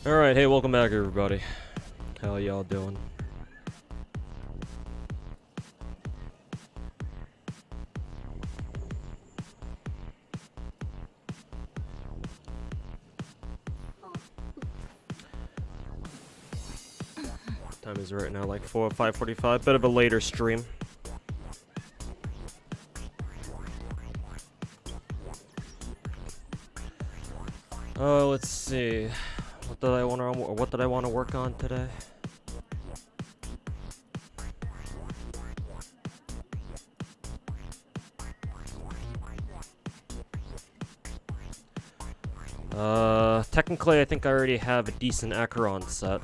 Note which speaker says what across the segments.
Speaker 1: Alright, hey, welcome back everybody. How y'all doing? Time is right now like 5:45, bit of a later stream. Let's see. What did I want to work on today? Technically I think I already have a decent Acheron set.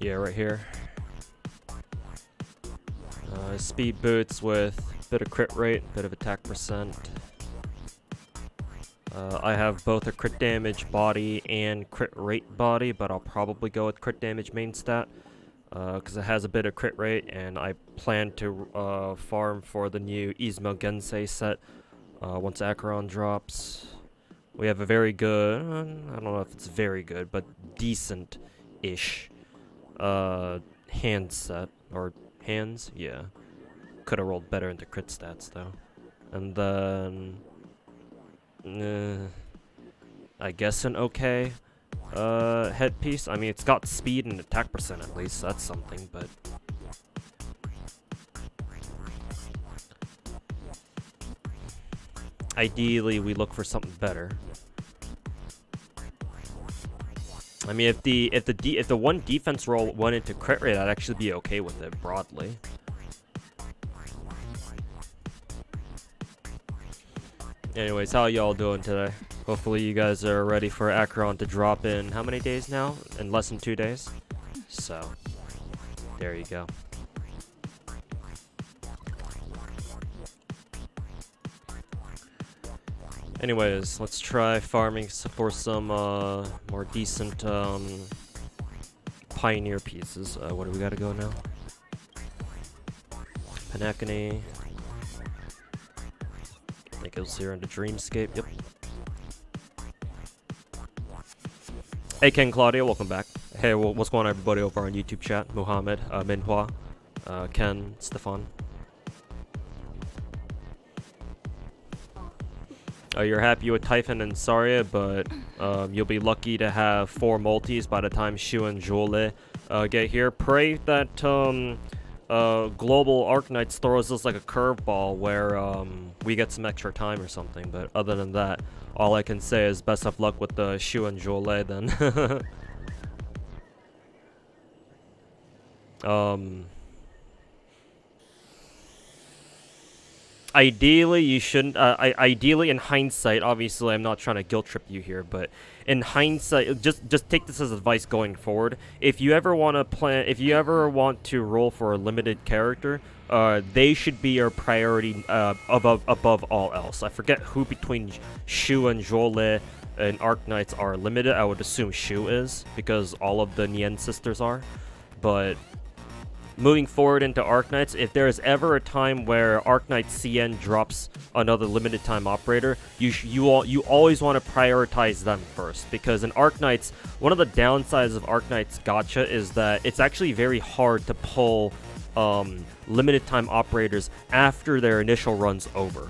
Speaker 1: Yeah, right here. Speed boots with bit of crit rate, bit of attack percent. I have both a crit damage body and crit rate body, but I'll probably go with crit damage main stat because it has a bit of crit rate, and I plan to farm for the new Izmo Gensei set once Acheron drops. We have a very good, I don't know if it's very good, but decent-ish hand set, or hands, yeah. Could have rolled better into crit stats though. And then I guess an okay headpiece. I mean, it's got speed and attack percent at least, so that's something, but ideally we look for something better. I mean, if the one defense roll went into crit rate, I'd actually be okay with it broadly. Anyways, how y'all doing today? Hopefully you guys are ready for Acheron to drop in how many days now? In less than 2 days? So, there you go. Anyways, let's try farming for some more decent pioneer pieces. What do we gotta go now? Panacony. I think it was here in the Dreamscape. Yep. Hey Ken, Claudia, welcome back. Hey, what's going on everybody over on YouTube chat? Muhammad, Minhua, Ken, Stefan. You're happy with Typhon and Saria, but you'll be lucky to have 4 multis by the time Shu and Jole get here. Pray that Global Arknights throws us like a curveball where we get some extra time or something, but other than that, all I can say is best of luck with the Shu and Jole then. Ideally, you shouldn't. Ideally, in hindsight, obviously, I'm not trying to guilt trip you here, but in hindsight, just take this as advice going forward. If you ever want to roll for a limited character, they should be your priority above all else. I forget who between Shu and Jole and Arknights are limited. I would assume Shu is because all of the Nien sisters are, but. Moving forward into Arknights, if there is ever a time where Arknight CN drops another limited time operator, you always want to prioritize them first, because in Arknights, one of the downsides of Arknights Gacha is that it's actually very hard to pull limited time operators after their initial run's over.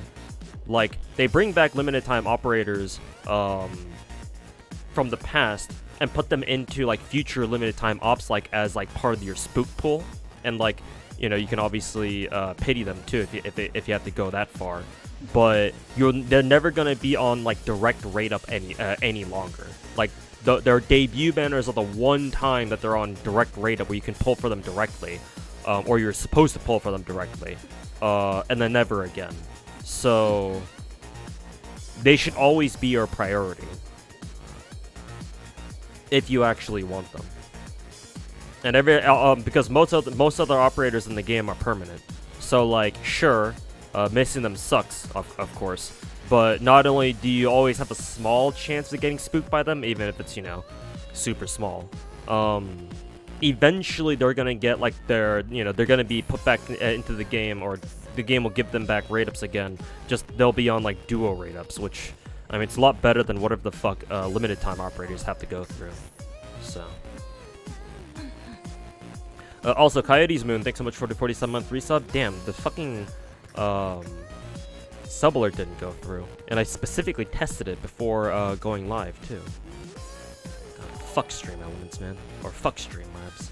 Speaker 1: Like, they bring back limited time operators from the past and put them into like future limited time ops, like as like part of your spook pool. And like, you know, you can obviously pity them too if you have to go that far, but they're never gonna be on like direct rate up any longer. Like their debut banners are the one time that they're on direct rate up where you can pull for them directly, or you're supposed to pull for them directly, and then never again. So they should always be your priority if you actually want them. And because most other operators in the game are permanent, so like sure, missing them sucks, of course, but not only do you always have a small chance of getting spooked by them, even if it's, you know, super small, eventually they're gonna get like they're gonna be put back into the game, or the game will give them back rate-ups again. Just they'll be on like duo rate-ups, which, I mean, it's a lot better than whatever the fuck limited time operators have to go through. So also, Coyote's Moon, thanks so much for the 47-month resub. Damn, the fucking sub alert didn't go through, and I specifically tested it before going live too. God, fuck Stream Elements, man, or fuck Streamlabs.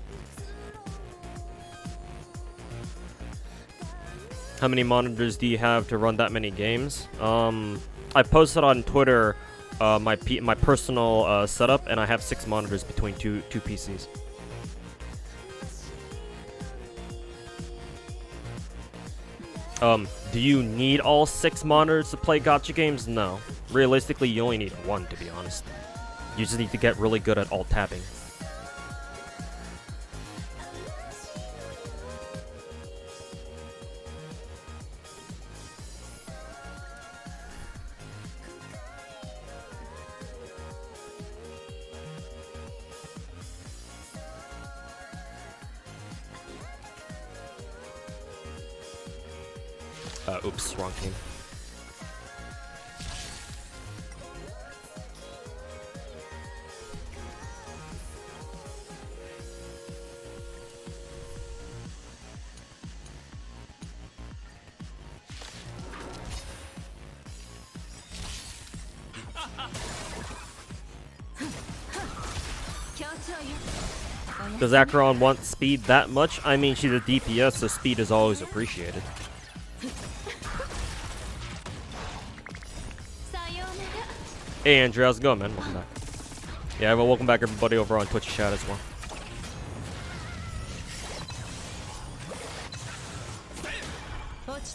Speaker 1: How many monitors do you have to run that many games? I posted on Twitter my personal setup, and I have 6 monitors between two PCs. Do you need all 6 monitors to play gacha games? No. Realistically, you only need 1, to be honest. You just need to get really good at alt tabbing. Oops, wrong team. Does Acheron want speed that much? I mean, she's a DPS, so speed is always appreciated. Hey Andrew, how's it going, man? Welcome back. Yeah, well, welcome back everybody over on Twitch chat as well.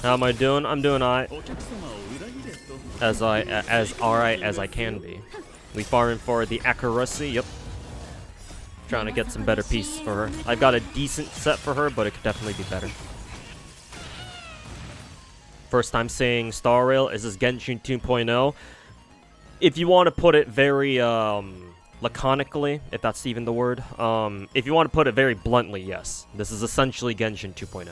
Speaker 1: How am I doing? I'm doing alright. As alright as I can be. We farming for the accuracy, yep. Trying to get some better pieces for her. I've got a decent set for her, but it could definitely be better. First time saying Star Rail, is this Genshin 2.0? If you want to put it very laconically, if that's even the word, if you want to put it very bluntly, yes. This is essentially Genshin 2.0.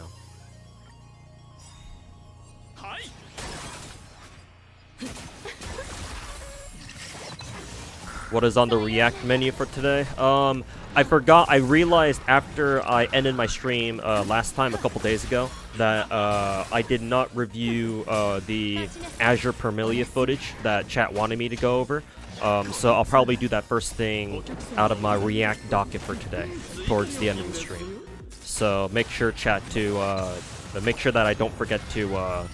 Speaker 1: What is on the React menu for today? I realized after I ended my stream last time, a couple days ago, that I did not review the Azure Premelia footage that chat wanted me to go over. So I'll probably do that first thing out of my React docket for today, towards the end of the stream. So make sure chat to, make sure that I don't forget to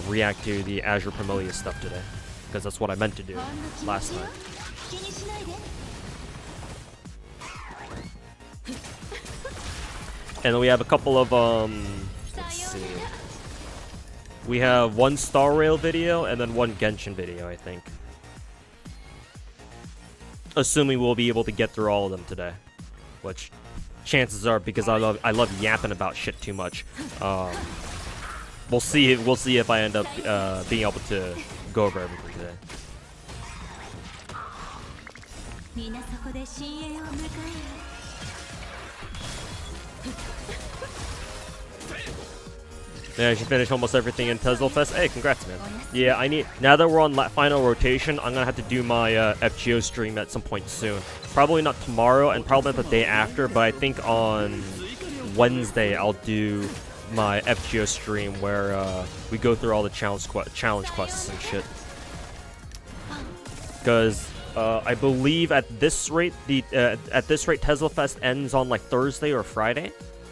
Speaker 1: react to the Azure Premelia stuff today, because that's what I meant to do last time. And then we have a couple of, let's see. We have 1 Star Rail video and then 1 Genshin video, I think. Assuming we'll be able to get through all of them today. Which, chances are, because I love yapping about shit too much. We'll see if I end up being able to go over everything today. Yeah, she finished almost everything in Tezelfest. Hey, congrats, man. Yeah, now that we're on final rotation, I'm gonna have to do my FGO stream at some point soon. Probably not tomorrow, and probably not the day after, but I think on Wednesday I'll do my FGO stream where we go through all the challenge quests and shit. Because I believe at this rate, Tezelfest ends on like Thursday or Friday,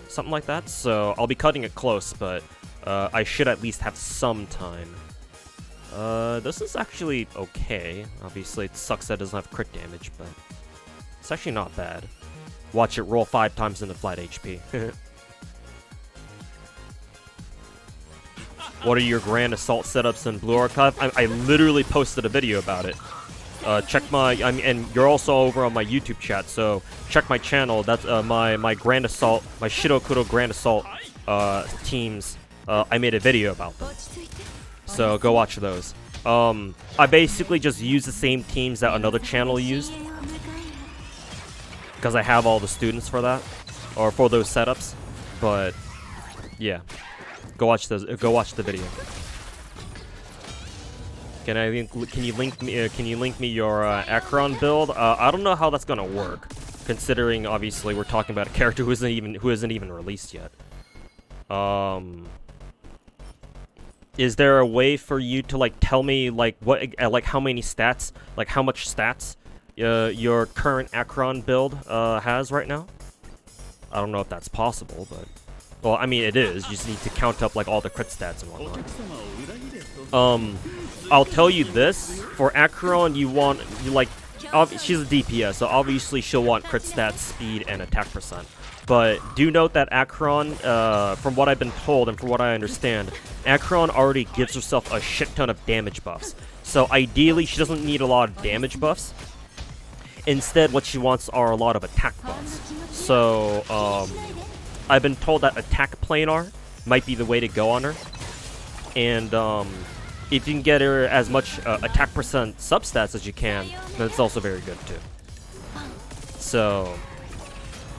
Speaker 1: something like that. So I'll be cutting it close, but I should at least have some time. This is actually okay. Obviously, it sucks that it doesn't have crit damage, but it's actually not bad. Watch it roll 5 times into flat HP. What are your Grand Assault setups in Blue Archive? I literally posted a video about it. Check my, and you're also over on my YouTube chat, so check my channel. That's my Grand Assault, my Shirokuro Grand Assault teams. I made a video about them, so go watch those. I basically just use the same teams that another channel used, because I have all the students for that, or for those setups. But yeah, go watch the video. Can you link me your Acheron build? I don't know how that's gonna work, considering obviously we're talking about a character who isn't even released yet. Is there a way for you to like tell me like what how many stats, like how much stats your current Acheron build has right now? I don't know if that's possible, but well, I mean it is. You just need to count up like all the crit stats and whatnot. I'll tell you this: for Acheron, she's a DPS, so obviously she'll want crit stats, speed, and attack percent. But do note that Acheron, from what I've been told and from what I understand, Acheron already gives herself a shit ton of damage buffs. So ideally, she doesn't need a lot of damage buffs. Instead, what she wants are a lot of attack buffs. So I've been told that attack planar might be the way to go on her. And if you can get her as much attack percent substats as you can, then it's also very good too. So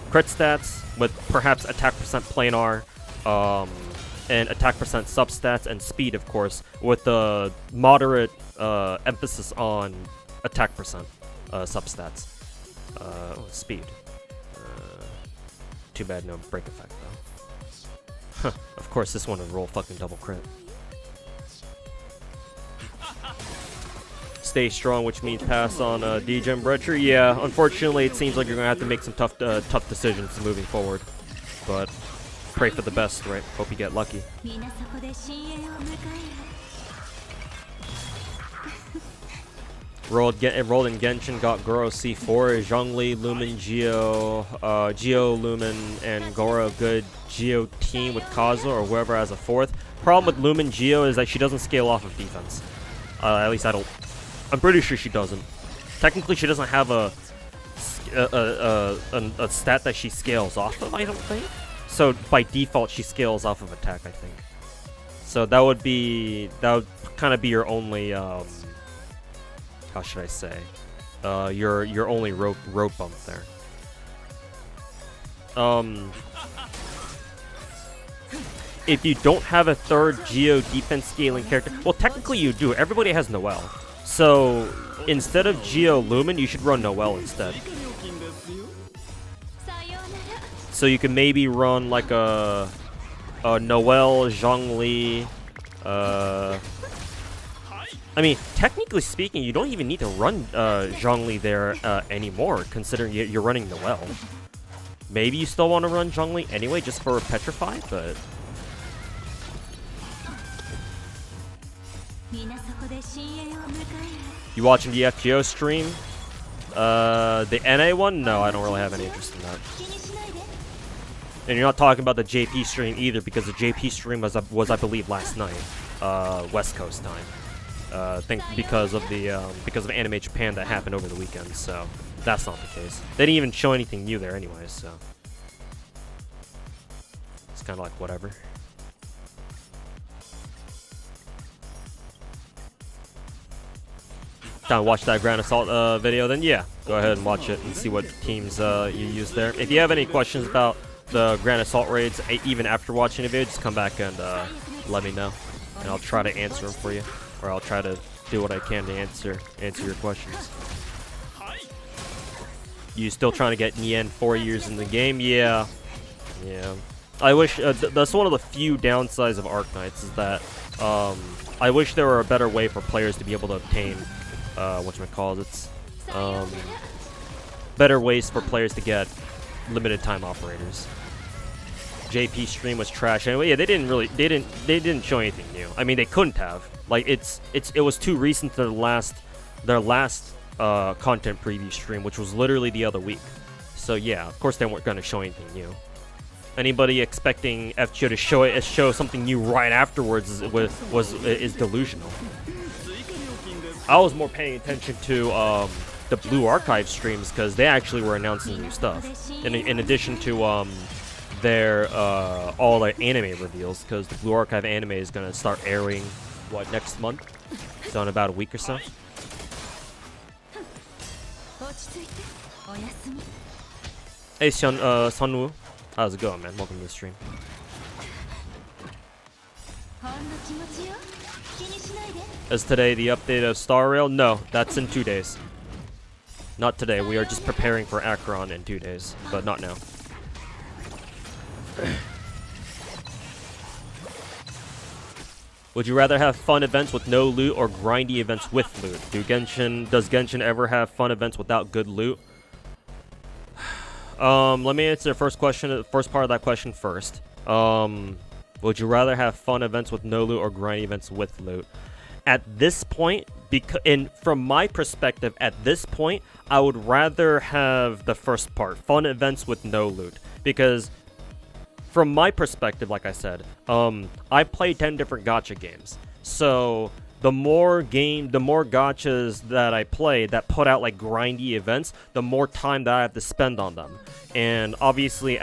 Speaker 1: crit stats with perhaps attack percent planar, and attack percent substats, and speed, of course, with a moderate emphasis on attack percent substats. Speed. Too bad no break effect though. Of course, this one would roll fucking double crit. Stay strong, which means pass on D-Gem Bretcher. Yeah, unfortunately, it seems like you're gonna have to make some tough decisions moving forward. But pray for the best, right? Hope you get lucky. Rolled in Genshin, got Goro C4, Zhongli, Lumen, Geo, Lumen, and Goro good Geo team with Kazuha or whoever has a fourth. Problem with Lumen Geo is that she doesn't scale off of defense. At least I'm pretty sure she doesn't. Technically, she doesn't have a stat that she scales off of, I don't think. So by default, she scales off of attack, I think. So that would kind of be your only how should I say? Your only rope bump there. If you don't have a third Geo defense scaling character, well, technically you do. Everybody has Noelle. So instead of Geo Lumen, you should run Noelle instead. So you can maybe run like a Noelle, Zhongli. I mean, technically speaking, you don't even need to run Zhongli there anymore, considering you're running Noelle. Maybe you still want to run Zhongli anyway, just for Petrify, but... You watching the FGO stream? The NA one? No, I don't really have any interest in that. And you're not talking about the JP stream either, because the JP stream was I believe, last night, West Coast time. I think because of Anime Japan that happened over the weekend, so that's not the case. They didn't even show anything new there anyways, so it's kind of like whatever. Down to watch that Ground Assault video, then yeah, go ahead and watch it and see what teams you use there. If you have any questions about the Grand Assault raids, even after watching the video, just come back and let me know, and I'll try to answer them for you. Or I'll try to do what I can to answer your questions. You still trying to get Nien 4 years in the game? Yeah. I wish that's one of the few downsides of Arknights is that I wish there were a better way for players to be able to obtain whatchamacallit, better ways for players to get limited time operators. JP stream was trash anyway. Yeah, they didn't show anything new. I mean, they couldn't have. Like it was too recent to their last content preview stream, which was literally the other week. So yeah, of course they weren't going to show anything new. Anybody expecting FGO to show something new right afterwards is delusional. I was more paying attention to the Blue Archive streams because they actually were announcing new stuff. In addition to all their anime reveals, because the Blue Archive anime is going to start airing what, next month? So in about a week or so. Hey Sunwoo, how's it going, man? Welcome to the stream. Is today the update of Star Rail? No, that's in 2 days. Not today. We are just preparing for Acheron in 2 days, but not now. Would you rather have fun events with no loot or grindy events with loot? Does Genshin ever have fun events without good loot? Let me answer the first part of that question first. Would you rather have fun events with no loot or grindy events with loot? At this point, from my perspective, at this point, I would rather have the first part, fun events with no loot, because from my perspective, like I said, I play 10 different gacha games. So the more gachas that I play that put out like grindy events, the more time that I have to spend on them. And obviously,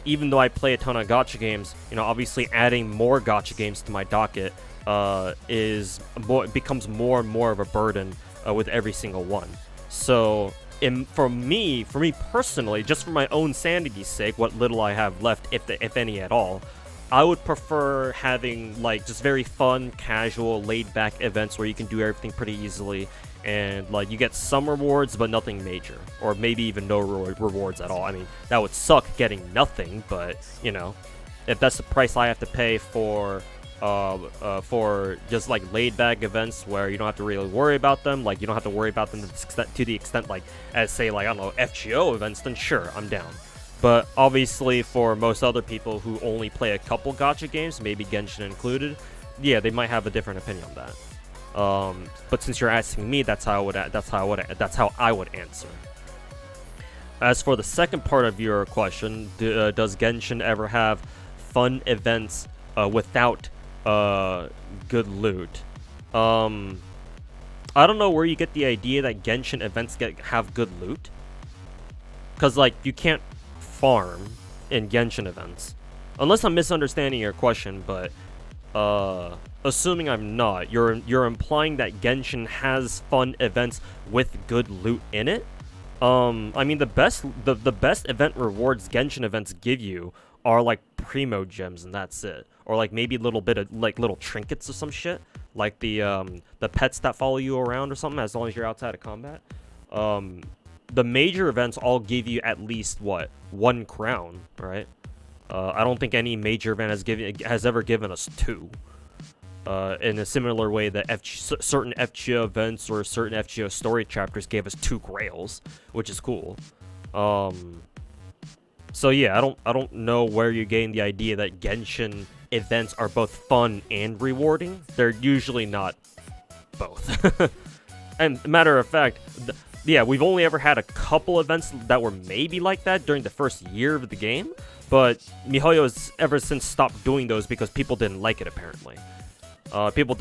Speaker 1: even though I play a ton of gacha games, obviously adding more gacha games to my docket becomes more and more of a burden with every single one. So for me personally, just for my own sanity's sake, what little I have left, if any at all, I would prefer having like just very fun, casual, laid-back events where you can do everything pretty easily, and like you get some rewards but nothing major, or maybe even no rewards at all. I mean, that would suck getting nothing, but if that's the price I have to pay for just like laid-back events where you don't have to really worry about them, like you don't have to worry about them to the extent like as say like I don't know, FGO events, then sure, I'm down. But obviously for most other people who only play a couple gacha games, maybe Genshin included, yeah, they might have a different opinion on that. But since you're asking me, that's how I would answer. As for the second part of your question, does Genshin ever have fun events without good loot? I don't know where you get the idea that Genshin events have good loot, because like you can't farm in Genshin events, unless I'm misunderstanding your question. But assuming I'm not, you're implying that Genshin has fun events with good loot in it. I mean, the best event rewards Genshin events give you are like primo gems, and that's it. Or like maybe a little bit of like little trinkets or some shit, like the pets that follow you around or something, as long as you're outside of combat. The major events all give you at least what, 1 crown, right? I don't think any major event has ever given us 2. In a similar way that certain FGO events or certain FGO story chapters gave us 2 grails, which is cool. So yeah, I don't know where you're getting the idea that Genshin events are both fun and rewarding. They're usually not both. And matter of fact, yeah, we've only ever had a couple events that were maybe like that during the first year of the game, but MiHoYo has ever since stopped doing those because people didn't like it, apparently. People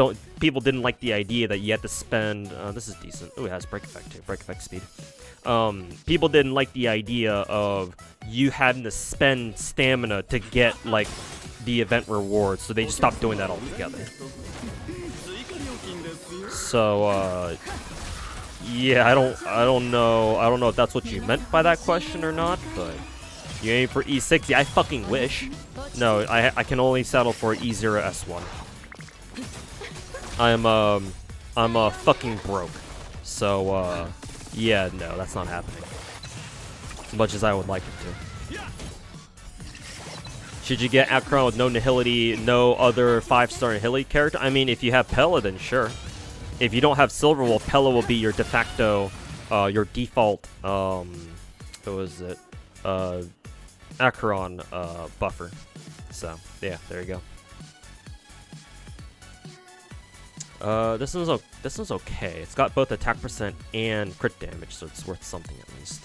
Speaker 1: didn't like the idea that you had to spend, this is decent. Oh, it has break effect too, break effect speed. People didn't like the idea of you having to spend stamina to get, like, the event rewards, so they just stopped doing that altogether. So, yeah, I don't know if that's what you meant by that question or not, but you aim for E6? Yeah, I fucking wish. No, I can only settle for E0 S1. I'm fucking broke. So, yeah, no, that's not happening. As much as I would like it to. Should you get Acheron with no nihility, no other 5-star nihility character? I mean, if you have Pella, then sure. If you don't have Silver, well, Pella will be your de facto, your default, what was it? Acheron, buffer. So, yeah, there you go. This one's okay. It's got both attack percent and crit damage, so it's worth something at least.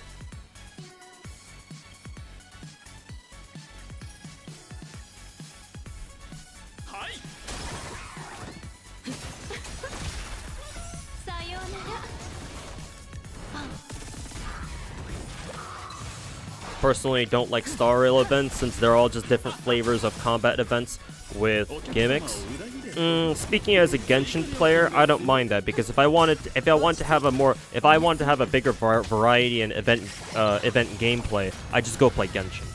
Speaker 1: Personally, don't like Star Rail events since they're all just different flavors of combat events with gimmicks. Speaking as a Genshin player, I don't mind that because if I want to have a bigger variety in event gameplay, I just go play Genshin.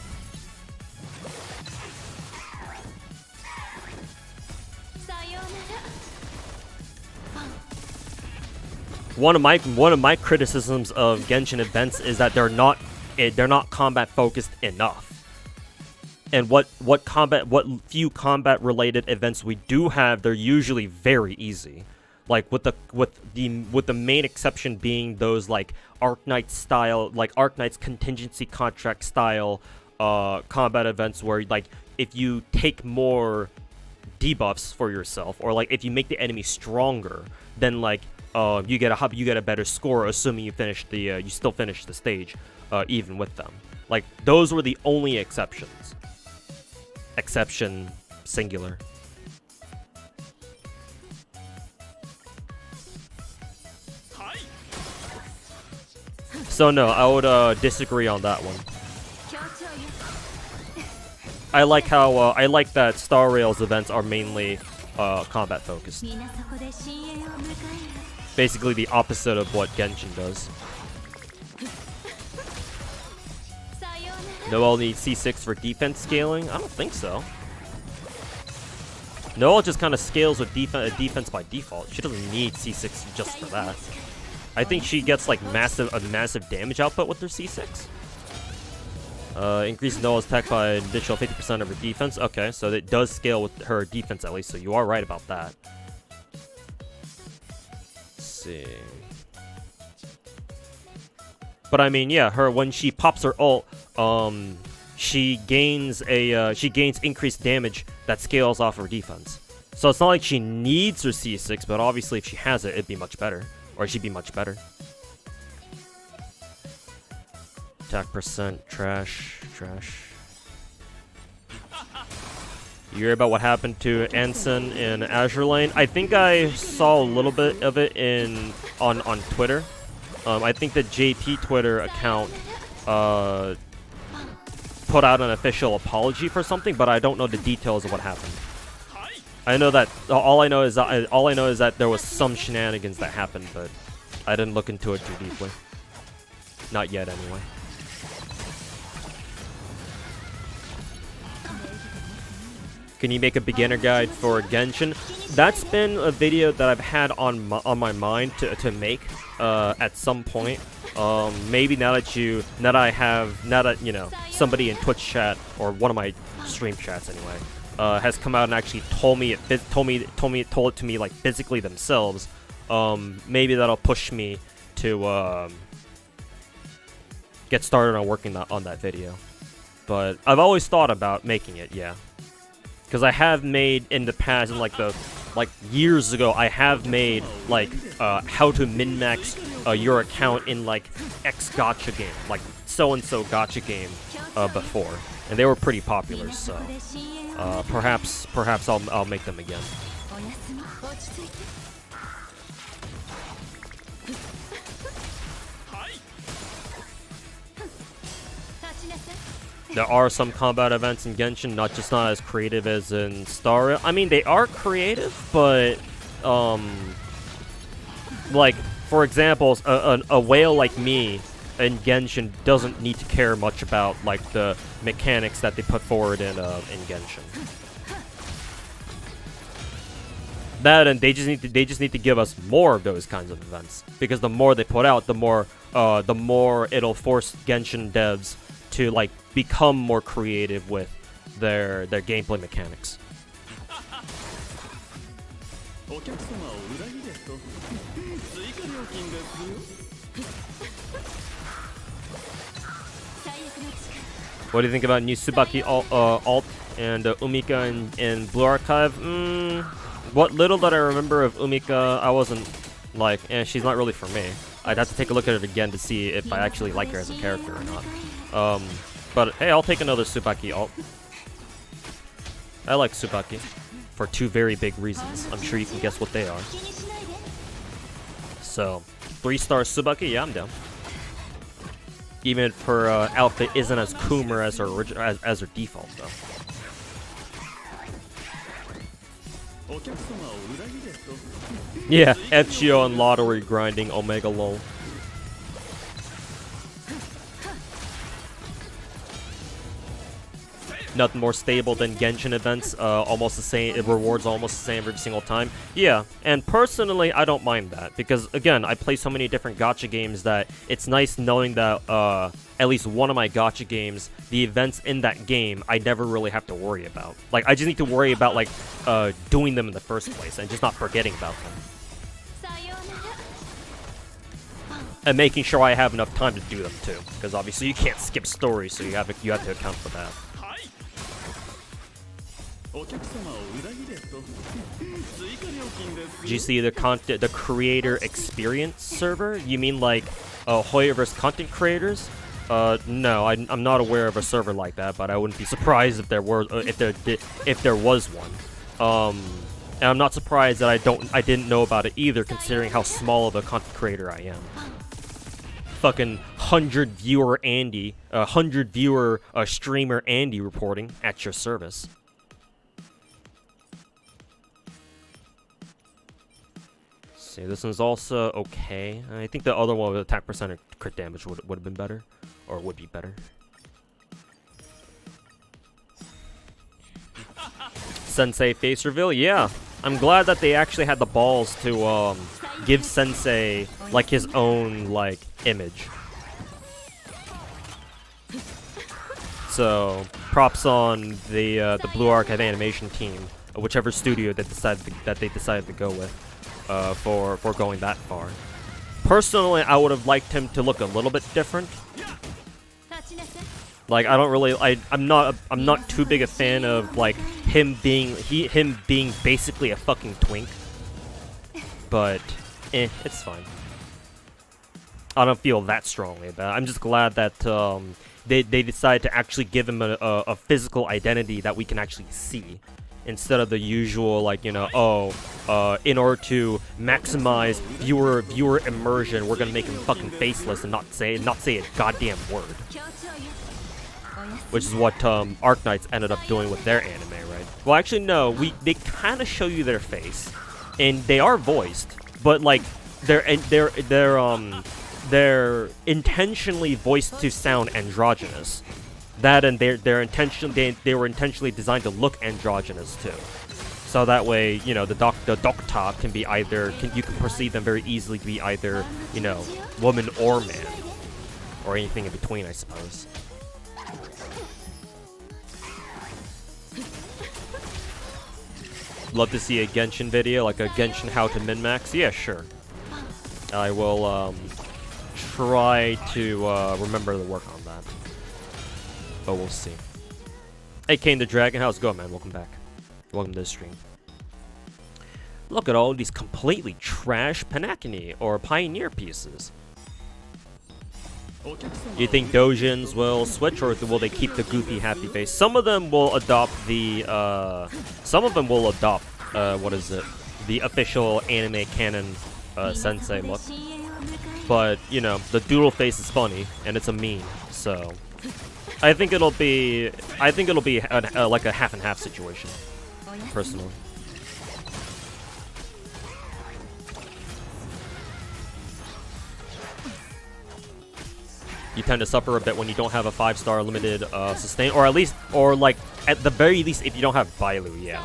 Speaker 1: One of my criticisms of Genshin events is that they're not combat focused enough. And what few combat related events we do have, they're usually very easy. Like with the main exception being those like Arknight's contingency contract style combat events where like if you take more debuffs for yourself, or like if you make the enemy stronger, then like you get a better score, assuming you still finish the stage even with them. Like those were the only exceptions. Exception singular. So no, I would disagree on that one. I like that Star Rail's events are mainly combat focused. Basically the opposite of what Genshin does. Noelle needs C6 for defense scaling? I don't think so. Noelle just kind of scales with defense by default. She doesn't need C6 just for that. I think she gets like massive damage output with her C6. Increase Noelle's attack by an additional 50% of her defense. Okay, so it does scale with her defense at least, so you are right about that. Let's see. But I mean, yeah, when she pops her ult, she gains increased damage that scales off her defense. So it's not like she needs her C6, but obviously if she has it, it'd be much better. Or she'd be much better. Attack percent, trash. You hear about what happened to Anson in Azure Lane? I think I saw a little bit of it on Twitter. I think the JP Twitter account put out an official apology for something, but I don't know the details of what happened. I know that all I know is that there was some shenanigans that happened, but I didn't look into it too deeply. Not yet, anyway. Can you make a beginner guide for Genshin? That's been a video that I've had on my mind to make at some point. Maybe now that you know, somebody in Twitch chat or one of my stream chats anyway has come out and actually told it to me like physically themselves. Maybe that'll push me to get started on working on that video. But I've always thought about making it, yeah. Because I have made in the past, like years ago, I have made like how to min-max your account in like X Gacha game, like so-and-so Gacha game before, and they were pretty popular. So perhaps I'll make them again. There are some combat events in Genshin, not as creative as in Star Rail. I mean, they are creative, but like for example, a whale like me in Genshin doesn't need to care much about like the mechanics that they put forward in Genshin. That, and they just need to give us more of those kinds of events, because the more they put out, the more it'll force Genshin devs to like become more creative with their gameplay mechanics. What do you think about new Tsubaki alt and Umika in Blue Archive? What little that I remember of Umika, I wasn't like, she's not really for me. I'd have to take a look at it again to see if I actually like her as a character or not. But hey, I'll take another Tsubaki alt. I like Tsubaki for two very big reasons. I'm sure you can guess what they are. So, 3-star Tsubaki, yeah, I'm down. Even if her outfit isn't as Coomer as her default, though. Yeah, Ezio and lottery grinding Omega lol. Nothing more stable than Genshin events. Almost the same. It rewards almost the same every single time. Yeah, and personally, I don't mind that because again, I play so many different gacha games that it's nice knowing that at least one of my gacha games, the events in that game, I never really have to worry about. Like, I just need to worry about like doing them in the first place and just not forgetting about them. And making sure I have enough time to do them too, because obviously you can't skip stories, so you have to account for that. Did you see the creator experience server? You mean like Hoyoverse content creators? No, I'm not aware of a server like that, but I wouldn't be surprised if there were if there was one. And I'm not surprised that I didn't know about it either, considering how small of a content creator I am. Fucking 100 viewer Andy, 100 viewer streamer Andy reporting at your service. See, this one's also okay. I think the other one with attack percent and crit damage would have been better, or would be better. Sensei face reveal, yeah. I'm glad that they actually had the balls to give Sensei like his own like image. So props on the Blue Archive animation team, whichever studio that they decided to go with. For going that far. Personally, I would have liked him to look a little bit different. Like, I don't really, I'm not too big a fan of like him being basically a fucking twink. But it's fine. I don't feel that strongly about it. I'm just glad that they decided to actually give him a physical identity that we can actually see. Instead of the usual, like, you know, in order to maximize viewer immersion, we're gonna make him fucking faceless and not say a goddamn word. Which is what Arknights ended up doing with their anime, right? Well, actually, no. They kind of show you their face, and they are voiced, but like they're intentionally voiced to sound androgynous. That and they were intentionally designed to look androgynous too, so that way, you know, the doctor can be either you can perceive them very easily to be either, you know, woman or man, or anything in between, I suppose. Love to see a Genshin video, like a Genshin how to min-max. Yeah, sure. I will try to remember to work on that. But we'll see. Hey, Kane the Dragon, how's it going, man? Welcome back. Welcome to the stream. Look at all these completely trash Panakini or Pioneer pieces. Do you think Dojins will switch, or will they keep the goofy happy face? Some of them will adopt the what is it? The official anime canon sensei look. But, you know, the doodle face is funny and it's a meme, so I think it'll be like a half and half situation, personally. You tend to suffer a bit when you don't have a 5-star limited sustain, or like at the very least, if you don't have Bailu, yeah.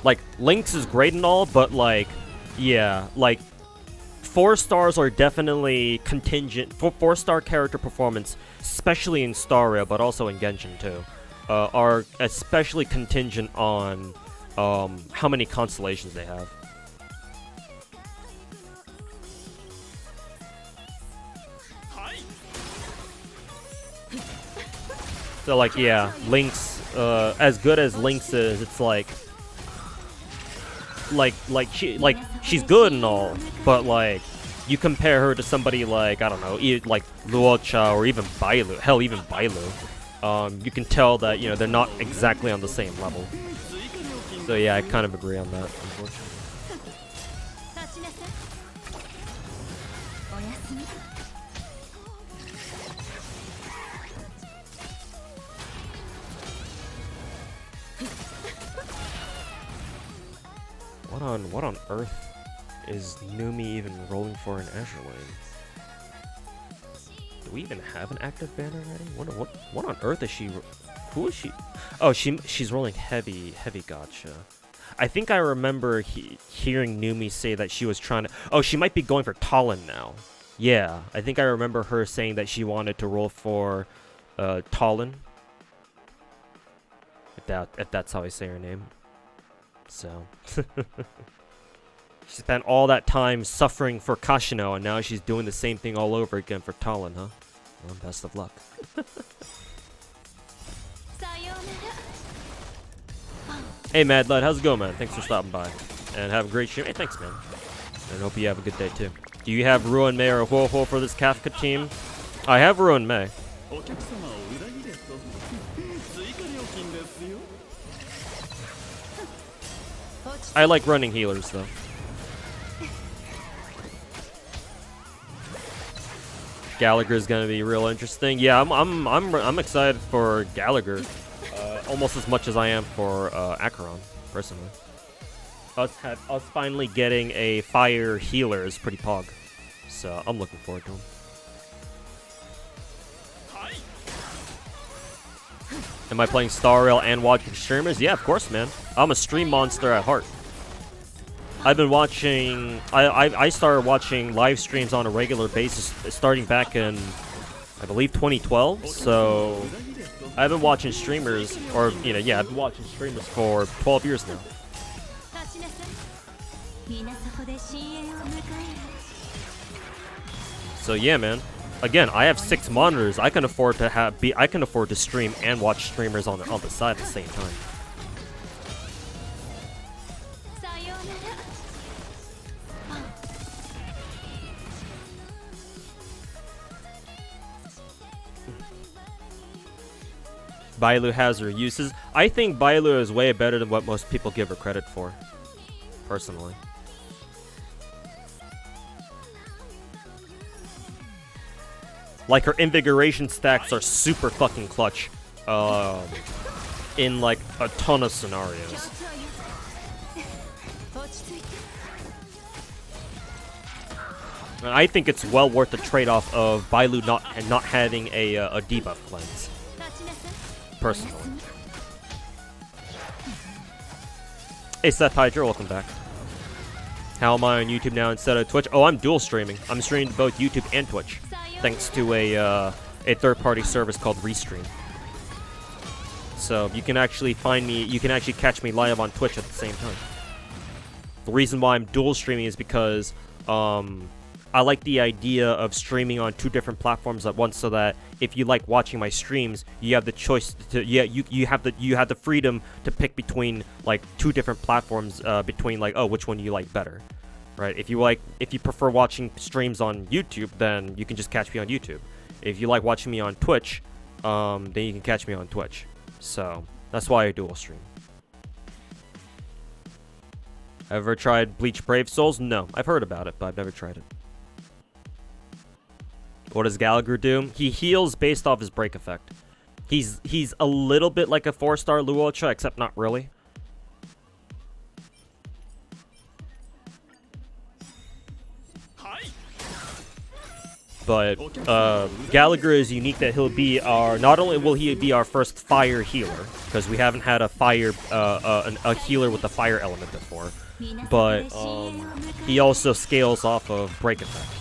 Speaker 1: Like Lynx is great and all, but like, yeah, like 4 stars are definitely contingent. 4-star character performance, especially in Staria, but also in Genshin too, are especially contingent on how many constellations they have. So like, yeah, Lynx, as good as Lynx is, it's like she's good and all, but like you compare her to somebody like, I don't know, like Luocha or even Bailu, hell, even Bailu, you can tell that, you know, they're not exactly on the same level. So yeah, I kind of agree on that, unfortunately. What on earth is Numi even rolling for an Azure lane? Do we even have an active banner already? What on earth is she? Who is she? Oh, she's rolling heavy gacha. I think I remember hearing Numi say that she was trying to. Oh, she might be going for Talon now. Yeah, I think I remember her saying that she wanted to roll for Talon. If that's how I say her name. So she spent all that time suffering for Kashino, and now she's doing the same thing all over again for Talon, huh? Well, best of luck. Hey, Mad Lad, how's it going, man? Thanks for stopping by, and have a great stream. Hey, thanks, man. And hope you have a good day too. Do you have Ruin Mei or Ho-Ho for this Kafka team? I have Ruin Mei. I like running healers though. Gallagher's gonna be real interesting. Yeah, I'm excited for Gallagher, almost as much as I am for Acheron, personally. Us finally getting a fire healer is pretty pog, so I'm looking forward to him. Am I playing Star Rail and watching streamers? Yeah, of course, man. I'm a stream monster at heart. I've been watching. I started watching live streams on a regular basis starting back in, I believe, 2012. So I've been watching streamers, or I've been watching streamers for 12 years now. So yeah, man. Again, I have 6 monitors. I can afford to stream and watch streamers on the side at the same time. Bailu has her uses. I think Bailu is way better than what most people give her credit for, personally. Like, her invigoration stacks are super fucking clutch in like a ton of scenarios. And I think it's well worth the trade-off of Bailu not having a debuff cleanse. Personally. Hey Seth Hydra, welcome back. How am I on YouTube now instead of Twitch? Oh, I'm dual streaming. I'm streaming to both YouTube and Twitch, thanks to a third-party service called Restream. So you can actually find me. You can actually catch me live on Twitch at the same time. The reason why I'm dual streaming is because I like the idea of streaming on 2 different platforms at once, so that if you like watching my streams, you have the choice to you have the freedom to pick between like 2 different platforms, between like, oh, which one you like better, right? If you prefer watching streams on YouTube, then you can just catch me on YouTube. If you like watching me on Twitch, then you can catch me on Twitch. So that's why I dual stream. Ever tried Bleach Brave Souls? No, I've heard about it, but I've never tried it. What does Gallagher do? He heals based off his break effect. He's a little bit like a 4-star Luocha, except not really. But Gallagher is unique that he'll be our. Not only will he be our first fire healer, because we haven't had a fire a healer with a fire element before, but he also scales off of break effect.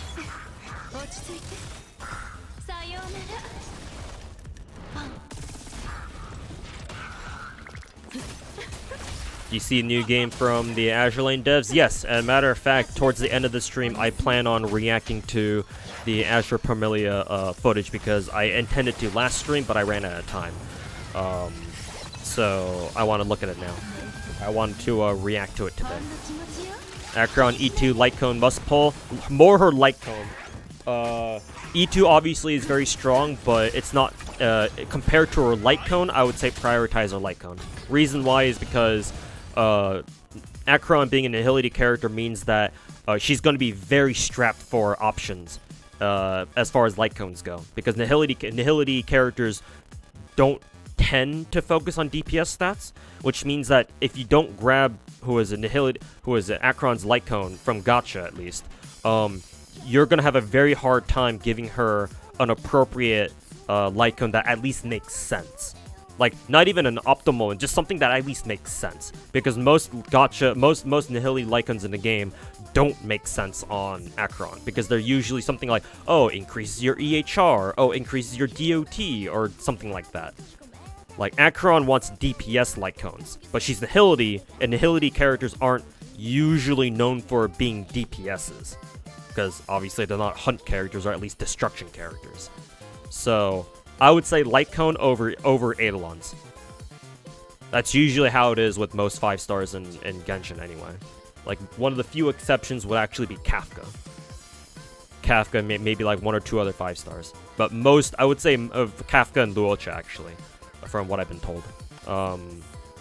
Speaker 1: Do you see a new game from the Azure Lane devs? Yes, as a matter of fact, towards the end of the stream, I plan on reacting to the Azure Premelia footage, because I intended to last stream, but I ran out of time. So I want to look at it now. I wanted to react to it today. Acheron E2 Light Cone must pull. More her Light Cone. E2 obviously is very strong, but it's not, compared to her Light Cone, I would say prioritize her Light Cone. Reason why is because Acheron being a Nihility character means that she's going to be very strapped for options as far as Light Cones go. Because Nihility characters don't tend to focus on DPS stats, which means that if you don't grab who is Acheron's light cone from Gacha at least, you're gonna have a very hard time giving her an appropriate light cone that at least makes sense. Like, not even an optimal one, just something that at least makes sense. Because most Nihili light cones in the game don't make sense on Acheron. Because they're usually something like, oh, increases your EHR, oh, increases your DOT, or something like that. Like, Acheron wants DPS light cones, but she's Nihility, and Nihility characters aren't usually known for being DPSs. Because obviously they're not hunt characters, or at least destruction characters. So I would say light cone over Eidolons. That's usually how it is with most 5 stars in Genshin anyway. Like, one of the few exceptions would actually be Kafka. Kafka, maybe like 1 or 2 other 5 stars. But most, I would say, of Kafka and Luocha actually, from what I've been told.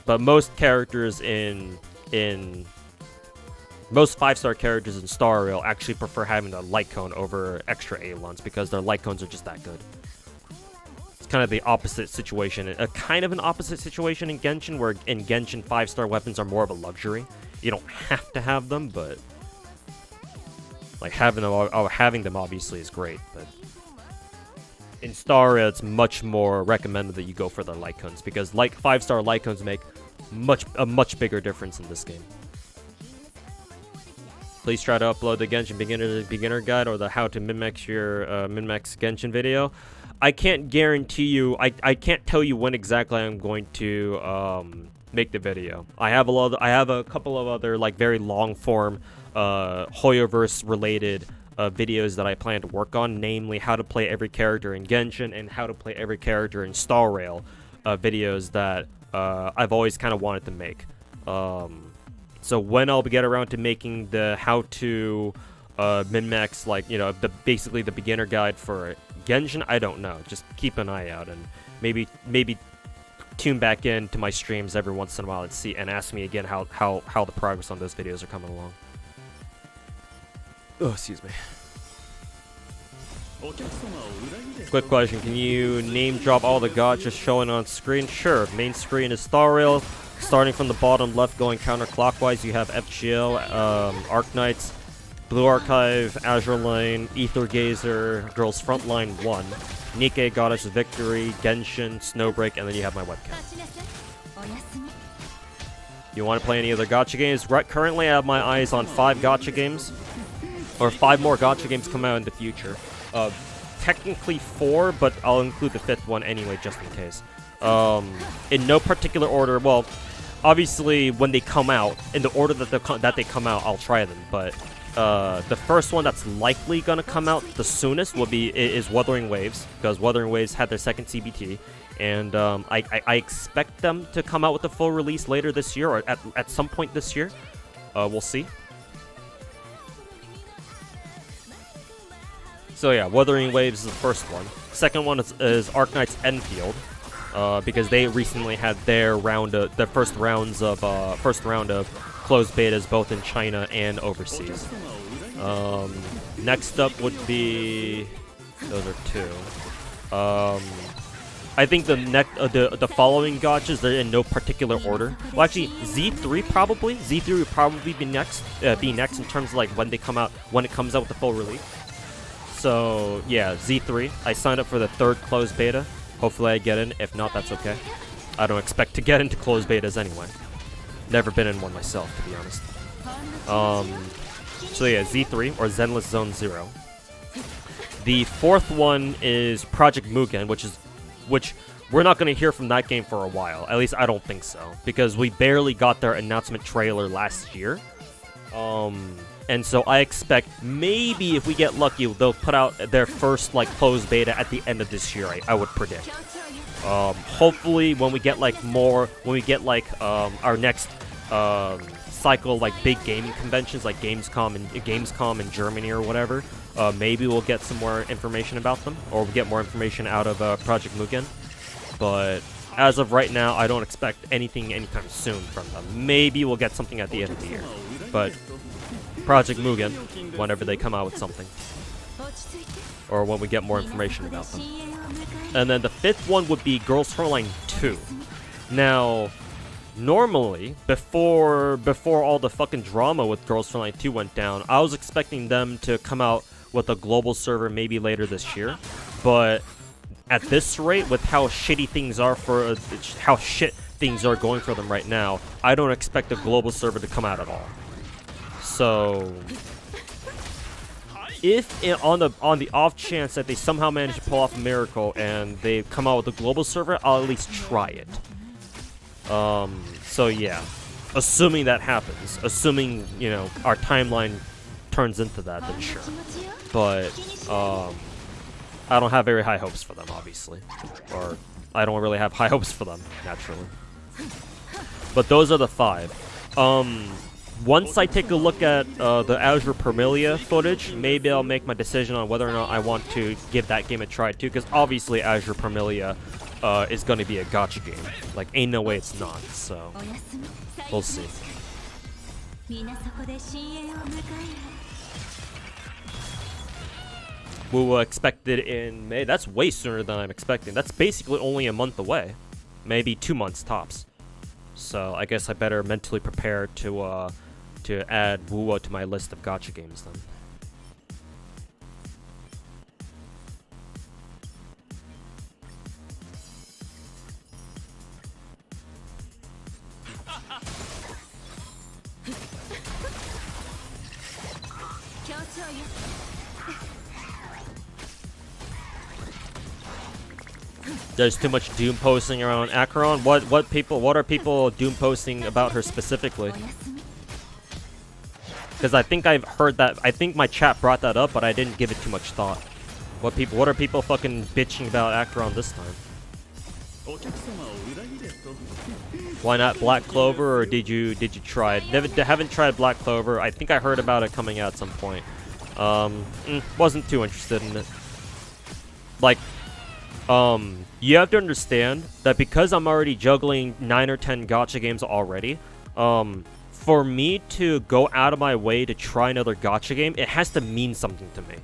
Speaker 1: But most characters most 5-star characters in Star Rail actually prefer having a light cone over extra Eidolons because their light cones are just that good. Kind of the opposite situation, kind of an opposite situation in Genshin, where in Genshin 5-star weapons are more of a luxury. You don't have to have them, but like having them obviously is great. But in Star Rail, it's much more recommended that you go for the light cones because 5-star light cones make a much bigger difference in this game. Please try to upload the Genshin beginner guide or the how to min-max your min-max Genshin video. I can't guarantee you. I can't tell you when exactly I'm going to make the video. I have a couple of other like very long form Hoyoverse related videos that I plan to work on, namely how to play every character in Genshin and how to play every character in Star Rail videos that I've always kind of wanted to make. So when I'll get around to making the how to min-max, like, you know, basically the beginner guide for Genshin, I don't know. Just keep an eye out and maybe tune back in to my streams every once in a while and ask me again how the progress on those videos are coming along. Oh, excuse me. Quick question, can you name drop all the gachas showing on screen? Sure. Main screen is Star Rail. Starting from the bottom left, going counterclockwise, you have FGL, Arknights, Blue Archive, Azure Lane, Ether Gazer, Girls Frontline 1, Nikke, Goddess of Victory, Genshin, Snowbreak, and then you have my webcam. You want to play any other gacha games? Right, currently I have my eyes on 5 gacha games, or 5 more gacha games come out in the future. Technically 4, but I'll include the 5th one anyway, just in case. In no particular order. Well, obviously when they come out, in the order that they come out, I'll try them. But the first one that's likely gonna come out the soonest is Wuthering Waves, because Wuthering Waves had their second CBT, and I expect them to come out with a full release later this year, or at some point this year. We'll see. So yeah, Wuthering Waves is the first one. Second one is Arknights Enfield. Because they recently had their first round of closed betas both in China and overseas. Next up would be those are 2. I think the following gachas, they're in no particular order. Well, actually, Z3 probably. Z3 would probably be next. In terms of like when it comes out with the full release. So yeah, Z3. I signed up for the 3rd closed beta. Hopefully I get in. If not, that's okay. I don't expect to get into closed betas anyway. Never been in one myself, to be honest. So yeah, Z3, or Zenless Zone 0. The 4th one is Project Mugen, which we're not going to hear from that game for a while. At least I don't think so. Because we barely got their announcement trailer last year. And so I expect maybe if we get lucky, they'll put out their first like closed beta at the end of this year. I would predict. Hopefully, when we get our next cycle, like big gaming conventions, like Gamescom in Germany or whatever, maybe we'll get some more information about them, or we'll get more information out of Project Mugen. But as of right now, I don't expect anything anytime soon from them. Maybe we'll get something at the end of the year, but Project Mugen, whenever they come out with something, or when we get more information about them. And then the 5th one would be Girls Frontline 2. Now, normally, before all the fucking drama with Girls for Night 2 went down, I was expecting them to come out with a global server maybe later this year. But at this rate, with how shitty things are for how shit things are going for them right now, I don't expect a global server to come out at all. So, if on the off chance that they somehow manage to pull off a miracle and they come out with a global server, I'll at least try it. So yeah, assuming that happens, assuming, you know, our timeline turns into that, then sure. But I don't have very high hopes for them, obviously, or I don't really have high hopes for them, naturally. But those are the 5. Once I take a look at the Azure Premelia footage, maybe I'll make my decision on whether or not I want to give that game a try too, because obviously Azure Premelia is going to be a gacha game. Like, ain't no way it's not, so we'll see. We will expect it in May. That's way sooner than I'm expecting. That's basically only a month away. Maybe 2 months tops. So I guess I better mentally prepare to add Wuwo to my list of gacha games then. There's too much doom posting around Acheron. What are people doom posting about her specifically? Because I think I've heard that. I think my chat brought that up, but I didn't give it too much thought. What are people fucking bitching about Acheron this time? Why not Black Clover, or did you try it? Haven't tried Black Clover. I think I heard about it coming out at some point. Wasn't too interested in it. Like, you have to understand that because I'm already juggling 9 or 10 gacha games already, for me to go out of my way to try another gacha game, it has to mean something to me.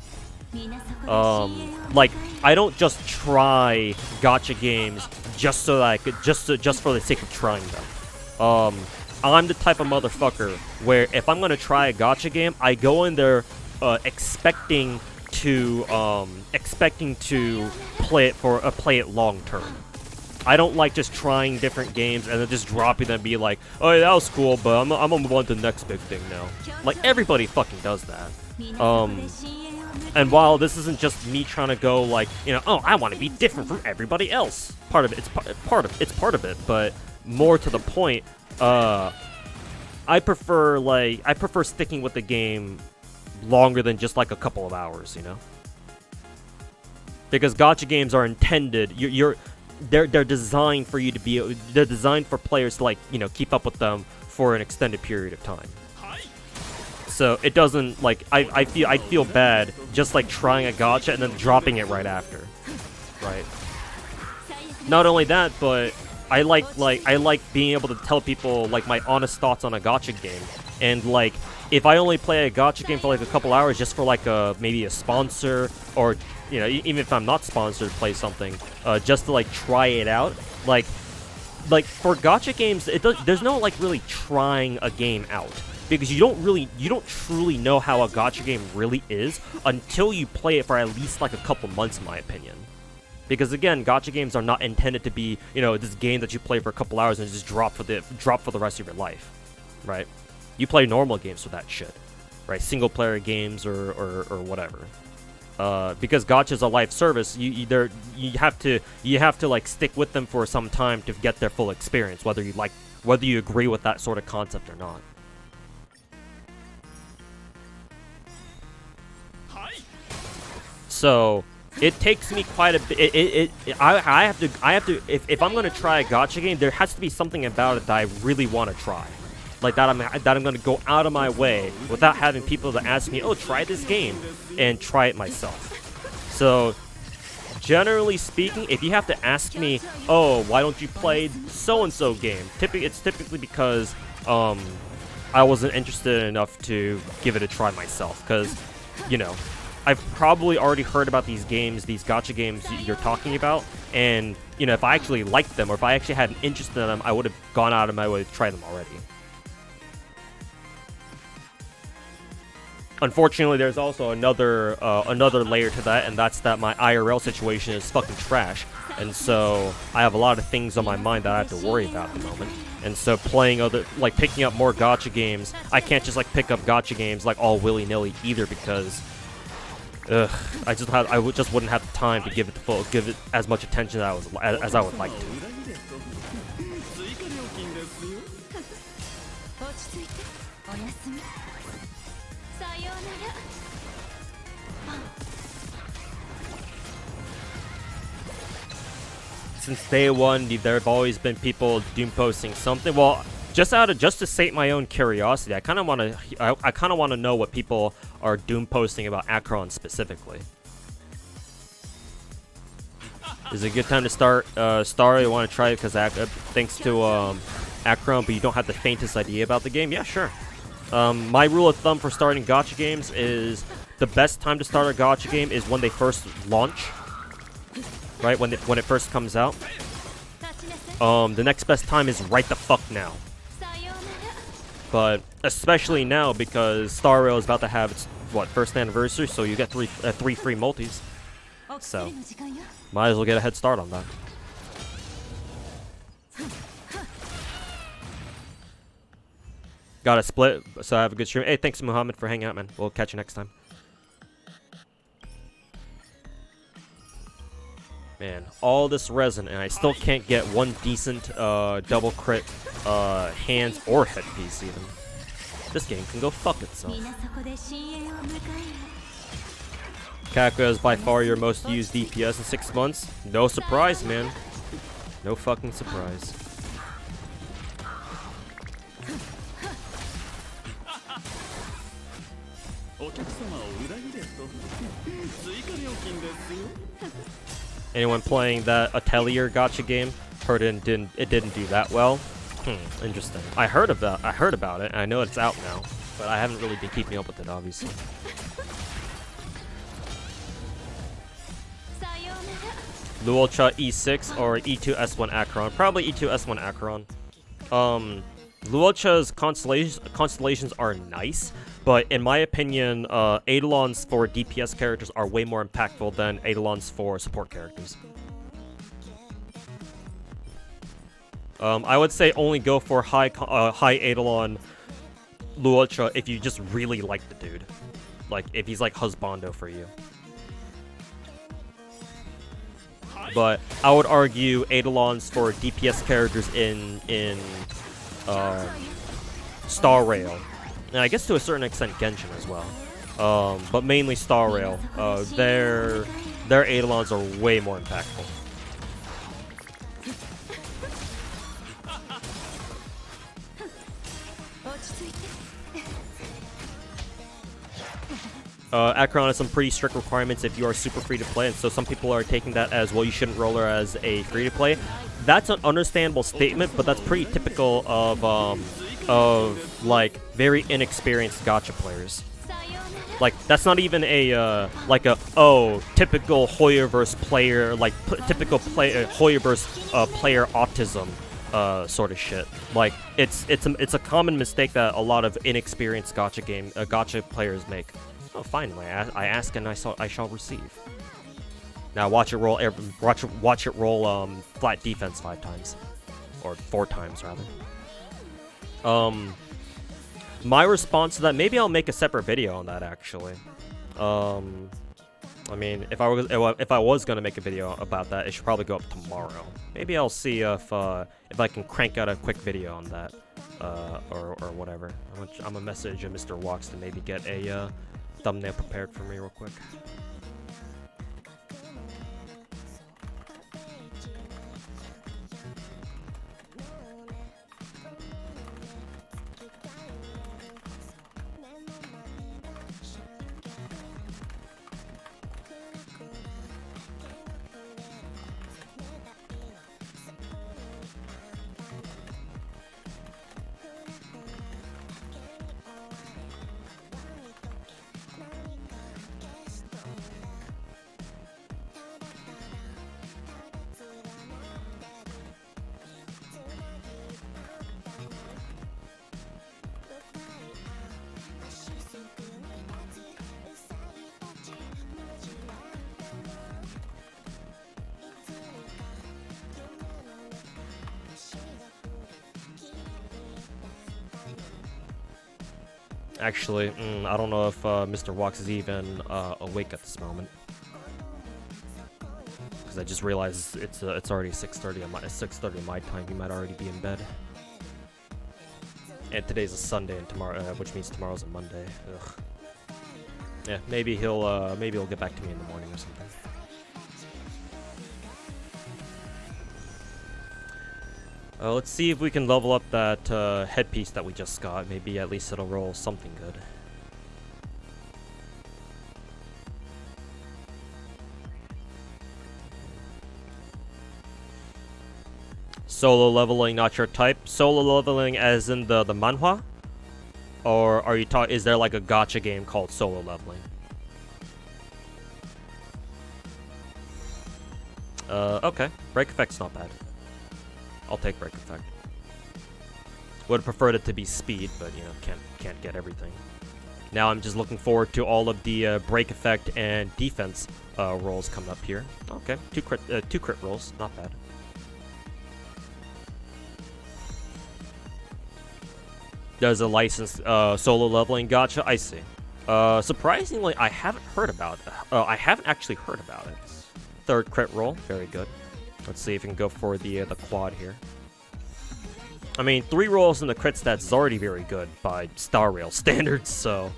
Speaker 1: Like, I don't just try gacha games just so that I could, just for the sake of trying them. I'm the type of motherfucker where if I'm gonna try a gacha game, I go in there expecting to play it long term. I don't like just trying different games and then just dropping them and be like, oh yeah, that was cool, but I'm gonna move on to the next big thing now. Like, everybody fucking does that. And while this isn't just me trying to go like, you know, oh, I want to be different from everybody else. Part of it, it's part of it, but more to the point, I prefer sticking with the game longer than just like a couple of hours, you know? Because gacha games are intended, they're designed for you to be, they're designed for players to, like, you know, keep up with them for an extended period of time. So it doesn't, like, I feel bad just like trying a gacha and then dropping it right after, right? Not only that, but I like being able to tell people like my honest thoughts on a gacha game, and like if I only play a gacha game for like a couple hours just for like maybe a sponsor, or you know, even if I'm not sponsored to play something, just to like try it out, like for gacha games, there's no like really trying a game out, because you don't truly know how a gacha game really is until you play it for at least like a couple months, in my opinion. Because again, gacha games are not intended to be, you know, this game that you play for a couple hours and just drop for the rest of your life, right? You play normal games for that shit, right? Single player games or whatever. Because gacha is a live service, you have to like stick with them for some time to get their full experience, whether you agree with that sort of concept or not. So it takes me quite a bit. I have to. If I'm gonna try a gacha game, there has to be something about it that I really want to try, like that I'm gonna go out of my way without having people to ask me, oh, try this game, and try it myself. So generally speaking, if you have to ask me, oh, why don't you play so and so game? It's typically because I wasn't interested enough to give it a try myself, because, you know, I've probably already heard about these games, these gacha games you're talking about, and you know, if I actually liked them or if I actually had an interest in them, I would have gone out of my way to try them already. Unfortunately, there's also another layer to that, and that's that my IRL situation is fucking trash, and so I have a lot of things on my mind that I have to worry about at the moment. And so picking up more gacha games, I can't just like pick up gacha games like all willy-nilly either, because I just wouldn't have the time to give it as much attention as I would like to. Since day one, there have always been people doom posting something. Well, just to sate my own curiosity, I kind of want to know what people are doom posting about Acheron specifically. Is it a good time to start Star? You want to try it because thanks to Acheron, but you don't have the faintest idea about the game? Yeah, sure. My rule of thumb for starting gacha games is the best time to start a gacha game is when they first launch. Right, when it first comes out. The next best time is right the fuck now. But especially now because Star Rail is about to have its first anniversary, so you get three free multis. So might as well get a head start on that. Got a split, so I have a good stream. Hey, thanks Muhammad for hanging out, man. We'll catch you next time. Man, all this resin, and I still can't get one decent double crit hands or headpiece even. This game can go fuck itself. Kakuya is by far your most used DPS in 6 months. No surprise, man. No fucking surprise. Anyone playing that Atelier gacha game? Heard it didn't do that well. Interesting. I heard about it, and I know it's out now, but I haven't really been keeping up with it, obviously. Luolcha E6 or E2 S1 Acheron? Probably E2 S1 Acheron. Luolcha's constellations are nice, but in my opinion, Eidolons for DPS characters are way more impactful than Eidolons for support characters. I would say only go for high Eidolon Luolcha if you just really like the dude. Like, if he's like husbando for you. But I would argue Eidolons for DPS characters in Star Rail, and I guess to a certain extent Genshin as well, but mainly Star Rail, their Eidolons are way more impactful. Acheron has some pretty strict requirements if you are super free to play, and so some people are taking that as, well, you shouldn't roll her as a free to play. That's an understandable statement, but that's pretty typical of like very inexperienced gacha players. Like, that's not even a typical Hoyoverse player, like typical Hoyoverse player autism sort of shit. Like, it's a common mistake that a lot of inexperienced gacha players make. Oh, finally, I ask and I shall receive. Now watch it roll. Watch it roll. Flat defense 5 times, or 4 times rather. My response to that, maybe I'll make a separate video on that actually. I mean, if I was gonna make a video about that, it should probably go up tomorrow. Maybe I'll see if I can crank out a quick video on that, or whatever. I'm gonna message Mr. Walks to maybe get a thumbnail prepared for me real quick. Actually, I don't know if Mr. Wax is even awake at this moment. Because I just realized it's already 6:30 on 6:30 my time. He might already be in bed. And today's a Sunday, and tomorrow, which means tomorrow's a Monday. Ugh. Yeah, maybe he'll get back to me in the morning or something. Let's see if we can level up that headpiece that we just got. Maybe at least it'll roll something good. Solo leveling, not your type. Solo leveling as in the manhwa? Or are you is there like a gacha game called solo leveling? Okay. Break effect's not bad. I'll take break effect. Would have preferred it to be speed, but you know, can't get everything. Now I'm just looking forward to all of the break effect and defense rolls coming up here. Okay, two crit rolls, not bad. There's a licensed solo leveling gacha. I see. Surprisingly, I haven't heard about it. I haven't actually heard about it. Third crit roll, very good. Let's see if we can go for the quad here. I mean, 3 rolls in the crit stats is already very good by Star Rail standards. So,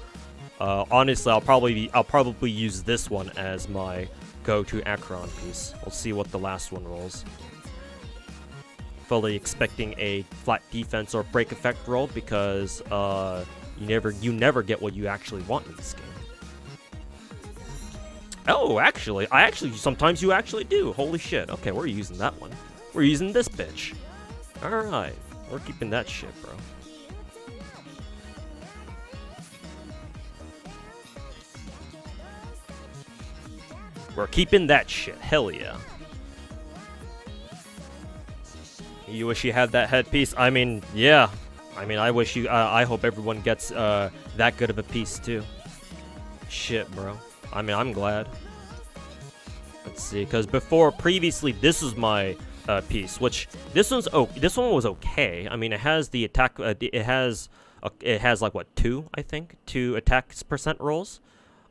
Speaker 1: honestly, I'll probably use this one as my go-to Acheron piece. We'll see what the last one rolls. Fully expecting a flat defense or break effect roll because you never get what you actually want in this game. Oh, actually, sometimes you actually do. Holy shit. Okay, we're using that one. We're using this bitch. Alright, we're keeping that shit, bro. We're keeping that shit. Hell yeah. You wish you had that headpiece? I mean, yeah. I mean, I wish you... I hope everyone gets that good of a piece, too. Shit, bro. I mean, I'm glad. Let's see, because previously, this was my piece, which this one was okay. I mean, it has the attack. It has like what 2, I think, 2 attack % rolls.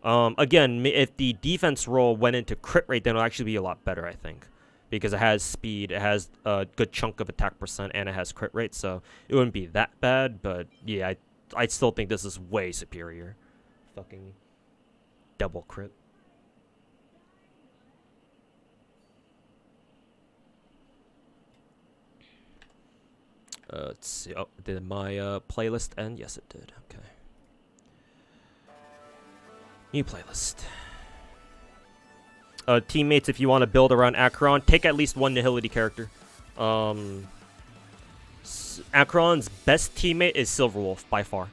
Speaker 1: Again, if the defense roll went into crit rate, then it'll actually be a lot better, I think, because it has speed, it has a good chunk of attack %, and it has crit rate, so it wouldn't be that bad. But yeah, I still think this is way superior. Fucking double crit. Let's see. Oh, did my playlist end? Yes, it did. Okay. New playlist. Teammates, if you want to build around Acheron, take at least one Nihility character. Acheron's best teammate is Silverwolf, by far.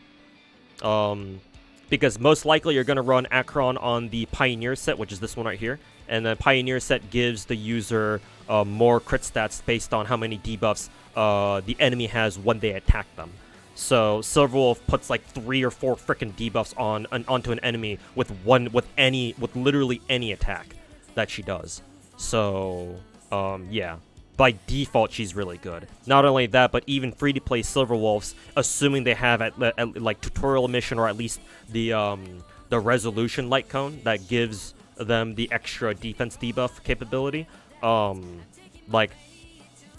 Speaker 1: Because most likely you're going to run Acheron on the Pioneer set, which is this one right here. And the Pioneer set gives the user more crit stats based on how many debuffs the enemy has when they attack them. So Silverwolf puts like 3 or 4 freaking debuffs onto an enemy with literally any attack that she does. So yeah, by default she's really good. Not only that, but even free-to-play Silverwolves, assuming they have at like tutorial mission or at least the resolution light cone that gives them the extra defense debuff capability. Like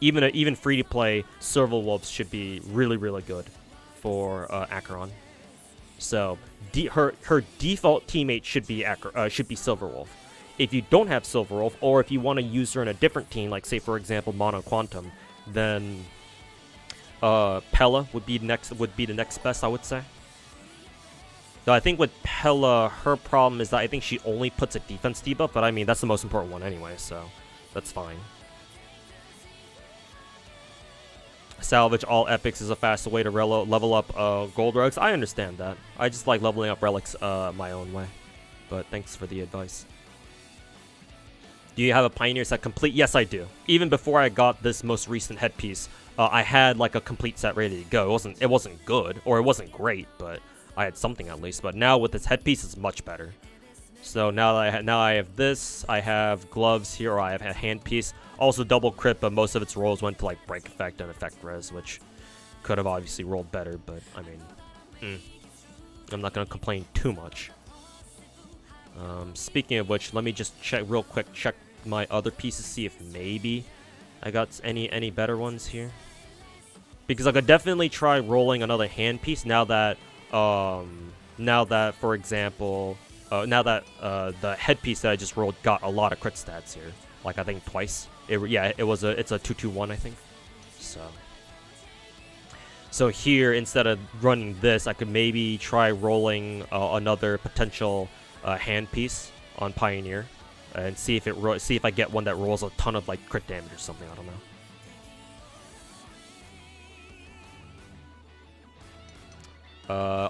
Speaker 1: even free-to-play Silverwolves should be really good for Acheron. So her default teammate should be Silverwolf. If you don't have Silverwolf, or if you want to use her in a different team, like say for example Mono Quantum, then Pella would be the next best, I would say. So I think with Pella, her problem is that I think she only puts a defense debuff, but I mean that's the most important one anyway, so that's fine. Salvage all epics is a faster way to level up gold relics. I understand that. I just like leveling up relics my own way. But thanks for the advice. Do you have a Pioneer set complete? Yes, I do. Even before I got this most recent headpiece, I had like a complete set ready to go. It wasn't good, or it wasn't great, but I had something at least. But now with this headpiece, it's much better. So now I have this. I have gloves here, or I have a handpiece. Also double crit, but most of its rolls went to like break effect and effect res, which could have obviously rolled better. But I mean, I'm not gonna complain too much. Speaking of which, let me just check real quick. Check my other pieces, see if maybe I got any better ones here. Because I could definitely try rolling another hand piece now that for example, the headpiece that I just rolled got a lot of crit stats here. Like I think twice. It's a 2/2/1 I think. So here, instead of running this, I could maybe try rolling another potential hand piece on Pioneer, and see if I get one that rolls a ton of like crit damage or something. I don't know.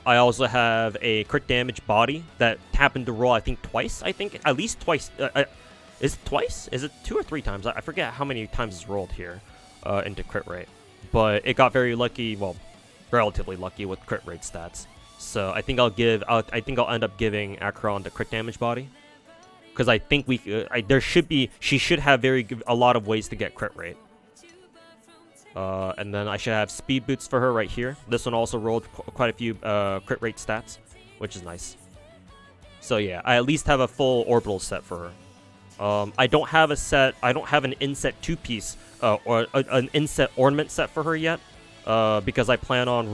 Speaker 1: I also have a crit damage body that happened to roll, I think, twice. I think at least twice. Is it twice? Is it 2 or 3 times? I forget how many times it's rolled here into crit rate. But it got very lucky, well, relatively lucky with crit rate stats. So I think I'll end up giving Acheron the crit damage body, because I think she should have a lot of ways to get crit rate. And then I should have speed boots for her right here. This one also rolled quite a few crit rate stats, which is nice. So yeah, I at least have a full orbital set for her. I don't have an inset 2-piece or an inset ornament set for her yet, because I plan on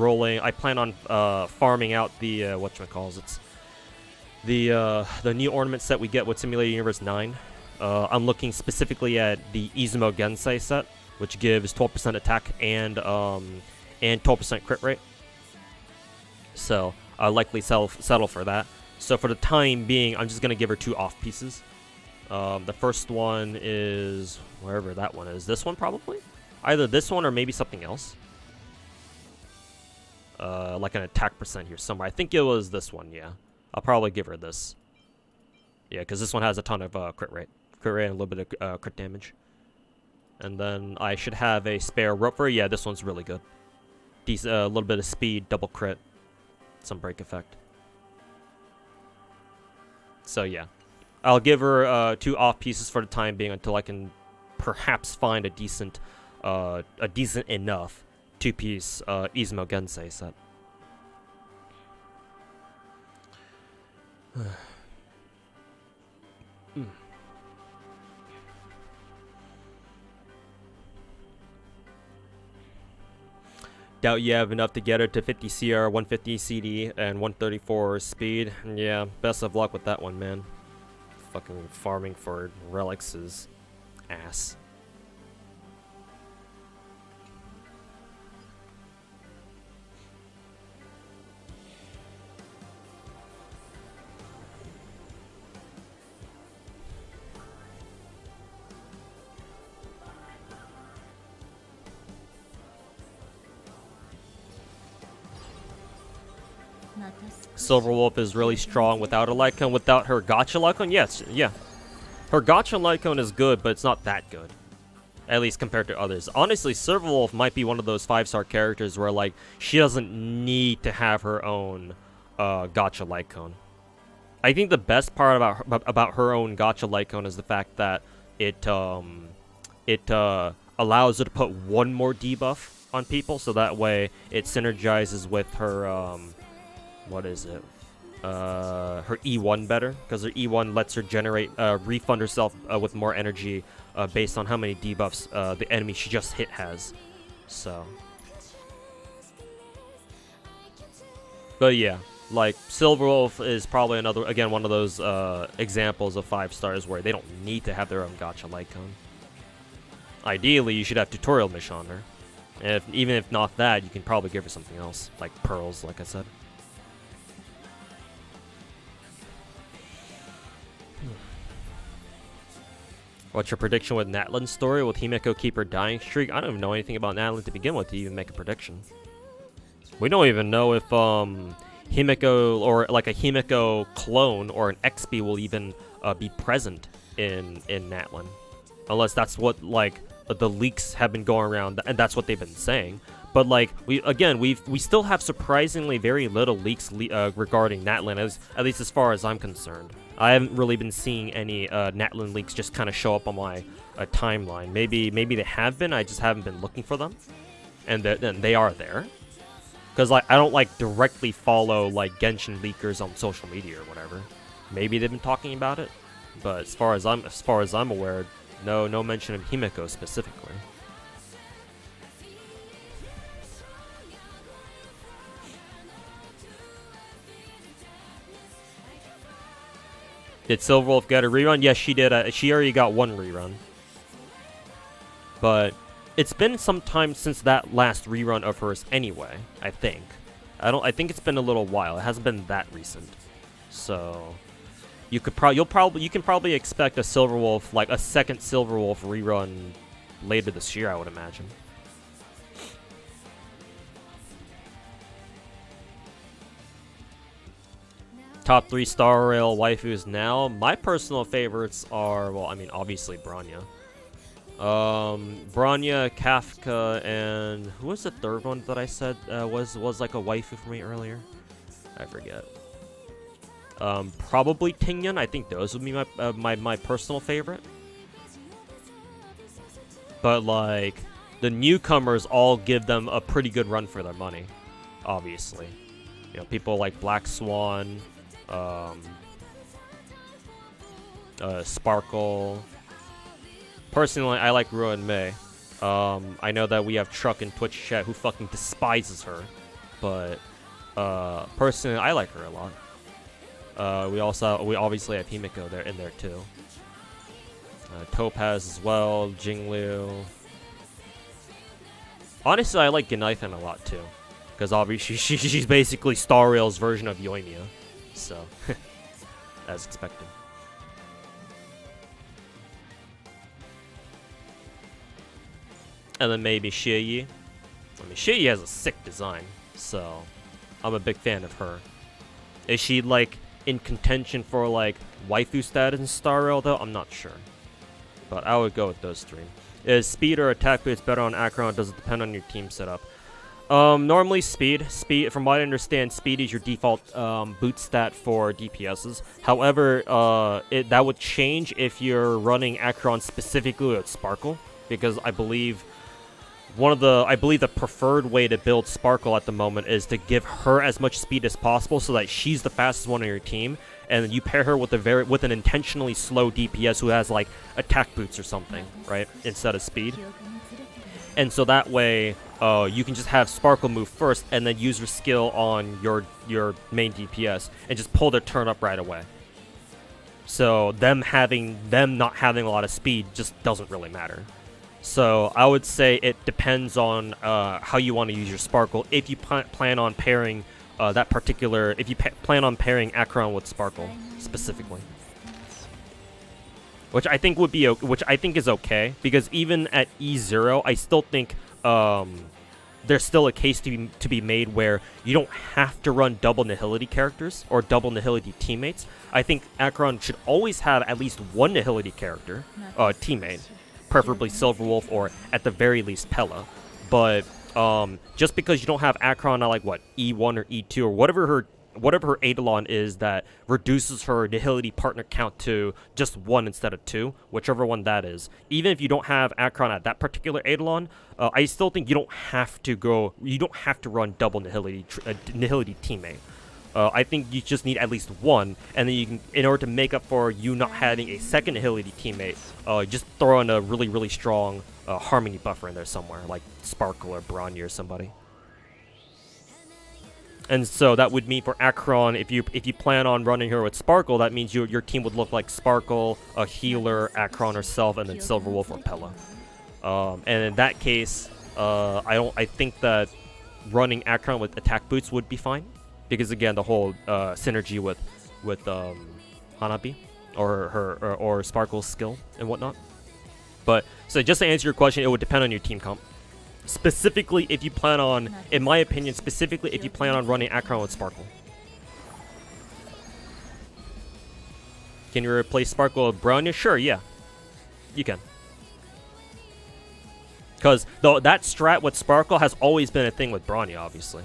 Speaker 1: farming out the whatchamacalls. The new ornament set we get with Simulated Universe 9. I'm looking specifically at the Izumo Gensei set, which gives 12% attack and 12% crit rate. So I'll likely settle for that. So for the time being, I'm just gonna give her 2 off pieces. The first one is wherever that one is. This one probably? Either this one or maybe something else. Like an attack percent here somewhere. I think it was this one, yeah. I'll probably give her this. Yeah, because this one has a ton of crit rate. Crit rate and a little bit of crit damage. And then I should have a spare rope for her. Yeah, this one's really good. A little bit of speed, double crit, some break effect. So yeah. I'll give her 2 off pieces for the time being until I can perhaps find a decent enough 2-piece Izumo Gensei set. Doubt you have enough to get her to 50 CR, 150 CD, and 134 speed. Yeah, best of luck with that one, man. Fucking farming for relics is ass. Silverwolf is really strong without a Lycone. Without her Gacha Lycone, yes, yeah. Her Gacha Lycone is good, but it's not that good. At least compared to others. Honestly, Silverwolf might be one of those 5-star characters where, like, she doesn't need to have her own Gacha Lycone. I think the best part about her own Gacha Lycone is the fact that it allows her to put one more debuff on people, so that way it synergizes with her what is it? Her E1 better, because her E1 lets her generate, refund herself with more energy based on how many debuffs the enemy she just hit has. So. But yeah, like, Silverwolf is probably one of those examples of 5 stars where they don't need to have their own Gacha Lycone. Ideally, you should have Tutorial Mission on her. And even if not that, you can probably give her something else, like pearls, like I said. What's your prediction with Natlan's story? Will Himeko keep her dying streak? I don't even know anything about Natlan to begin with to even make a prediction. We don't even know if Himeko, or like a Himeko clone or an XP will even be present in Natlan. Unless that's what, like, the leaks have been going around, and that's what they've been saying. But, like, we still have surprisingly very little leaks regarding Natlan, at least as far as I'm concerned. I haven't really been seeing any Natlan leaks just kind of show up on my timeline. Maybe they have been, I just haven't been looking for them. And they are there. Because like I don't like directly follow like Genshin leakers on social media or whatever. Maybe they've been talking about it, but as far as I'm aware, no mention of Himeko specifically. Did Silverwolf get a rerun? Yes, she did. She already got one rerun. But it's been some time since that last rerun of hers anyway, I think. I think it's been a little while. It hasn't been that recent. So you can probably expect a Silverwolf, like a second Silverwolf rerun later this year, I would imagine. Top 3 Star Rail waifus now. My personal favorites are, well, I mean, obviously Bronya. Bronya, Kafka, and who was the third one that I said was like a waifu for me earlier? I forget. Probably Tingyun. I think those would be my personal favorite. But like the newcomers all give them a pretty good run for their money. Obviously, you know, people like Black Swan. Sparkle. Personally, I like Ruin Mei. I know that we have Truck in Twitch chat who fucking despises her, but personally, I like her a lot. We obviously have Himeko in there too. Topaz as well, Jingliu. Honestly, I like Gnithan a lot too, because obviously she's basically Star Rail's version of Yoimiya. So, as expected. And then maybe Xie. I mean, Xie has a sick design, so I'm a big fan of her. Is she, like, in contention for, like, waifu status in Star Rail, though? I'm not sure. But I would go with those 3. Is speed or attack boots better on Acheron? Does it depend on your team setup? Normally speed. From what I understand, speed is your default boot stat for DPSs. However, that would change if you're running Acheron specifically with Sparkle, because I believe the preferred way to build Sparkle at the moment is to give her as much speed as possible, so that she's the fastest one on your team, and you pair her with an intentionally slow DPS who has like attack boots or something, right, instead of speed. And so that way, you can just have Sparkle move first, and then use your skill on your main DPS, and just pull their turn up right away. So them not having a lot of speed just doesn't really matter. So I would say it depends on how you want to use your Sparkle. If you plan on pairing plan on pairing Acheron with Sparkle specifically. Which I think is okay, because even at E0, I still think there's still a case to be made where you don't have to run double Nihility characters or double Nihility teammates. I think Acheron should always have at least one Nihility character teammate, preferably Silverwolf or at the very least Pella. But just because you don't have Acheron at like what E1 or E2 or whatever her Eidolon is that reduces her Nihility partner count to just 1 instead of 2, whichever one that is. Even if you don't have Acheron at that particular Eidolon, I still think you don't have to run double Nihility teammate. I think you just need at least one, and then you can, in order to make up for you not having a second Nihility teammate, just throw in a really, really strong Harmony buffer in there somewhere, like Sparkle or Bronya or somebody. And so that would mean for Acheron, if you plan on running her with Sparkle, that means your team would look like Sparkle, a healer, Acheron herself, and then Silverwolf or Pella. And in that case, I think that running Acheron with attack boots would be fine, because again, the whole synergy with Hanabi or Sparkle's skill and whatnot. But so just to answer your question, it would depend on your team comp. Specifically, if you plan on, in my opinion, if you plan on running Acheron with Sparkle. Can you replace Sparkle with Bronya? Sure, yeah. You can. Because that strat with Sparkle has always been a thing with Bronya, obviously.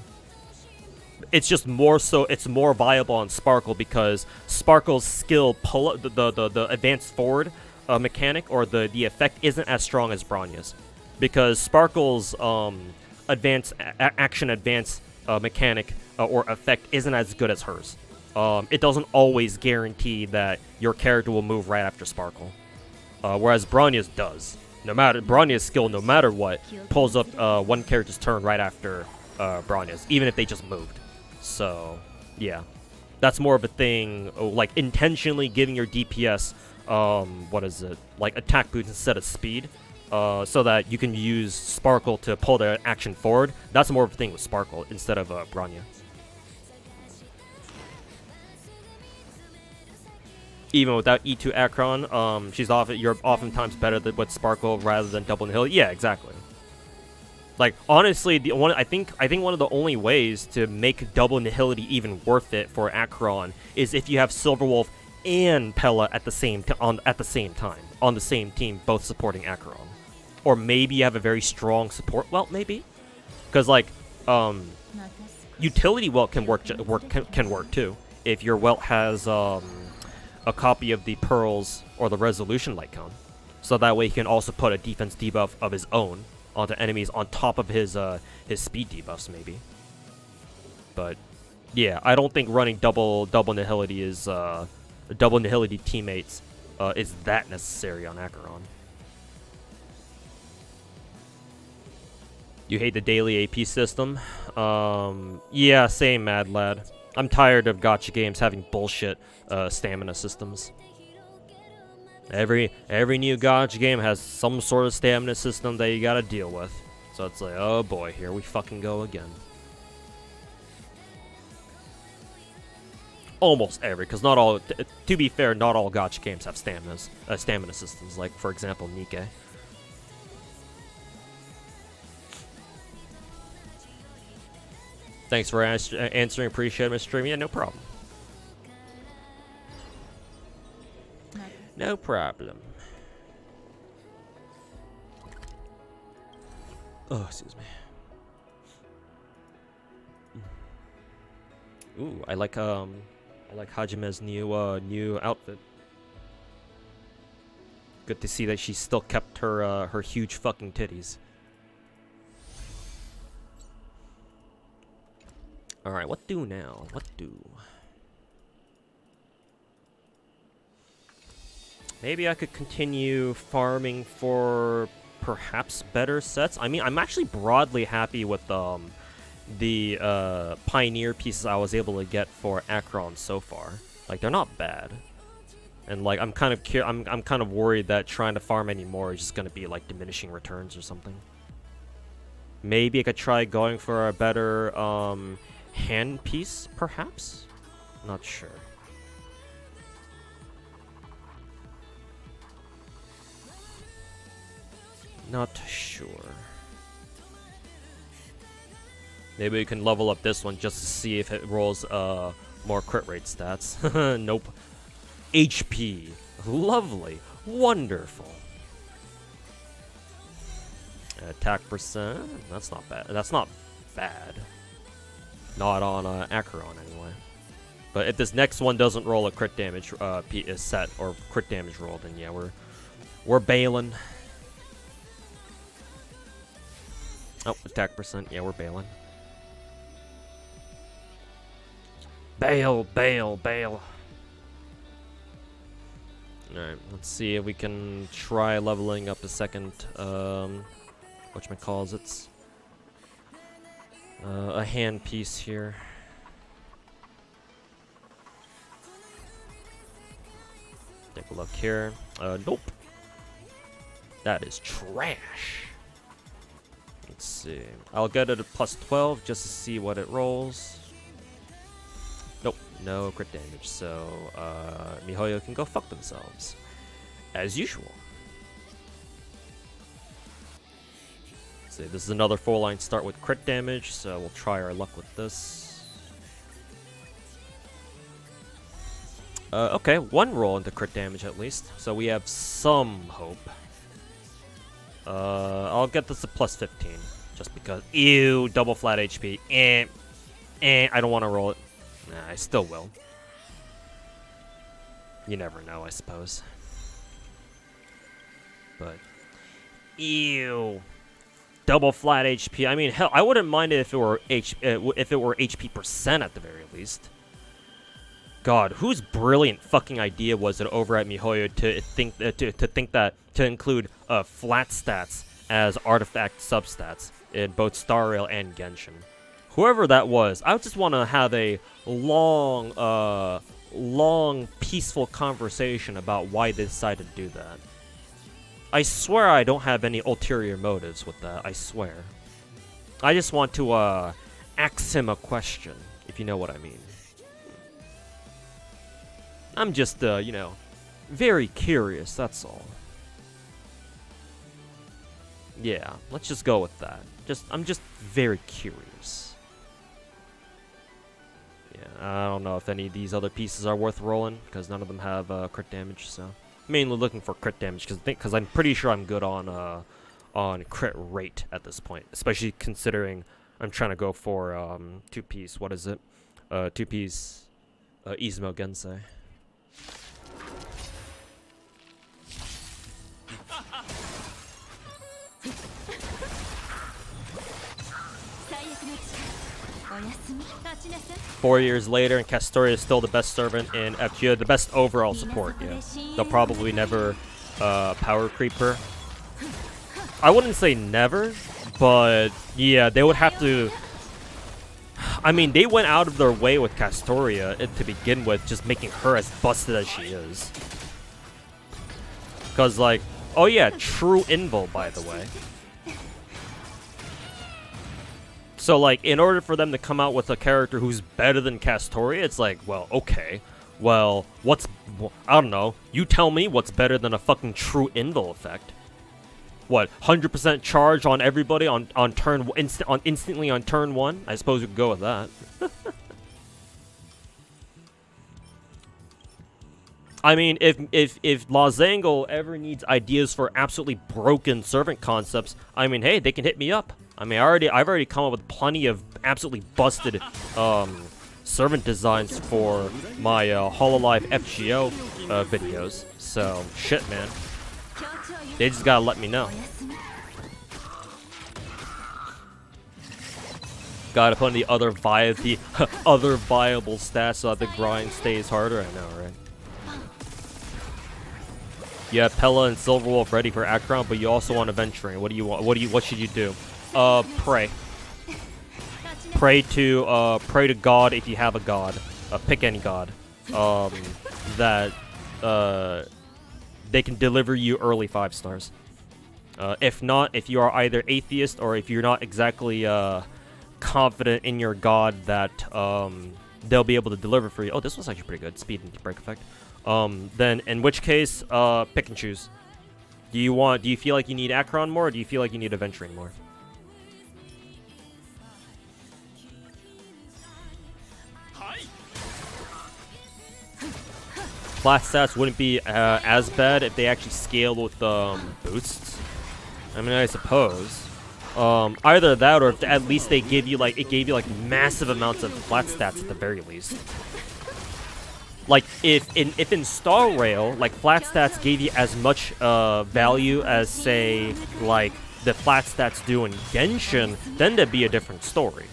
Speaker 1: It's just more so, it's more viable on Sparkle because Sparkle's skill, the advanced forward mechanic, or the effect isn't as strong as Bronya's. Because Sparkle's action advance mechanic or effect isn't as good as hers. It doesn't always guarantee that your character will move right after Sparkle, whereas Bronya's does. Bronya's skill, no matter what, pulls up one character's turn right after Bronya's, even if they just moved. So, yeah. That's more of a thing, like intentionally giving your DPS, like attack boost instead of speed, so that you can use Sparkle to pull their action forward. That's more of a thing with Sparkle instead of Bronya. Even without E2 Acheron, you're oftentimes better with Sparkle rather than double nihility. Yeah, exactly. Like, honestly, I think one of the only ways to make double nihility even worth it for Acheron is if you have Silverwolf and Pella at the same time on the same team, both supporting Acheron, or maybe you have a very strong support welt, maybe, because like utility welt can work too if your welt has a copy of the Pearls or the Resolution light cone, so that way he can also put a defense debuff of his own onto enemies on top of his speed debuffs, maybe. But yeah, I don't think running double nihility is double nihility teammates is that necessary on Acheron. You hate the daily AP system? Yeah, same, Mad Lad. I'm tired of gacha games having bullshit stamina systems. Every new gacha game has some sort of stamina system that you gotta deal with. So it's like, oh boy, here we fucking go again. Almost every, because not all, to be fair, not all gacha games have stamina systems, like, for example, Nikke. Thanks for answering, appreciate it, Mr. Stream. Yeah, no problem. No problem. Oh, excuse me. Ooh, I like Hajime's new outfit. Good to see that she still kept her her huge fucking titties. All right, what do now? What do? Maybe I could continue farming for perhaps better sets. I mean, I'm actually broadly happy with the Pioneer pieces I was able to get for Acheron so far. Like, they're not bad. And like, I'm kind of worried that trying to farm any more is just gonna be like diminishing returns or something. Maybe I could try going for a better hand piece, perhaps? Not sure. Not sure. Maybe we can level up this one just to see if it rolls more crit rate stats. Nope. HP. Lovely. Wonderful. Attack percent. That's not bad. That's not bad. Not on Acheron anyway. But if this next one doesn't roll a crit damage set or crit damage roll, then yeah, we're bailing. Oh, attack percent. Yeah, we're bailing. Bail, bail, bail. Alright, let's see if we can try leveling up a second, whatchamacallits, a hand piece here. Take a look here. Nope. That is trash. Let's see. I'll get it at plus 12 just to see what it rolls. Nope, no crit damage, so MiHoYo can go fuck themselves. As usual. Let's see, this is another 4-line start with crit damage, so we'll try our luck with this. Okay, one roll into crit damage at least, so we have some hope. I'll get this to plus 15, just because. Ew, double flat HP. I don't want to roll it. Nah, I still will. You never know, I suppose. But, ew. double flat HP. I mean, hell, I wouldn't mind it if it were HP percent at the very least. God, whose brilliant fucking idea was it over at MiHoYo to think that to include flat stats as artifact substats in both Star Rail and Genshin? Whoever that was, I just want to have a long, peaceful conversation about why they decided to do that. I swear I don't have any ulterior motives with that. I swear. I just want to ask him a question, if you know what I mean. I'm just, you know, very curious, that's all. Yeah, let's just go with that. I'm just very curious. Yeah, I don't know if any of these other pieces are worth rolling, because none of them have crit damage, so... Mainly looking for crit damage, because I'm pretty sure I'm good on crit rate at this point. Especially considering I'm trying to go for, two-piece, what is it? Two-piece, Izumo Gensei. Four years later, and Castoria is still the best servant in FGO, the best overall support, yeah. They'll probably never power creep her. I wouldn't say never, but yeah, they would have to... I mean, they went out of their way with Castoria to begin with, just making her as busted as she is. Because, like, oh yeah, true invul, by the way. So, like, in order for them to come out with a character who's better than Castoria, it's like, well, okay. Well, I don't know. You tell me what's better than a fucking true invul effect. What, 100% charge on everybody instantly on turn 1? I suppose we could go with that. I mean, if Lozangle ever needs ideas for absolutely broken servant concepts, I mean, hey, they can hit me up. I mean, I've already come up with plenty of absolutely busted servant designs for my Hololive FGO videos. So, shit, man. They just gotta let me know. Gotta put in the other viable stats so that the grind stays harder. I know, right? You have Pella and Silverwolf ready for Acheron, but you also want Adventuring. What do you want? What should you do? Pray. Pray to God if you have a god. Pick any god. That they can deliver you early 5 stars. If not, if you are either atheist or if you're not exactly confident in your god that they'll be able to deliver for you. Oh, this was actually pretty good. Speed and break effect. Then in which case, pick and choose. Do you feel like you need Acheron more, or do you feel like you need Adventuring more? Flat stats wouldn't be as bad if they actually scaled with boosts. I mean, I suppose. Either that, or if at least they give you like massive amounts of flat stats at the very least. Like if in Star Rail, like flat stats gave you as much value as say like the flat stats do in Genshin, then that'd be a different story,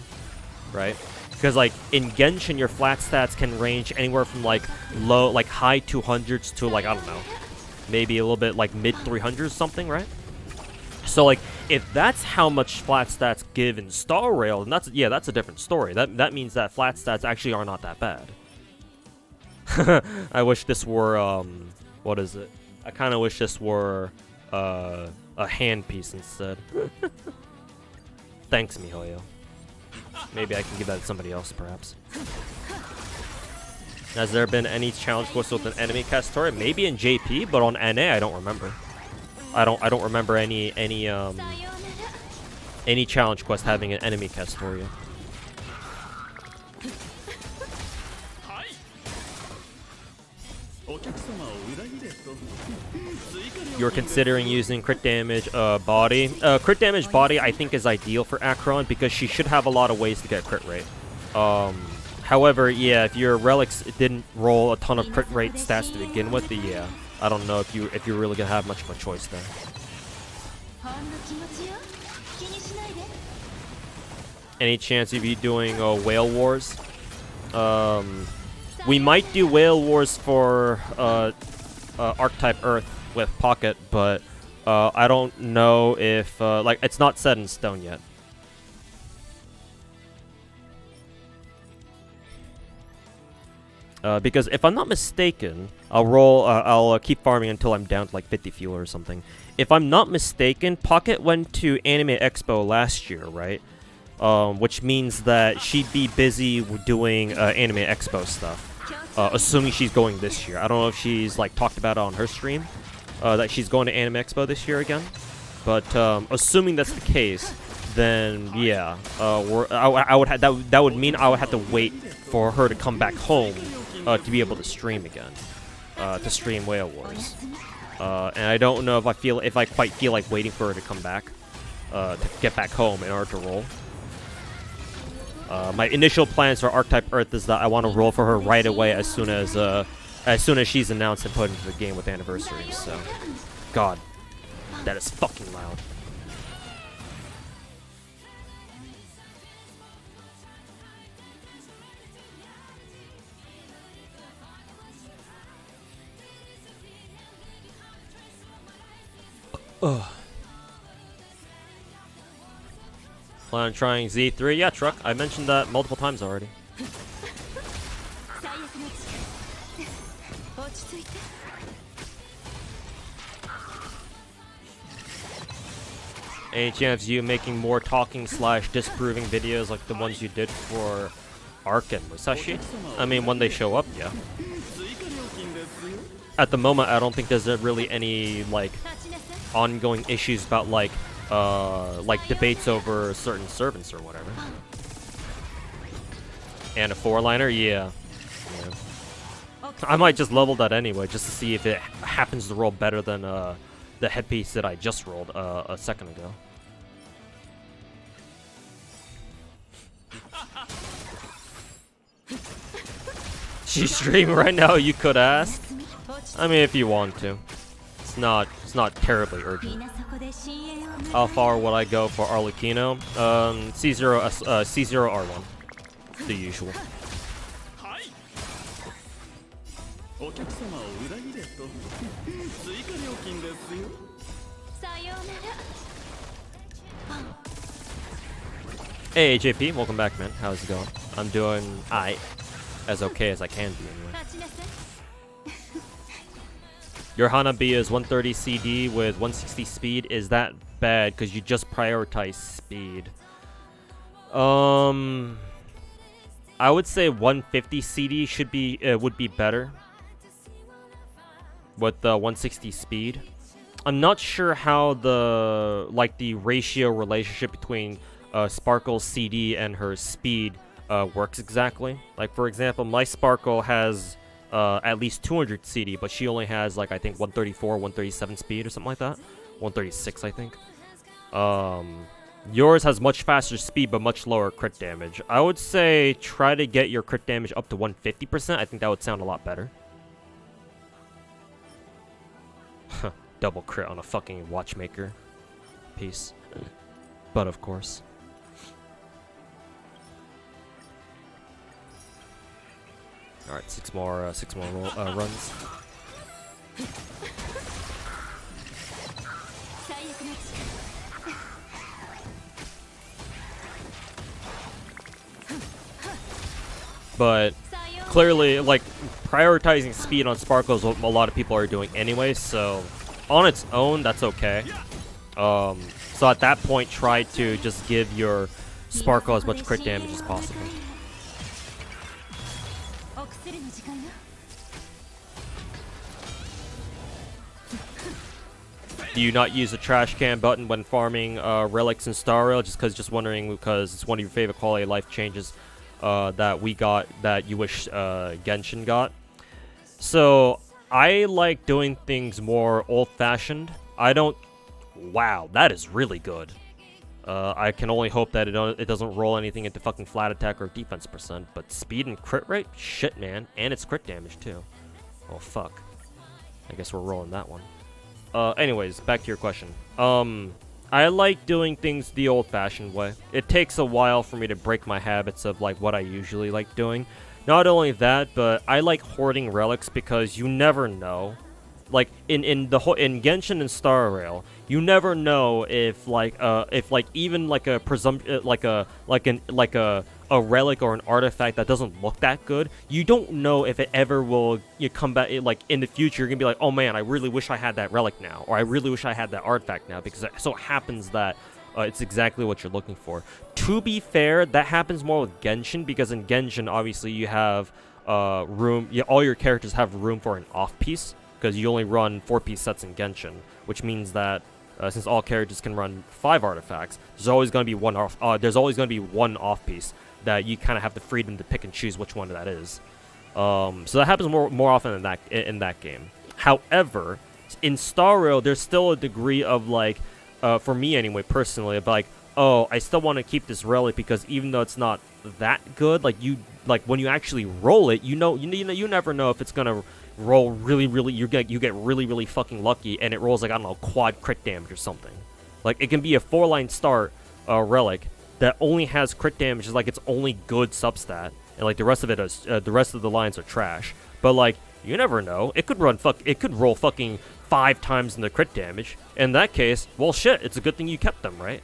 Speaker 1: right? Because like in Genshin, your flat stats can range anywhere from like high 200s to like, I don't know, maybe a little bit like mid 300s something, right? So like if that's how much flat stats give in Star Rail, then that's a different story. That means that flat stats actually are not that bad. I wish this were what is it? I kind of wish this were a hand piece instead. Thanks, MiHoYo. Maybe I can give that to somebody else, perhaps. Has there been any challenge quest with an enemy Castoria? Maybe in JP, but on NA I don't remember. I don't remember any challenge quest having an enemy Castoria. You're considering using crit damage body. Crit damage body I think is ideal for Acheron because she should have a lot of ways to get crit rate. However, yeah, if your relics didn't roll a ton of crit rate stats to begin with, yeah, I don't know if you're really gonna have much of a choice there. Any chance of you doing Whale Wars? We might do Whale Wars for Archetype Earth with Pocket, but I don't know if like it's not set in stone yet. Because if I'm not mistaken, I'll keep farming until I'm down to like 50 fuel or something. If I'm not mistaken, Pocket went to Anime Expo last year, right? Which means that she'd be busy doing Anime Expo stuff. Assuming she's going this year. I don't know if she's like talked about it on her stream, that she's going to Anime Expo this year again. But assuming that's the case, then yeah, that would mean I would have to wait for her to come back home to be able to stream again, to stream Whale Wars. And I don't know if I quite feel like waiting for her to come back, to get back home in order to roll. My initial plans for Archetype Earth is that I want to roll for her right away as soon as she's announced and put into the game with Anniversary. So, God, that is fucking loud. Ugh. Plan on trying Z3? Yeah, Truck. I mentioned that multiple times already. Any chance you making more talking / disproving videos like the ones you did for Ark and Musashi? I mean, when they show up, yeah. At the moment, I don't think there's really any like ongoing issues about like debates over certain servants or whatever. And a 4-liner, yeah. I might just level that anyway, just to see if it happens to roll better than the headpiece that I just rolled a second ago. She's streaming right now, you could ask. I mean, if you want to. It's not terribly urgent. How far would I go for Arlecchino? C0 R1. The usual. Hey AJP, welcome back, man. How's it going? I'm doing as okay as I can be anyway. Your Hanabi is 130 CD with 160 speed. Is that bad because you just prioritize speed? I would say 150 CD should be would be better with the 160 speed. I'm not sure how the ratio relationship between Sparkle's CD and her speed works exactly. Like for example, my Sparkle has at least 200 CD, but she only has like I think 134, 137 speed or something like that. 136, I think. Yours has much faster speed but much lower crit damage. I would say try to get your crit damage up to 150%. I think that would sound a lot better. Double crit on a fucking watchmaker piece. But of course. All right, six more runs. But clearly, like prioritizing speed on Sparkle is what a lot of people are doing anyway. So on its own, that's okay. So at that point, try to just give your Sparkle as much crit damage as possible. Do you not use the trash can button when farming relics in Star Rail? Just wondering because it's one of your favorite quality of life changes that we got that you wish Genshin got. So I like doing things more old-fashioned. I don't. Wow, that is really good. I can only hope that it doesn't roll anything into fucking flat attack or defense %. But speed and crit rate, shit, man, and it's crit damage too. Oh fuck. I guess we're rolling that one. Anyways, back to your question. I like doing things the old-fashioned way. It takes a while for me to break my habits of like what I usually like doing. Not only that, but I like hoarding relics because you never know. Like in Genshin and Star Rail, you never know if even like a a relic or an artifact that doesn't look that good, you don't know if it ever will come back. Like in the future, you're gonna be like, oh man, I really wish I had that relic now, or I really wish I had that artifact now, because it so happens that it's exactly what you're looking for. To be fair, that happens more with Genshin, because in Genshin, obviously, you have room. All your characters have room for an off piece, because you only run 4-piece sets in Genshin, which means that since all characters can run 5 artifacts, there's always going to be one off. There's always going to be one off piece that you kind of have the freedom to pick and choose which one that is. So that happens more often in that game. However, in Star Rail, there's still a degree of like, for me anyway, personally, of like, oh, I still want to keep this relic because even though it's not that good, like when you actually roll it, you never know if it's gonna roll really you get really fucking lucky and it rolls like, I don't know, quad crit damage or something. Like it can be a 4-line start relic that only has crit damage, is like its only good substat, and like the rest of it is the rest of the lines are trash. But like you never know, it could roll fucking 5 times in the crit damage. In that case, well shit, it's a good thing you kept them, right?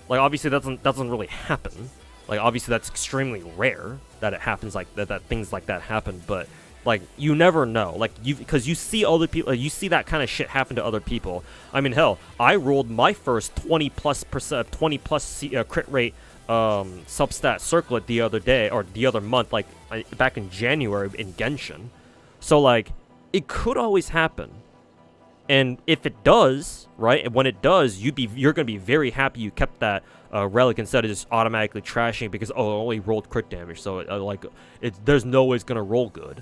Speaker 1: Like obviously that doesn't really happen. Like obviously that's extremely rare that it happens, like that things like that happen, but like you never know, like because you see other people, you see that kind of shit happen to other people. I mean, hell, I rolled my first 20 plus crit rate substat circlet the other day, or the other month, like back in January in Genshin. So like it could always happen. And if it does, right, and when it does, you're gonna be very happy you kept that relic instead of just automatically trashing because, oh, it only rolled crit damage, so there's no way it's gonna roll good.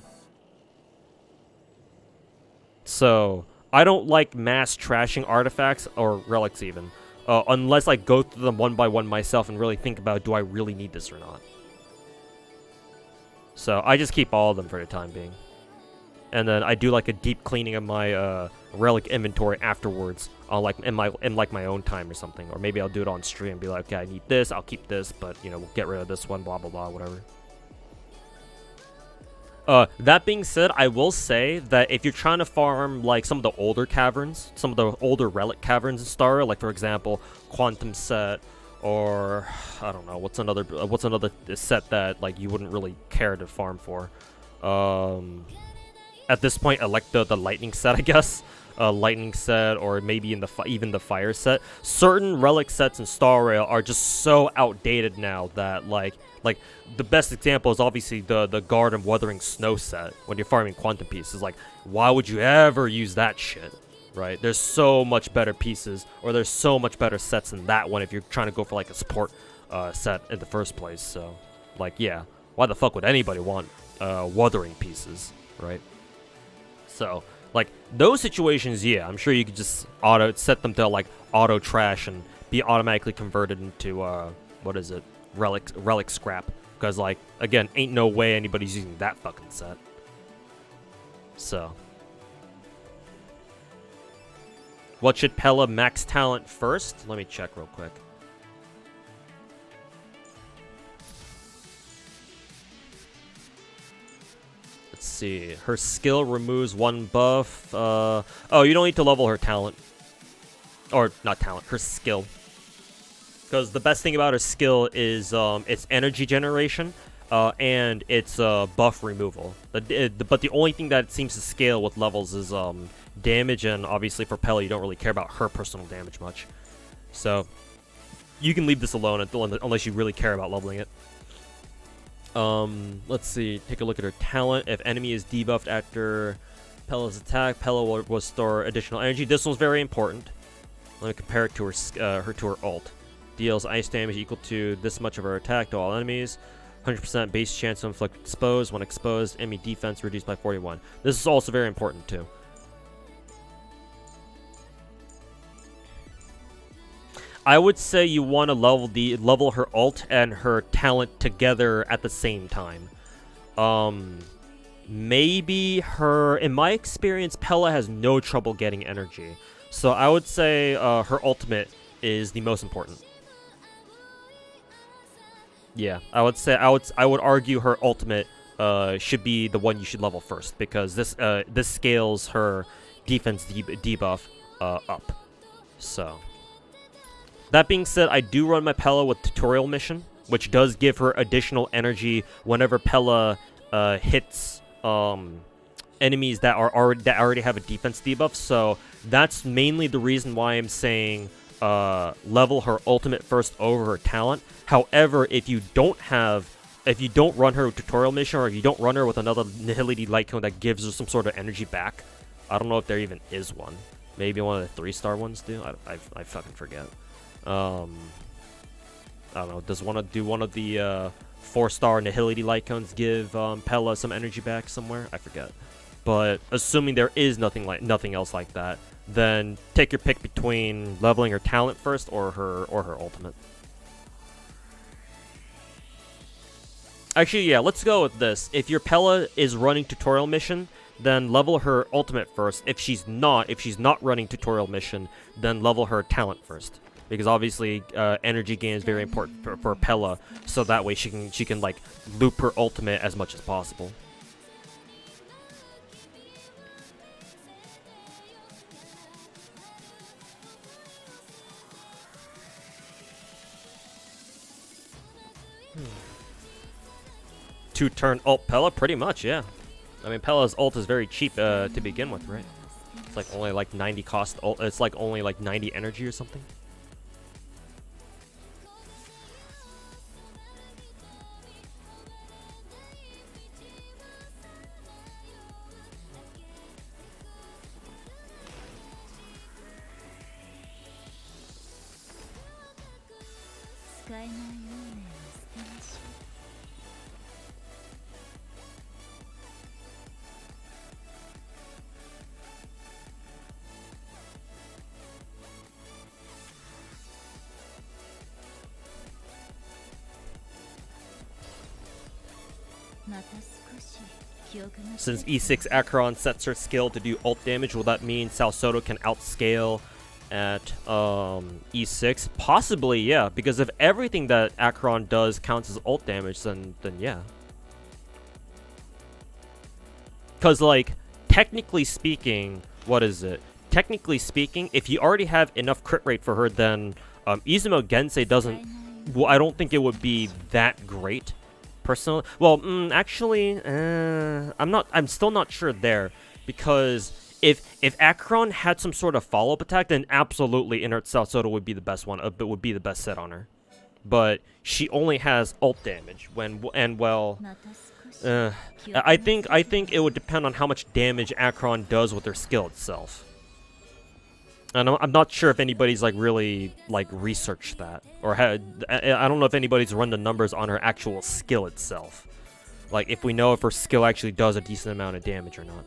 Speaker 1: So I don't like mass trashing artifacts or relics even, unless I go through them one by one myself and really think about, do I really need this or not? So I just keep all of them for the time being. And then I do like a deep cleaning of my relic inventory afterwards, like in my own time or something, or maybe I'll do it on stream and be like, okay, I need this, I'll keep this, but you know, we'll get rid of this one, blah blah blah, whatever. That being said, I will say that if you're trying to farm like some of the older caverns, some of the older relic caverns in Star, like for example, Quantum Set, or I don't know, what's another set that like you wouldn't really care to farm for. At this point, the lightning set, I guess. Lightning set, or maybe even the fire set. Certain relic sets in Star Rail are just so outdated now that like the best example is obviously the Guard and Wuthering Snow set when you're farming quantum pieces. Like, why would you ever use that shit, right? There's so much better pieces, or there's so much better sets than that one if you're trying to go for like a support set in the first place. So like, yeah, why the fuck would anybody want Wuthering pieces, right? So like those situations, yeah, I'm sure you could just set them to like auto trash and be automatically converted into what is it, relic scrap, because like again, ain't no way anybody's using that fucking set. So what should Pella max talent first? Let me check real quick. Let's see. Her skill removes 1 buff. Oh, you don't need to level her talent. Or, not talent, her skill. Because the best thing about her skill is its energy generation and its buff removal. But the only thing that seems to scale with levels is damage, and obviously for Pella, you don't really care about her personal damage much. So, you can leave this alone unless you really care about leveling it. Let's see, take a look at her talent. If enemy is debuffed after Pella's attack, Pella will restore additional energy. This one's very important. Let me compare it to her ult. Deals ice damage equal to this much of her attack to all enemies. 100% base chance to inflict exposed. When exposed, enemy defense reduced by 41. This is also very important too. I would say you want to level her ult and her talent together at the same time. Maybe in my experience, Pella has no trouble getting energy. So I would say her ultimate is the most important. Yeah, I would argue her ultimate should be the one you should level first, because this scales her defense debuff up. So that being said, I do run my Pella with tutorial mission, which does give her additional energy whenever Pella hits enemies that already have a defense debuff. So that's mainly the reason why I'm saying level her ultimate first over her talent. However, if you don't run her tutorial mission, or if you don't run her with another Nihility Light Cone that gives her some sort of energy back, I don't know if there even is one. Maybe one of the 3-star ones do. I fucking forget. I don't know. Does one of the 4-star Nihility Light Cones give Pella some energy back somewhere? I forget. But assuming there is nothing else like that, then take your pick between leveling her talent first or her ultimate. Actually, yeah, let's go with this. If your Pella is running tutorial mission, then level her ultimate first. If she's not running tutorial mission, then level her talent first. Because obviously, energy gain is very important for Pella, so that way she can like loop her ultimate as much as possible. Two-turn ult Pella, pretty much, yeah. I mean, Pella's ult is very cheap to begin with, right? It's like only like 90 cost ult. It's like only like 90 energy or something. Since E6 Acheron sets her skill to do ult damage, will that mean Salsodo can outscale at E6? Possibly, yeah, because if everything that Acheron does counts as ult damage, then yeah. Because, like, technically speaking, what is it? Technically speaking, if you already have enough crit rate for her, then Izumo Gensei doesn't... Well, I don't think it would be that great. Personally, well, actually, I'm still not sure there, because if Acheron had some sort of follow-up attack, then absolutely Inert Salsodo would be the best one. It would be the best set on her. But she only has ult damage I think it would depend on how much damage Acheron does with her skill itself. And I'm not sure if anybody's like really like researched that, or I don't know if anybody's run the numbers on her actual skill itself. Like if we know if her skill actually does a decent amount of damage or not.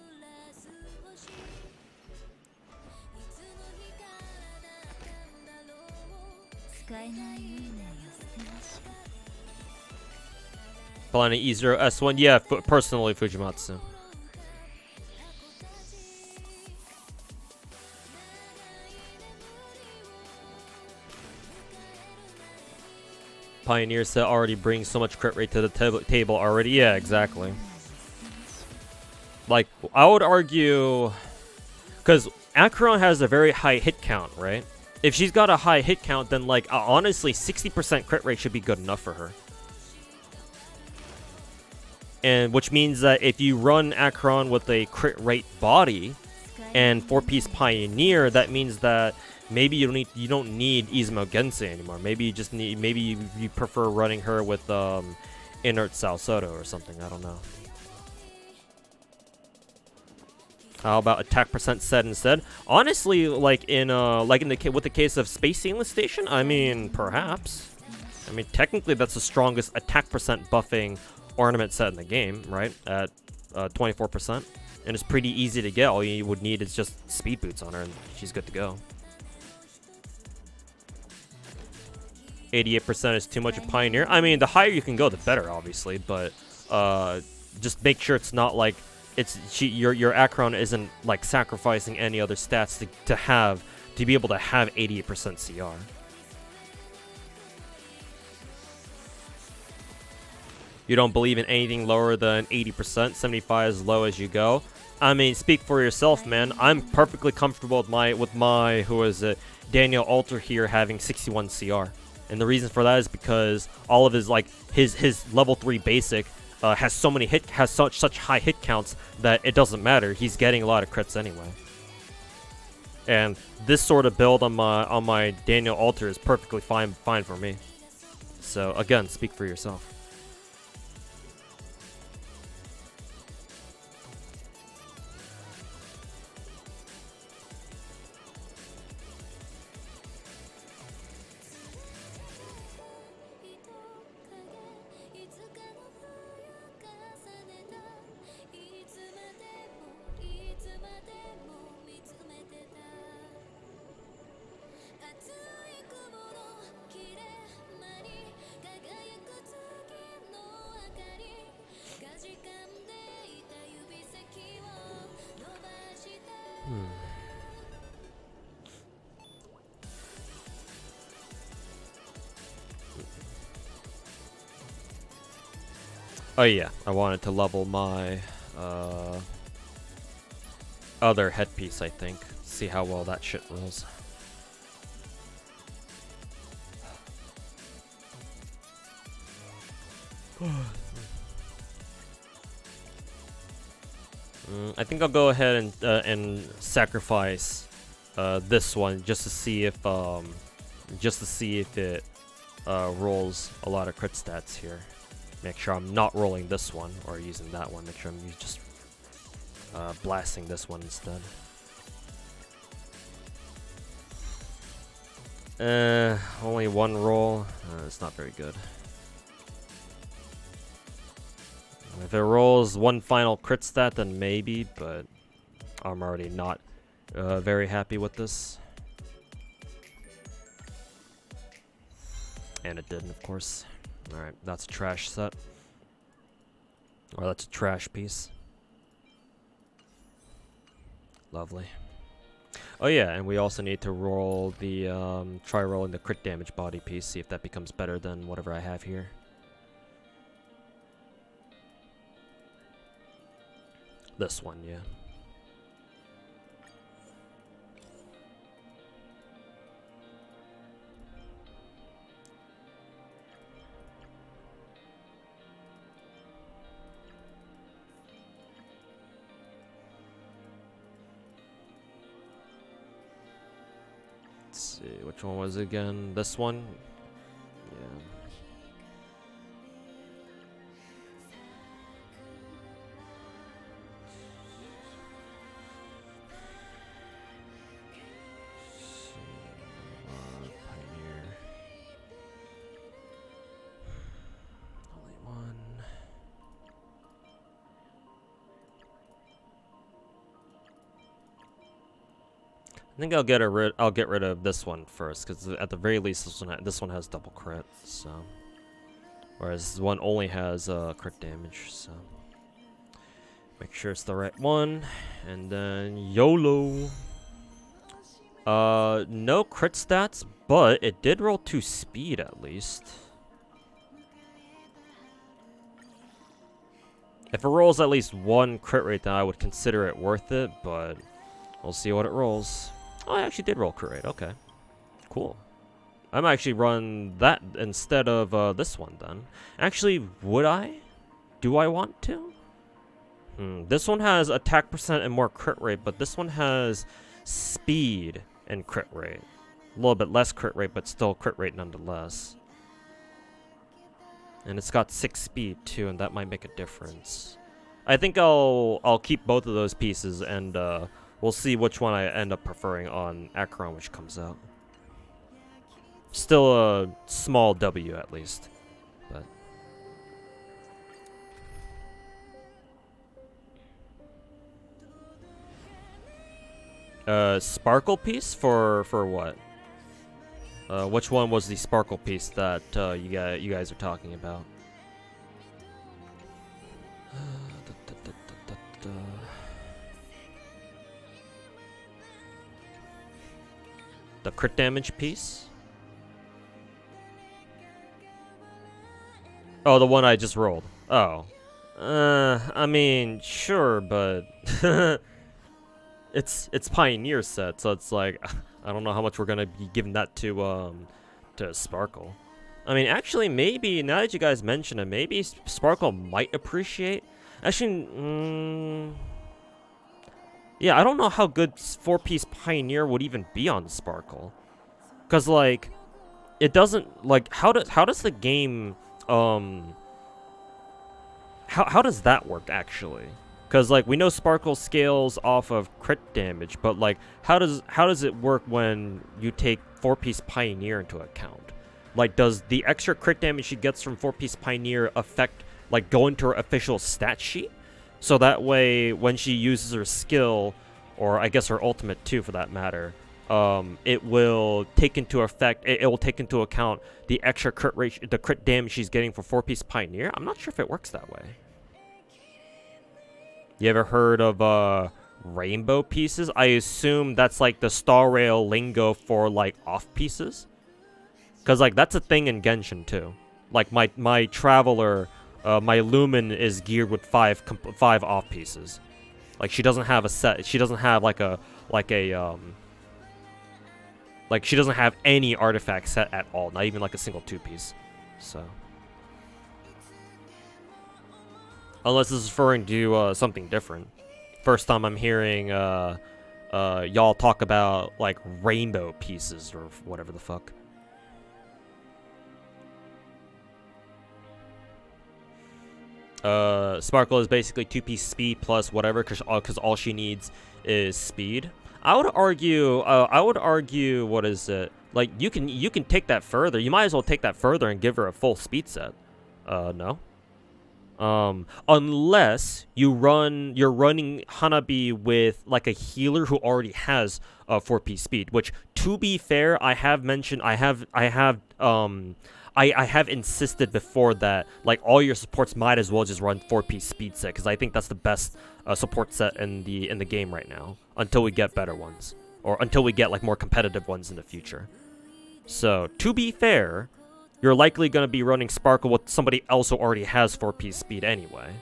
Speaker 1: Planet E0 S1, yeah, personally Fujimatsu. Pioneer set already brings so much crit rate to the table already. Yeah, exactly. Like, I would argue... Because Acheron has a very high hit count, right? If she's got a high hit count, then, like, honestly, 60% crit rate should be good enough for her. And which means that if you run Acheron with a crit rate body and 4-piece Pioneer, that means that maybe you don't need Izumo Gensei anymore. Maybe you just need, maybe you prefer running her with Inert Salsodo or something. I don't know. How about attack percent set instead? Honestly, like with the case of Space Seamless Station, I mean, perhaps. I mean, technically that's the strongest attack percent buffing ornament set in the game, right? At 24%, and it's pretty easy to get. All you would need is just speed boots on her, and she's good to go. 88% is too much of Pioneer. I mean, the higher you can go, the better, obviously. But just make sure it's not like your Acheron isn't like sacrificing any other stats to be able to have 88% CR. You don't believe in anything lower than 80%, 75 as low as you go. I mean, speak for yourself, man. I'm perfectly comfortable with my who is it, Daniel Alter here having 61 CR. And the reason for that is because all of his his level 3 basic has so many such high hit counts that it doesn't matter. He's getting a lot of crits anyway. And this sort of build on my Daniel Alter is perfectly fine for me. So again, speak for yourself. Oh yeah, I wanted to level my other headpiece, I think. See how well that shit rolls. I think I'll go ahead and sacrifice this one just to see if it rolls a lot of crit stats here. Make sure I'm not rolling this one or using that one. Make sure I'm just blasting this one instead. Only one roll. It's not very good. If it rolls one final crit stat, then maybe, but I'm already not very happy with this. And it didn't, of course. Alright, that's a trash set. Or that's a trash piece. Lovely. Oh yeah, and we also need to roll the, try rolling the crit damage body piece, see if that becomes better than whatever I have here. This one, yeah. Let's see, which one was it again? This one? Yeah. I think I'll get rid of this one first, because at the very least this one has double crit, so whereas this one only has crit damage. So make sure it's the right one, and then YOLO. No crit stats, but it did roll 2 speed at least. If it rolls at least 1 crit rate, then I would consider it worth it, but we'll see what it rolls. Oh, I actually did roll crit rate. Okay. Cool. I might actually run that instead of this one then. Actually, would I? Do I want to? This one has attack percent and more crit rate, but this one has speed and crit rate. A little bit less crit rate, but still crit rate nonetheless. And it's got 6 speed too, and that might make a difference. I think I'll keep both of those pieces, and we'll see which one I end up preferring on Acheron, which comes out. Still a small W at least, but sparkle piece for what? Which one was the sparkle piece that you guys are talking about? The crit damage piece? Oh, the one I just rolled. Oh. I mean, sure, but it's Pioneer set, so it's like I don't know how much we're gonna be giving that to Sparkle. I mean, actually, maybe now that you guys mention it, maybe Sparkle might appreciate. Actually, yeah, I don't know how good 4-piece Pioneer would even be on Sparkle, cause like it doesn't like how does the game how does that work actually? Because like we know Sparkle scales off of crit damage, but like how does it work when you take 4-piece Pioneer into account? Like, does the extra crit damage she gets from 4-piece Pioneer affect like go into her official stat sheet? So that way, when she uses her skill, or I guess her ultimate too, for that matter, it will take into effect. It will take into account the extra crit ratio, the crit damage she's getting for 4-piece Pioneer. I'm not sure if it works that way. You ever heard of rainbow pieces? I assume that's like the Star Rail lingo for like off pieces. Cause like that's a thing in Genshin too. Like my Traveler, my Lumen is geared with five off pieces. Like she doesn't have a set. She doesn't have like she doesn't have any artifact set at all. Not even like a single 2-piece. So. Unless this is referring to something different. First time I'm hearing y'all talk about like rainbow pieces or whatever the fuck. Sparkle is basically 2-piece speed plus whatever, because all she needs is speed. I would argue, what is it? Like you can take that further. You might as well take that further and give her a full speed set. No. Unless you're running Hanabi with like a healer who already has 4-piece speed, which to be fair, I have insisted before that like all your supports might as well just run 4-piece speed set, because I think that's the best support set in the game right now until we get better ones, or until we get like more competitive ones in the future. So to be fair, you're likely going to be running Sparkle with somebody else who already has 4-piece speed anyway.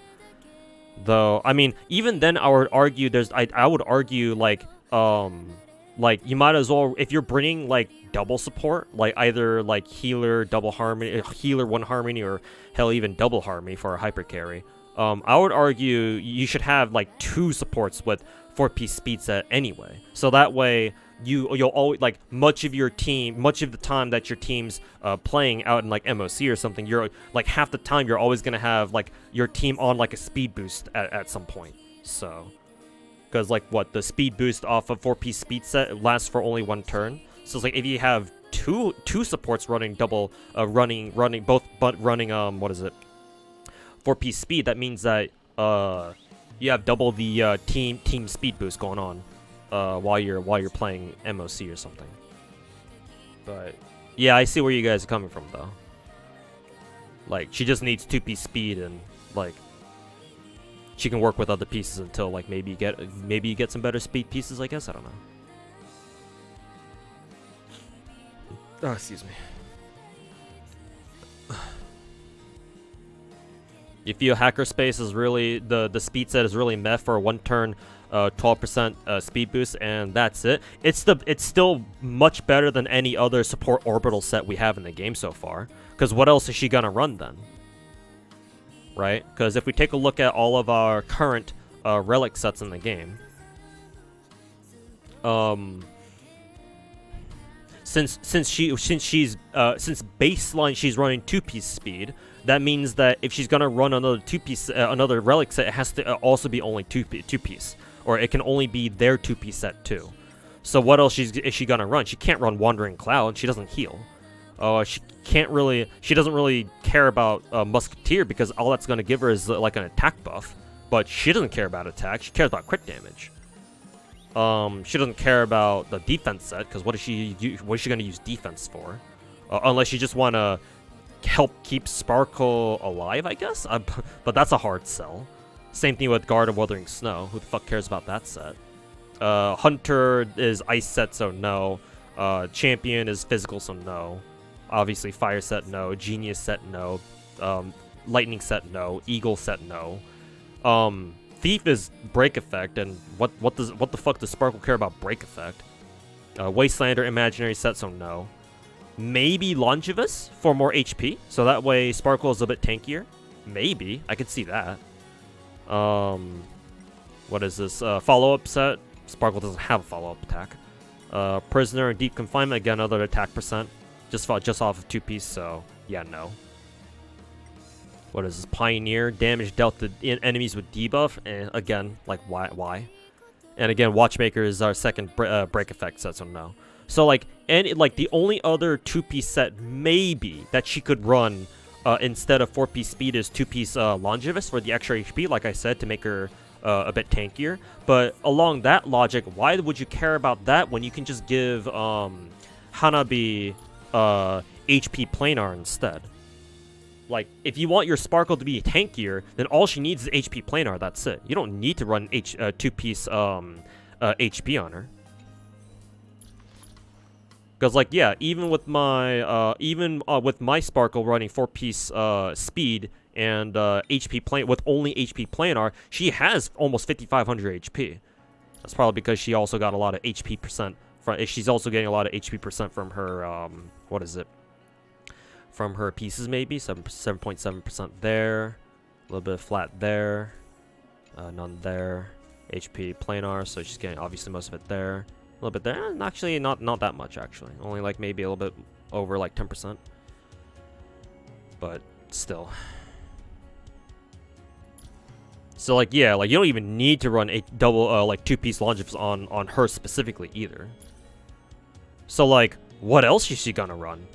Speaker 1: Though, I mean, even then, I would argue I would argue like you might as well, if you're bringing like double support, like either like healer, double harmony, healer 1 harmony, or hell even double harmony for a hyper carry. I would argue you should have like 2 supports with 4-piece speed set anyway. So that way you'll always like much of the time that your team's playing out in like MOC or something, you're like half the time you're always gonna have like your team on like a speed boost at some point. So because like what the speed boost off of 4-piece speed set lasts for only 1 turn. So it's like if you have two supports running double running what is it, 4-piece speed, that means that you have double the team speed boost going on while you're playing MOC or something. But yeah, I see where you guys are coming from though. Like she just needs 2-piece speed, and like she can work with other pieces until like maybe you get some better speed pieces, I guess. I don't know. Oh, excuse me. You feel Hackerspace is really the speed set is really meh for a 1 turn 12% speed boost, and that's it. It's still much better than any other support orbital set we have in the game so far. Because what else is she gonna run then? Right? Because if we take a look at all of our current relic sets in the game, since baseline she's running 2-piece speed, that means that if she's gonna run another 2-piece another relic set, it has to also be only 2-piece, or it can only be their 2-piece set too. So what else is she gonna run? She can't run Wandering Cloud. She doesn't heal. She doesn't really care about Musketeer, because all that's gonna give her is like an attack buff. But she doesn't care about attack. She cares about crit damage. She doesn't care about the defense set, because what is she gonna use defense for? Unless you just wanna help keep Sparkle alive, I guess. But that's a hard sell. Same thing with Guard of Wuthering Snow. Who the fuck cares about that set? Hunter is ice set, so no. Champion is physical, so no. Obviously, fire set, no. Genius set, no. Lightning set, no. Eagle set, no. Thief is break effect, and what the fuck does Sparkle care about break effect? Wastelander, imaginary set, so no. Maybe Longevous for more HP, so that way Sparkle is a bit tankier. Maybe, I could see that. What is this? Follow-up set. Sparkle doesn't have a follow-up attack. Prisoner and Deep Confinement, again, another attack percent. Just off of 2-piece, so yeah, no. What is this? Pioneer, damage dealt to enemies with debuff, and again, like, why? And again, Watchmaker is our second break effect set, so no. So, like, the only other 2-piece set, maybe, that she could run instead of 4-piece speed is 2-piece Longevous for the extra HP, like I said, to make her a bit tankier. But along that logic, why would you care about that when you can just give Hanabi HP planar instead? Like, if you want your Sparkle to be tankier, then all she needs is HP planar, that's it. You don't need to run 2-piece HP on her. Because, like, yeah, even with my Sparkle running 4-piece speed and HP plan with only HP planar, she has almost 5,500 HP. That's probably because she also got a lot of HP percent from. She's also getting a lot of HP percent from her what is it? From her pieces, maybe 7.7% there, a little bit of flat there, none there. HP planar, so she's getting obviously most of it there. A little bit there, actually not that much actually. Only like maybe a little bit over like 10%. But still. So like yeah, like you don't even need to run a double like 2-piece Longevous on her specifically either. So like what else is she gonna run?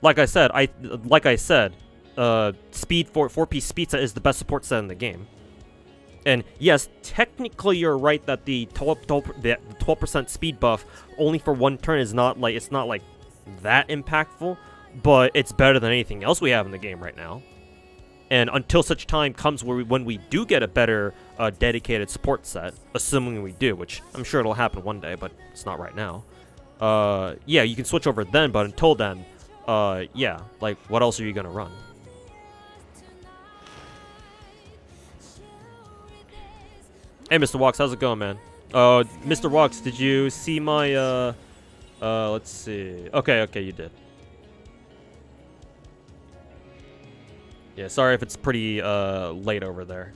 Speaker 1: Like I said, speed 4-piece speed set is the best support set in the game. And yes, technically you're right that the 12% speed buff only for one turn is not like that impactful, but it's better than anything else we have in the game right now. And until such time comes when we do get a better dedicated support set, assuming we do, which I'm sure it'll happen one day, but it's not right now. Yeah, you can switch over then, but until then, yeah, like what else are you gonna run? Hey, Mr. Walks, how's it going, man? Mr. Walks, did you see my, let's see. Okay, you did. Yeah, sorry if it's pretty, late over there.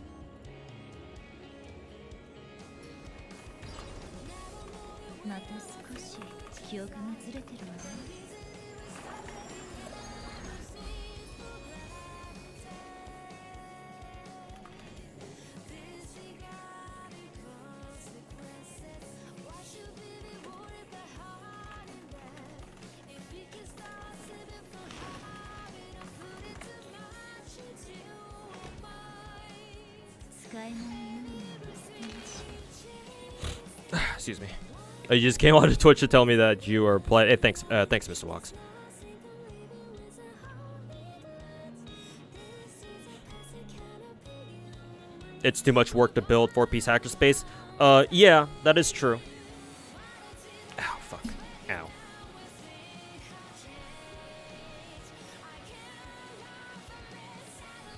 Speaker 1: Excuse me. You just came on to Twitch to tell me that you are playing. Hey, thanks, Mr. Walks. It's too much work to build 4-piece hacker space. Yeah, that is true. Ow, fuck. Ow.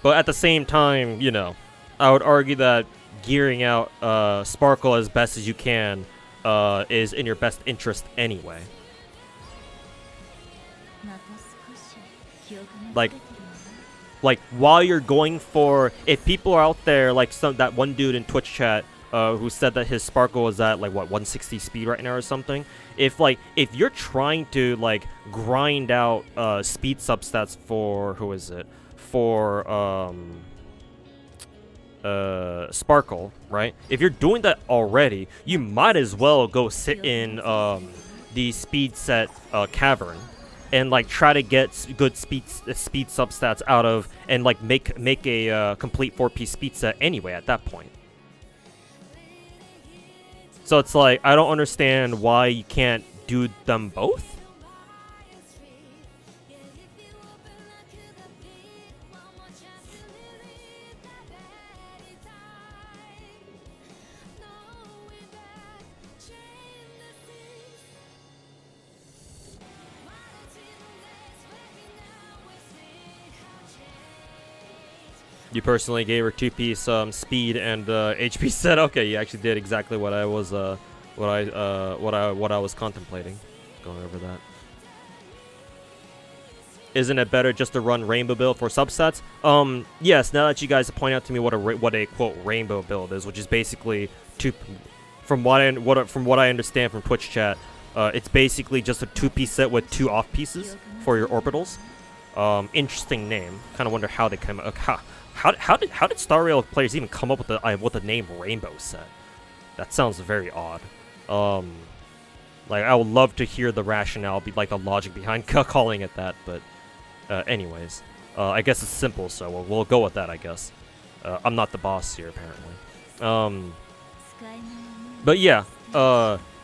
Speaker 1: But at the same time, you know, I would argue that gearing out Sparkle as best as you can is in your best interest anyway. Like while you're going for, if people are out there like that one dude in Twitch chat who said that his Sparkle was at like what 160 speed right now or something. If you're trying to like grind out speed substats for who is it for Sparkle, right? If you're doing that already, you might as well go sit in the speed set cavern and like try to get good speed substats out of, and like make a complete 4-piece speed set anyway at that point. So it's like I don't understand why you can't do them both. You personally gave her 2-piece speed and HP set. Okay, you actually did exactly what I was what I was contemplating. Going over that. Isn't it better just to run rainbow build for subsets? Yes. Now that you guys point out to me what a quote rainbow build is, which is basically from what I understand from Twitch chat, it's basically just a 2-piece set with 2 off pieces for your orbitals. Interesting name. Kind of wonder how they came. How did Star Rail players even come up with the name rainbow set? That sounds very odd. Like I would love to hear the rationale, the logic behind calling it that, but. Anyways, I guess it's simple, so we'll go with that, I guess. I'm not the boss here, apparently. But yeah,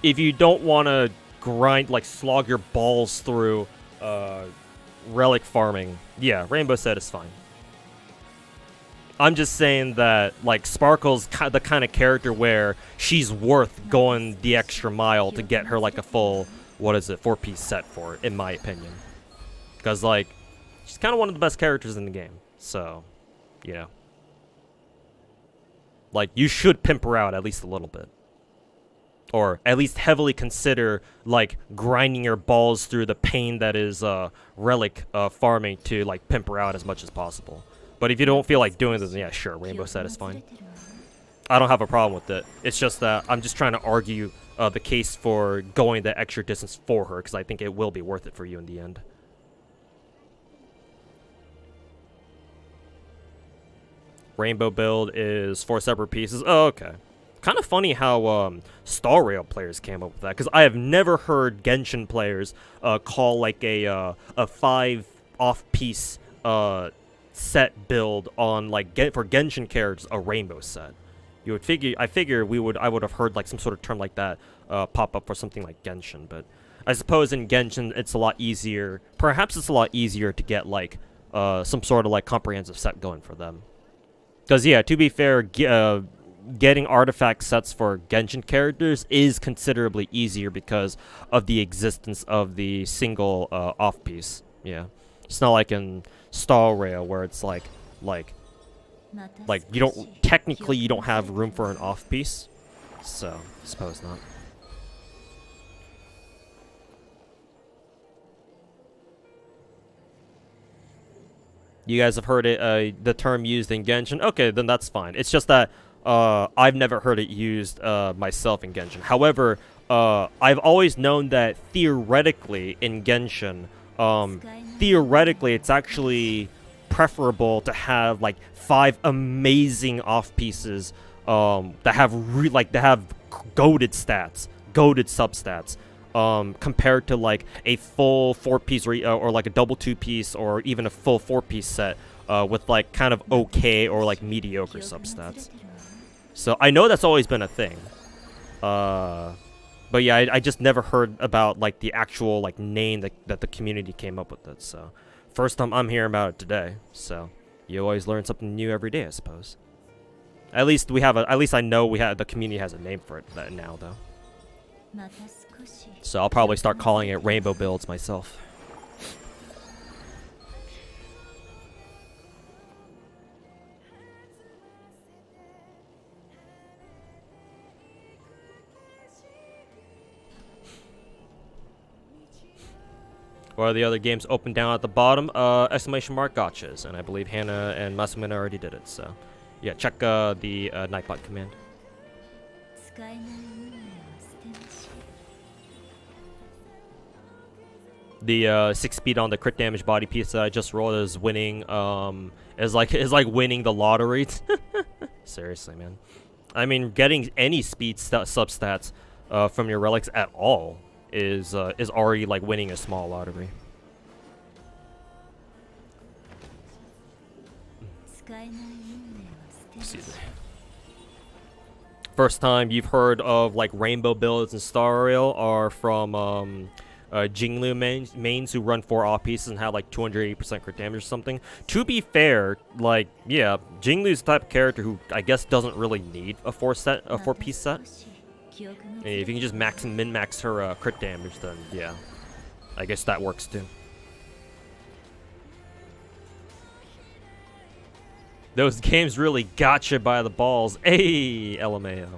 Speaker 1: if you don't want to slog your balls through, relic farming, yeah, Rainbow Set is fine. I'm just saying that, Sparkle's the kind of character where she's worth going the extra mile to get her, a full, 4-piece set for it, in my opinion. Because, she's kind of one of the best characters in the game, so, you know. You should pimp her out at least a little bit. Or at least heavily consider, grinding your balls through the pain that is, Relic farming to, pimp her out as much as possible. But if you don't feel like doing this, yeah, sure, Rainbow Set is fine. I don't have a problem with it. It's just that I'm just trying to argue the case for going the extra distance for her, because I think it will be worth it for you in the end. Rainbow build is 4 separate pieces. Oh, okay. Kind of funny how Star Rail players came up with that, because I have never heard Genshin players call a 5 off-piece set build on for Genshin characters a rainbow set. You would figure I would have heard some sort of term like that pop up for something like Genshin, but I suppose in Genshin it's a lot easier. Perhaps it's a lot easier to get some sort of comprehensive set going for them. Because, yeah, to be fair, getting artifact sets for Genshin characters is considerably easier because of the existence of the single off-piece. Yeah. It's not like in Star Rail where it's you don't... Technically, you don't have room for an off-piece. So, I suppose not. You guys have heard it, the term used in Genshin? Okay, then that's fine. It's just that I've never heard it used myself in Genshin. However, I've always known that theoretically in Genshin, theoretically it's actually preferable to have 5 amazing off pieces that have goated stats, goated substats. Compared to a full 4-piece or a double 2-piece or even a full 4-piece set with kind of okay or mediocre substats. So I know that's always been a thing. But yeah, I just never heard about the actual name that the community came up with it. So first time I'm hearing about it today. So you always learn something new every day, I suppose. At least I know the community has a name for it now though. So I'll probably start calling it rainbow builds myself. What are the other games open down at the bottom? Exclamation mark gachas, and I believe Hannah and Masumina already did it, so yeah, check the Nightbot command. The 6 speed on the crit damage body piece that I just rolled is winning. Is like winning the lottery. Seriously, man. I mean, getting any speed substats from your relics at all is already winning a small lottery. First time you've heard of rainbow builds and Star Rail are from Jinglu mains who run 4 off pieces and have 280% crit damage or something. To be fair, yeah, Jinglu's the type of character who I guess doesn't really need a 4-piece set. And if you can just max and min-max her crit damage, then yeah, I guess that works too. Those games really gotcha by the balls. Hey, LMAO.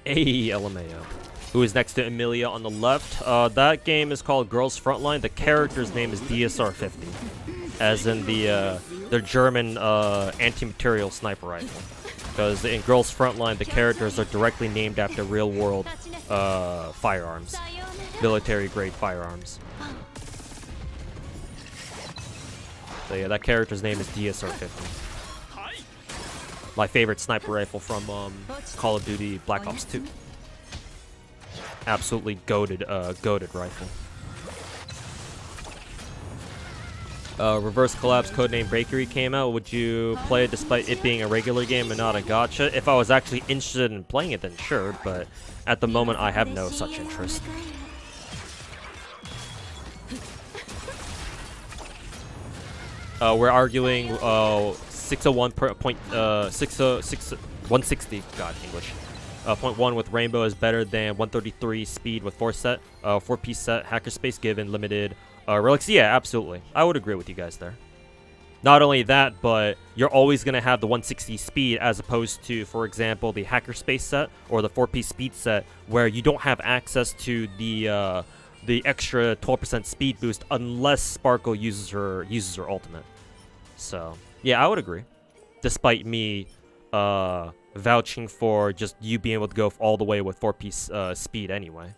Speaker 1: Hey, LMAO. Who is next to Emilia on the left? That game is called Girls Frontline. The character's name is DSR-50, as in the German anti-material sniper rifle. Because in Girls Frontline, the characters are directly named after real-world firearms, military-grade firearms. So yeah, that character's name is DSR-50. My favorite sniper rifle from Call of Duty Black Ops 2. Absolutely goated rifle. Reverse Collapse Codename Bakery came out. Would you play it despite it being a regular game and not a gacha? If I was actually interested in playing it, then sure, but at the moment I have no such interest. We're arguing 160. God, English. Point 1 with Rainbow is better than 133 speed with 4-piece set, hackerspace given, limited relics. Yeah, absolutely. I would agree with you guys there. Not only that, but you're always going to have the 160 speed as opposed to, for example, the hackerspace set or the 4-piece speed set where you don't have access to the extra 12% speed boost unless Sparkle uses her ultimate. So, yeah, I would agree. Despite me vouching for just you being able to go all the way with 4-piece speed anyway.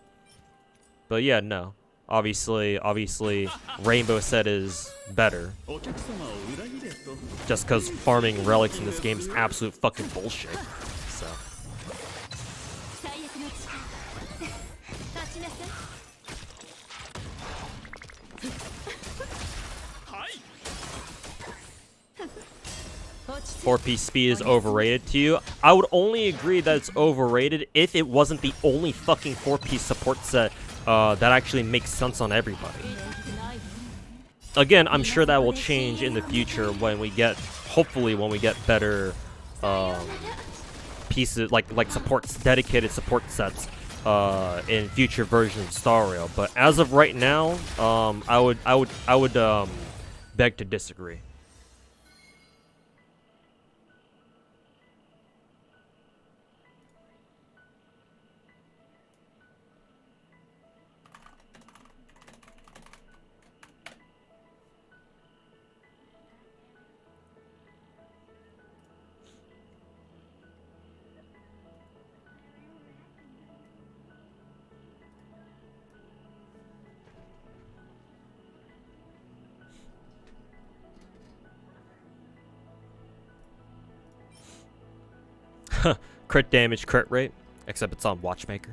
Speaker 1: But yeah, no. Obviously, Rainbow set is better. Just because farming relics in this game is absolute fucking bullshit. So. 4-piece speed is overrated to you. I would only agree that it's overrated if it wasn't the only fucking 4-piece support set that actually makes sense on everybody. Again, I'm sure that will change in the future when we get, hopefully when we get better pieces, like dedicated support sets in future versions of Star Rail. But as of right now, I would beg to disagree. Crit damage, crit rate, except it's on Watchmaker.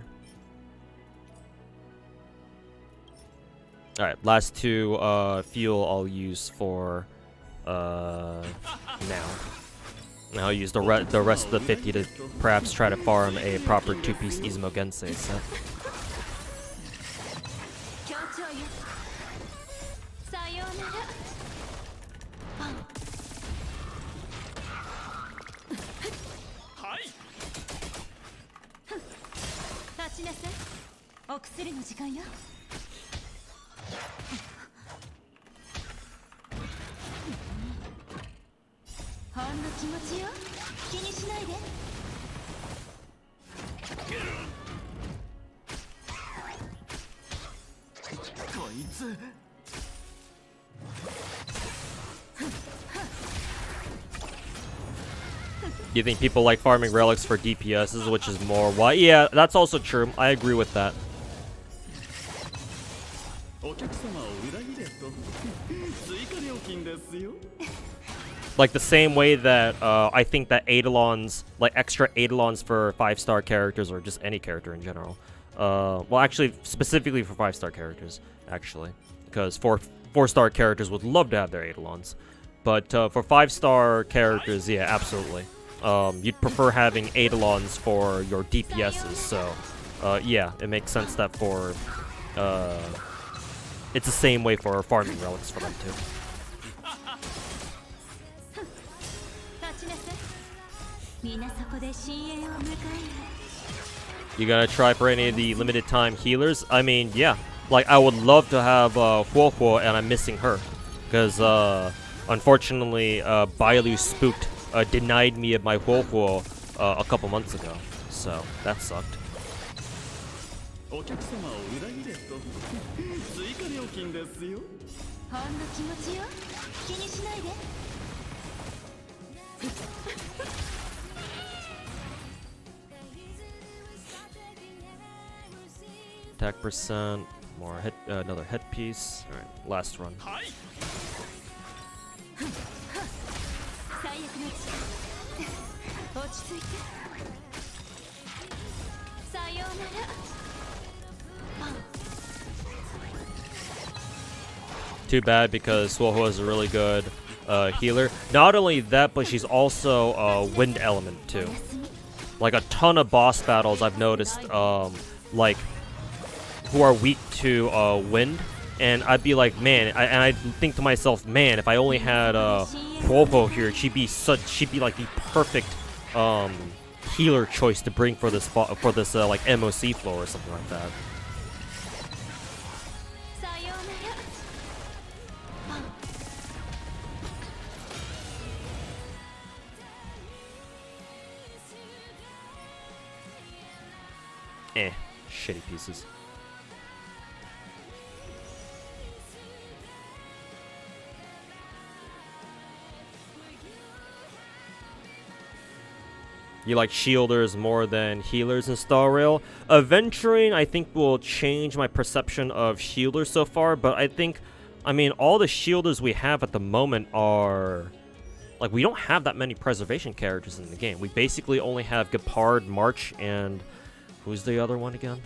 Speaker 1: Alright, last two fuel I'll use for now. I'll use the rest of the 50 to perhaps try to farm a proper 2-piece Izumo Gensei set. You think people like farming relics for DPSs, which is more why? Yeah, that's also true. I agree with that. Like the same way that I think that Eidolons, like extra Eidolons for 5-star characters or just any character in general. Well, actually, specifically for 5-star characters, actually, because 4-star characters would love to have their Eidolons, but for 5-star characters, yeah, absolutely. You'd prefer having Eidolons for your DPSs, so yeah, it makes sense that for it's the same way for farming relics for them too. You gonna try for any of the limited time healers? I mean, yeah. Like, I would love to have Huo and I'm missing her. Because unfortunately, Bailu Spooked denied me of my Huohuo a couple months ago, so that sucked. Attack percent, more head, another headpiece. All right, last run. Too bad because Suoho is a really good healer. Not only that, but she's also a wind element too. Like a ton of boss battles I've noticed, like who are weak to wind, and I'd be like, man, and I'd think to myself, man, if I only had Huoho here, she'd be like the perfect healer choice to bring for this like MOC floor or something like that. Shitty pieces. You like shielders more than healers in Star Rail? Adventuring, I think, will change my perception of shielders so far, but I mean, all the shielders we have at the moment are... Like, we don't have that many preservation characters in the game. We basically only have Gepard, March, and... Who's the other one again?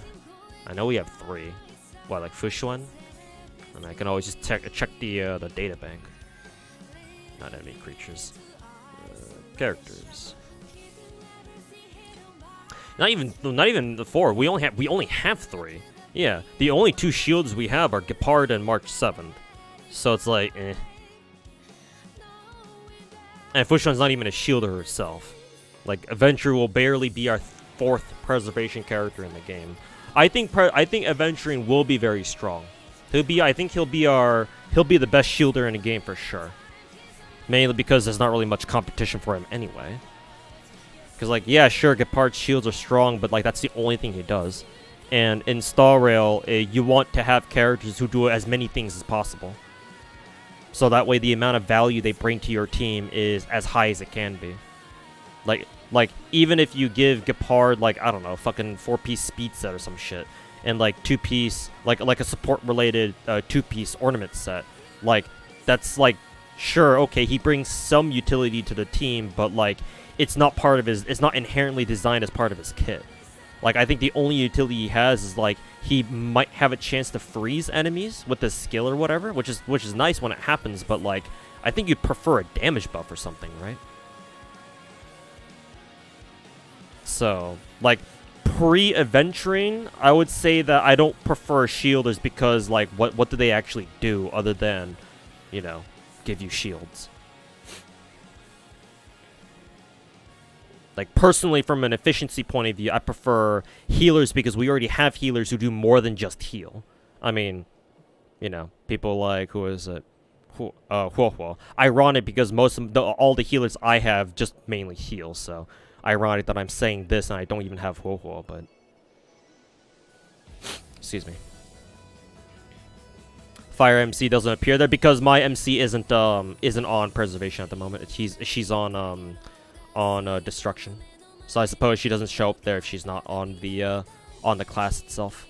Speaker 1: I know we have 3. What, like Fushuan? And I can always just check the data bank. Not enemy creatures. Characters. Not even the 4. We only have 3. Yeah, the only 2 shields we have are Gepard and March 7th. So it's like, eh. And Fushuan's not even a shielder herself. Like, Adventure will barely be our 4th preservation character in the game. I think Adventuring will be very strong. I think he'll be the best shielder in the game for sure. Mainly because there's not really much competition for him anyway. Because, like, yeah, sure, Gepard's shields are strong, but, like, that's the only thing he does. And in Star Rail, you want to have characters who do as many things as possible. So that way the amount of value they bring to your team is as high as it can be. Like, even if you give Gepard, like, I don't know, fucking 4-piece speed set or some shit, and, like, 2-piece, like a support-related 2-piece ornament set, like, that's, like, sure, okay, he brings some utility to the team, but, like, it's not inherently designed as part of his kit. Like, I think the only utility he has is, like, he might have a chance to freeze enemies with his skill or whatever, which is nice when it happens, but, like, I think you'd prefer a damage buff or something, right? So, like, pre-adventuring, I would say that I don't prefer shielders because, like, what do they actually do other than, you know, give you shields? Like, personally, from an efficiency point of view, I prefer healers because we already have healers who do more than just heal. I mean, you know, people like, who is it? Huohuo. Ironic because all the healers I have just mainly heal, so... Ironic that I'm saying this and I don't even have Huohuo, but... Excuse me. Fire MC doesn't appear there because my MC isn't on preservation at the moment. She's on destruction. So I suppose she doesn't show up there if she's not on the class itself.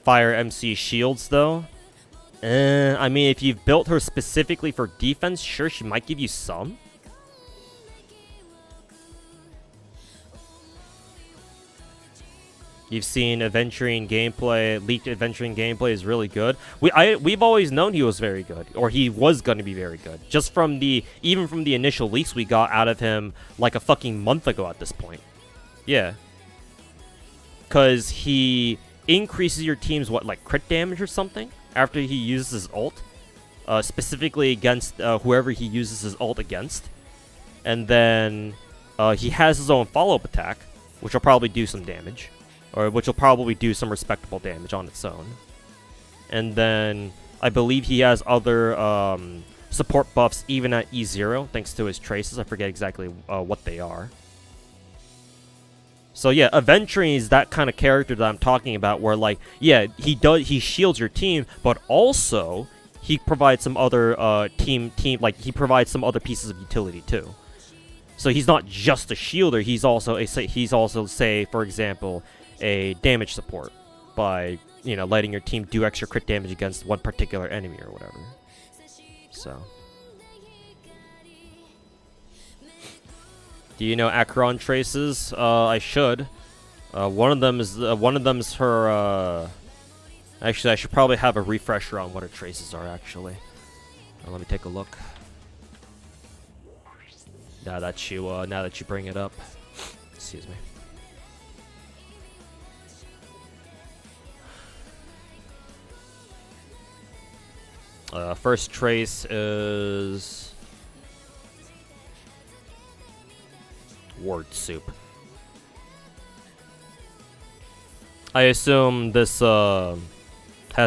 Speaker 1: Fire MC shields though. I mean, if you've built her specifically for defense, sure, she might give you some. You've seen adventuring gameplay, leaked adventuring gameplay is really good. We've always known he was very good, or he was going to be very good. Just from even from the initial leaks we got out of him like a fucking month ago at this point. Yeah. Because he increases your team's, what, like crit damage or something? After he uses his ult, specifically against whoever he uses his ult against. And then he has his own follow-up attack, which will probably do some damage. or which will probably do some respectable damage on its own. And then I believe he has other support buffs even at E0 thanks to his traces. I forget exactly what they are. So yeah, Aventurine is that kind of character that I'm talking about, where like, yeah, he shields your team, but also he provides some other he provides some other pieces of utility too. So he's not just a shielder, he's also say for example a damage support by, you know, letting your team do extra crit damage against one particular enemy or whatever. So do you know Acheron traces? I should. One of them's her. Actually, I should probably have a refresher on what her traces are. Actually, let me take a look. Now that you bring it up, excuse me. First trace is word soup. I assume this has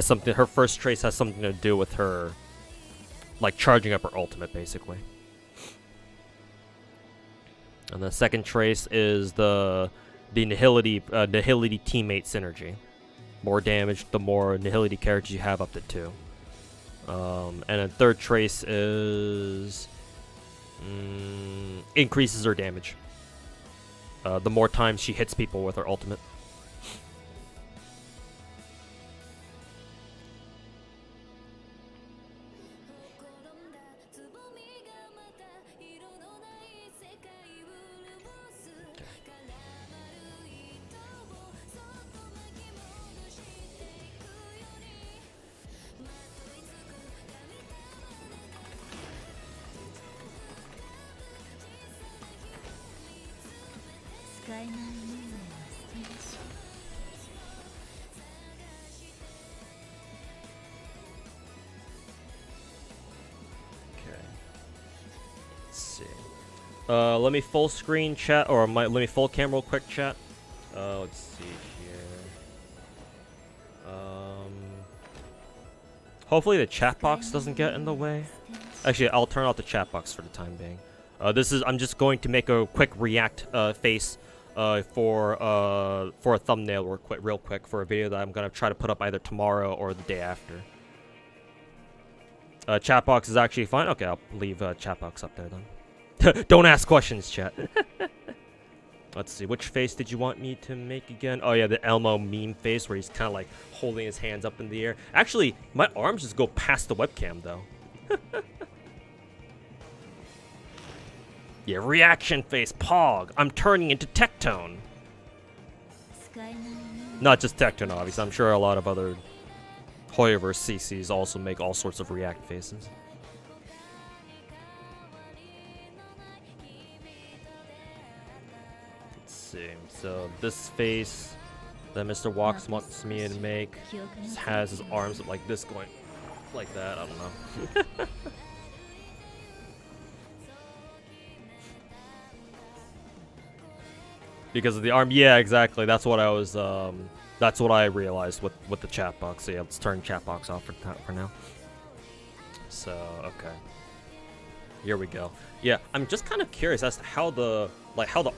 Speaker 1: something. Her first trace has something to do with her, like, charging up her ultimate, basically. And the second trace is the Nihility teammate synergy. More damage, the more Nihility characters you have, up to 2. And then third trace is increases her damage. The more times she hits people with her ultimate. Let me full screen chat, or let me full cam real quick chat. Let's see here. Hopefully the chat box doesn't get in the way. Actually, I'll turn off the chat box for the time being. I'm just going to make a quick react face for a thumbnail real quick for a video that I'm gonna try to put up either tomorrow or the day after. Chat box is actually fine. Okay, I'll leave chat box up there then. Don't ask questions, chat. Let's see, which face did you want me to make again? Oh yeah, the Elmo meme face where he's kind of like holding his hands up in the air. Actually, my arms just go past the webcam though. Yeah, reaction face, Pog. I'm turning into Tectone. Not just Tectone, obviously. I'm sure a lot of other Hoyoverse CCs also make all sorts of react faces. So this face that Mr. Walks wants me to make has his arms like this going like that. I don't know. Because of the arm. Yeah, exactly. That's what I was. That's what I realized with the chat box. So yeah, let's turn chat box off for now. So okay. Here we go. Yeah, I'm just kind of curious as to how the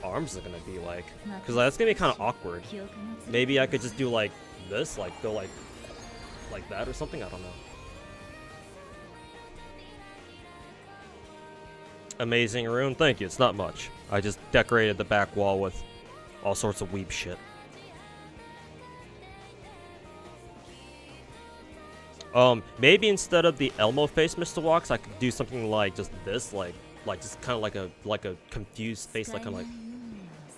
Speaker 1: arms are gonna be like, because that's gonna be kind of awkward. Maybe I could just do like this, like go like that or something. I don't know. Amazing rune, thank you. It's not much. I just decorated the back wall with all sorts of weeb shit. Maybe instead of the Elmo face, Mr. Walks, I could do something like just this, like just kind of like a confused face, like kind of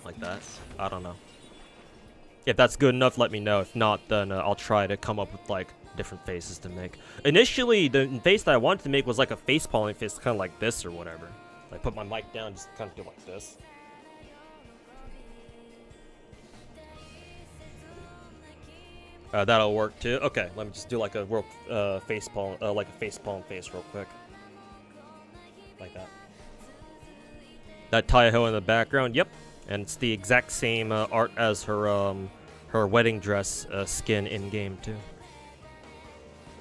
Speaker 1: like that. I don't know. If that's good enough, let me know. If not, then I'll try to come up with like different faces to make. Initially, the face that I wanted to make was like a face palming face, kind of like this or whatever. Like put my mic down, just kind of do like this. That'll work too. Okay, let me just do like a real face palm, like a face palm face real quick, like that. That Taiho in the background, yep, and it's the exact same art as her her wedding dress skin in game too.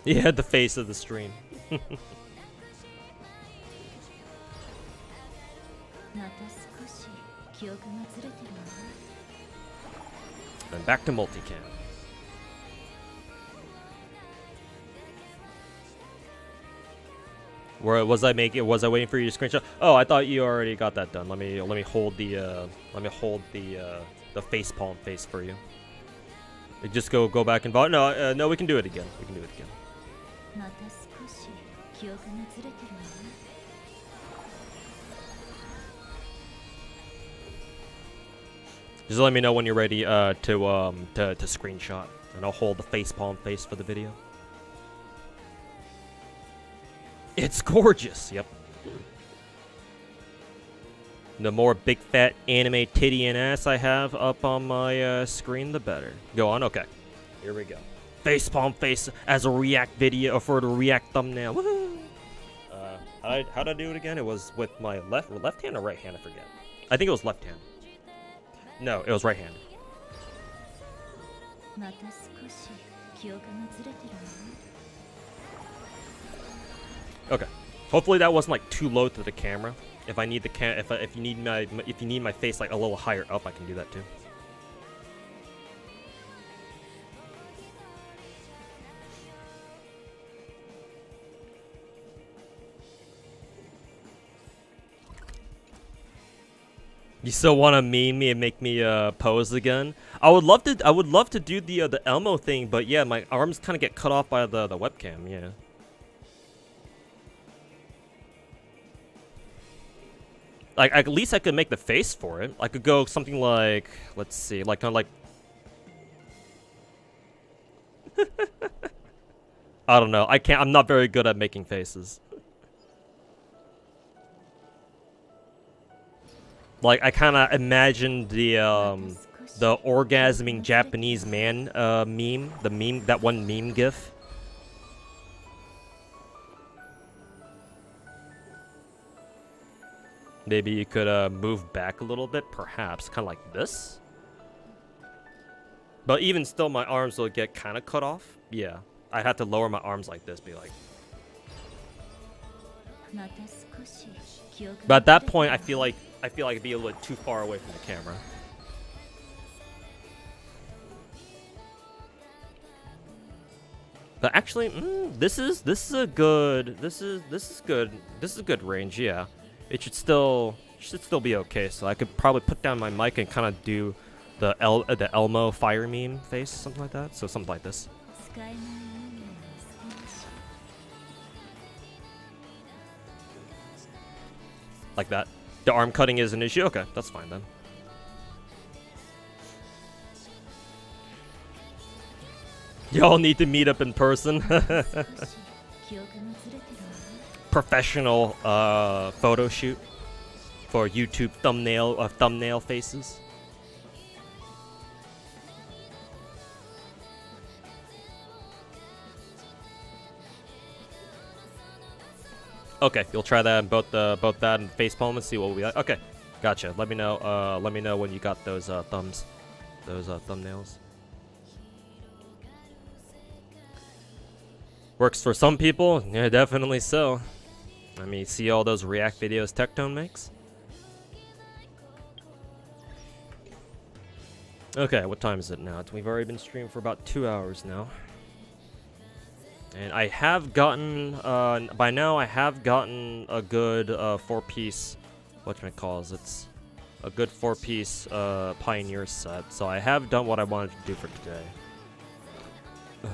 Speaker 1: Yeah, the face of the stream. And back to multicam. Where was I making? Was I waiting for you to screenshot? Oh, I thought you already got that done. Let me hold the facepalm face for you. Just go back and no, no, we can do it again. We can do it again. Just let me know when you're ready to screenshot, and I'll hold the facepalm face for the video. It's gorgeous. Yep. The more big fat anime titty and ass I have up on my screen, the better. Go on. Okay. Here we go. Facepalm face as a react video for the react thumbnail. Woohoo! How'd I do it again? It was with my left hand or right hand? I forget. I think it was left hand. No, it was right hand. Okay. Hopefully that wasn't like too low to the camera. If I need the if you need my face like a little higher up, I can do that too. You still want to meme me and make me pose again? I would love to do the Elmo thing, but yeah, my arms kind of get cut off by the webcam. Yeah. Like at least I could make the face for it. I could go something like, let's see, like kind of like. I don't know. I'm not very good at making faces. Like I kind of imagined the orgasming Japanese man meme, that one meme gif. Maybe you could move back a little bit, perhaps, kind of like this. But even still, my arms will get kind of cut off. Yeah, I'd have to lower my arms like this, be like. But at that point, I feel like it'd be a little too far away from the camera. But actually, this is good range. Yeah, it should still be okay. So I could probably put down my mic and kind of do the Elmo fire meme face, something like that. So something like this. Like that. The arm cutting is an issue? Okay, that's fine then. Y'all need to meet up in person. Professional photo shoot for YouTube thumbnail faces. Okay, you'll try that in both that and facepalm and see what we got. Okay, gotcha. Let me know. Let me know when you got those thumbnails. Works for some people, yeah, definitely so. I mean, see all those React videos Tectone makes. Okay, what time is it now? We've already been streaming for about 2 hours now. And I have gotten, by now I have gotten a good 4-piece, whatchamacallit, it's a good 4-piece Pioneer set. So I have done what I wanted to do for today.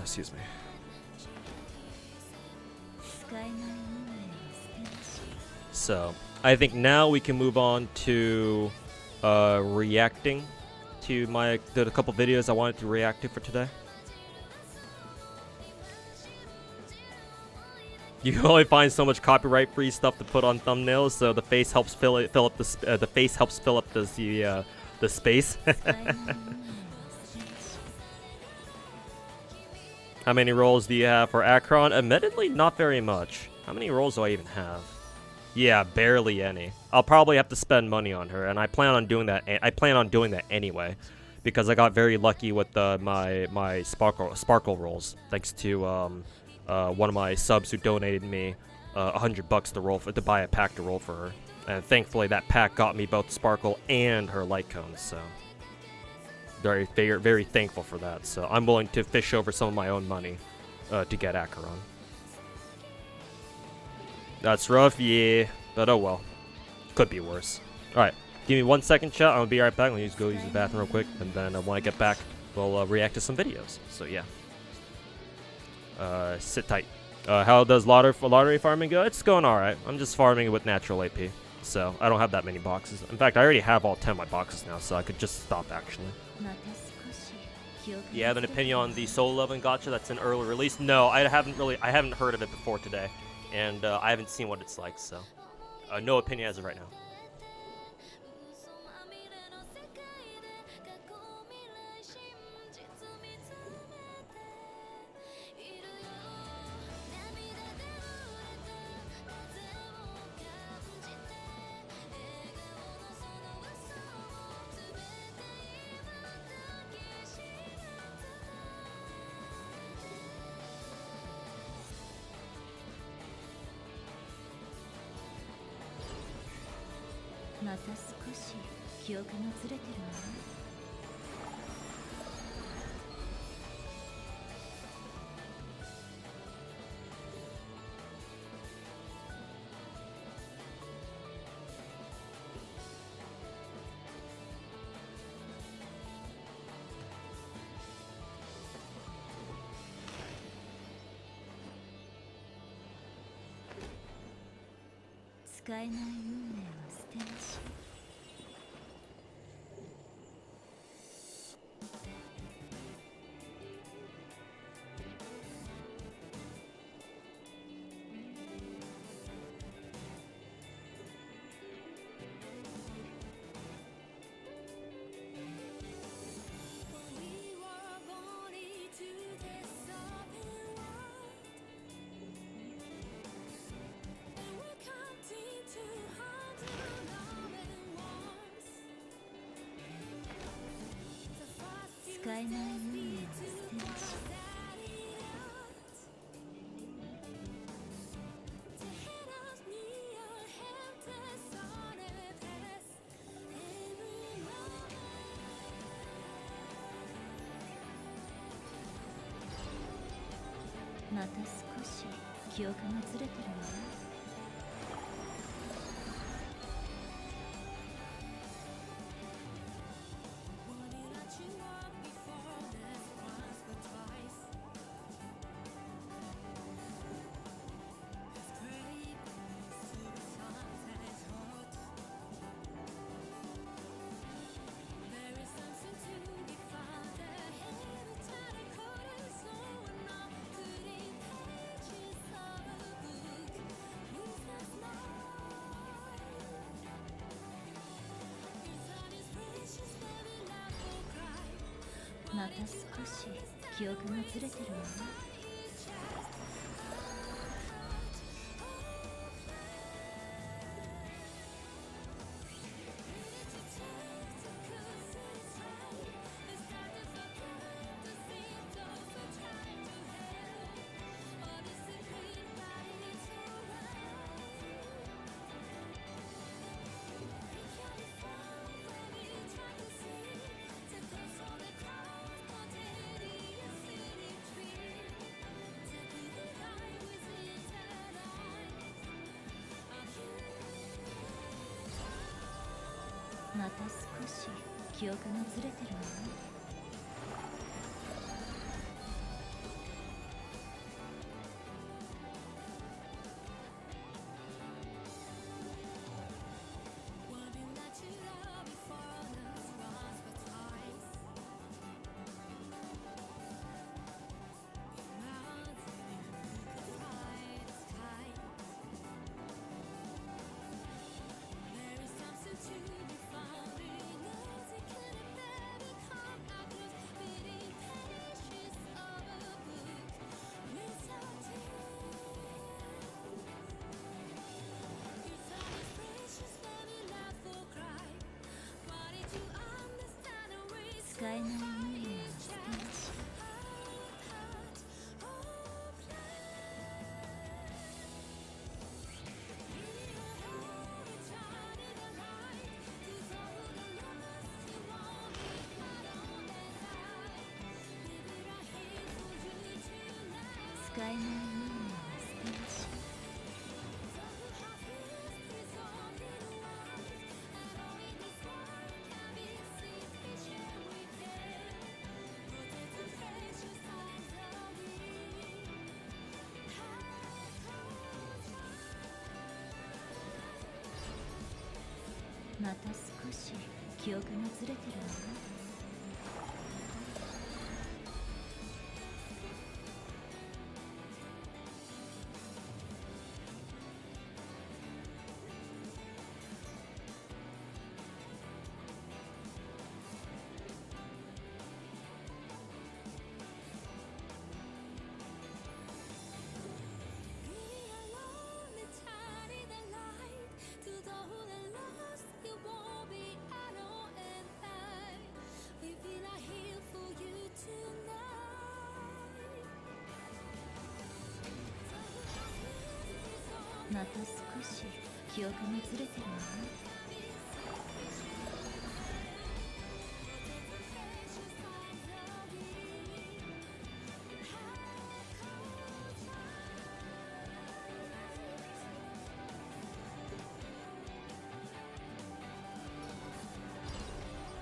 Speaker 1: Excuse me. So I think now we can move on to reacting to the couple videos I wanted to react to for today. You can only find so much copyright-free stuff to put on thumbnails, so the face helps fill up the space. How many rolls do you have for Acheron? Admittedly, not very much. How many rolls do I even have? Yeah, barely any. I'll probably have to spend money on her, and I plan on doing that. I plan on doing that anyway, because I got very lucky with my sparkle rolls, thanks to one of my subs who donated me $100 to buy a pack to roll for her, and thankfully that pack got me both sparkle and her light cones. So very thankful for that. So I'm willing to fish over some of my own money to get Acheron. That's rough, yeah, but oh well. Could be worse. Alright, give me 1 second, chat. I'm gonna be right back. I'm gonna go use the bathroom real quick, and then when I get back, we'll react to some videos. So yeah. Sit tight. How does lottery farming go? It's going alright. I'm just farming with natural AP, so I don't have that many boxes. In fact, I already have all 10 of my boxes now, so I could just stop actually. You have an opinion on the solo leveling gacha that's an early release? No, I haven't heard of it before today, and I haven't seen what it's like, so no opinion as of right now.
Speaker 2: 使えない運命を捨てなし。使えない運命を捨てなし。また少し記憶がずれてるわ。また少し記憶がずれてるわ。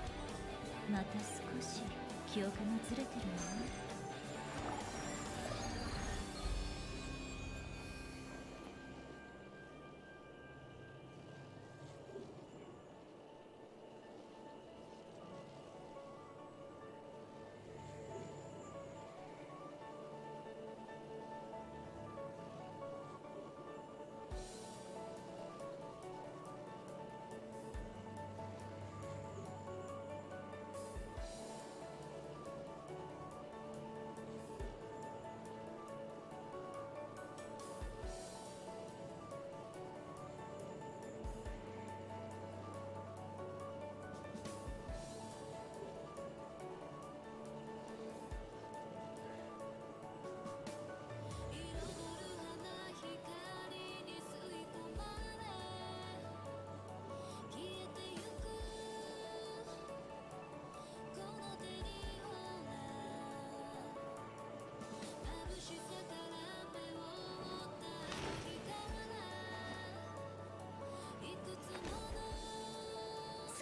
Speaker 2: また少し記憶がずれてるわ。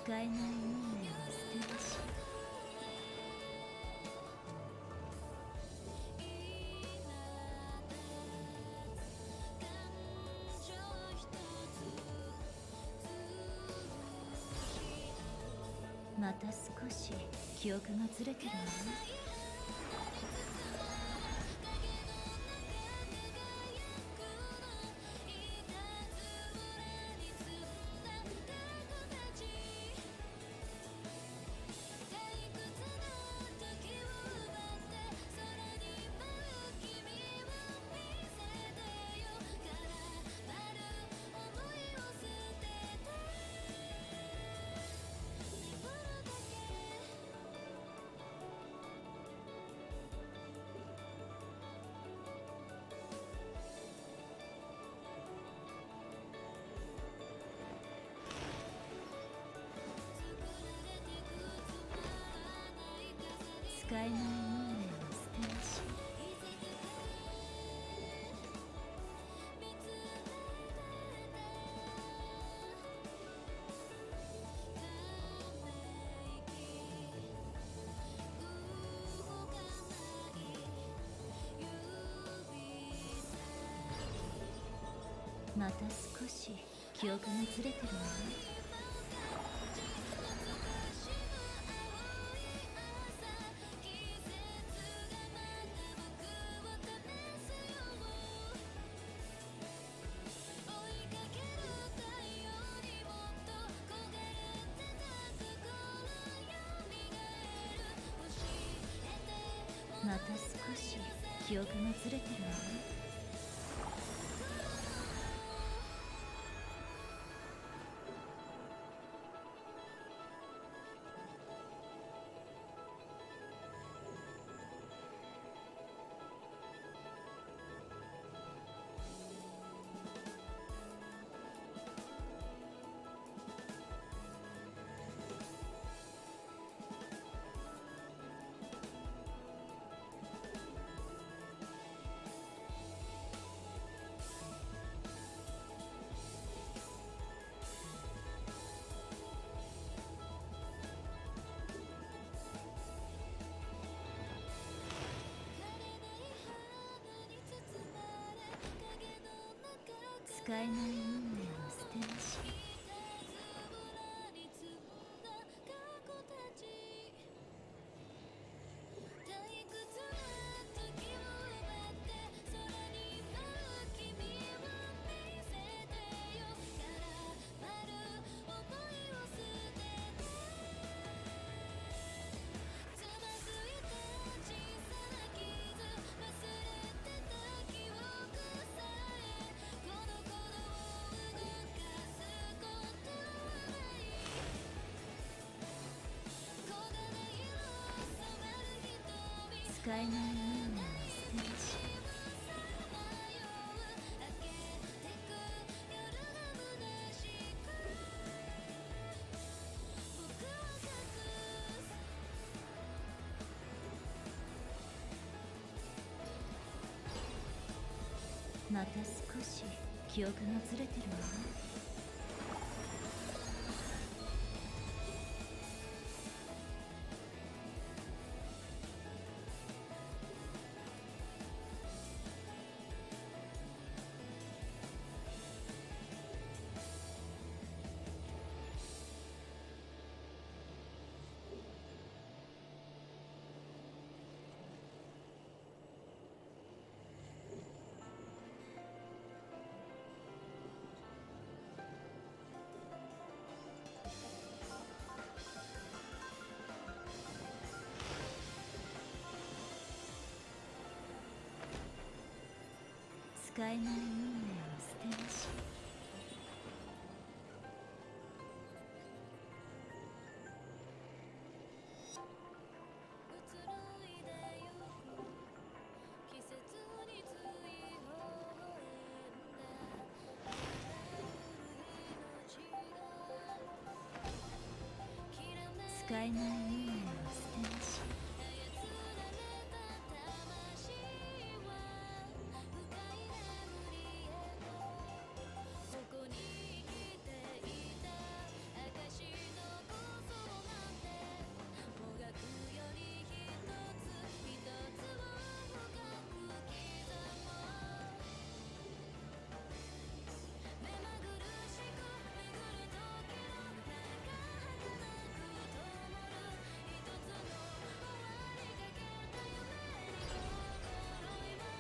Speaker 2: 使えない運命を捨てなし。また少し記憶がずれてるわ。使えない運命を捨てなし。また少し記憶がずれてるわ。また少し記憶がずれてるわ。使えない運命は捨てなし。使えない運命は捨てなし。また少し記憶がずれてるわ。使えない運命は捨てなし。使えない運命は捨てなし。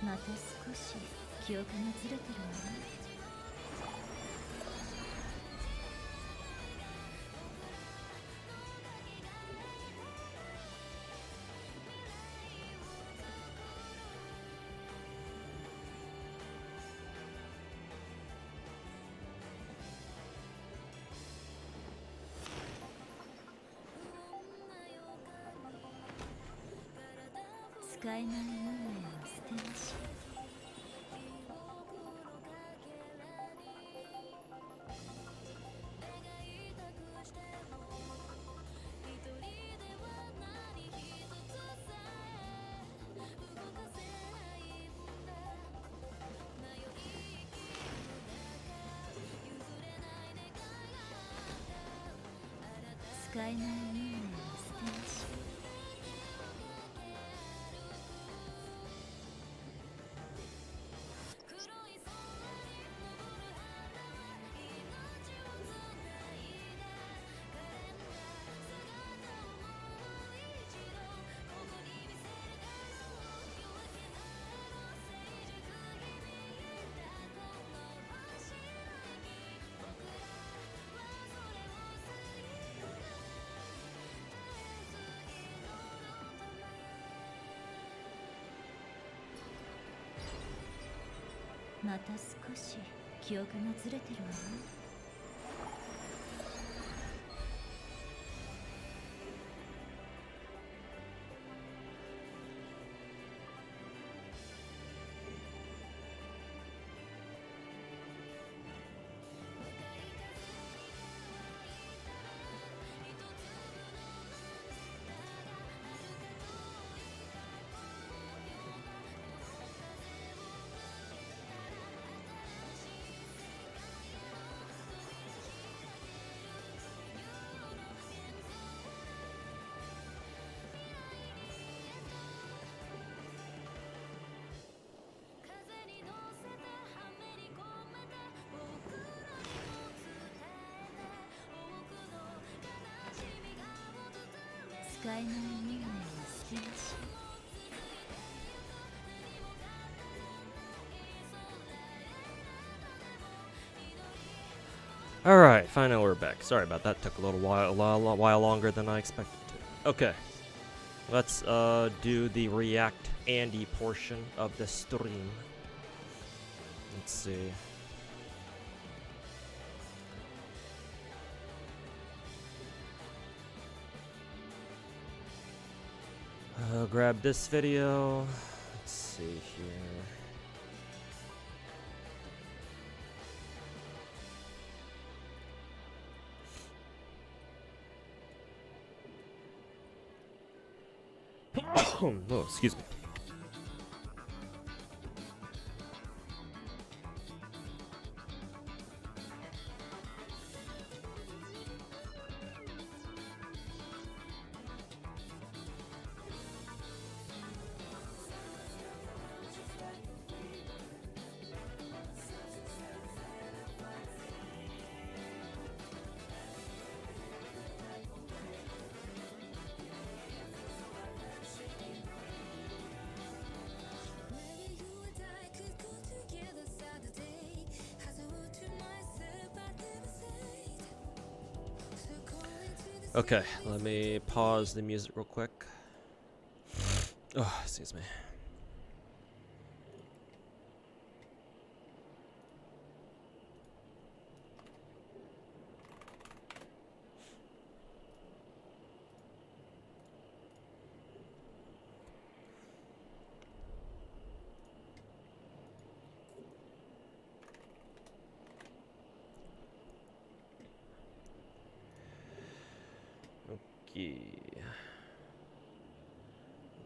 Speaker 2: また少し記憶がずれてるわ。使えない運命は捨てなし。使えない運命は捨てなし。また少し記憶がずれてるわ。えない運命を捨てましょう。
Speaker 1: Alright, finally we're back. Sorry about that, took a little while longer than I expected to. Okay. Let's do the React Andy portion of the stream. Let's see. Grab this video. Let's see here. Oh, excuse me. Okay, let me pause the music real quick. Oh, excuse me.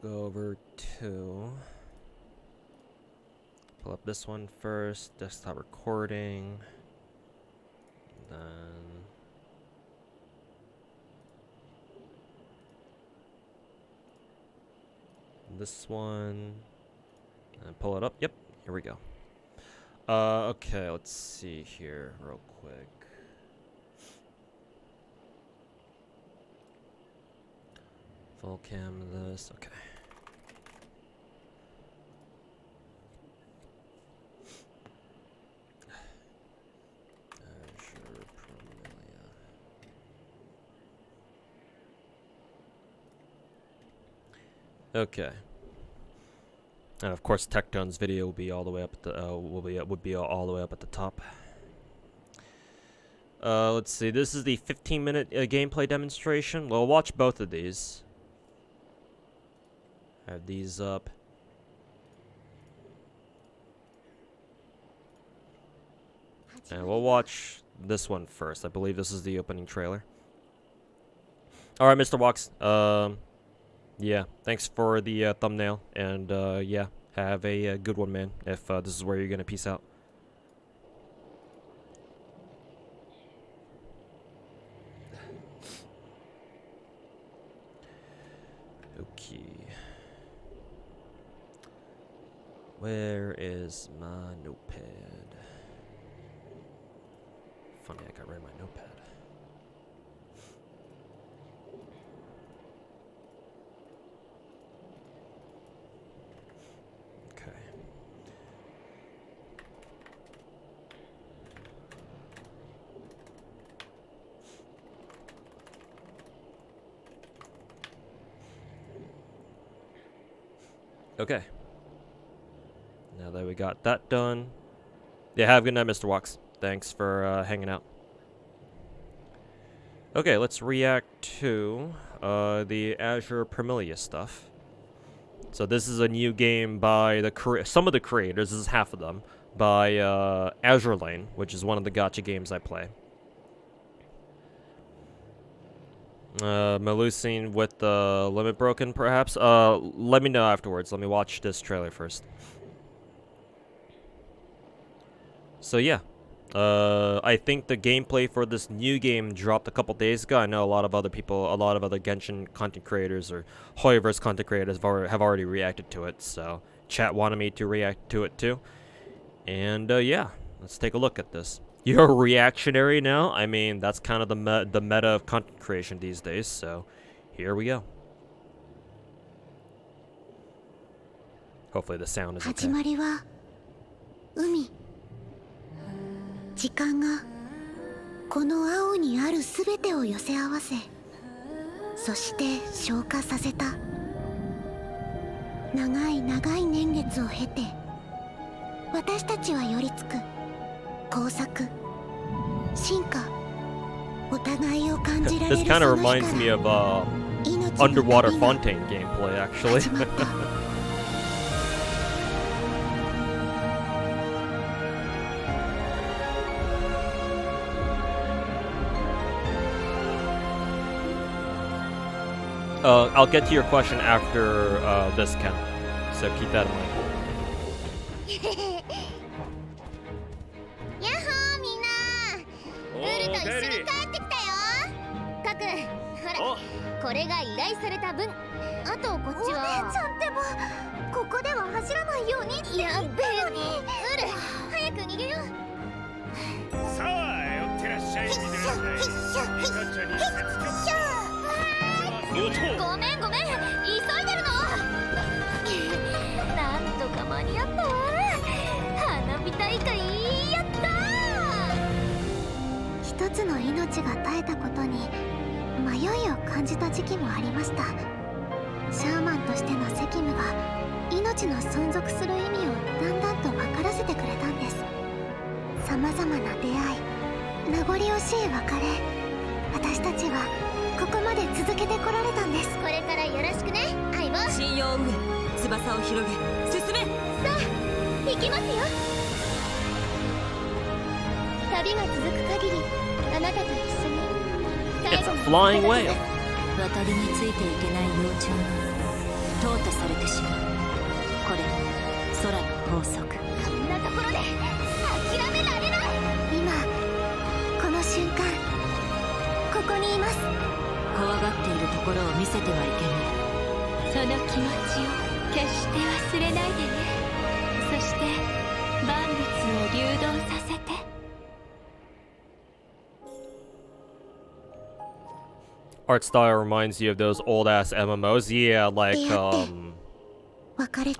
Speaker 1: Go over to pull up this one first, desktop recording, then this one, and pull it up. Yep, here we go. Okay, let's see here real quick. Full cam this, okay. Azure Premelia. Okay. And of course, Tecton's video will be all the way up at the would be all the way up at the top. Let's see. This is the 15-minute gameplay demonstration. We'll watch both of these. Have these up. And we'll watch this one first. I believe this is the opening trailer. Alright, Mr. Walks. Yeah, thanks for the thumbnail. And yeah, have a good one, man, if this is where you're gonna peace out. Okay. Where is my notepad? Funny, I got rid of my notepad. Okay. Okay. Now that we got that done. Yeah, have a good night, Mr. Walks. Thanks for hanging out. Okay, let's react to the Azure Premelia stuff. So this is a new game by some of the creators. This is half of them by Azure Lane, which is one of the Gacha games I play. Melusine with the limit broken, perhaps. Let me know afterwards. Let me watch this trailer first. So yeah, I think the gameplay for this new game dropped a couple days ago. I know a lot of other people, a lot of other Genshin content creators or Hoyoverse content creators have already reacted to it. So chat wanted me to react to it too. And yeah, let's take a look at this. You're reactionary now? I mean, that's kind of the meta of content creation these days. So here we go. Hopefully the sound is
Speaker 3: 始
Speaker 1: okay.
Speaker 3: まりは海。時間がこの青にある全てを寄せ合わせ、そして消化させた。長い長い年月を経て、私たちは寄りつく工作、進化、お互いを感じられ
Speaker 1: This
Speaker 3: る
Speaker 1: kind
Speaker 3: そ
Speaker 1: of
Speaker 3: の日
Speaker 1: reminds
Speaker 3: か
Speaker 1: me
Speaker 3: ら
Speaker 1: of
Speaker 3: 命の
Speaker 1: underwater
Speaker 3: 旅が
Speaker 1: Fontaine gameplay, actually.
Speaker 3: 始まった。
Speaker 1: I'll get to your question after this, Ken. So keep that in mind.
Speaker 3: やっほーみんな。ウールと一緒に帰ってきたよ。カク、ほら、これが依頼された分。あとこっちは。お姉ちゃんってば、ここでは走らないようにって言ったのに。ウール、早く逃げよう。
Speaker 4: さあ、寄ってらっしゃい。見てらっしゃい。ガチャに接続。
Speaker 3: ごめん、急いでるの。なんとか間に合ったわ。花火大会やったー。一つの命が絶えたことに迷いを感じた時期もありました。シャーマンとしての責務が命の存続する意味をだんだんと分からせてくれたんです。さまざまな出会い、名残惜しい別れ、私たちはここまで続けてこられたんです。これからよろしくね、相棒。
Speaker 5: 信用上、翼を広げ、進め。
Speaker 3: さあ、行きますよ。旅が続く限り、あなたと一緒に
Speaker 1: It's a flying whale.
Speaker 5: 渡りについていけない幼鳥が淘汰されてしまう。これ空の法則。
Speaker 3: こんなところで諦められない。今この瞬間、ここにいます。
Speaker 5: 怖がっているところを見せてはいけない。
Speaker 2: その気持ちを決して忘れないでね。そして万物を流動させて。
Speaker 1: Art style reminds you of those old ass MMOs. Yeah, like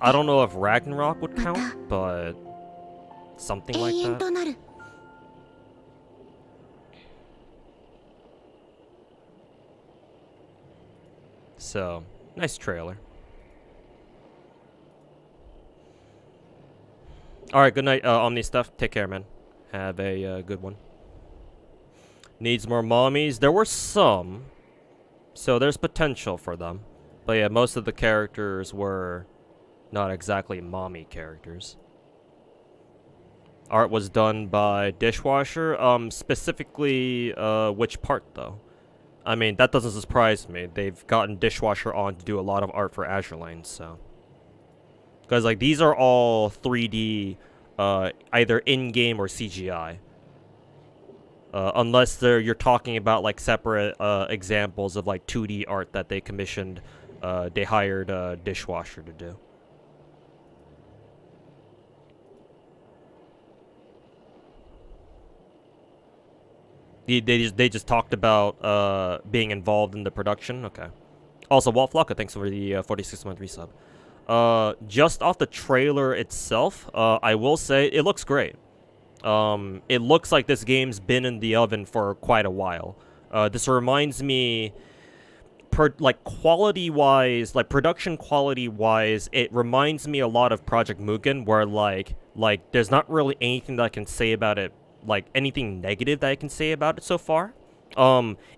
Speaker 1: I don't know if Ragnarok would count, but something like
Speaker 3: 永遠
Speaker 1: that.
Speaker 3: となる。
Speaker 1: So, nice trailer. Alright, good night, Omni stuff. Take care, man. Have a good one. Needs more mommies. There were some, so there's potential for them. But yeah, most of the characters were not exactly mommy characters. Art was done by Dishwasher. Specifically, which part, though? I mean, that doesn't surprise me. They've gotten Dishwasher on to do a lot of art for Azure Lanes, so. Because, like, these are all 3D, either in-game or CGI. Unless you're talking about, like, separate examples of, like, 2D art that they commissioned, they hired Dishwasher to do. They just talked about being involved in the production. Okay. Also, Walt Flocka, thanks for the 46-month resub. Just off the trailer itself, I will say it looks great. It looks like this game's been in the oven for quite a while. This reminds me, quality-wise, like production quality-wise, it reminds me a lot of Project Mugen, where like there's not really anything that I can say about it. Like anything negative that I can say about it so far.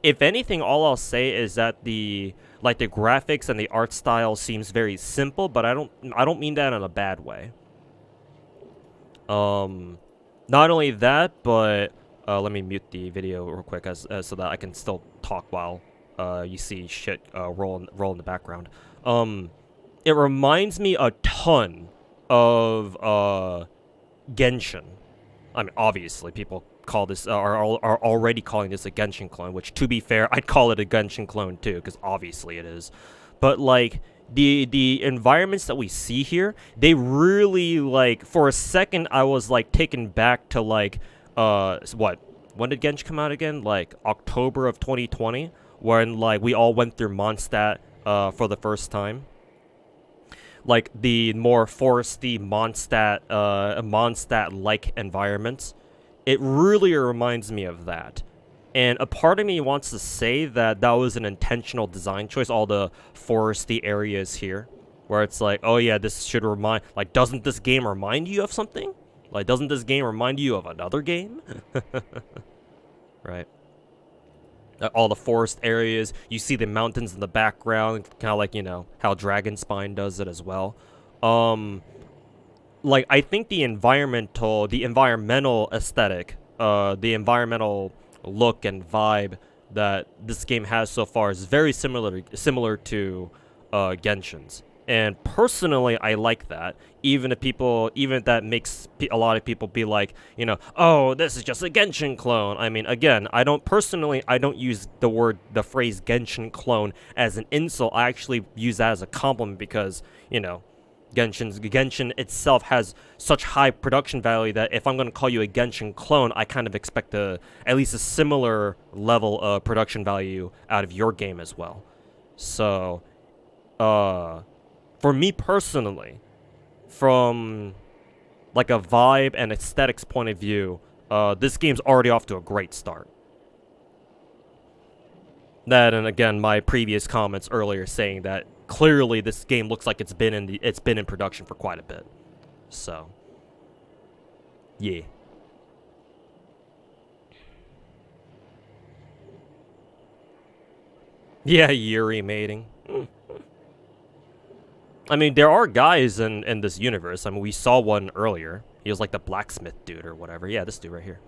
Speaker 1: If anything, all I'll say is that the graphics and the art style seems very simple, but I don't mean that in a bad way. Not only that, but let me mute the video real quick so that I can still talk while you see shit roll in the background. It reminds me a ton of Genshin. I mean, obviously, people call this are already calling this a Genshin clone, which, to be fair, I'd call it a Genshin clone too, because obviously it is. But like the environments that we see here, they really like. For a second, I was like taken back to like what? When did Genshin come out again? Like October of 2020, when like we all went through Mondstadt for the first time. like the more foresty Mondstadt-like environments. It really reminds me of that. And a part of me wants to say that that was an intentional design choice, all the foresty areas here. Where it's like, oh yeah, this should remind... Like, doesn't this game remind you of something? Like, doesn't this game remind you of another game? Right. All the forest areas. You see the mountains in the background. Kind of like, you know, how Dragon Spine does it as well. Like, I think the environmental aesthetic, the environmental look and vibe that this game has so far is very similar to Genshin's. And personally, I like that. Even if that makes a lot of people be like, you know, oh, this is just a Genshin clone. I mean, again, I don't use the phrase Genshin clone as an insult. I actually use that as a compliment because, you know, Genshin itself has such high production value that if I'm going to call you a Genshin clone, I kind of expect at least a similar level of production value out of your game as well. So, for me personally, from like a vibe and aesthetics point of view, this game's already off to a great start. That, and again, my previous comments earlier saying that clearly this game looks like it's been in production for quite a bit. So, yeah. Yeah, Yuri mating. I mean, there are guys in this universe. I mean, we saw one earlier. He was like the blacksmith dude or whatever. Yeah, this dude right here.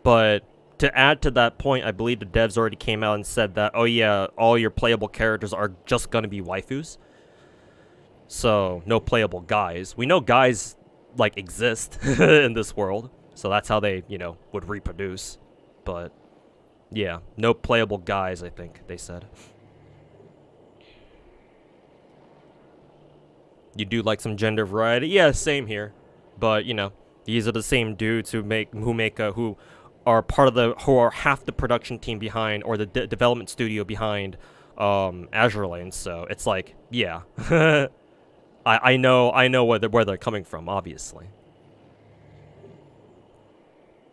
Speaker 1: But to add to that point, I believe the devs already came out and said that, oh yeah, all your playable characters are just gonna be waifus. So, no playable guys. We know guys, like, exist in this world. So that's how they, you know, would reproduce. But, yeah, no playable guys, I think they said. You do like some gender variety? Yeah, same here. But, you know, these are the same dudes who are half the production team behind, or the development studio behind Azure. So it's like, yeah. I know where they're coming from, obviously.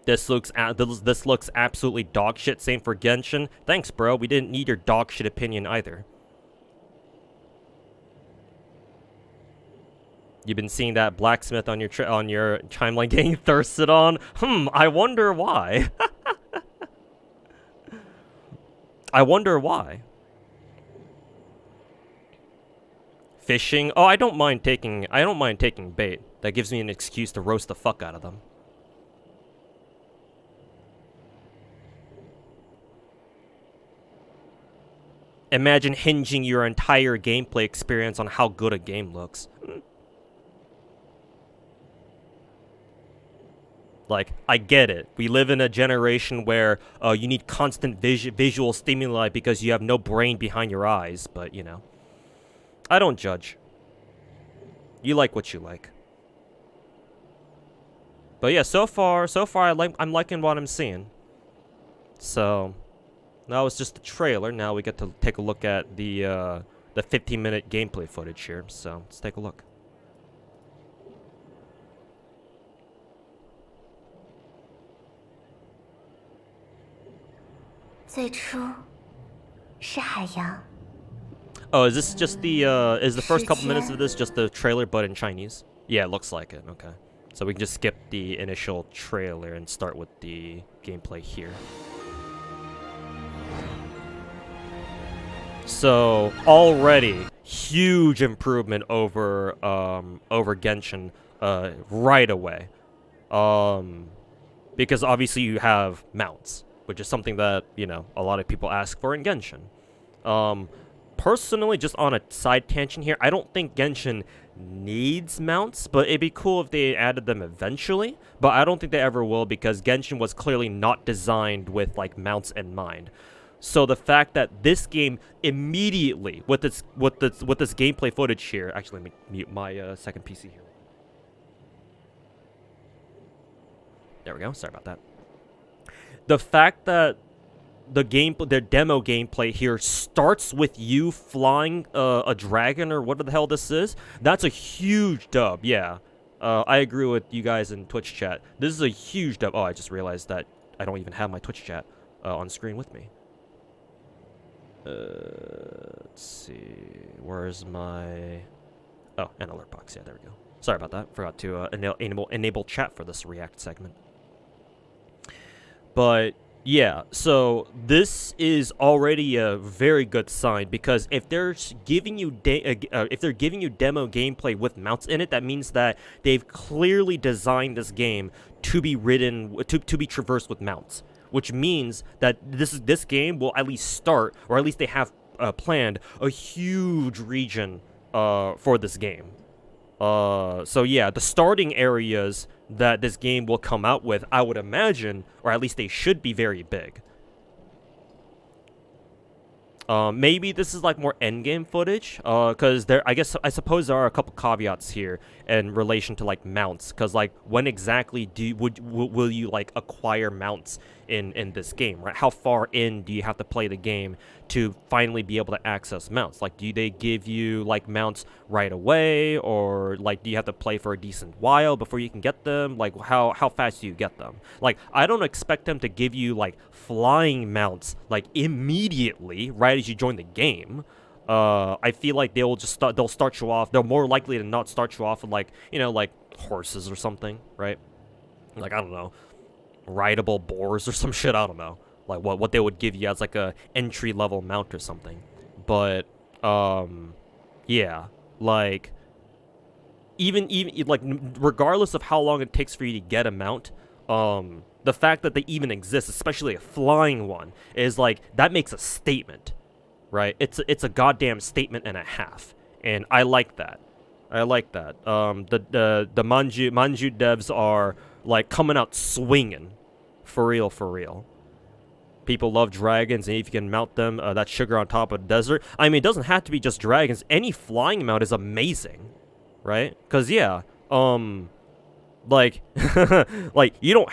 Speaker 1: This looks absolutely dog shit. Same for Genshin. Thanks, bro. We didn't need your dog shit opinion either. You've been seeing that blacksmith on your timeline getting thirsted on? I wonder why. I wonder why. Fishing? Oh, I don't mind taking bait. That gives me an excuse to roast the fuck out of them. Imagine hinging your entire gameplay experience on how good a game looks. Like, I get it. We live in a generation where you need constant visual stimuli because you have no brain behind your eyes. But, you know, I don't judge. You like what you like. But yeah, so far I'm liking what I'm seeing. So, that was just the trailer. Now we get to take a look at the 15-minute gameplay footage here. So, let's take a look.
Speaker 3: 最初是海洋。
Speaker 1: Oh, is this just the is the first couple minutes of this just the trailer but in Chinese? Yeah, it looks like it. Okay. So we can just skip the initial trailer and start with the gameplay here. So, already huge improvement over Genshin right away. Because obviously you have mounts, which is something that, you know, a lot of people ask for in Genshin. Personally, just on a side tangent here, I don't think Genshin needs mounts, but it'd be cool if they added them eventually. But I don't think they ever will, because Genshin was clearly not designed with, like, mounts in mind. So the fact that this game immediately, with this gameplay footage here, actually let me mute my second PC here. There we go. Sorry about that. The fact that the demo gameplay here starts with you flying a dragon or whatever the hell this is, that's a huge dub. Yeah, I agree with you guys in Twitch chat. This is a huge dub. Oh, I just realized that I don't even have my Twitch chat on screen with me. Let's see, where's my... Oh, an alert box. Yeah, there we go. Sorry about that. Forgot to enable chat for this React segment. But yeah, so this is already a very good sign, because if they're giving you demo gameplay with mounts in it, that means that they've clearly designed this game to be to be traversed with mounts, which means that this game will at least start, or at least they have planned a huge region for this game. So yeah, the starting areas that this game will come out with, I would imagine, or at least they should be very big. Maybe this is like more endgame footage, because I suppose there are a couple caveats here in relation to like mounts, because like when exactly will you like acquire mounts in this game, right? How far in do you have to play the game to finally be able to access mounts? Like, do they give you like mounts right away, or like do you have to play for a decent while before you can get them? Like, how fast do you get them? Like, I don't expect them to give you like flying mounts like immediately right as you join the game. I feel like they'll start you off. They're more likely to not start you off with like, you know, like horses or something, right? Like, I don't know, rideable boars or some shit. I don't know, like what they would give you as like a entry level mount or something. But yeah, like even like regardless of how long it takes for you to get a mount, the fact that they even exist, especially a flying one, is like, that makes a statement, right? It's a goddamn statement and a half, and I like that. I like that. The Manju devs are like coming out swinging, for real. People love dragons, and if you can mount them, that's sugar on top of the desert. I mean, it doesn't have to be just dragons. Any flying mount is amazing, right? Because yeah, like, like you don't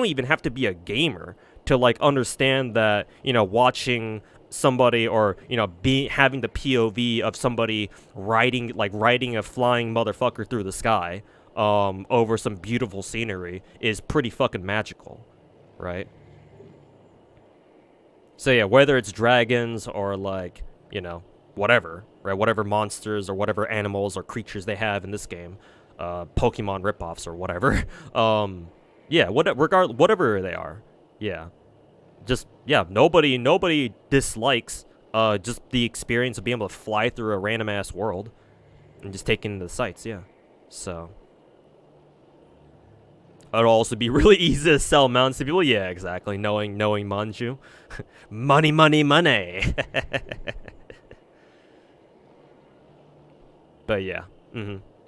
Speaker 1: even have to be a gamer to like understand that, you know, watching somebody, or you know, having the POV of somebody riding a flying motherfucker through the sky over some beautiful scenery is pretty fucking magical, right? So yeah, whether it's dragons or like, you know, whatever, right? Whatever monsters or whatever animals or creatures they have in this game, Pokemon ripoffs or whatever, yeah, whatever they are, yeah. Just, yeah, nobody dislikes just the experience of being able to fly through a random ass world and just take in the sights, yeah. So it'll also be really easy to sell mounts to people, yeah, exactly. Knowing Manju, money. But yeah,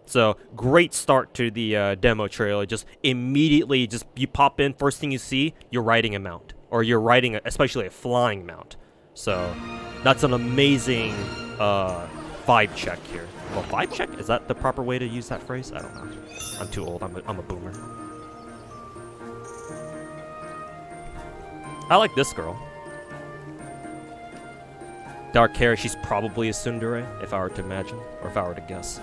Speaker 1: So great start to the demo trailer. Just immediately, you pop in, first thing you see, you're riding a mount. Or you're riding, especially a flying mount. So that's an amazing vibe check here. Well, vibe check? Is that the proper way to use that phrase? I don't know. I'm too old. I'm a boomer. I like this girl. Dark hair. She's probably a tsundere, if I were to imagine, or if I were to guess.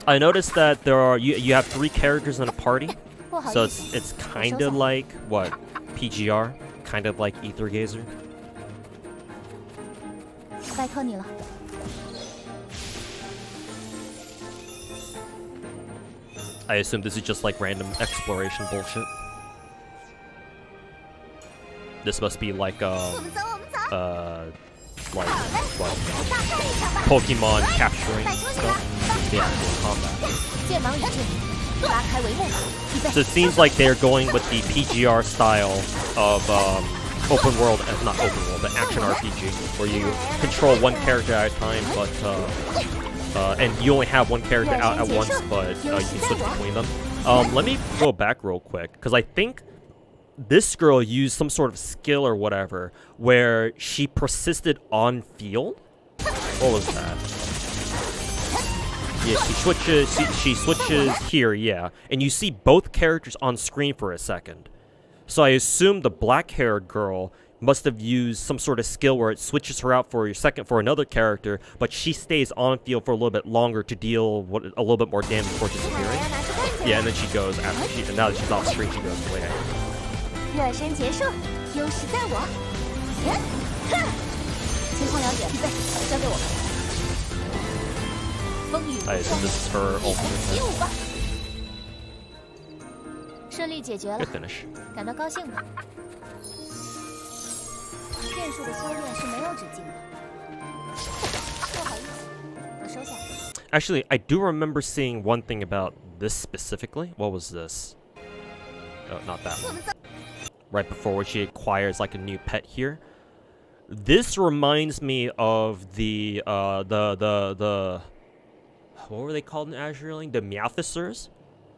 Speaker 1: I noticed that there are you have 3 characters in a party, so it's kind of like what PGR, kind of like Ether Gazer. I assume this is just like random exploration bullshit. This must be like what, Pokemon capturing stuff, the actual combat. So it seems like they're going with the PGR style of open world, not open world, but action RPG, where you control one character at a time, but and you only have one character out at once, but you can switch between them. Let me go back real quick, because I think this girl used some sort of skill or whatever where she persisted on field. What was that? Yeah, she switches here, yeah. And you see both characters on screen for a second. So I assume the black-haired girl must have used some sort of skill where it switches her out for another character, but she stays on field for a little bit longer to deal a little bit more damage before disappearing. Yeah, and then she goes after and now that she's off screen, she goes away.
Speaker 3: 热身结束，优势在我。情况了解，预备，交给我。风雨
Speaker 1: I assume this is her ultimate.
Speaker 3: 起舞吧。顺利解决了
Speaker 1: Good，finish.
Speaker 3: 感到高兴吗？剑术的修炼是没有止境的。不好意思，我收下。
Speaker 1: Actually, I do remember seeing one thing about this specifically. What was this? Oh, not that one. Right before she acquires like a new pet here. This reminds me of the what were they called in Azure Lane? The Meowficers?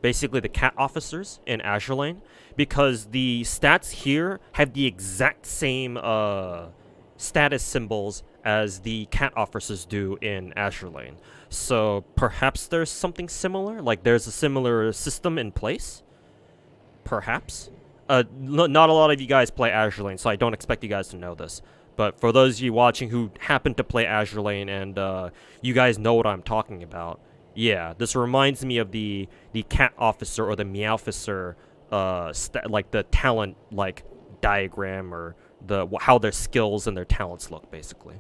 Speaker 1: Basically the cat officers in Azure Lane. Because the stats here have the exact same status symbols as the cat officers do in Azure Lane. So perhaps there's something similar? Like there's a similar system in place? Perhaps? Not a lot of you guys play Azure Lane, so I don't expect you guys to know this. But for those of you watching who happen to play Azure Lane and you guys know what I'm talking about, yeah, this reminds me of the cat officer or the meowficer, like the talent like diagram or how their skills and their talents look basically.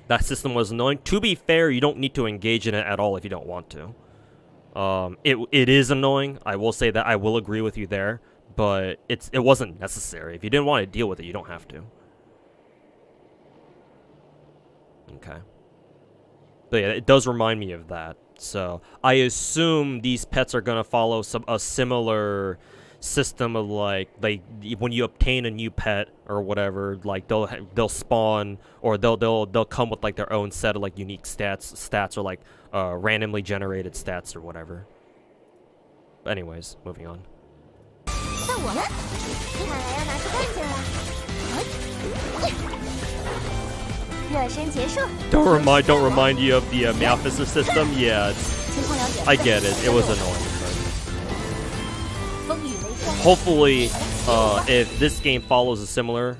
Speaker 1: That system was annoying. To be fair, you don't need to engage in it at all if you don't want to. It is annoying. I will say that I will agree with you there, but it wasn't necessary. If you didn't want to deal with it, you don't have to. Okay. But yeah, it does remind me of that. So I assume these pets are gonna follow a similar system of like when you obtain a new pet or whatever, like they'll spawn or they'll come with like their own set of like unique stats or like randomly generated stats or whatever. But anyways, moving on. Don't remind you of the Meowficer system? Yeah, I get it. It was annoying. But hopefully, if this game follows a similar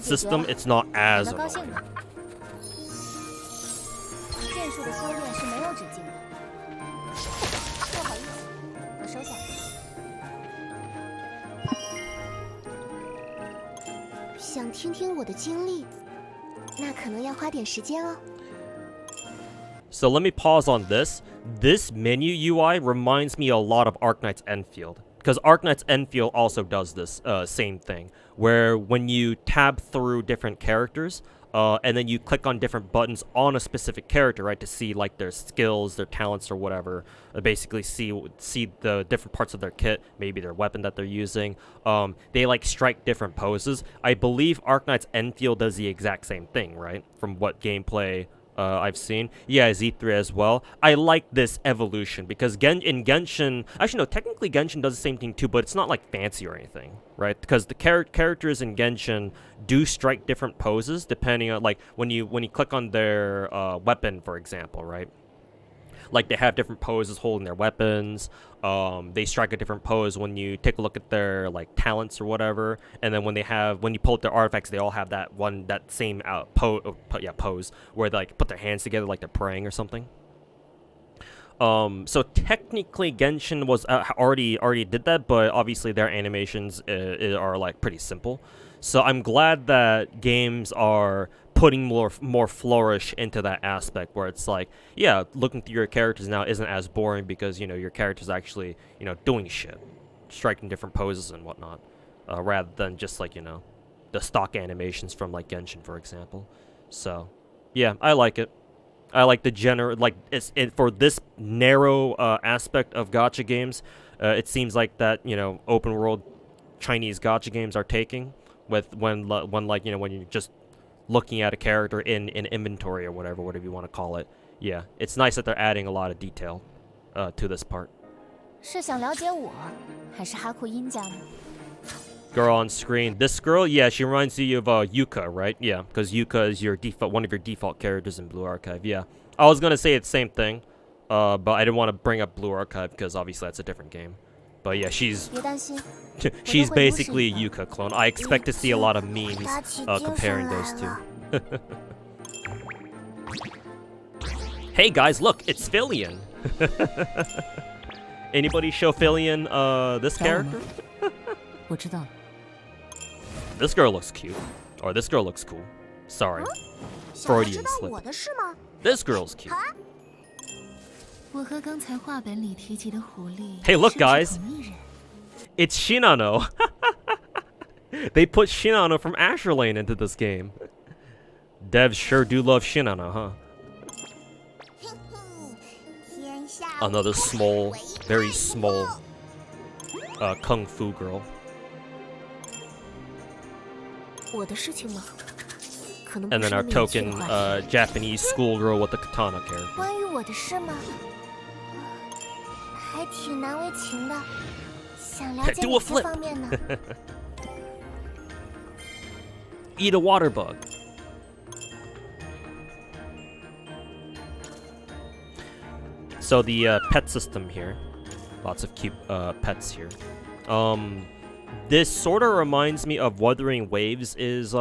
Speaker 1: system, it's not as annoying.
Speaker 3: 剑术的修炼是没有止境的。不好意思，我收下。想听听我的经历，那可能要花点时间哦。
Speaker 1: So let me pause on this. This menu UI reminds me a lot of Arknight's Enfield. Because Arknight's Enfield also does this same thing. Where when you tab through different characters, and then you click on different buttons on a specific character, right, to see like their skills, their talents, or whatever. Basically see the different parts of their kit, maybe their weapon that they're using. They like strike different poses. I believe Arknight's Enfield does the exact same thing, right? From what gameplay I've seen. Yeah, Z3 as well. I like this evolution because in Genshin, actually no, technically Genshin does the same thing too, but it's not like fancy or anything, right? Because the characters in Genshin do strike different poses depending on like when you click on their weapon, for example, right? Like they have different poses holding their weapons. They strike a different pose when you take a look at their like talents or whatever. And then when you pull up their artifacts, they all have that same pose where they like put their hands together like they're praying or something. So technically Genshin was already did that, but obviously their animations are like pretty simple. So I'm glad that games are putting more flourish into that aspect where it's like, yeah, looking through your characters now isn't as boring because, you know, your character's actually, you know, doing shit, striking different poses and whatnot, rather than just like, you know, the stock animations from like Genshin, for example. So, yeah, I like it. I like the for this narrow aspect of gacha games, it seems like that, you know, open world Chinese gacha games are taking with when like, you know, when you're just looking at a character in inventory or whatever you want to call it. Yeah, it's nice that they're adding a lot of detail to this part.
Speaker 3: 是想了解我，还是哈库因家呢？
Speaker 1: girl on screen. This girl, yeah, she reminds you of Yuka, right? Yeah, because Yuka is your one of your default characters in Blue Archive. Yeah, I was gonna say the same thing, but I didn't want to bring up Blue Archive because obviously that's a different game. But yeah, she's she's basically a Yuka clone. I expect to see a lot of memes comparing those two. Hey guys, look, it's Filion. Anybody show Filion this character?
Speaker 5: 我知道。
Speaker 1: This girl looks cute. Or this girl looks cool. Sorry.
Speaker 3: 小孩知
Speaker 1: Freudian
Speaker 3: 道
Speaker 1: slip.
Speaker 3: 我的事吗？
Speaker 1: This girl's cute.
Speaker 5: 我和刚才画本里提及的狐狸
Speaker 1: Hey, look,
Speaker 5: 是不是
Speaker 1: guys.
Speaker 5: 同一人？
Speaker 1: It's Shinano. They put Shinano from Azure into this game. Devs sure do love Shinano, huh?
Speaker 3: 天下
Speaker 1: Another small, very small kung fu girl.
Speaker 3: 我的事情吗？可能
Speaker 1: And
Speaker 3: 不
Speaker 1: then
Speaker 3: 是
Speaker 1: our
Speaker 3: 那么有趣的
Speaker 1: token
Speaker 3: 话题
Speaker 1: Japanese schoolgirl with the katana character.
Speaker 3: 关于我的事吗？还挺难为情的，想了解
Speaker 1: Do
Speaker 3: 哪
Speaker 1: a
Speaker 3: 些
Speaker 1: flip.
Speaker 3: 方面呢？
Speaker 1: Eat a water bug. So the pet system here, lots of cute pets here. This sort of reminds me of Wuthering Waves is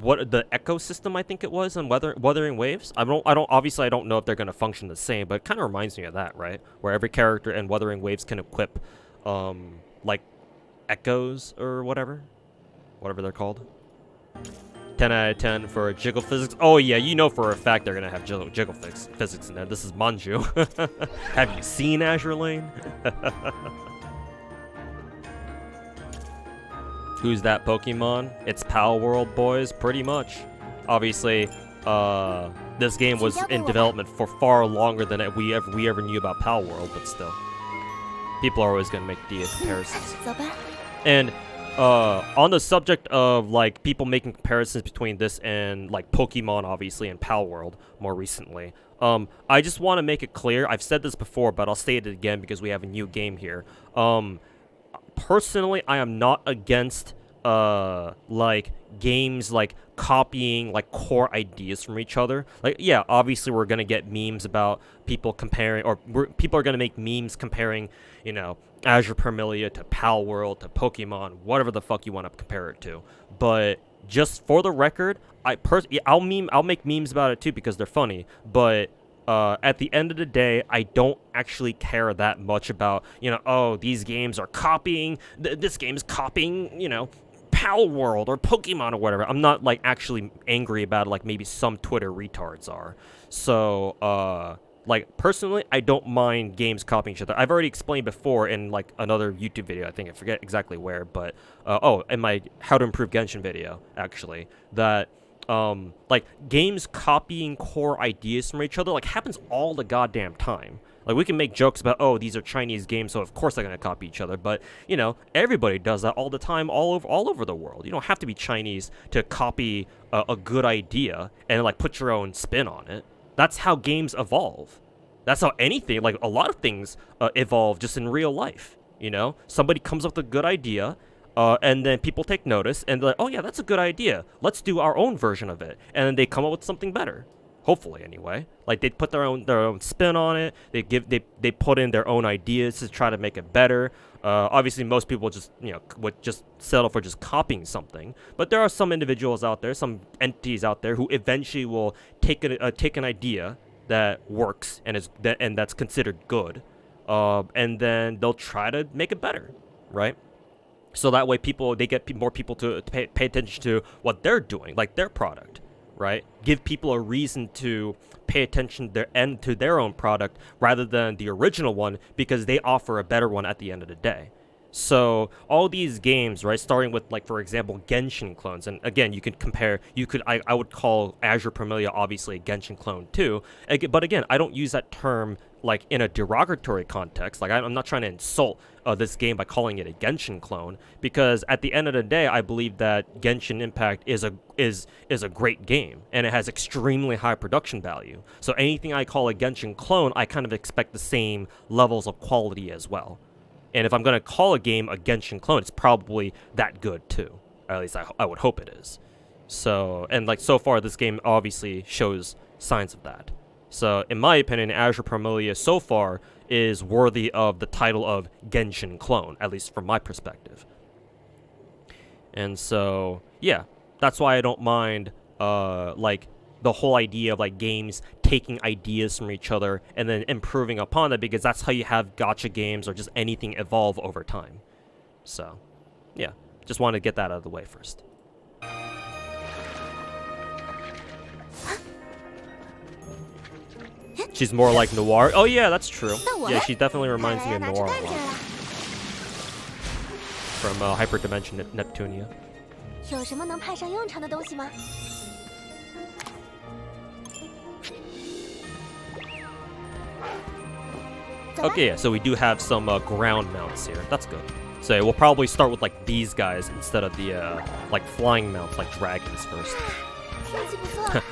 Speaker 1: what the ecosystem I think it was in Wuthering Waves. I don't obviously I don't know if they're gonna function the same, but it kind of reminds me of that, right? Where every character in Wuthering Waves can equip like echoes or whatever they're called. 10 out of 10 for jiggle physics. Oh yeah, you know for a fact they're gonna have jiggle physics in there. This is Manju. Have you seen Azure Lane? Who's that Pokemon? It's Pal World, boys, pretty much. Obviously, this game was in development for far longer than we ever knew about Pal World, but still. People are always gonna make the comparisons.
Speaker 3: 走吧。
Speaker 1: And on the subject of like people making comparisons between this and like Pokemon, obviously, and Pal World more recently, I just want to make it clear. I've said this before, but I'll say it again because we have a new game here. Personally, I am not against like games like copying like core ideas from each other. Like, yeah, obviously we're gonna get memes about people comparing, or people are gonna make memes comparing, you know, Azure Premelia to Pal World to Pokemon, whatever the fuck you want to compare it to. But just for the record, I'll make memes about it too because they're funny. But at the end of the day, I don't actually care that much about, you know, oh, these games are copying, this game's copying, you know, Pal World or Pokemon or whatever. I'm not like actually angry about it like maybe some Twitter retards are. So, like, personally, I don't mind games copying each other. I've already explained before in, like, another YouTube video, I think. I forget exactly where, but, in my How to Improve Genshin video, actually, that, like, games copying core ideas from each other, like, happens all the goddamn time. Like, we can make jokes about, oh, these are Chinese games, so of course they're gonna copy each other, but, you know, everybody does that all the time, all over the world. You don't have to be Chinese to copy a good idea and, like, put your own spin on it. That's how games evolve. That's how anything, like a lot of things, evolve just in real life. You know, somebody comes up with a good idea, and then people take notice, and they're like, "Oh yeah, that's a good idea. Let's do our own version of it." And then they come up with something better. Hopefully, anyway. Like they put their own spin on it. They put in their own ideas to try to make it better. Obviously, most people just would just settle for just copying something. But there are some individuals out there, some entities out there who eventually will take an idea that works and that's considered good, and then they'll try to make it better, right? So that way they get more people to pay attention to what they're doing, like their product, right? Give people a reason to pay attention to their own product rather than the original one because they offer a better one at the end of the day. So all these games, right, starting with, like, for example, Genshin clones, and again, I would call Azure Premelia obviously a Genshin clone too, but again, I don't use that term like in a derogatory context. Like, I'm not trying to insult this game by calling it a Genshin clone, because at the end of the day, I believe that Genshin Impact is a great game, and it has extremely high production value. So anything I call a Genshin clone, I kind of expect the same levels of quality as well. And if I'm gonna call a game a Genshin clone, it's probably that good too. Or at least I would hope it is. So, and like so far, this game obviously shows signs of that. So, in my opinion, Azure Premelia so far is worthy of the title of Genshin clone, at least from my perspective. And so, yeah, that's why I don't mind, like, the whole idea of, like, games taking ideas from each other and then improving upon it, because that's how you have gacha games or just anything evolve over time. So, yeah, just wanted to get that out of the way first. She's more like Noir. Oh yeah, that's true. Yeah, she definitely reminds me of Noir a lot. From Hyperdimension Neptunia.
Speaker 3: 有什么能派上用场的东西吗？
Speaker 1: Okay, yeah, so we do have some ground mounts here. That's good. So we'll probably start with like these guys instead of the like flying mounts like dragons first.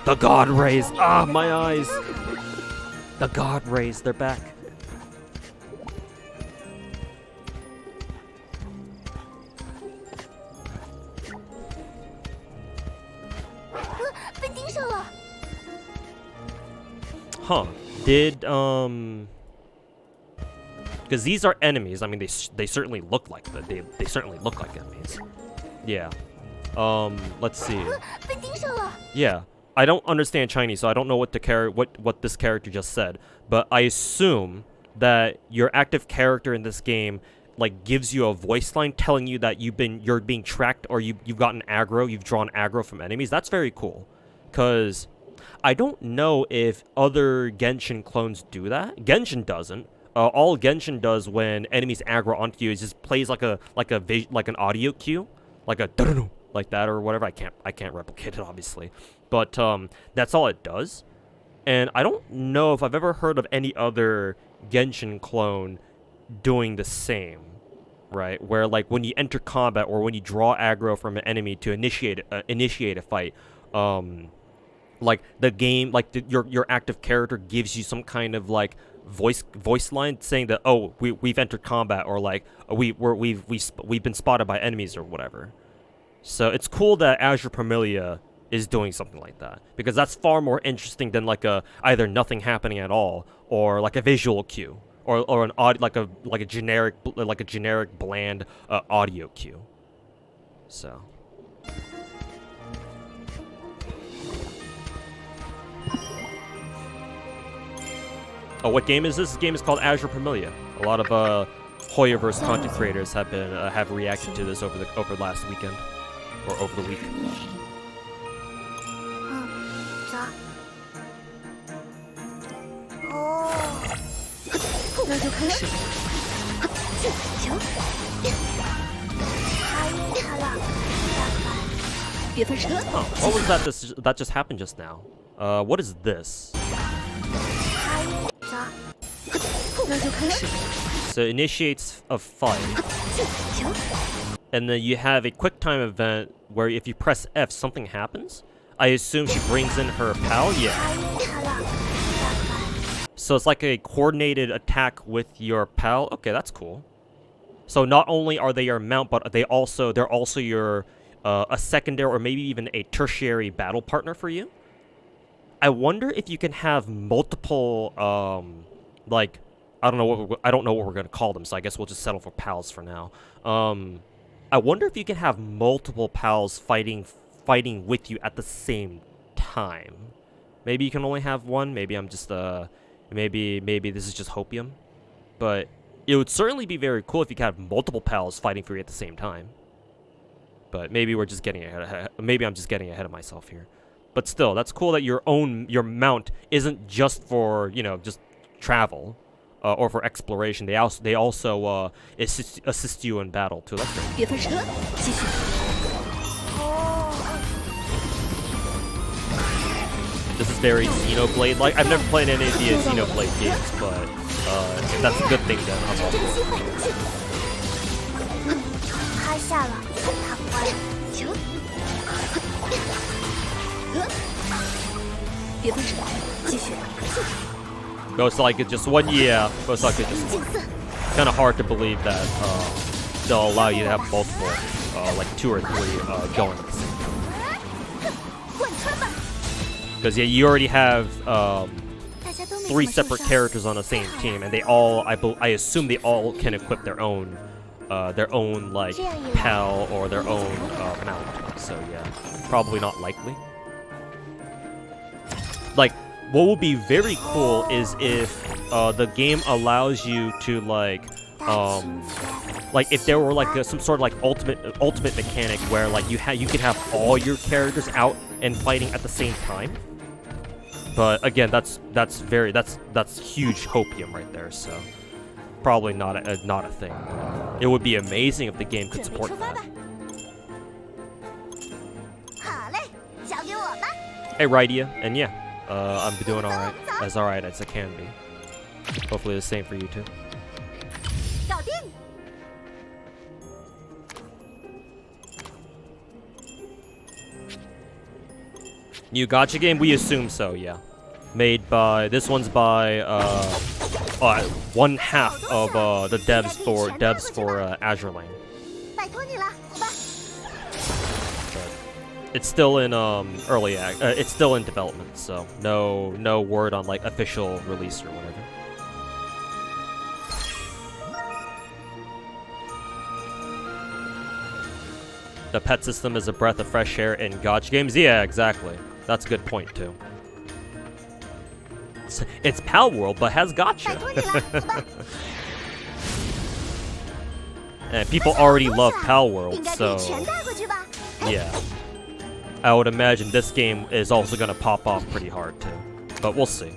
Speaker 1: The God Rays! Ah, my eyes! The God Rays, they're back. Huh. Did, because these are enemies. I mean, they certainly look like that. They certainly look like enemies. Yeah. Let's see. Yeah. I don't understand Chinese, so I don't know what what this character just said. But I assume that your active character in this game like gives you a voice line telling you that you're being tracked, or you've gotten aggro, you've drawn aggro from enemies. That's very cool. Cause I don't know if other Genshin clones do that. Genshin doesn't. All Genshin does when enemies aggro onto you is just plays like an audio cue, like a like that or whatever. I can't replicate it obviously, but that's all it does. And I don't know if I've ever heard of any other Genshin clone doing the same, right? Where like when you enter combat or when you draw aggro from an enemy to initiate a fight, like the game, like your active character gives you some kind of like voice line saying that, oh, we've entered combat, or like we've been spotted by enemies or whatever. So it's cool that Azure Premelia is doing something like that, because that's far more interesting than like either nothing happening at all or like a visual cue or an like a generic bland audio cue. So. Oh, what game is this? This game is called Azure Premelia. A lot of Hoyoverse content creators have reacted to this over last weekend or over the week. Oh, what was that? That just happened just now. What is this? So it initiates a fight, and then you have a quick time event where if you press F, something happens. I assume she brings in her pal. Yeah. So it's like a coordinated attack with your pal. Okay, that's cool. So not only are they your mount, but they're also your a secondary or maybe even a tertiary battle partner for you. I wonder if you can have multiple like I don't know what we're gonna call them, so I guess we'll just settle for pals for now. I wonder if you can have multiple pals fighting with you at the same time. Maybe you can only have one. Maybe I'm just maybe this is just hopium, but it would certainly be very cool if you could have multiple pals fighting for you at the same time. But maybe we're just getting maybe I'm just getting ahead of myself here. But still, that's cool that your mount isn't just for, you know, just travel or for exploration. They also assist you in battle too. That's great. This is very Xenoblade like. I've never played any of the Xenoblade games, but if that's a good thing, then I'm all for it. Most likely just one, yeah. Most likely just one. kind of hard to believe that they'll allow you to have multiple, like 2 or 3 going at the same time. Because yeah, you already have 3 separate characters on the same team, and they all, I assume they all can equip their own like PAL or their own mount. So yeah, probably not likely. Like, what would be very cool is if the game allows you to like if there were like some sort of like ultimate mechanic where like you could have all your characters out and fighting at the same time. But again, that's huge hopium right there. So probably not a thing. It would be amazing if the game could support that. Hey, Rydia, and yeah, I'm doing alright as I can be. Hopefully the same for you too. New Gacha game? We assume so, yeah. Made by, this one's by 1/2 of the devs for Azure Lane. It's still in it's still in development, so no word on like official release or whatever. The pet system is a breath of fresh air in Gacha games. Yeah, exactly. That's a good point too. It's Pal World, but has Gacha. And people already love Pal World, so yeah. I would imagine this game is also gonna pop off pretty hard too, but we'll see.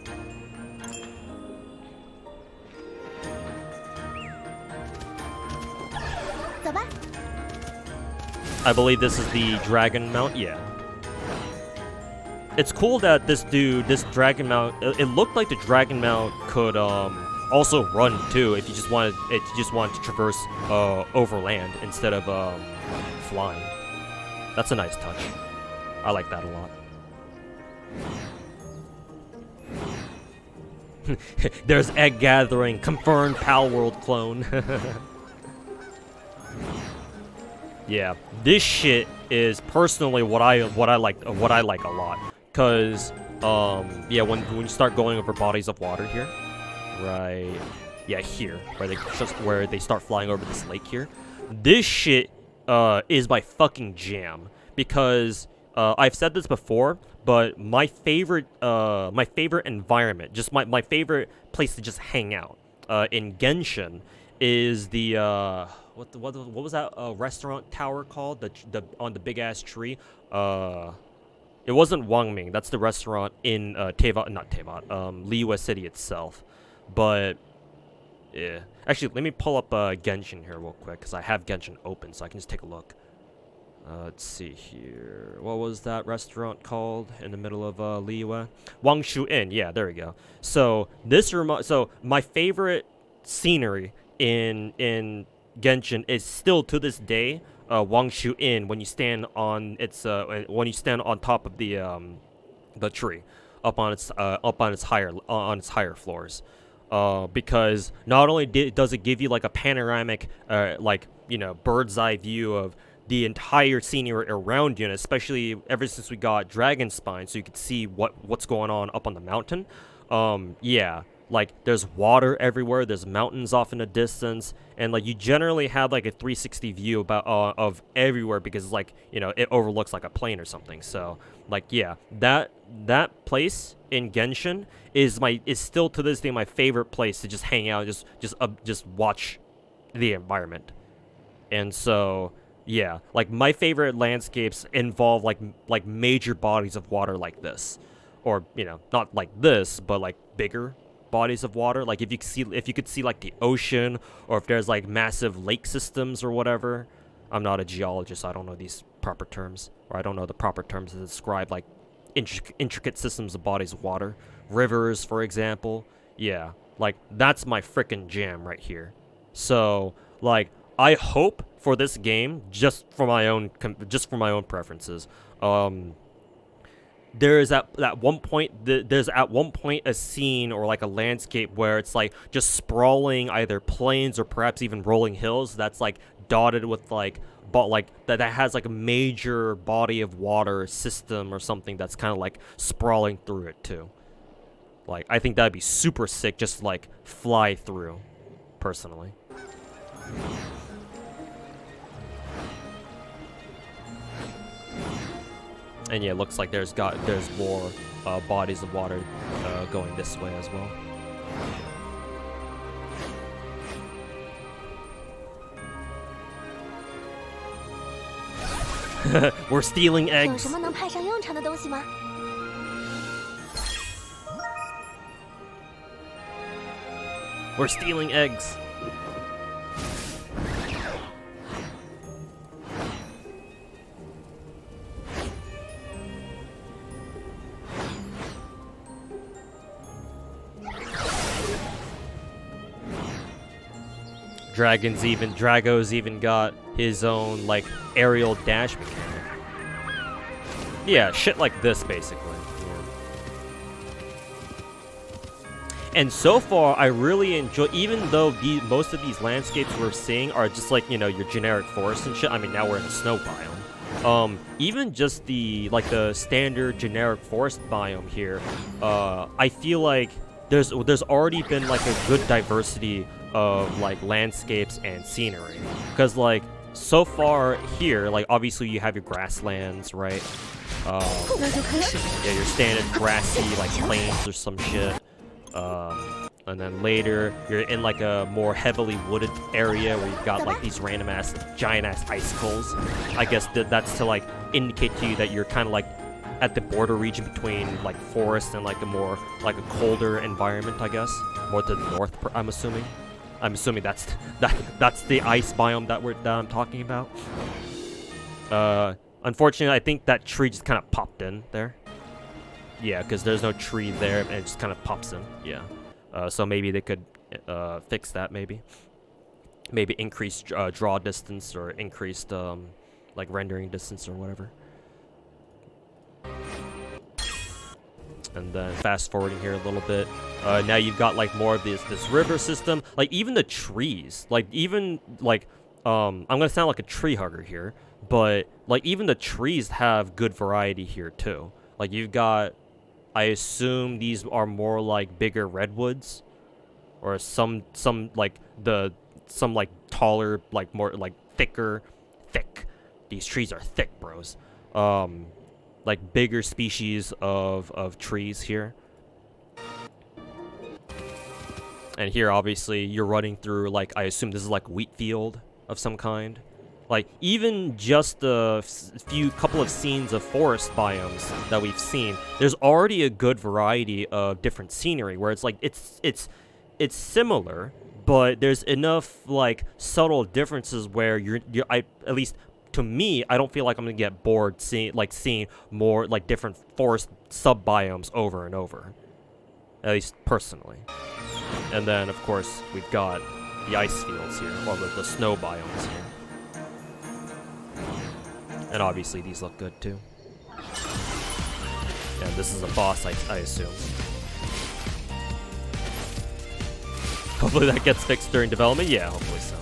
Speaker 1: I believe this is the Dragon Mount, yeah. It's cool that this Dragon Mount, it looked like the Dragon Mount could also run too if you just wanted to traverse over land instead of flying. That's a nice touch. I like that a lot. There's egg gathering, confirmed Pal World clone. Yeah, this shit is personally what I like a lot, cause yeah, when you start going over bodies of water here, right? Yeah, here where they start flying over this lake here. This shit is my fucking jam, because I've said this before, but my favorite environment, just my favorite place to just hang out in Genshin is the what was that restaurant tower called? The on the big ass tree. It wasn't Wangming. That's the restaurant in Liyue City itself. But yeah, actually, let me pull up Genshin here real quick, because I have Genshin open, so I can just take a look. Let's see here. What was that restaurant called in the middle of Liyue? Wangshu Inn. Yeah, there we go. So my favorite scenery in Genshin is still to this day Wangshu Inn, when you stand on top of the tree up on its higher floors, because not only does it give you like a panoramic bird's eye view of the entire scenery around you, and especially ever since we got Dragon Spine, so you could see what's going on up on the mountain. Yeah, like there's water everywhere, there's mountains off in the distance, and like you generally have like a 360 view of everywhere, because like, you know, it overlooks like a plane or something. So like, yeah, that place in Genshin is still to this day my favorite place to just hang out, just watch the environment. And so yeah, like my favorite landscapes involve like major bodies of water like this, or, you know, not like this, but like bigger bodies of water. Like if you could see like the ocean, or if there's like massive lake systems or whatever. I'm not a geologist, so I don't know these proper terms, or I don't know the proper terms to describe like intricate systems of bodies of water, rivers, for example. Yeah, like that's my frickin' jam right here. So like, I hope for this game, just for my own preferences, there's at one point a scene or like a landscape where it's like just sprawling either plains or perhaps even rolling hills that's like dotted with like that has like a major body of water system or something that's kind of like sprawling through it too. Like, I think that'd be super sick just to, like, fly through, personally. And yeah, it looks like there's more bodies of water going this way as well. We're stealing
Speaker 3: 有
Speaker 1: eggs.
Speaker 3: 什么能派上用场的东西吗？
Speaker 1: We're stealing eggs. Drago's even got his own like aerial dash mechanic. Yeah, shit like this basically. And so far, I really enjoy, even though most of these landscapes we're seeing are just like, you know, your generic forest and shit. I mean, now we're in a snow biome. Even just the standard generic forest biome here, I feel like there's already been like a good diversity of like landscapes and scenery. Because like so far here, like obviously you have your grasslands, right? Yeah, your standard grassy like plains or some shit. And then later, you're in like a more heavily wooded area where you've got like these random ass, giant ass icicles. I guess that's to like indicate to you that you're kind of like at the border region between like forest and like a more like a colder environment. I guess more to the north. I'm assuming. That's the ice biome that I'm talking about. Unfortunately, I think that tree just kind of popped in there. Yeah, because there's no tree there, and it just kind of pops in. Yeah. So maybe they could fix that, maybe. Maybe increase draw distance or increased, like, rendering distance or whatever. And then fast forwarding here a little bit. Now you've got, like, more of this river system. Like, even the trees. Like, even, like, I'm going to sound like a tree hugger here. But, like, even the trees have good variety here, too. Like, you've got... I assume these are more like bigger redwoods, or some like taller, like more like thick. These trees are thick, bros. Like bigger species of trees here. And here, obviously, you're running through like I assume this is like wheat field of some kind. Like, even just the couple of scenes of forest biomes that we've seen, there's already a good variety of different scenery where it's like, it's similar, but there's enough, like, subtle differences where at least to me, I don't feel like I'm gonna get bored seeing more, like, different forest sub-biomes over and over. At least personally. And then, of course, we've got the ice fields here, or the snow biomes here. And obviously these look good too. Yeah, this is a boss, I assume. Hopefully that gets fixed during development. Yeah, hopefully so.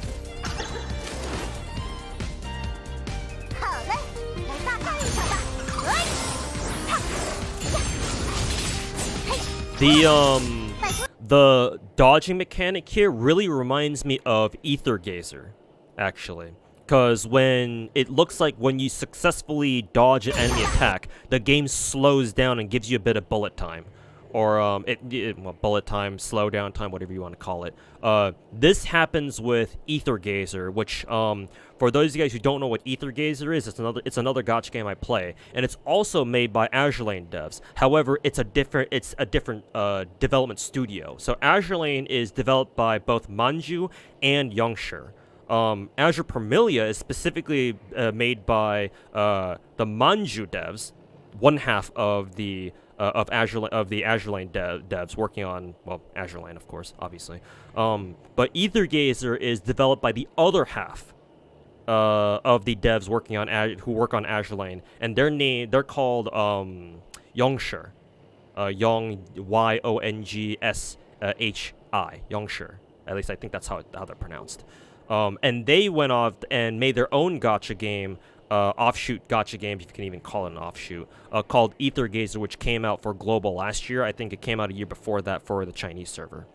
Speaker 1: The dodging mechanic here really reminds me of Ether Gazer, actually. Because when it looks like when you successfully dodge an enemy attack, the game slows down and gives you a bit of bullet time. Or, well, bullet time, slowdown time, whatever you want to call it. This happens with Ether Gazer, which, for those of you guys who don't know what Ether Gazer is, it's another gacha game I play. And it's also made by Azure devs. However, it's a different development studio. So Azure is developed by both Manju and Youngshire. Azure Premelia is specifically made by the Manju devs, one half of the Azure devs working on, well, Azure Lane, of course, obviously. But Ether Gazer is developed by the other half of the devs who work on Azure Lane, and they're called Yongshi. Yong Yongshi. Yongshi. At least I think that's how they're pronounced. And they went off and made their own gacha game, offshoot gacha game, if you can even call it an offshoot, called Ether Gazer, which came out for global last year. I think it came out a year before that for the Chinese server.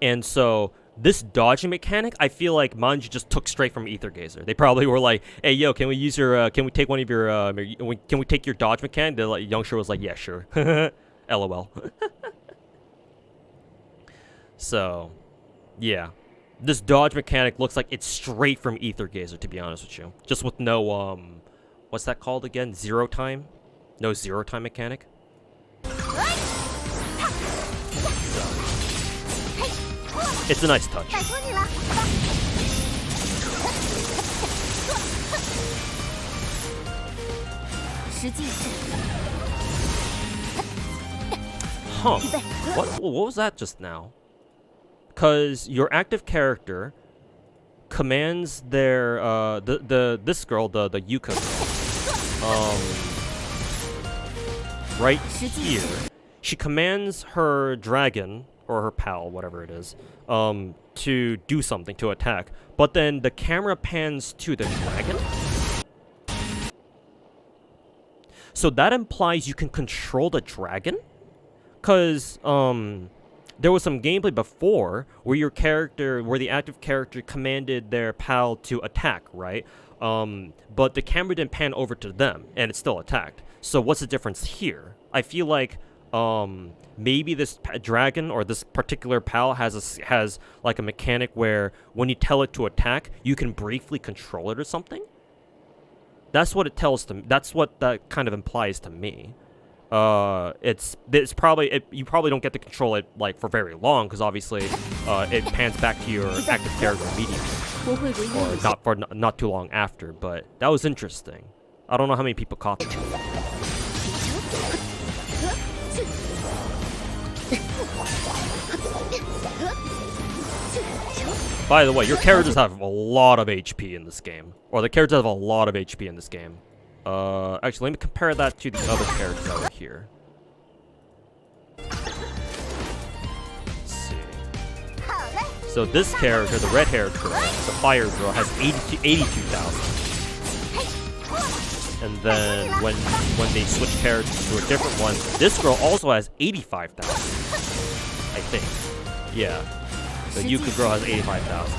Speaker 1: And so this dodging mechanic, I feel like Manji just took straight from Ether Gazer. They probably were like, "Hey, yo, can we use your? Can we take one of your? Can we take your dodge mechanic?" Like, Youngster was like, "Yeah, sure." LOL. So, yeah, this dodge mechanic looks like it's straight from Ether Gazer, to be honest with you. Just with no what's that called again? Zero time? No zero time mechanic. It's a nice touch. Huh. What was that just now? Because your active character commands their this girl, the Yuka girl, right here. She commands her dragon or her pal, whatever it is, to do something, to attack. But then the camera pans to the dragon. So that implies you can control the dragon? Because there was some gameplay before where the active character commanded their pal to attack, right? But the camera didn't pan over to them, and it still attacked. So what's the difference here? I feel like maybe this dragon or this particular pal has like a mechanic where when you tell it to attack, you can briefly control it or something. That's what it tells to me. That's what that kind of implies to me. It's probably you probably don't get to control it like for very long because obviously it pans back to your active character immediately, or not too long after. But that was interesting. I don't know how many people caught that. By the way, your characters have a lot of HP in this game, or the characters have a lot of HP in this game. Actually, let me compare that to the other characters over here. Let's see. So this character, the red-haired girl, the fire girl, has 82,000. And then when they switch characters to a different one, this girl also has 85,000. I think. Yeah. The Yuka girl has 85,000.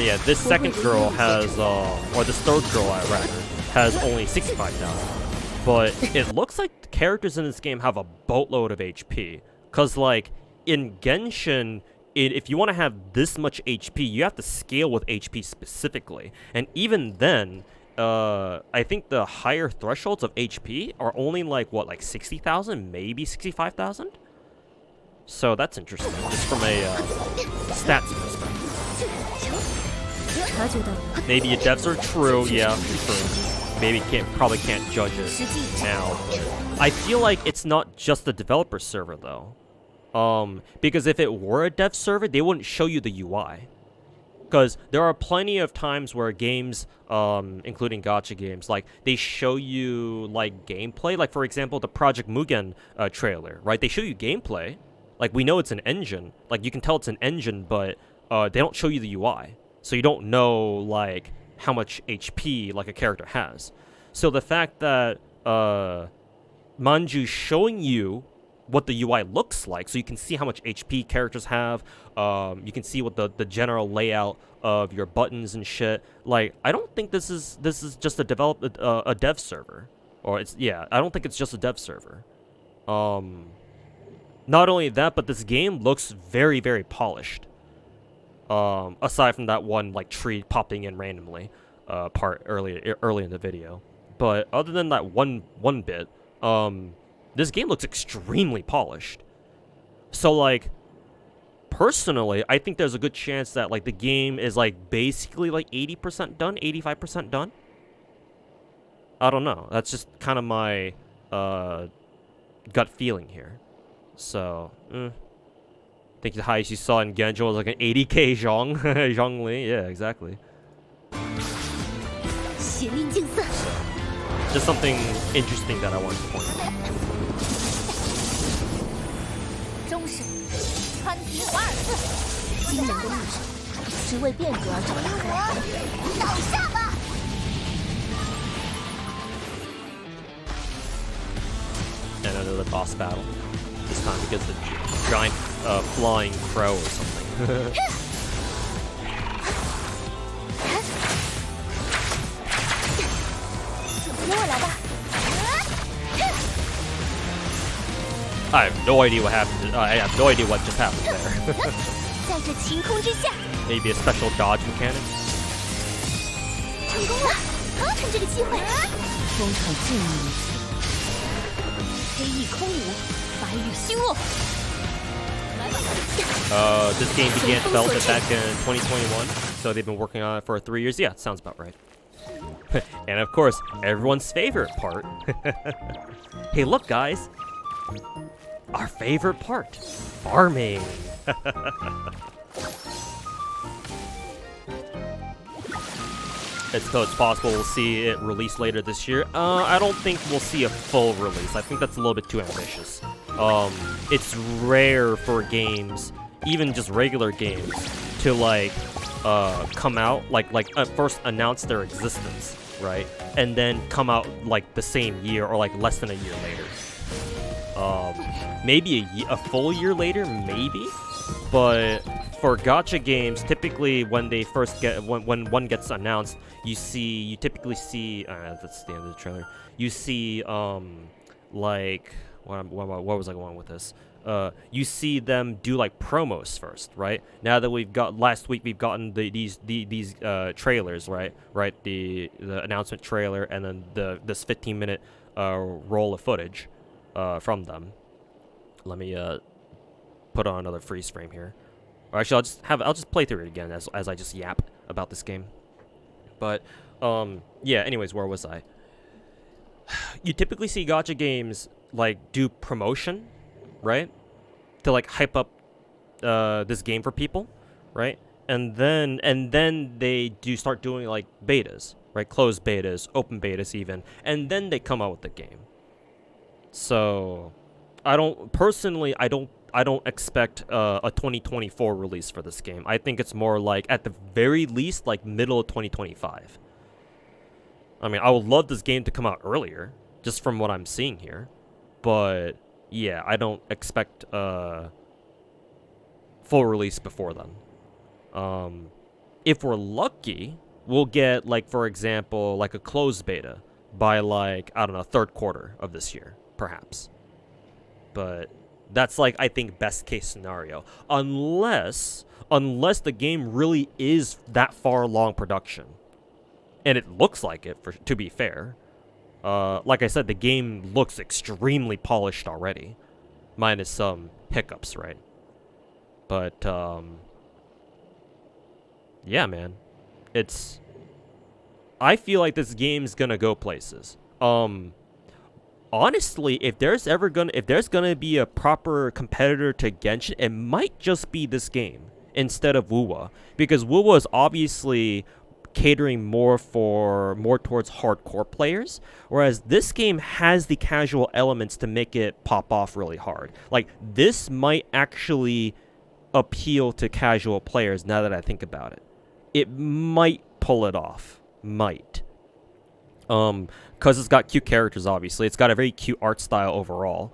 Speaker 1: Yeah, this second girl has, or this third girl, rather, has only 65,000. But it looks like the characters in this game have a boatload of HP. Because, like, in Genshin, if you want to have this much HP, you have to scale with HP specifically. And even then, I think the higher thresholds of HP are only, like, what, like 60,000? Maybe 65,000? So that's interesting, just from a stats perspective. Maybe your devs are true, yeah, true. Maybe probably can't judge it now, but I feel like it's not just the developer server though. Because if it were a dev server, they wouldn't show you the UI. Because there are plenty of times where games, including gacha games, like they show you like gameplay. Like for example, the Project Mugen trailer, right? They show you gameplay. Like, we know it's an engine. Like, you can tell it's an engine, but they don't show you the UI. So you don't know, like, how much HP, like, a character has. So the fact that Manju's showing you what the UI looks like, so you can see how much HP characters have, you can see what the general layout of your buttons and shit. Like, I don't think this is just a dev server. Or, I don't think it's just a dev server. Not only that, but this game looks very, very polished. Aside from that one like tree popping in randomly part early in the video. But other than that one bit, this game looks extremely polished. So like, personally, I think there's a good chance that like the game is like basically like 80% done, 85% done. I don't know. That's just kind of my gut feeling here. So, I think the highest you saw in Genjo was like an 80k Zhongli. Yeah, exactly. So. just something interesting that I wanted to point out.
Speaker 2: 终身穿提华尔斯，惊人的秘术，只为变革而找到开。倒下吧！
Speaker 1: And another boss battle. This time against a giant flying crow or something. I have no idea what happened. I have no idea what just happened there.
Speaker 2: 在这晴空之下，
Speaker 1: Maybe a special dodge mechanic.
Speaker 2: 成功了！趁这个机会，风场尽力一次。 黑翼空舞，白羽星落。
Speaker 1: This game began development back in 2021, so they've been working on it for 3 years. Yeah, sounds about right. And of course, everyone's favorite part. Hey, look, guys. Our favorite part, farming. It's possible we'll see it released later this year. I don't think we'll see a full release. I think that's a little bit too ambitious. It's rare for games, even just regular games, to like come out first announce their existence, right, and then come out like the same year or like less than a year later. Maybe a full year later, maybe, but for gacha games, typically when they first get when one gets announced, you typically see that's the end of the trailer. You see like what was I going with this? You see them do like promos first, right? Now that last week we've gotten these trailers, right? The announcement trailer and then this 15-minute roll of footage from them. Let me put on another freeze frame here. Or actually, I'll just play through it again as I just yap about this game. But yeah. Anyways, where was I? You typically see gacha games like do promotion, right, to like hype up this game for people, right? And then they do start doing like betas, right? Closed betas, open betas even, and then they come out with the game. So, I don't expect a 2024 release for this game. I think it's more like, at the very least, like middle of 2025. I mean, I would love this game to come out earlier, just from what I'm seeing here. But, yeah, I don't expect full release before then. If we're lucky, we'll get, like, for example, like a closed beta by, like, I don't know, third quarter of this year, perhaps. But that's, like, I think best case scenario. Unless the game really is that far along production. And it looks like it, to be fair. Like I said, the game looks extremely polished already. Minus some hiccups, right? But, yeah, man. I feel like this game's gonna go places. Honestly, if there's gonna be a proper competitor to Genshin, it might just be this game instead of Wuwa, because Wuwa is obviously catering more towards hardcore players, whereas this game has the casual elements to make it pop off really hard. Like, this might actually appeal to casual players now that I think about it. It might pull it off. Might. Because it's got cute characters, obviously. It's got a very cute art style overall.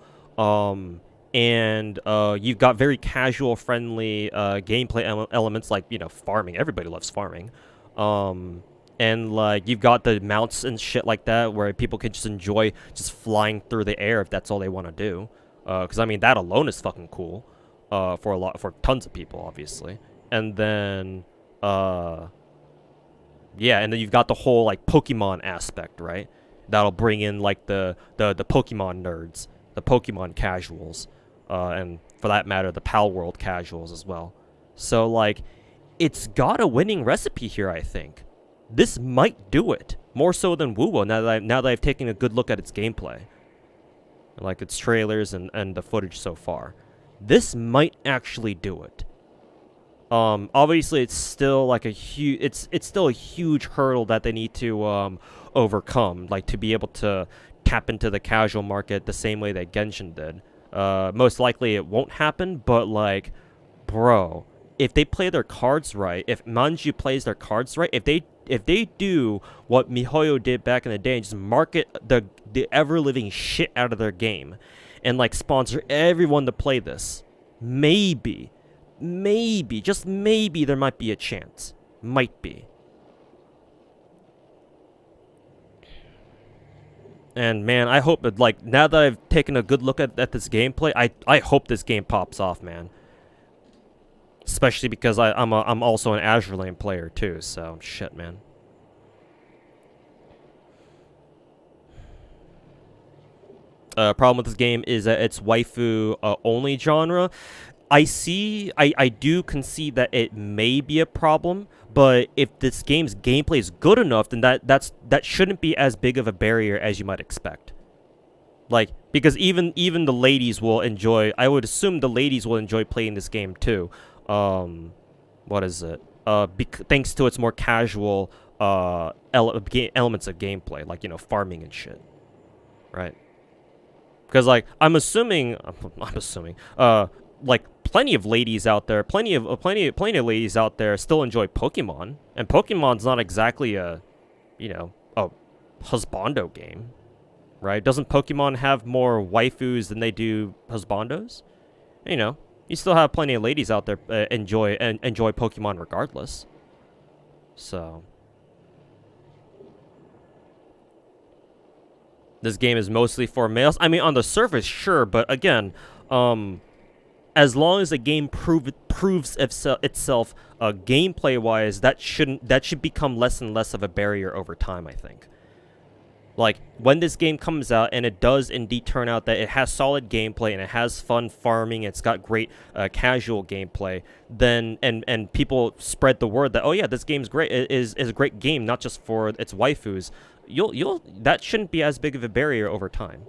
Speaker 1: And you've got very casual, friendly gameplay elements like, farming. Everybody loves farming. And like you've got the mounts and shit like that where people can just enjoy just flying through the air if that's all they want to do. Because I mean that alone is fucking cool. For tons of people, obviously. And then yeah, and then you've got the whole like Pokemon aspect, right? That'll bring in like the Pokemon nerds, the Pokemon casuals, and for that matter, the Pal World casuals as well. So like, it's got a winning recipe here, I think. This might do it more so than Wuwa now that I've taken a good look at its gameplay, like its trailers and the footage so far. This might actually do it. Obviously it's still like it's still a huge hurdle that they need to overcome, like to be able to tap into the casual market the same way that Genshin did. Most likely it won't happen, but like, bro, if they play their cards right, if Manju plays their cards right, if they do what MiHoYo did back in the day and just market the ever-living shit out of their game and like sponsor everyone to play this, maybe, just maybe there might be a chance. Might be. And man, I hope that, like, now that I've taken a good look at this gameplay, I hope this game pops off, man. Especially because I'm also an Azure lane player too, so shit, man. Problem with this game is that it's waifu only genre. I do concede that it may be a problem, but if this game's gameplay is good enough, then that shouldn't be as big of a barrier as you might expect. Like, because even the ladies will enjoy. I would assume the ladies will enjoy playing this game too. What is it? Thanks to its more casual elements of gameplay, like, you know, farming and shit, right? Because like I'm assuming, like plenty of ladies out there, plenty of ladies out there still enjoy Pokemon, and Pokemon's not exactly a, you know, a husbando game, right? Doesn't Pokemon have more waifus than they do husbandos? You know. You still have plenty of ladies out there enjoy Pokemon regardless. So this game is mostly for males. I mean, on the surface, sure, but again, as long as the game proves itself gameplay-wise, that should become less and less of a barrier over time, I think. Like, when this game comes out, and it does indeed turn out that it has solid gameplay, and it has fun farming, it's got great casual gameplay, then, and people spread the word that, oh yeah, this game's great, it is a great game, not just for its waifus, that shouldn't be as big of a barrier over time.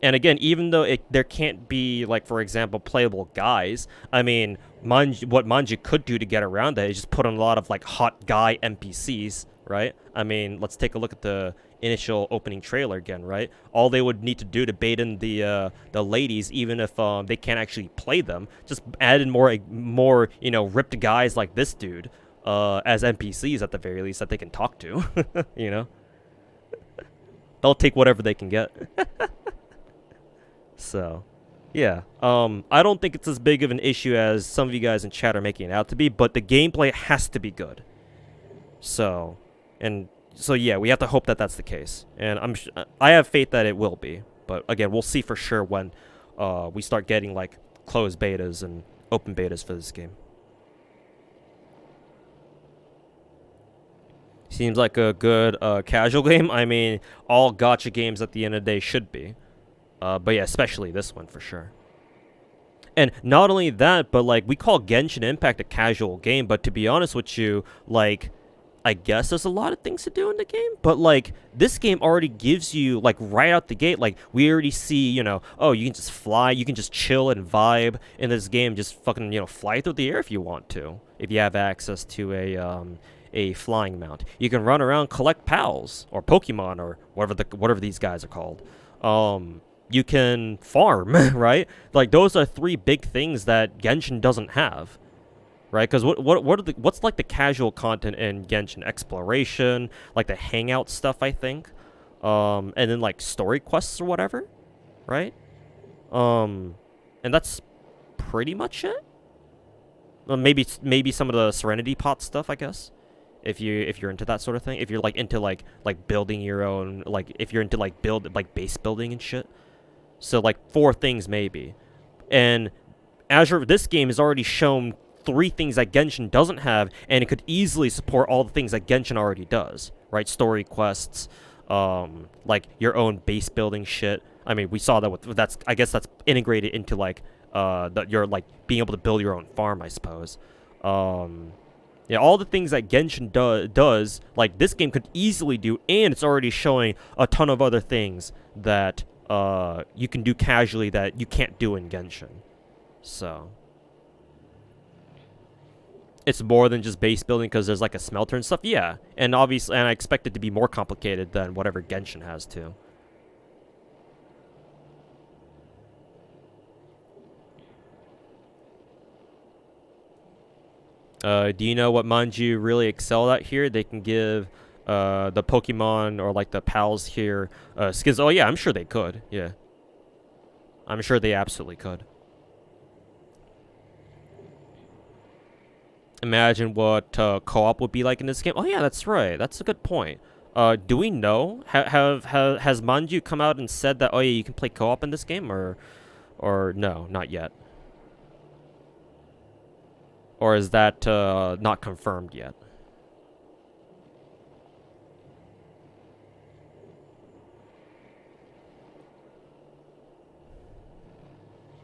Speaker 1: And again, even though there can't be, like, for example, playable guys, I mean, what Manji could do to get around that is just put on a lot of, like, hot guy NPCs, right? I mean, let's take a look at the initial opening trailer again, right? All they would need to do to bait in the ladies, even if they can't actually play them, just add in more you know, ripped guys like this dude as NPCs at the very least that they can talk to. You know, they'll take whatever they can get. So, yeah, I don't think it's as big of an issue as some of you guys in chat are making it out to be, but the gameplay has to be good. So yeah, we have to hope that that's the case, and I have faith that it will be. But again, we'll see for sure when we start getting like closed betas and open betas for this game. Seems like a good casual game. I mean, all gacha games at the end of the day should be, but yeah, especially this one for sure. And not only that, but like, we call Genshin Impact a casual game, but to be honest with you, like, I guess there's a lot of things to do in the game, but like, this game already gives you, like, right out the gate, like, we already see, you know, oh, you can just fly, you can just chill and vibe in this game, just fucking, you know, fly through the air if you want to, if you have access to a flying mount. You can run around, collect pals, or Pokemon, or whatever these guys are called. You can farm, right? Like, those are three big things that Genshin doesn't have. Right, because what's like the casual content in Genshin? Exploration, like the hangout stuff, I think, and then like story quests or whatever, right? And that's pretty much it. Maybe some of the Serenity Pot stuff, I guess, if you're into that sort of thing. If you're like into like building your own, like if you're into like base building and shit. So like 4 things maybe, and Azure, this game has already shown 3 things that Genshin doesn't have, and it could easily support all the things that Genshin already does, right? Story quests, like your own base building shit. I mean, we saw that I guess that's integrated into like you're like being able to build your own farm, I suppose. Yeah, all the things that Genshin does, like this game could easily do, and it's already showing a ton of other things that you can do casually that you can't do in Genshin. So it's more than just base building because there's like a smelter and stuff. Yeah, and obviously, and I expect it to be more complicated than whatever Genshin has too. Do you know what Manju really excel at here? They can give the Pokemon or like the pals here skins. Oh yeah, I'm sure they could. Yeah, I'm sure they absolutely could. Imagine what co-op would be like in this game. Oh yeah, that's right. That's a good point. Do we know? Has Manju come out and said that? Oh yeah, you can play co-op in this game, or no, not yet. Or is that not confirmed yet?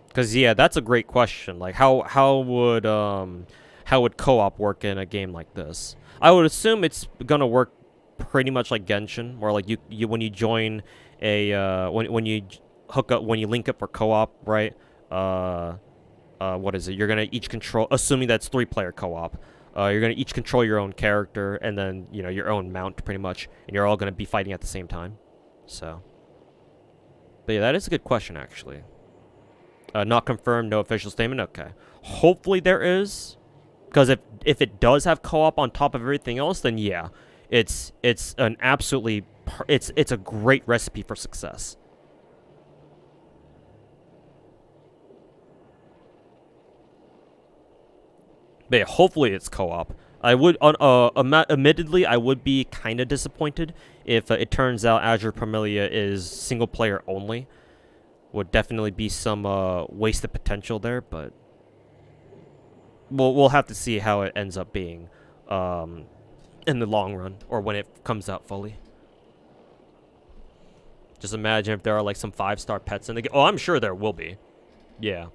Speaker 1: Because yeah, that's a great question. Like how would co-op work in a game like this? I would assume it's gonna work pretty much like Genshin, where like you when you join a when you hook up when you link up for co-op, right? What is it? You're gonna each control, assuming that's 3-player co-op. You're gonna each control your own character and then your own mount pretty much, and you're all gonna be fighting at the same time. So, but yeah, that is a good question actually. Not confirmed, no official statement. Okay, hopefully there is, because if it does have co-op on top of everything else, then yeah, it's an absolutely it's a great recipe for success. But yeah, hopefully it's co-op. I would, admittedly, I would be kind of disappointed if it turns out Azure Premelia is single player only. Would definitely be some wasted potential there, but we'll have to see how it ends up being in the long run, or when it comes out fully. Just imagine if there are like some 5-star pets in the game. Oh, I'm sure there will be. Yeah.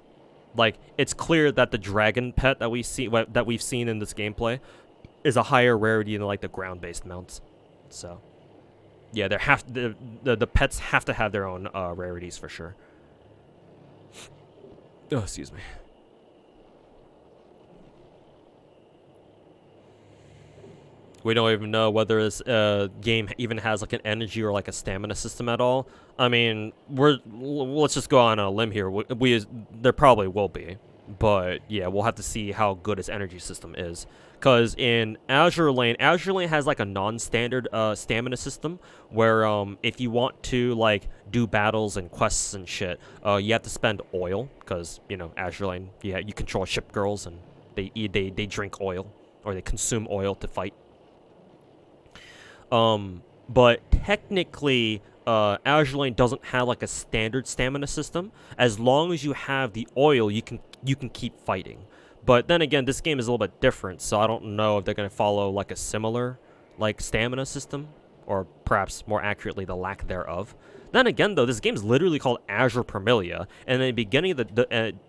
Speaker 1: Like, it's clear that the dragon pet that we've seen in this gameplay is a higher rarity than like the ground-based mounts. So, yeah, the pets have to have their own rarities for sure. Oh, excuse me. We don't even know whether this game even has like an energy or like a stamina system at all. I mean, let's just go on a limb here. There probably will be, but yeah, we'll have to see how good its energy system is. Because in Azure Lane has like a non-standard stamina system where if you want to like do battles and quests and shit, you have to spend oil because Azure Lane, yeah, you control ship girls and they drink oil or they consume oil to fight. But technically, Azure Lane doesn't have like a standard stamina system. As long as you have the oil, you can keep fighting. But then again, this game is a little bit different, so I don't know if they're gonna follow like a similar like stamina system, or perhaps more accurately, the lack thereof. Then again, though, this game is literally called Azure Premelia, and in the beginning of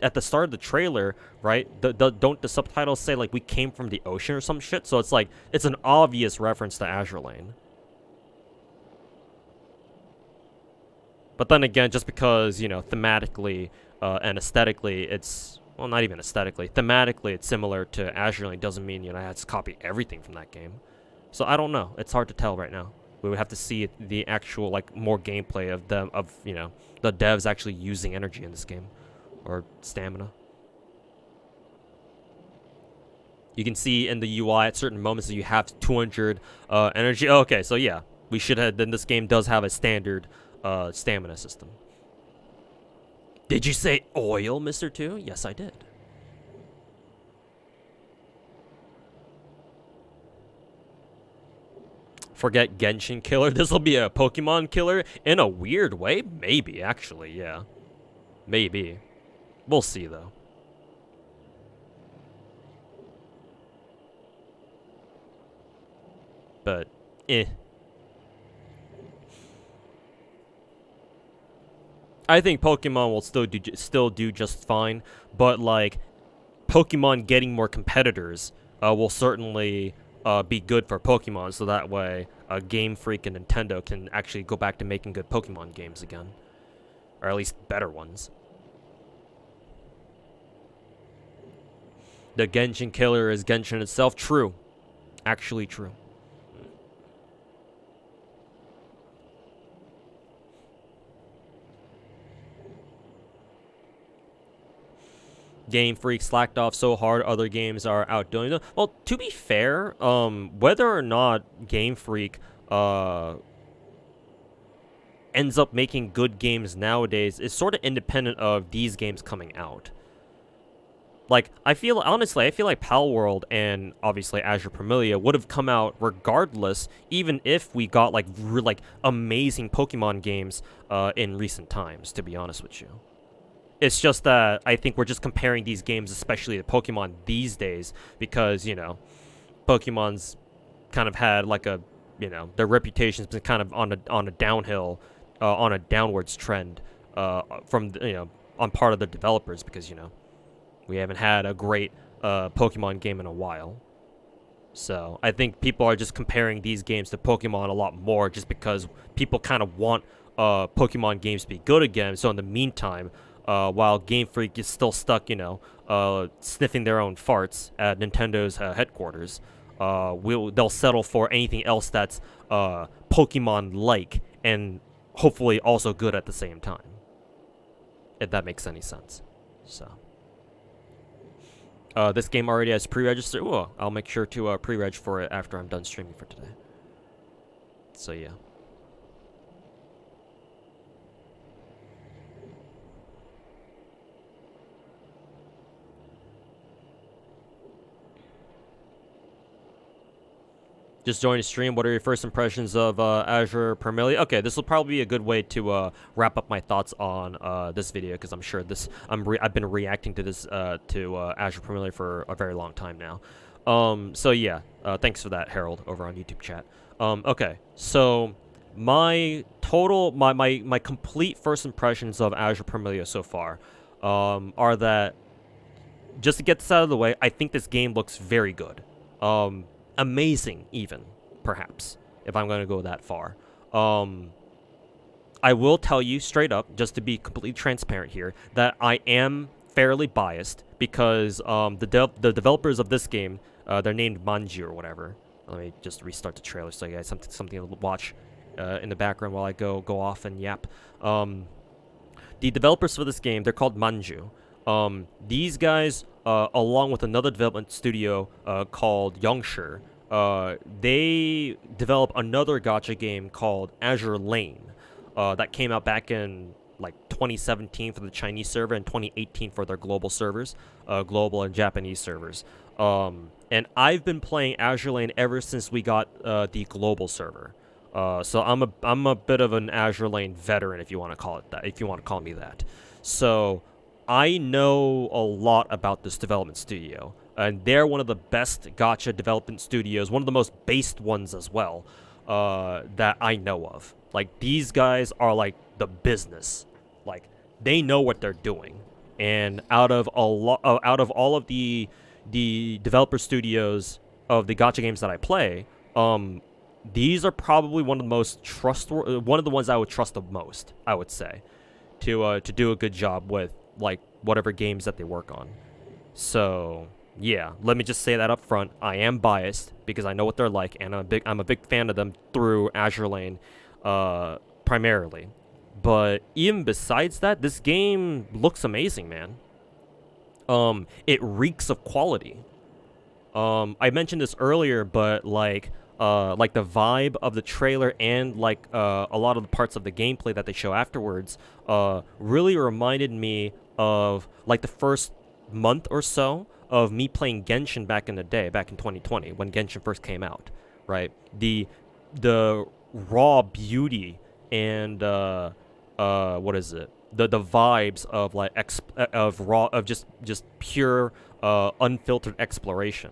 Speaker 1: at the start of the trailer, right? Don't the subtitles say like we came from the ocean or some shit? So it's like it's an obvious reference to Azure Lane. But then again, just because thematically and aesthetically, it's well, not even aesthetically, thematically, it's similar to Azure Lane doesn't mean I had to copy everything from that game. So I don't know. It's hard to tell right now. We would have to see the actual like more gameplay of them the devs actually using energy in this game or stamina. You can see in the UI at certain moments that you have 200 energy. Oh, okay, so yeah, we should have. Then this game does have a standard stamina system. Did you say oil, Mr. 2? Yes, I did. Forget Genshin killer. This will be a Pokemon killer in a weird way? Maybe, actually, yeah. Maybe. We'll see, though. But, I think Pokemon will still do just fine, but like Pokemon getting more competitors will certainly be good for Pokemon, so that way Game Freak and Nintendo can actually go back to making good Pokemon games again, or at least better ones. The Genshin killer is Genshin itself. True. Actually true. Game Freak slacked off so hard, other games are outdoing them. Well, to be fair, whether or not Game Freak ends up making good games nowadays is sort of independent of these games coming out. Like, honestly, I feel like Pal World and obviously Azure Premelia would have come out regardless, even if we got like amazing Pokemon games in recent times, to be honest with you. It's just that I think we're just comparing these games, especially the Pokemon these days, because, you know, Pokemon's kind of had like a, you know, their reputation's been kind of on a downhill, on a downwards trend, from, you know, on part of the developers, because, you know, we haven't had a great Pokemon game in a while. So I think people are just comparing these games to Pokemon a lot more, just because people kind of want Pokemon games to be good again. So in the meantime, while Game Freak is still stuck, you know, sniffing their own farts at Nintendo's headquarters, they'll settle for anything else that's Pokemon-like and hopefully also good at the same time, if that makes any sense. So, this game already has pre-register. Ooh, I'll make sure to pre-reg for it after I'm done streaming for today. So yeah. Just joined the stream. What are your first impressions of Azure Premelia? Okay, this will probably be a good way to wrap up my thoughts on this video, because I'm sure I've been reacting to this to Azure Premelia for a very long time now. So yeah, thanks for that, Harold, over on YouTube chat. Okay, so my complete first impressions of Azure Premelia so far are that, just to get this out of the way, I think this game looks very good. Amazing, even, perhaps, if I'm going to go that far. I will tell you straight up, just to be completely transparent here, that I am fairly biased, because the developers of this game, they're named Manji or whatever. Let me just restart the trailer so you guys have something to watch in the background while I go off and yap. The developers for this game, they're called Manju. These guys, along with another development studio called Youngshire, they develop another gacha game called Azure Lane that came out back in like 2017 for the Chinese server and 2018 for their global servers, global and Japanese servers. And I've been playing Azure Lane ever since we got the global server. So I'm a bit of an Azure Lane veteran, if you want to call it that, if you want to call me that. So I know a lot about this development studio, and they're one of the best gacha development studios, one of the most based ones as well, that I know of. Like, these guys are like the business. Like, they know what they're doing. And out of all of the developer studios of the gacha games that I play, these are probably one of the most one of the ones I would trust the most, I would say, to do a good job with, like, whatever games that they work on. So yeah, let me just say that up front. I am biased because I know what they're like, and I'm a big fan of them through Azure Lane, primarily. But even besides that, this game looks amazing, man. It reeks of quality. I mentioned this earlier, but like the vibe of the trailer and like a lot of the parts of the gameplay that they show afterwards really reminded me of like the first month or so of me playing Genshin back in the day, back in 2020 when Genshin first came out, right? The raw beauty and what is it? The vibes of like just pure unfiltered exploration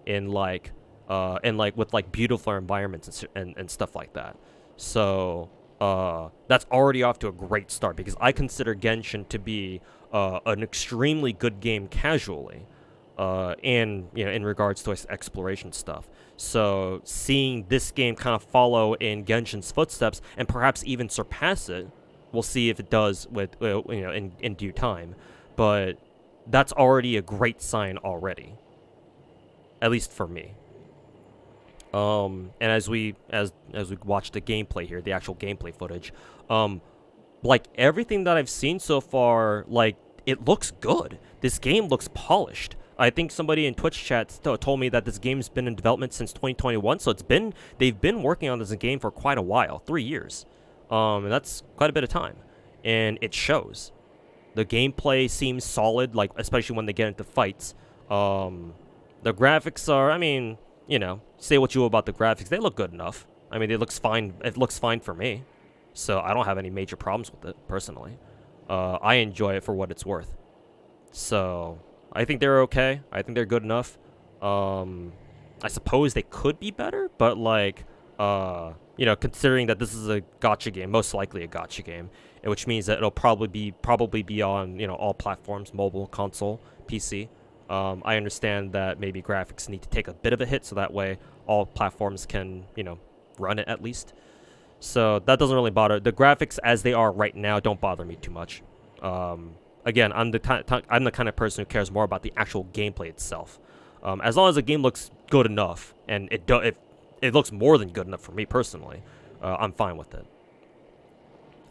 Speaker 1: in like with like beautiful environments and stuff like that. So that's already off to a great start, because I consider Genshin to be an extremely good game casually, and you know, in regards to exploration stuff. So seeing this game kind of follow in Genshin's footsteps and perhaps even surpass it, we'll see if it does with in due time. But that's already a great sign already. At least for me. And as we watch the gameplay here, the actual gameplay footage, like everything that I've seen so far, like it looks good. This game looks polished. I think somebody in Twitch chat told me that this game's been in development since 2021, so they've been working on this game for quite a while, 3 years. And that's quite a bit of time, and it shows. The gameplay seems solid, like especially when they get into fights. The graphics are, I mean, you know, say what you will about the graphics, they look good enough. I mean, it looks fine. It looks fine for me, so I don't have any major problems with it personally. I enjoy it for what it's worth. So I think they're okay. I think they're good enough. I suppose they could be better, but like, you know, considering that this is a gacha game, most likely a gacha game, which means that it'll probably be on, you know, all platforms, mobile, console, PC. I understand that maybe graphics need to take a bit of a hit, so that way all platforms can, you know, run it at least. So that doesn't really bother. The graphics as they are right now don't bother me too much. Again, I'm the kind of person who cares more about the actual gameplay itself. As long as the game looks good enough, and it looks more than good enough for me personally, I'm fine with it.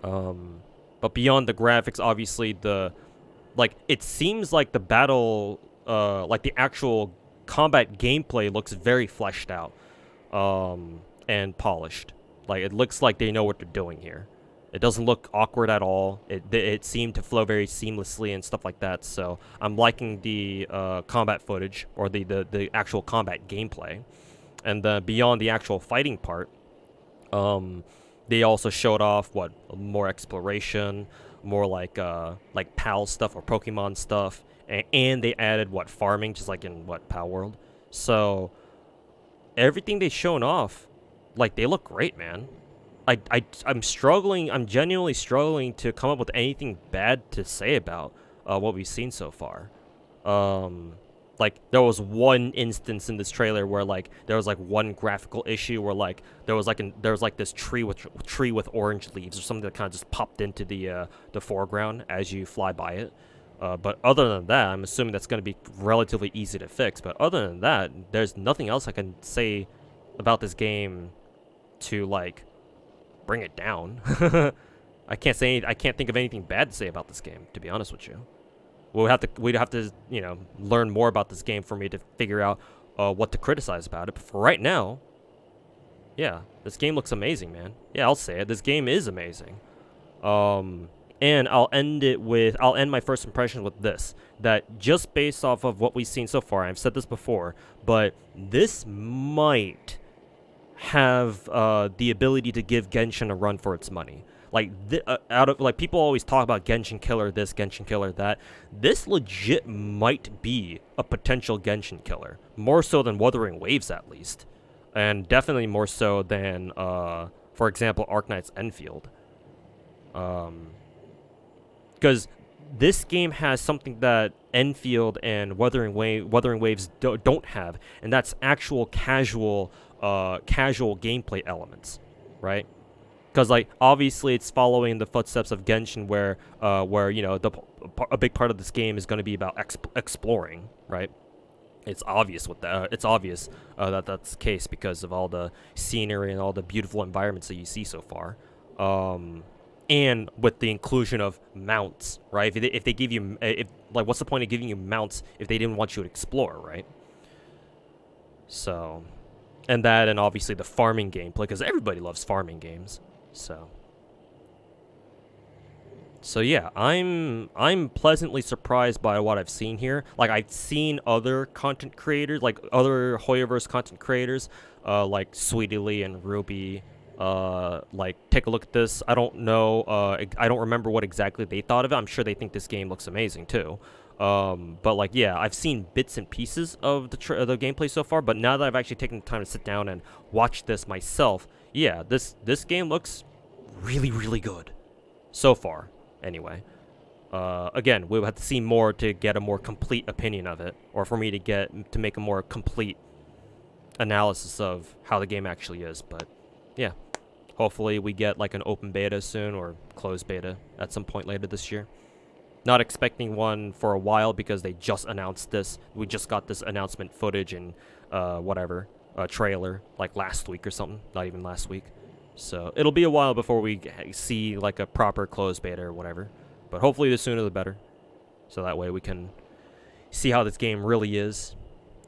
Speaker 1: But beyond the graphics, obviously it seems like the battle, like the actual combat gameplay looks very fleshed out, and polished. Like it looks like they know what they're doing here. It doesn't look awkward at all. It seemed to flow very seamlessly and stuff like that. So I'm liking the combat footage, or the actual combat gameplay. And beyond the actual fighting part, they also showed off more exploration, more like PAL stuff or Pokemon stuff, and they added farming, just like in PAL World. So everything they've shown off, like they look great, man. I'm genuinely struggling to come up with anything bad to say about what we've seen so far. Like there was one instance in this trailer where like there was like one graphical issue where like there was this tree with orange leaves or something that kind of just popped into the foreground as you fly by it. But other than that, I'm assuming that's going to be relatively easy to fix. But other than that, there's nothing else I can say about this game to like bring it down. I can't think of anything bad to say about this game, to be honest with you. We'd have to, you know, learn more about this game for me to figure out what to criticize about it. But for right now, yeah, this game looks amazing, man. Yeah, I'll say it. This game is amazing. And I'll end my first impression with this, that just based off of what we've seen so far, I've said this before, but this might have the ability to give Genshin a run for its money. Like people always talk about Genshin killer this, Genshin killer that. This legit might be a potential Genshin killer, more so than Wuthering Waves at least, and definitely more so than, for example, Arknight's Enfield. Because this game has something that Enfield and Wuthering Waves don't have, and that's actual casual gameplay elements, right? Because like obviously it's following the footsteps of Genshin, where you know a big part of this game is going to be about exploring, right? It's obvious with that. It's obvious that that's the case because of all the scenery and all the beautiful environments that you see so far. And with the inclusion of mounts, right? If they give you, what's the point of giving you mounts if they didn't want you to explore, right? So, and obviously the farming gameplay, because everybody loves farming games. So yeah, I'm pleasantly surprised by what I've seen here. Like I've seen other content creators, like other Hoyoverse content creators, like Sweetly and Ruby. Take a look at this. I don't know. I don't remember what exactly they thought of it. I'm sure they think this game looks amazing too. But like, yeah, I've seen bits and pieces of the gameplay so far. But now that I've actually taken the time to sit down and watch this myself, yeah, this game looks really, really good so far. Anyway, again, we'll have to see more to get a more complete opinion of it, or for me to make a more complete analysis of how the game actually is. But yeah. Hopefully we get like an open beta soon or closed beta at some point later this year. Not expecting one for a while because they just announced this. We just got this announcement footage and whatever, trailer like last week or something. Not even last week. So it'll be a while before we see like a proper closed beta or whatever. But hopefully the sooner the better. So that way we can see how this game really is.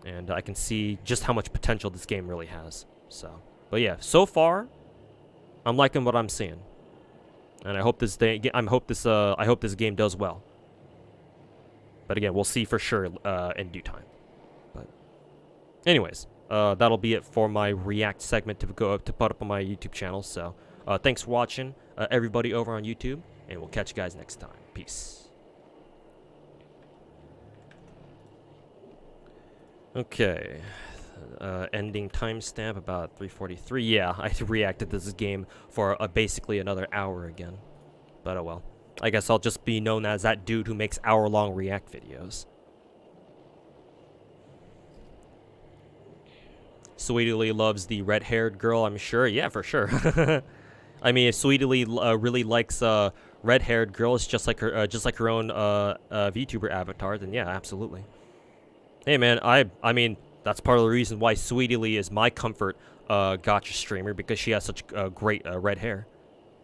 Speaker 1: And I can see just how much potential this game really has. So, but yeah, so far, I'm liking what I'm seeing. And I hope this game does well. But again, we'll see for sure in due time. But anyways, that'll be it for my React segment to put up on my YouTube channel. So thanks for watching, everybody over on YouTube, and we'll catch you guys next time. Peace. Okay, ending timestamp about 3:43. Yeah, I reacted to this game for basically another hour again. But oh well. I guess I'll just be known as that dude who makes hour-long React videos. Sweetie Lee loves the red-haired girl, I'm sure. Yeah, for sure. I mean, if Sweetie Lee really likes red-haired girls just like her own VTuber avatar, then yeah, absolutely. Hey man, I mean, that's part of the reason why Sweetie Lee is my comfort gacha streamer, because she has such great red hair.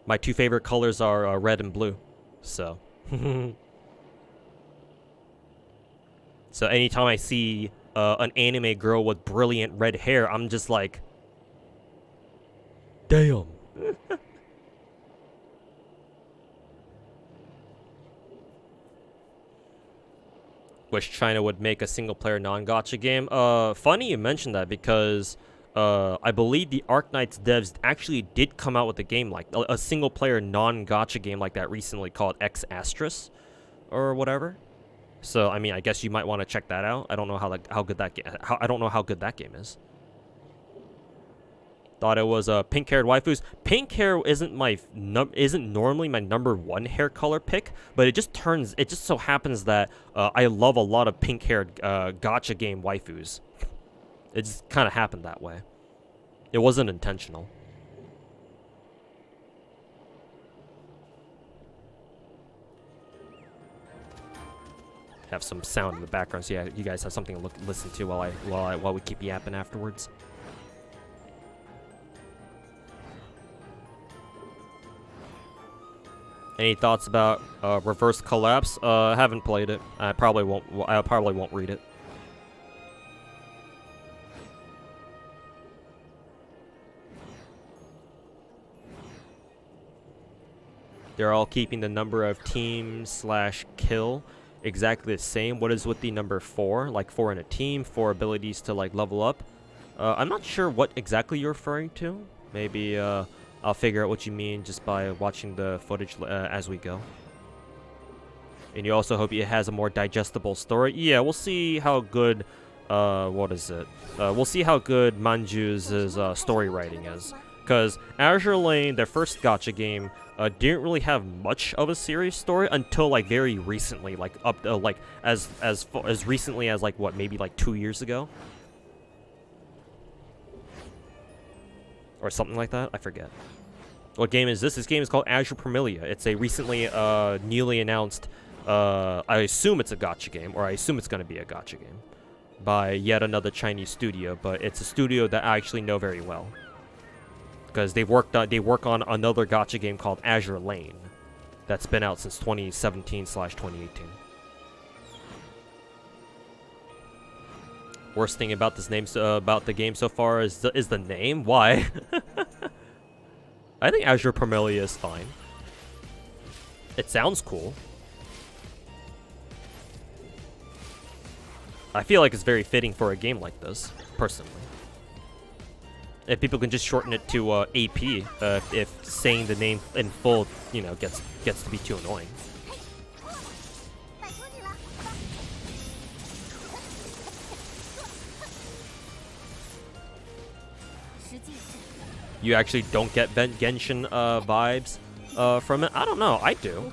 Speaker 1: My two favorite colors are red and blue. So so anytime I see an anime girl with brilliant red hair, I'm just like, damn. Wish China would make a single-player non-gacha game. Funny you mentioned that, because I believe the Arknights devs actually did come out with a game like a single-player non-gacha game like that recently called X Astris or whatever. So I mean, I guess you might want to check that out. I don't know how good that game is. Thought it was pink-haired waifus. Pink hair isn't normally my #1 hair color pick, but it just so happens that I love a lot of pink-haired gacha game waifus. It just kind of happened that way. It wasn't intentional. Have some sound in the background, so yeah, you guys have something to listen to while we keep yapping afterwards. Any thoughts about Reverse Collapse? I haven't played it. I probably won't read it. They're all keeping the number of team/kill exactly the same. What is with the number 4? Like 4 in a team, 4 abilities to like level up. I'm not sure what exactly you're referring to. Maybe I'll figure out what you mean just by watching the footage as we go. And you also hope it has a more digestible story. Yeah, we'll see how good, what is it? We'll see how good Manju's story writing is. Because Azure Lane, their first gacha game, didn't really have much of a serious story until like very recently, like like as recently as like what, maybe like 2 years ago, or something like that. I forget. What game is this? This game is called Azure Premelia. It's a recently newly announced. I assume it's a gacha game, or I assume it's going to be a gacha game, by yet another Chinese studio. But it's a studio that I actually know very well, because they work on another gacha game called Azure Lane, that's been out since 2017/2018. Worst thing about this name, about the game so far is the name. Why? I think Azure Premelia is fine. It sounds cool. I feel like it's very fitting for a game like this, personally. If people can just shorten it to AP, if saying the name in full, you know, gets to be too annoying. You actually don't get Genshin vibes from it? I don't know. I do.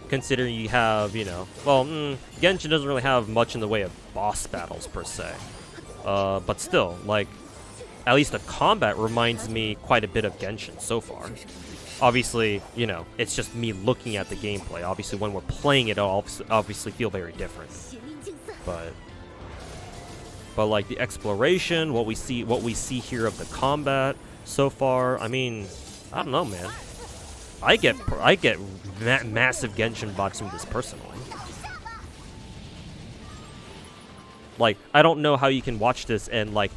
Speaker 1: Considering you have, you know, well, Genshin doesn't really have much in the way of boss battles per se. But still, like, at least the combat reminds me quite a bit of Genshin so far. Obviously, you know, it's just me looking at the gameplay. Obviously, when we're playing it, it'll obviously feel very different. But like the exploration, what we see here of the combat so far, I mean, I don't know, man. I get massive Genshin vibes from this personally. Like, I don't know how you can watch this and not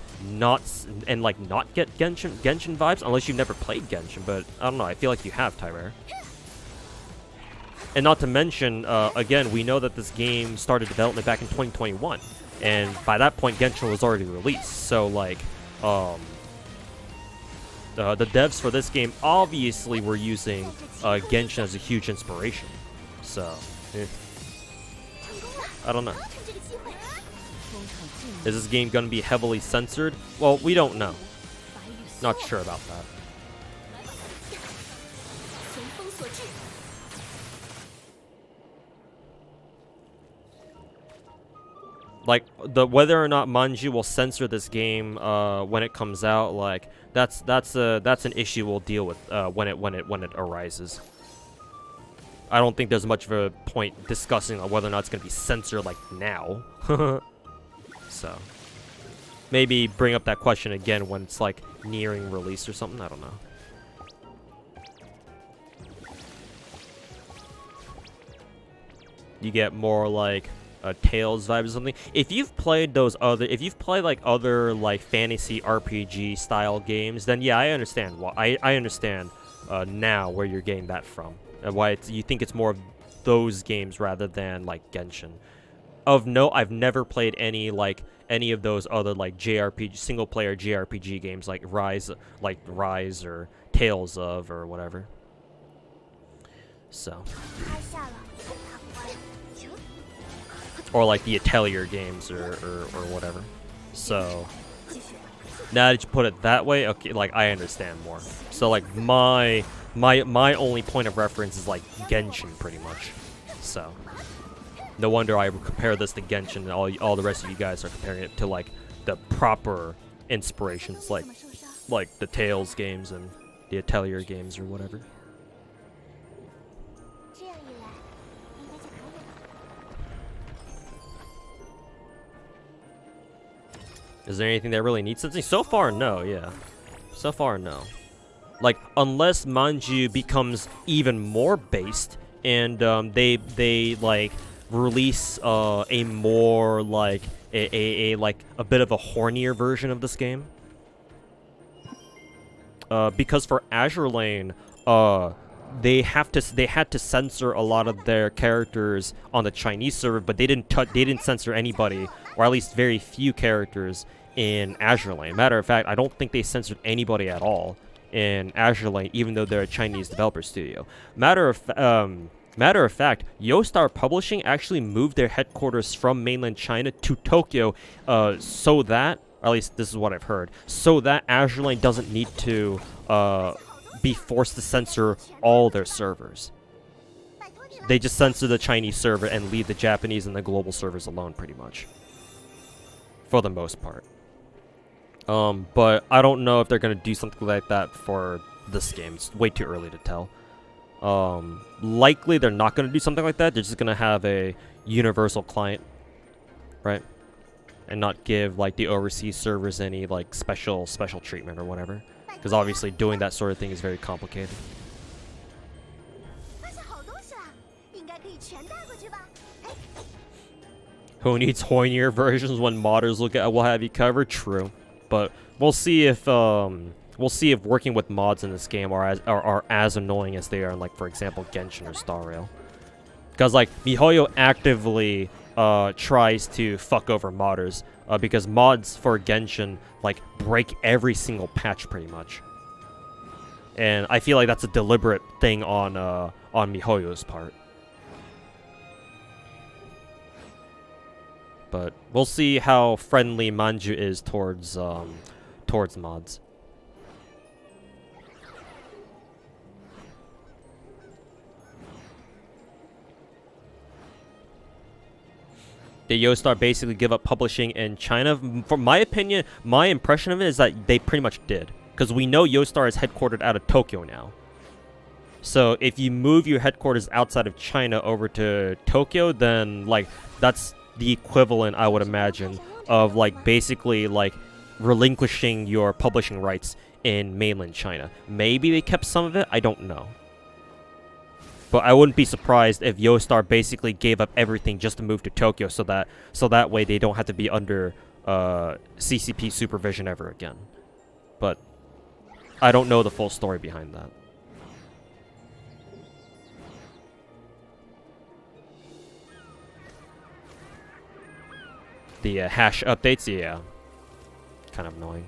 Speaker 1: get Genshin vibes unless you've never played Genshin, but I don't know, I feel like you have, Tyrer. And not to mention, again, we know that this game started development back in 2021, and by that point Genshin was already released, so like, the devs for this game obviously were using Genshin as a huge inspiration, so, I don't know. Is this game going to be heavily censored? Well, we don't know. Not sure about that. Like, whether or not Manju will censor this game when it comes out, like, that's an issue we'll deal with when it arises. I don't think there's much of a point discussing on whether or not it's going to be censored like now. So, maybe bring up that question again when it's like nearing release or something. I don't know. You get more like a Tales vibe or something. If you've played like other like fantasy RPG style games, then yeah, I understand. I understand now where you're getting that from and why you think it's more of those games rather than like Genshin. Of note, I've never played any of those other like JRPG single player JRPG games like Rise or Tales of or whatever. So, or like the Atelier games or whatever. So, now that you put it that way, okay, like I understand more. So like my only point of reference is like Genshin pretty much. So, no wonder I compare this to Genshin, and all the rest of you guys are comparing it to like the proper inspirations, like the Tales games and the Atelier games or whatever. Is there anything that really needs something? So far, no. Yeah, so far, no. Like, unless Manju becomes even more based, and they like release a more like a bit of a hornier version of this game. Because for Azure Lane, they had to censor a lot of their characters on the Chinese server, but they didn't censor anybody, or at least very few characters in Azure Lane. Matter of fact, I don't think they censored anybody at all in Azure Lane, even though they're a Chinese developer studio. Matter of fact, Yoastar Publishing actually moved their headquarters from mainland China to Tokyo, so that, or at least this is what I've heard, so that Azure Lane doesn't need to be forced to censor all their servers. They just censor the Chinese server and leave the Japanese and the global servers alone, pretty much, for the most part. But I don't know if they're gonna do something like that for this game. It's way too early to tell. Likely they're not gonna do something like that. They're just gonna have a universal client, right? And not give like the overseas servers any like special treatment or whatever. Because obviously doing that sort of thing is very complicated. Who needs hornier versions when modders will have you covered? True, but we'll see if working with mods in this game are as annoying as they are in, like, for example, Genshin or Star Rail. Because like MiHoYo actively tries to fuck over modders because mods for Genshin like break every single patch pretty much, and I feel like that's a deliberate thing on MiHoYo's part. But we'll see how friendly Manju is towards mods. Did Yoastar basically give up publishing in China? From my opinion, my impression of it is that they pretty much did. Because we know Yoastar is headquartered out of Tokyo now. So if you move your headquarters outside of China over to Tokyo, then like that's the equivalent, I would imagine, of like basically like relinquishing your publishing rights in mainland China. Maybe they kept some of it, I don't know. But I wouldn't be surprised if Yoastar basically gave up everything just to move to Tokyo, so that way they don't have to be under CCP supervision ever again. But I don't know the full story behind that. The hash updates, yeah, kind of annoying.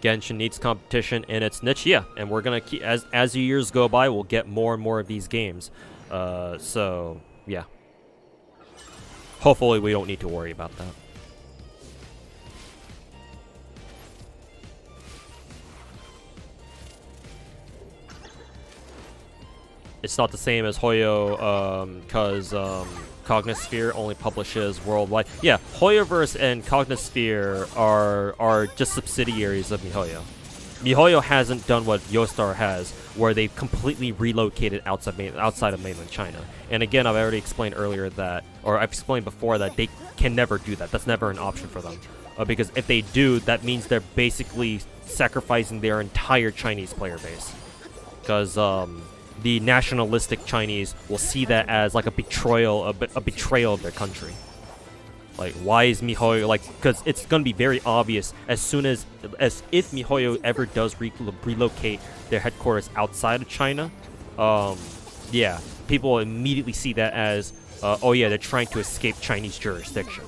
Speaker 1: Genshin needs competition in its niche, yeah, and we're gonna keep as the years go by, we'll get more and more of these games. So yeah, hopefully we don't need to worry about that. It's not the same as Hoyo, because Cognisphere only publishes worldwide. Yeah, Hoyoverse and Cognisphere are just subsidiaries of MiHoYo. MiHoYo hasn't done what Yoastar has, where they've completely relocated outside of mainland China. And again, I've already explained earlier that, or I've explained before that they can never do that. That's never an option for them. Because if they do, that means they're basically sacrificing their entire Chinese player base. Because, the nationalistic Chinese will see that as like a betrayal of their country. Like, why is MiHoYo like? Because it's gonna be very obvious as soon as if MiHoYo ever does relocate their headquarters outside of China. Yeah, people will immediately see that as, oh yeah, they're trying to escape Chinese jurisdiction.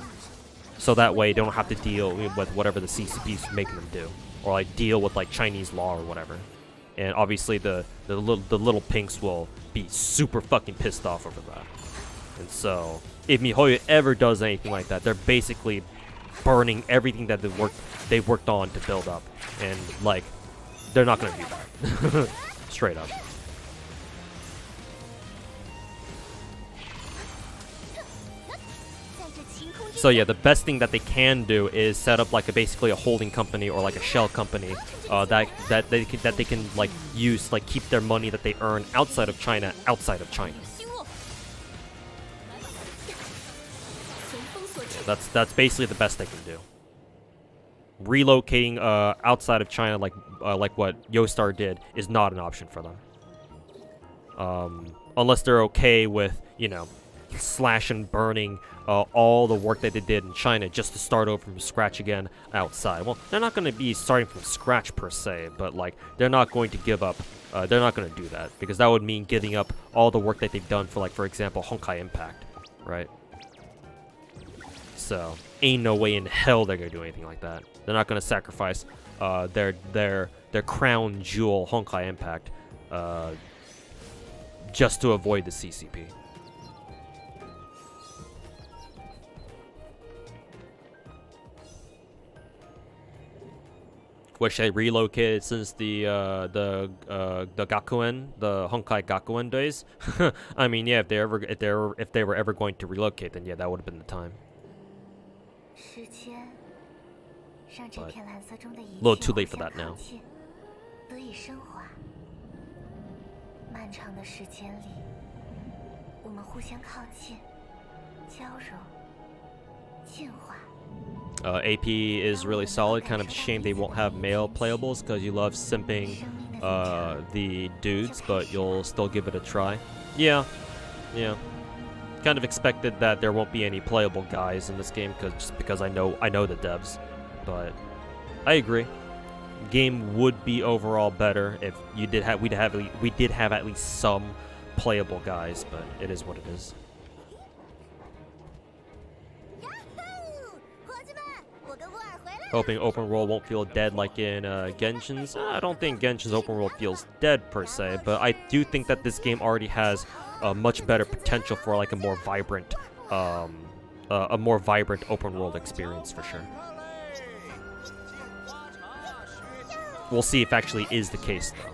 Speaker 1: So that way they don't have to deal with whatever the CCP is making them do, or like deal with like Chinese law or whatever. And obviously the little pinks will be super fucking pissed off over that. And so if MiHoYo ever does anything like that, they're basically burning everything that they've worked on to build up. And like, they're not gonna do that. Straight up. So yeah, the best thing that they can do is set up like basically a holding company or like a shell company that they can like use, like keep their money that they earn outside of China. Yeah, that's basically the best they can do. Relocating outside of China, like what Yoastar did, is not an option for them. Unless they're okay with, you know, slash and burning all the work that they did in China just to start over from scratch again outside. Well, they're not going to be starting from scratch per se, but like they're not going to give up. They're not going to do that, because that would mean giving up all the work that they've done for, like, for example, Honkai Impact, right? So ain't no way in hell they're going to do anything like that. They're not going to sacrifice their crown jewel Honkai Impact just to avoid the CCP. Which they relocated since the Gakuen, the Honkai Gakuen days. I mean, yeah, if they were ever going to relocate, then yeah, that would have been the time. But a little too late for that now. AP is really solid. Kind of a shame they won't have male playables, because you love simping the dudes, but you'll still give it a try. Yeah. Kind of expected that there won't be any playable guys in this game, just because I know the devs. But I agree. Game would be overall better if we did have at least some playable guys, but it is what it is. Hoping open world won't feel dead like in Genshin's. I don't think Genshin's open world feels dead per se, but I do think that this game already has a much better potential for like a more vibrant open world experience for sure. We'll see if actually is the case though.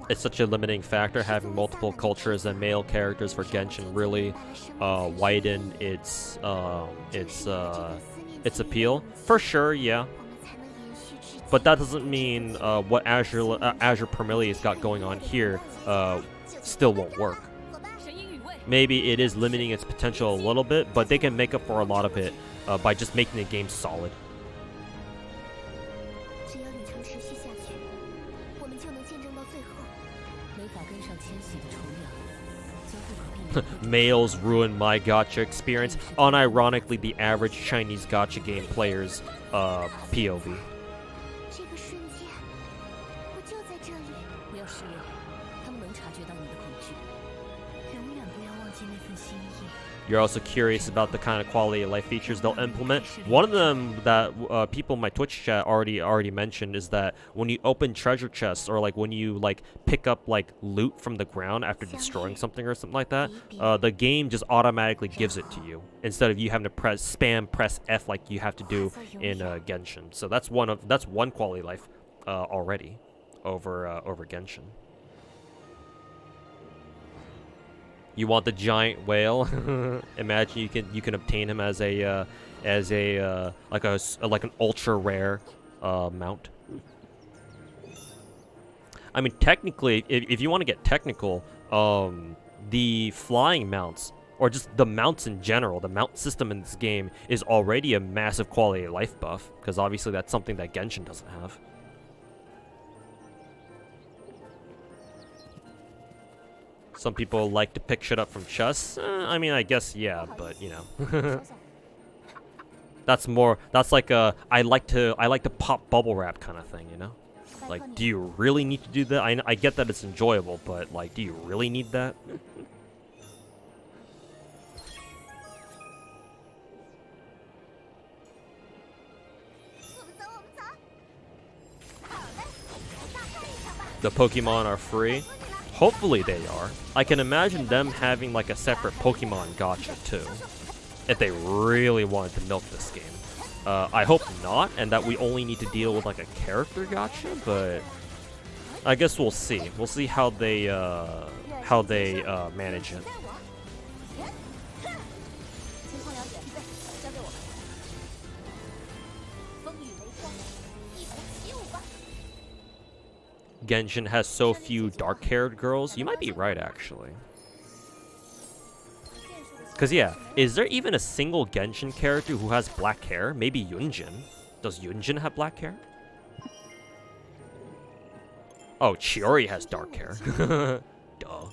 Speaker 1: it's such a limiting factor. Having multiple cultures and male characters for Genshin really widen its appeal. For sure, yeah. But that doesn't mean what Azure Premelia's got going on here still won't work. Maybe it is limiting its potential a little bit, but they can make up for a lot of it by just making the game solid. Males ruin my gacha experience. Unironically, the average Chinese gacha game player's POV. You're also curious about the kind of quality of life features they'll implement. One of them that people in my Twitch chat already mentioned is that when you open treasure chests, or like when you like pick up like loot from the ground after destroying something or something like that, the game just automatically gives it to you instead of you having to press F like you have to do in Genshin. So that's one quality of life already over Genshin. You want the giant whale? Imagine you can obtain him as an ultra rare mount. I mean, technically, if you want to get technical, the flying mounts, or just the mounts in general, the mount system in this game is already a massive quality of life buff, because obviously that's something that Genshin doesn't have. Some people like to pick shit up from chests. I mean, I guess, yeah, but, you know. That's like a, I like to pop bubble wrap kind of thing, you know? Like, do you really need to do that? I get that it's enjoyable, but, like, do you really need that? The Pokemon are free. Hopefully they are. I can imagine them having like a separate Pokemon gacha too, if they really wanted to milk this game. I hope not, and that we only need to deal with like a character gacha, but I guess we'll see. We'll see how they manage it. Genshin has so few dark-haired girls. You might be right, actually. Because, yeah, is there even a single Genshin character who has black hair? Maybe Yunjin. Does Yunjin have black hair? Oh, Chiori has dark hair. Duh.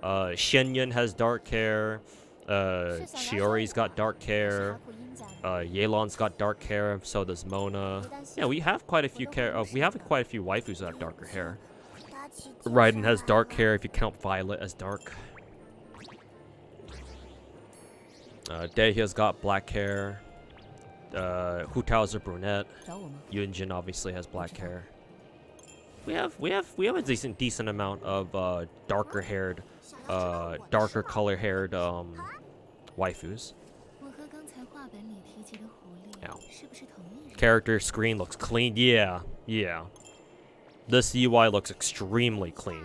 Speaker 1: Shenyun has dark hair. Chiori's got dark hair. Yelan's got dark hair, so does Mona. Yeah, we have quite a few waifus that have darker hair. Raiden has dark hair if you count Violet as dark. Daehya's got black hair. Hu Tao's a brunette. Yunjin obviously has black hair. We have a decent amount of darker color haired waifus. Ow. Character screen looks clean. Yeah. This UI looks extremely clean.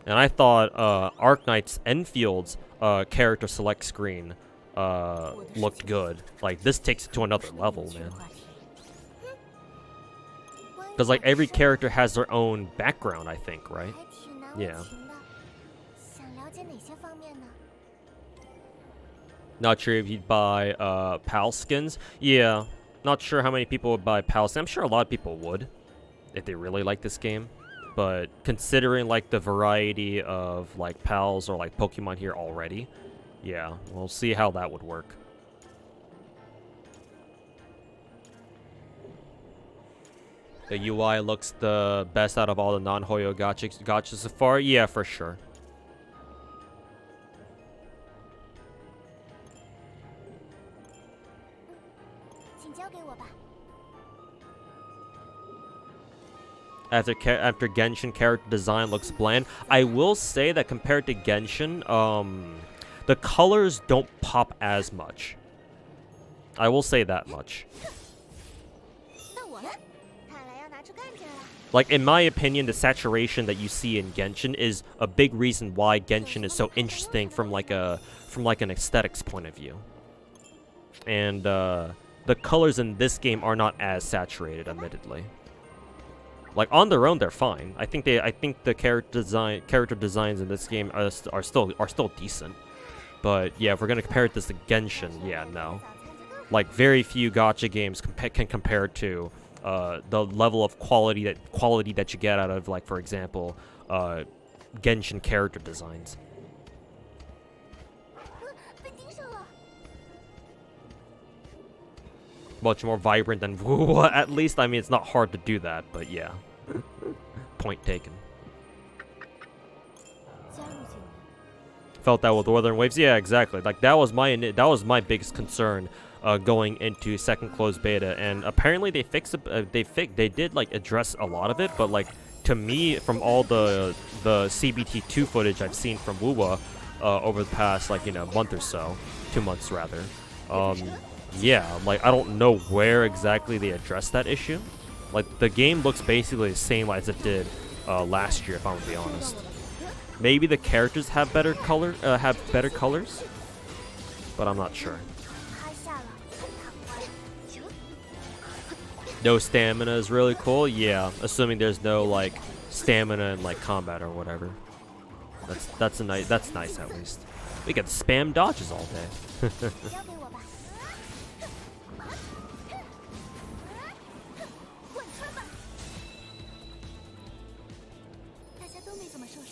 Speaker 1: And I thought Arknight's Enfield's character select screen looked good. Like, this takes it to another level, man. Because, like, every character has their own background, I think, right? Yeah. Not sure if you'd buy PAL skins. Yeah, not sure how many people would buy PAL skins. I'm sure a lot of people would, if they really like this game. But considering like the variety of like PALs or like Pokemon here already, yeah, we'll see how that would work. The UI looks the best out of all the non-Hoyo gachas so far. Yeah, for sure. After Genshin, character design looks bland. I will say that compared to Genshin, the colors don't pop as much. I will say that much. Like, in my opinion, the saturation that you see in Genshin is a big reason why Genshin is so interesting from like an aesthetics point of view. And the colors in this game are not as saturated, admittedly. Like, on their own, they're fine. I think the character designs in this game are still decent. But yeah, if we're gonna compare this to Genshin, yeah, no. Like, very few gacha games can compare to the level of quality that you get out of, like, for example, Genshin character designs. Much more vibrant than Wuwa, at least. I mean, it's not hard to do that, but yeah. Point taken. Felt that with Northern Waves? Yeah, exactly. Like, that was my biggest concern going into second closed beta, and apparently they fixed it. They did like address a lot of it, but like, to me, from all the CBT2 footage I've seen from Wuwa over the past, like, month or so, 2 months rather, yeah, like, I don't know where exactly they addressed that issue. Like, the game looks basically the same as it did last year, if I'm gonna be honest. Maybe the characters have better colors, but I'm not sure. No stamina is really cool. Yeah, assuming there's no like stamina in like combat or whatever. That's nice at least. We can spam dodges all day.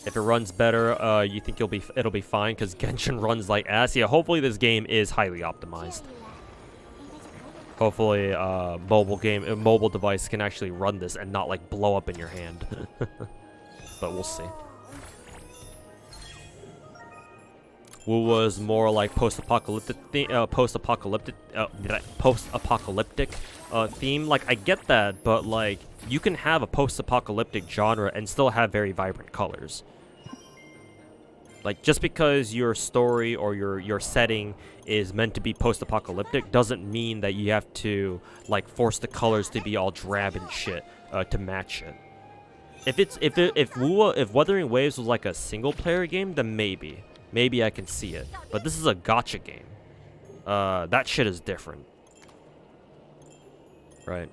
Speaker 1: If it runs better, you think it'll be fine because Genshin runs like ass. Yeah, hopefully this game is highly optimized. Hopefully, mobile device can actually run this and not like blow up in your hand. But we'll see. Wu was more like post-apocalyptic theme. Like, I get that, but like, you can have a post-apocalyptic genre and still have very vibrant colors. Like, just because your story or your setting is meant to be post-apocalyptic doesn't mean that you have to like force the colors to be all drab and shit to match it. If Wuthering Waves was like a single-player game, then maybe I can see it. But this is a gacha game. That shit is different, right?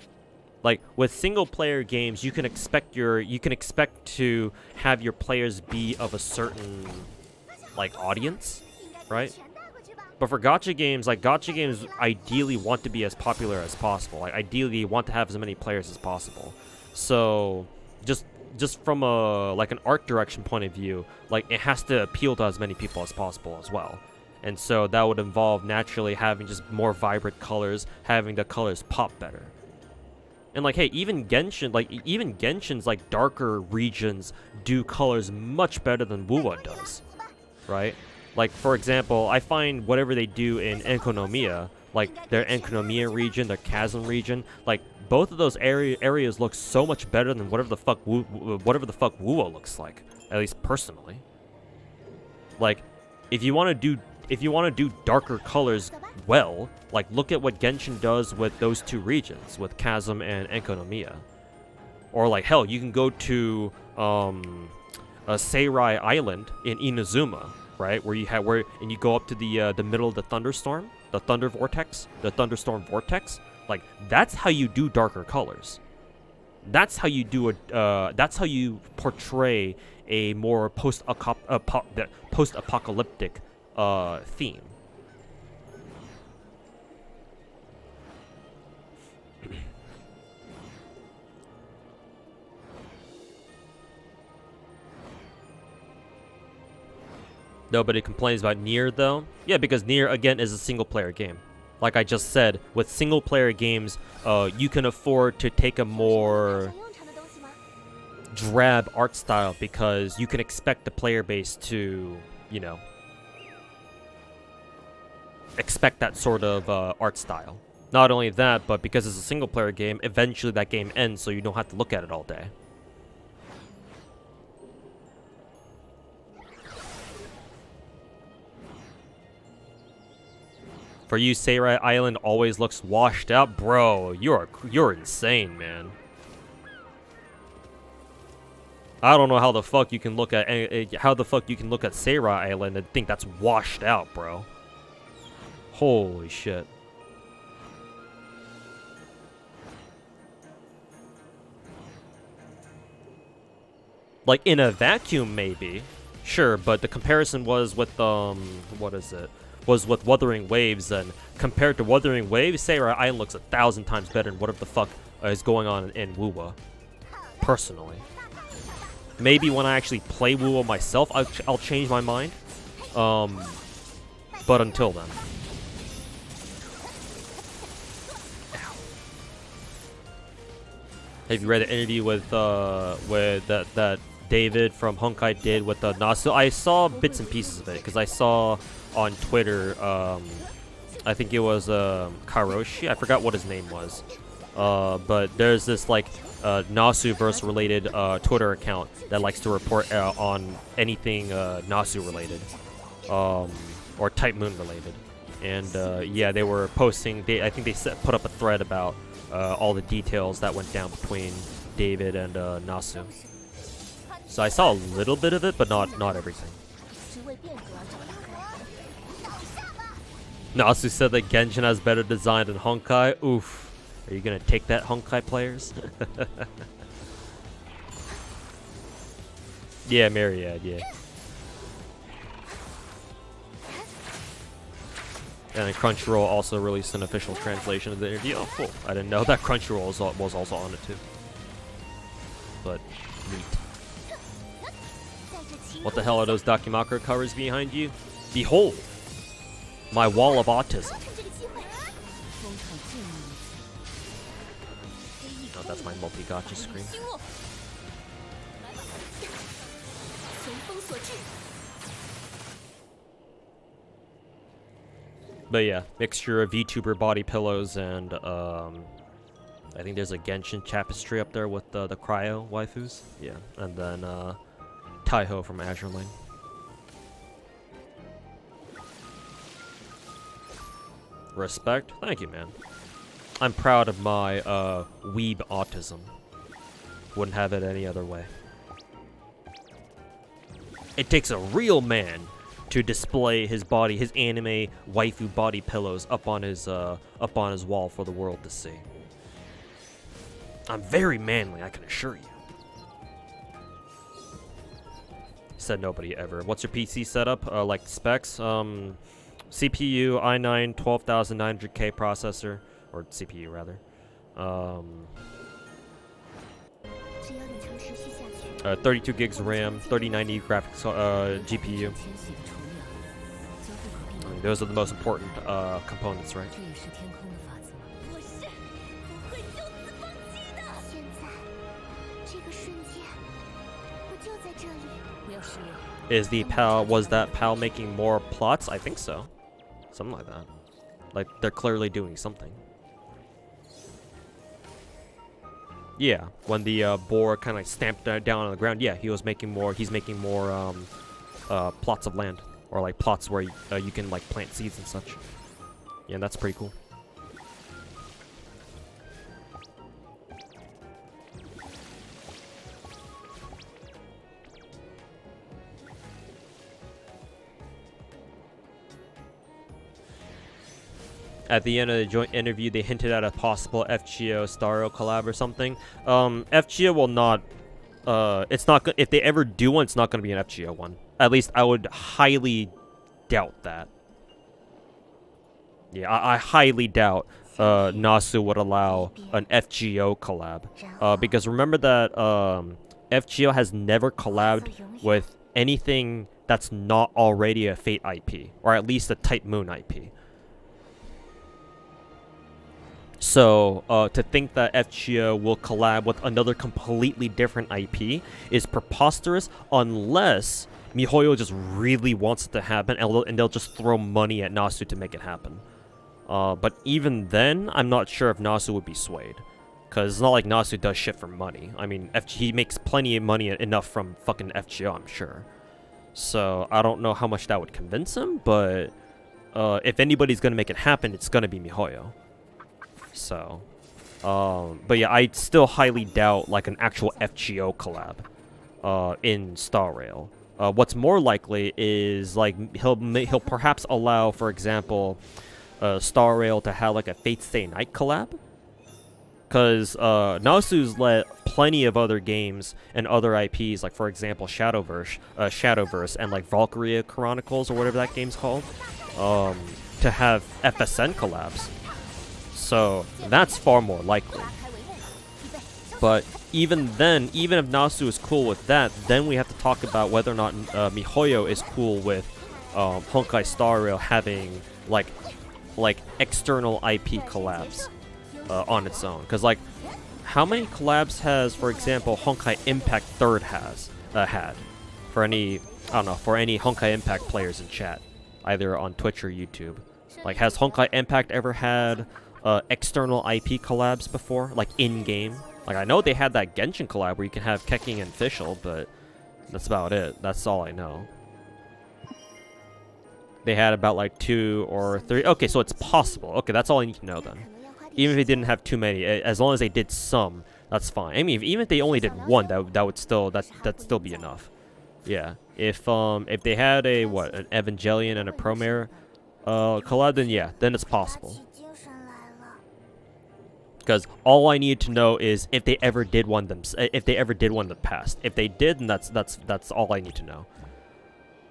Speaker 1: Like, with single-player games, you can expect to have your players be of a certain like audience, right? But for gacha games, ideally want to be as popular as possible. Like, ideally want to have as many players as possible. So just from a like an art direction point of view, like, it has to appeal to as many people as possible as well. And so that would involve naturally having just more vibrant colors, having the colors pop better. And like, hey, even Genshin's like darker regions do colors much better than Wuwa does, right? Like, for example, I find whatever they do in Enkonomiya, like their Enkonomiya region, their Chasm region, like, both of those areas look so much better than whatever the fuck Wuwa looks like, at least personally. Like, if you want to do darker colors well, like, look at what Genshin does with those two regions, with Chasm and Enkonomiya. Or like, hell, you can go to Seirai Island in Inazuma, right? Where you go up to the middle of the thunderstorm, the thunderstorm vortex. Like, that's how you do darker colors. That's how you do that's how you portray a more post-apocalyptic theme. Nobody complains about Nier, though. Yeah, because Nier, again, is a single-player game. Like I just said, with single-player games, you can afford to take a more drab art style because you can expect the player base to, expect that sort of art style. Not only that, but because it's a single-player game, eventually that game ends, so you don't have to look at it all day. For you, Seirai Island always looks washed out, bro. You're insane, man. I don't know how the fuck you can look at Seirai Island and think that's washed out, bro. Holy shit. Like in a vacuum, maybe, sure, but the comparison was with what is it? Was with Wuthering Waves, and compared to Wuthering Waves, Seirai Island looks 1,000 times better than whatever the fuck is going on in Wuwa. Personally, maybe when I actually play Wuwa myself, I'll change my mind. But until then. Have you read an interview with that David from Honkai did with Nasu? I saw bits and pieces of it because I saw on Twitter. I think it was Karoshi. I forgot what his name was. But there's this like Nasu-verse related Twitter account that likes to report on anything Nasu related, or Type Moon related. And yeah, they were posting. I think they put up a thread about all the details that went down between David and Nasu. So I saw a little bit of it, but not everything. Nasu said that Genshin has better design than Honkai. Oof. Are you gonna take that, Honkai players? Yeah, Myriad, yeah. And then Crunchyroll also released an official translation of the interview. Oh, cool. I didn't know that Crunchyroll was also on it, too. But, neat. What the hell are those Dakimakura covers behind you? Behold! My wall of autism. Oh, that's my multi-gacha screen. But yeah, mixture of VTuber body pillows and I think there's a Genshin tapestry up there with the cryo waifus. Yeah, and then Taiho from Azure Lane. Respect? Thank you, man. I'm proud of my weeb autism. Wouldn't have it any other way. It takes a real man to display his body, his anime waifu body pillows up on his wall for the world to see. I'm very manly, I can assure you. Said nobody ever. What's your PC setup? Like specs? CPU i9 12900K processor, or CPU rather. 32 gigs RAM, 3090 graphics GPU. I mean, those are the most important components, right? Was that PAL making more plots? I think so. Something like that. Like, they're clearly doing something. Yeah, when the boar kind of stamped down on the ground, yeah, he's making more plots of land. Or like plots where you can like plant seeds and such. Yeah, that's pretty cool. At the end of the joint interview, they hinted at a possible FGO Starro collab or something. FGO will not. It's not. If they ever do one, it's not going to be an FGO one. At least I would highly doubt that. Yeah, I highly doubt Nasu would allow an FGO collab. Because remember that FGO has never collabed with anything that's not already a Fate IP, or at least a Type Moon IP. So, to think that FGO will collab with another completely different IP is preposterous unless MiHoYo just really wants it to happen and they'll just throw money at Nasu to make it happen. But even then, I'm not sure if Nasu would be swayed. Because it's not like Nasu does shit for money. I mean, he makes plenty of money enough from fucking FGO, I'm sure. So, I don't know how much that would convince him, but if anybody's gonna make it happen, it's gonna be MiHoYo. So, but yeah, I still highly doubt like an actual FGO collab. in Star Rail. What's more likely is like he'll perhaps allow, for example, Star Rail to have like a Fate Stay Night collab. Because Nasu's let plenty of other games and other IPs, like for example Shadowverse and like Valkyria Chronicles or whatever that game's called, to have FSN collabs. So that's far more likely. But even then, even if Nasu is cool with that, then we have to talk about whether or not MiHoYo is cool with Honkai Star Rail having like external IP collabs on its own. Because like, how many collabs has, for example, Honkai Impact 3rd had for any, I don't know, for any Honkai Impact players in chat, either on Twitch or YouTube? Like, has Honkai Impact ever had external IP collabs before, like in-game? Like, I know they had that Genshin collab where you can have Keking and Fischl, but that's about it. That's all I know. They had about like 2 or 3. Okay, so it's possible. Okay, that's all I need to know then. Even if they didn't have too many, as long as they did some, that's fine. I mean, even if they only did one, that would still that'd still be enough. Yeah. If they had an Evangelion and a Promare collab, then yeah, then it's possible. Because all I need to know is if they ever did one in the past. If they did, then that's all I need to know.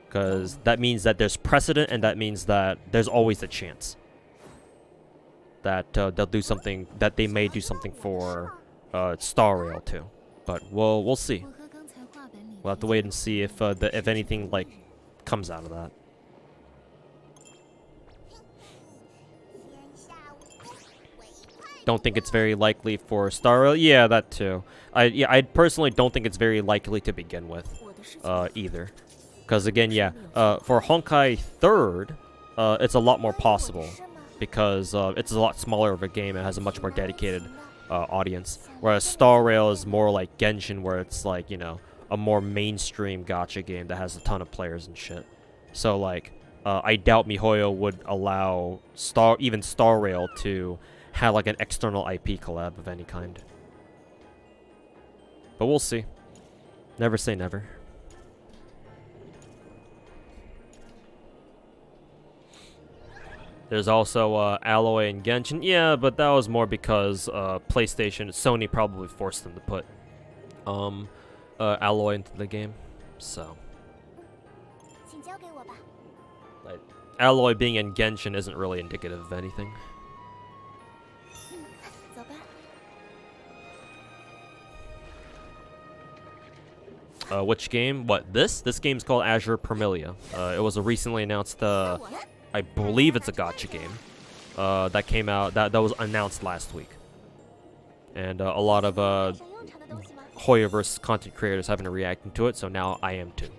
Speaker 1: Because that means that there's precedent, and that means that there's always a chance that they'll do something, that they may do something for Star Rail too. But we'll see. We'll have to wait and see if anything like comes out of that. Don't think it's very likely for Star Rail. Yeah, that too. I personally don't think it's very likely to begin with, either. Because again, yeah, for Honkai 3rd, it's a lot more possible because it's a lot smaller of a game and has a much more dedicated audience. Whereas Star Rail is more like Genshin, where it's like, you know, a more mainstream gacha game that has a ton of players and shit. So like, I doubt MiHoYo would allow even Star Rail to have like an external IP collab of any kind. But we'll see. Never say never. There's also Alloy and Genshin. Yeah, but that was more because Sony probably forced them to put Alloy into the game. So, like, Alloy being in Genshin isn't really indicative of anything. Which game? What, this? This game's called Azure Premelia. It was a recently announced, I believe it's a gacha game, that came out, that was announced last week. And a lot of Hoyoverse content creators have been reacting to it, so now I am too.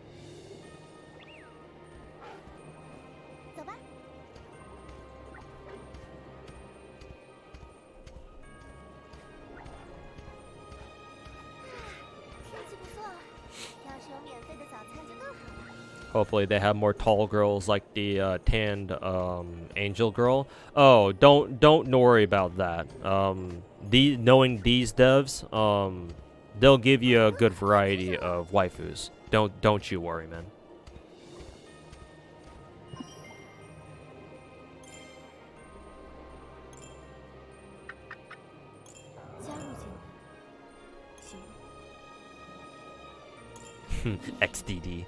Speaker 1: Hopefully they have more tall girls like the tanned angel girl. Oh, don't worry about that. Knowing these devs, they'll give you a good variety of waifus. Don't you worry, man. XDD.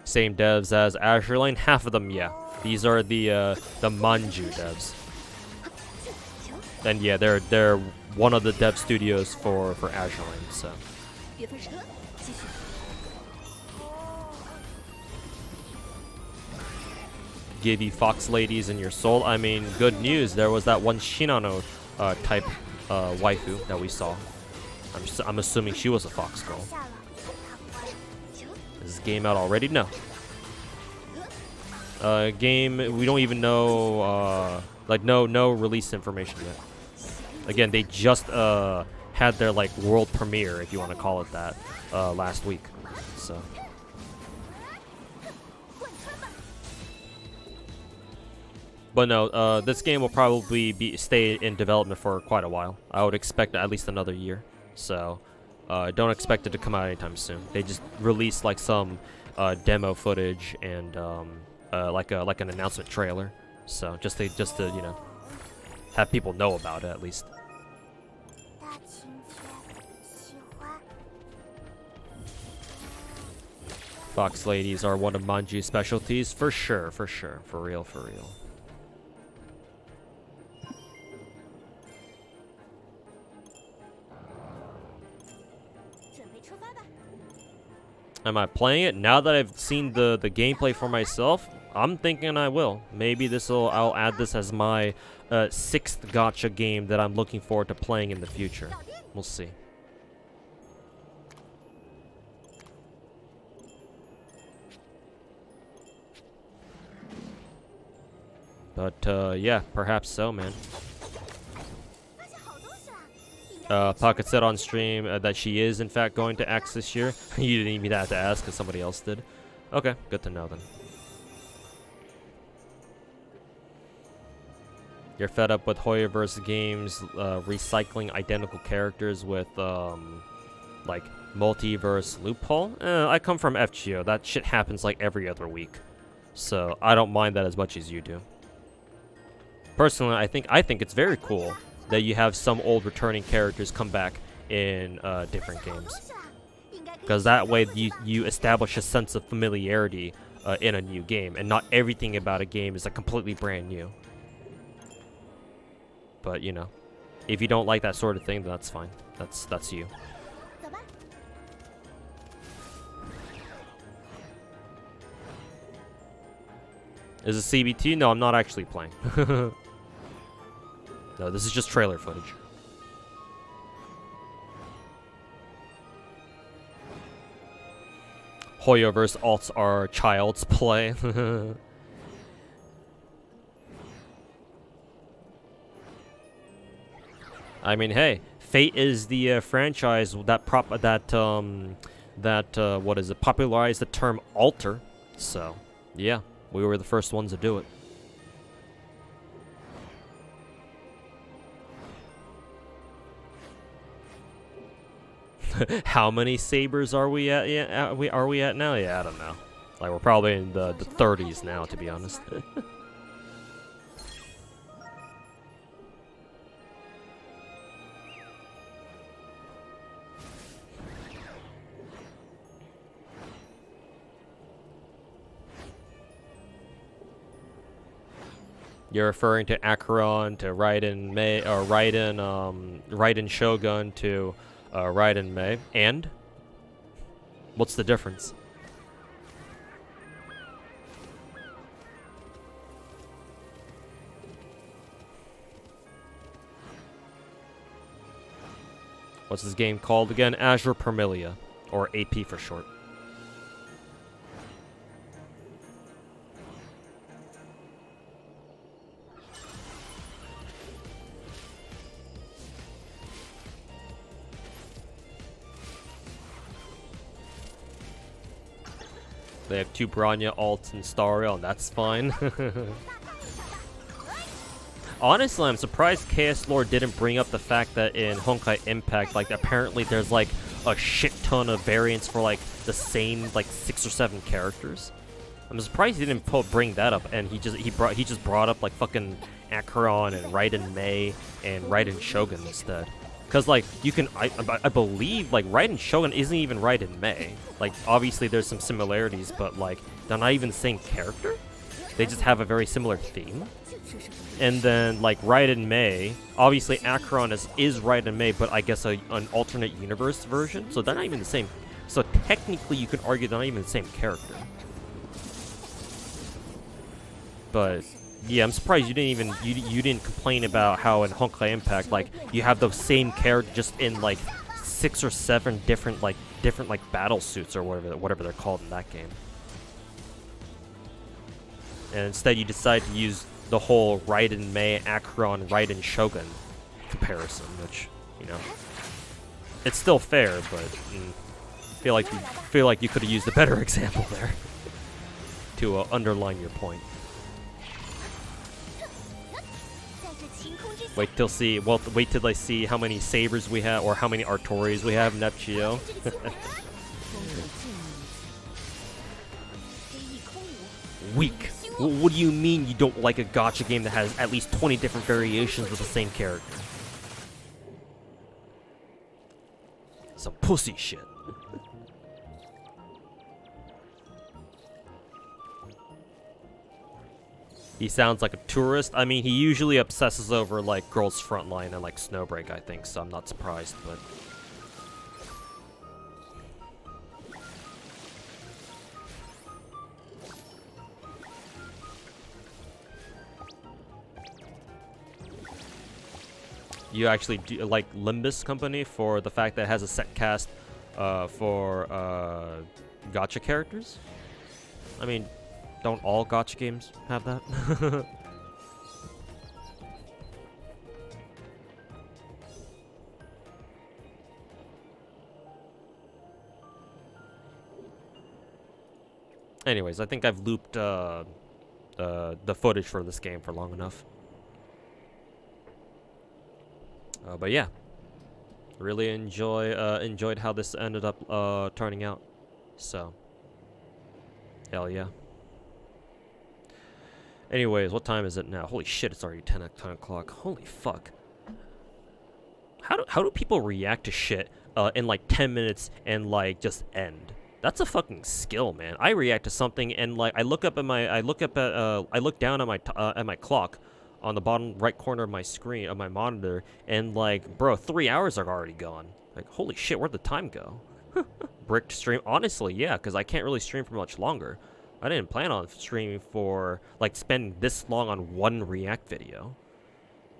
Speaker 1: Same devs as Azure Lane, half of them, yeah. These are the Manju devs. And yeah, they're one of the dev studios for Azure Lane, so. Give you fox ladies in your soul. I mean, good news. There was that one Shinano type waifu that we saw. I'm assuming she was a fox girl. Is this game out already? No. Game, we don't even know, like, no release information yet. Again, they just had their like world premiere, if you want to call it that, last week. So. But no, this game will probably stay in development for quite a while. I would expect at least another year. So, Don't expect it to come out anytime soon. They just released like some demo footage and like an announcement trailer. So just to you know, have people know about it at least. Fox ladies are one of Manji's specialties, for sure, for real, for real. Am I playing it? Now that I've seen the gameplay for myself, I'm thinking I will. Maybe I'll add this as my 6th gacha game that I'm looking forward to playing in the future. We'll see. But yeah, perhaps so, man. Pocket said on stream that she is in fact going to X this year. You didn't even have to ask because somebody else did. Okay, good to know then. You're fed up with Hoyoverse games recycling identical characters with like multiverse loophole? I come from FGO. That shit happens like every other week, so I don't mind that as much as you do. Personally, I think it's very cool that you have some old returning characters come back in different games, because that way you establish a sense of familiarity in a new game, and not everything about a game is like completely brand new. But you know, if you don't like that sort of thing, then that's fine. That's you. Is it CBT? No, I'm not actually playing. No, this is just trailer footage. Hoyoverse alts are child's play. I mean, hey, Fate is the franchise that what is it, popularized the term alter. So, yeah, we were the first ones to do it. How many sabers are we at? Yeah, are we at now? Yeah, I don't know. Like, we're probably in the 30s now, to be honest. You're referring to Acheron, to Raiden Mei, or Raiden Shogun, to Raiden Mei, and what's the difference? What's this game called again? Azure Premelia, or AP for short. They have 2 Bronya alts and Stariel, and that's fine. Honestly, I'm surprised KS Lore didn't bring up the fact that in Honkai Impact, like, apparently there's like a shit ton of variants for like the same like 6 or 7 characters. I'm surprised he didn't bring that up, and he just brought up like fucking Acheron and Raiden Mei and Raiden Shogun instead. Because, like, you can, I believe, like, Raiden Shogun isn't even Raiden Mei. Like, obviously there's some similarities, but, like, they're not even the same character. They just have a very similar theme. And then, like, Raiden Mei, obviously Acheron is Raiden Mei, but I guess an alternate universe version. So they're not even the same. So technically you could argue they're not even the same character. But yeah, I'm surprised you didn't complain about how in Honkai Impact, like, you have the same character just in like 6 or 7 different battle suits or whatever they're called in that game. And instead you decide to use the whole Raiden Mei, Acheron, Raiden Shogun comparison, which, you know, it's still fair, but feel like you could have used a better example there to underline your point. Wait till see. Well, wait till I see how many sabers we have, or how many Artories we have in FGO.
Speaker 2: 风口静
Speaker 1: Weak. What do you mean you don't like a gacha game that has at least 20 different variations with the same character? Some pussy shit. He sounds like a tourist. I mean, he usually obsesses over like Girls Frontline and like Snowbreak, I think, so I'm not surprised, but you actually do like Limbus Company for the fact that it has a set cast for gacha characters? I mean, don't all gacha games have that? Anyways, I think I've looped the footage for this game for long enough. But yeah, really enjoyed how this ended up turning out. So, hell yeah. Anyways, what time is it now? Holy shit, it's already 10 o'clock. Holy fuck. How do people react to shit in like 10 minutes and like just end? That's a fucking skill, man. I react to something and like I look down at my clock on the bottom right corner of my screen of my monitor, and like, bro, 3 hours are already gone. Like, holy shit, where'd the time go? Bricked stream, honestly, yeah, because I can't really stream for much longer. I didn't plan on streaming for like spending this long on one React video.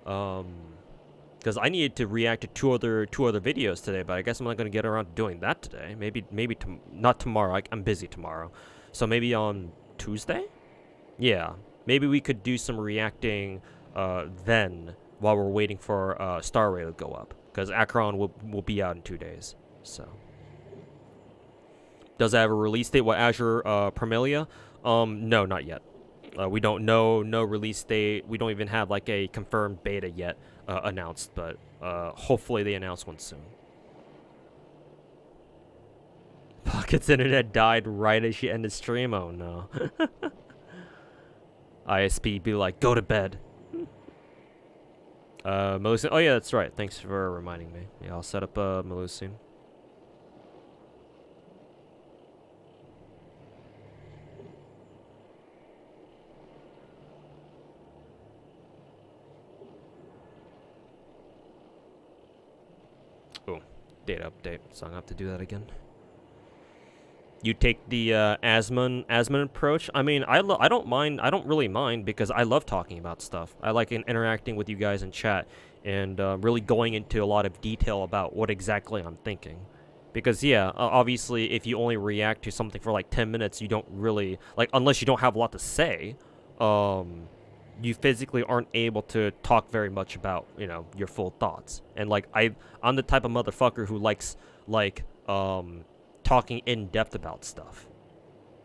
Speaker 1: Because I needed to react to two other videos today, but I guess I'm not gonna get around to doing that today. Maybe not tomorrow. I'm busy tomorrow, so maybe on Tuesday. Yeah, maybe we could do some reacting then while we're waiting for Star Rail to go up, because Acheron will be out in 2 days. So, does it have a release date? What, Azure Premelia? No, not yet. We don't know, no release date. We don't even have like a confirmed beta yet announced, but hopefully they announce one soon. Pocket's internet died right as she ended stream. Oh no. ISP be like, go to bed. Melusine. Oh yeah, that's right. Thanks for reminding me. Yeah, I'll set up Melusine. Oh, data update. So I'm gonna have to do that again. You take the Asmon approach. I mean, I don't mind. I don't really mind because I love talking about stuff. I like interacting with you guys in chat and really going into a lot of detail about what exactly I'm thinking. Because yeah, obviously, if you only react to something for like 10 minutes, you don't really like, unless you don't have a lot to say. You physically aren't able to talk very much about, you know, your full thoughts. And like I'm the type of motherfucker who likes like talking in depth about stuff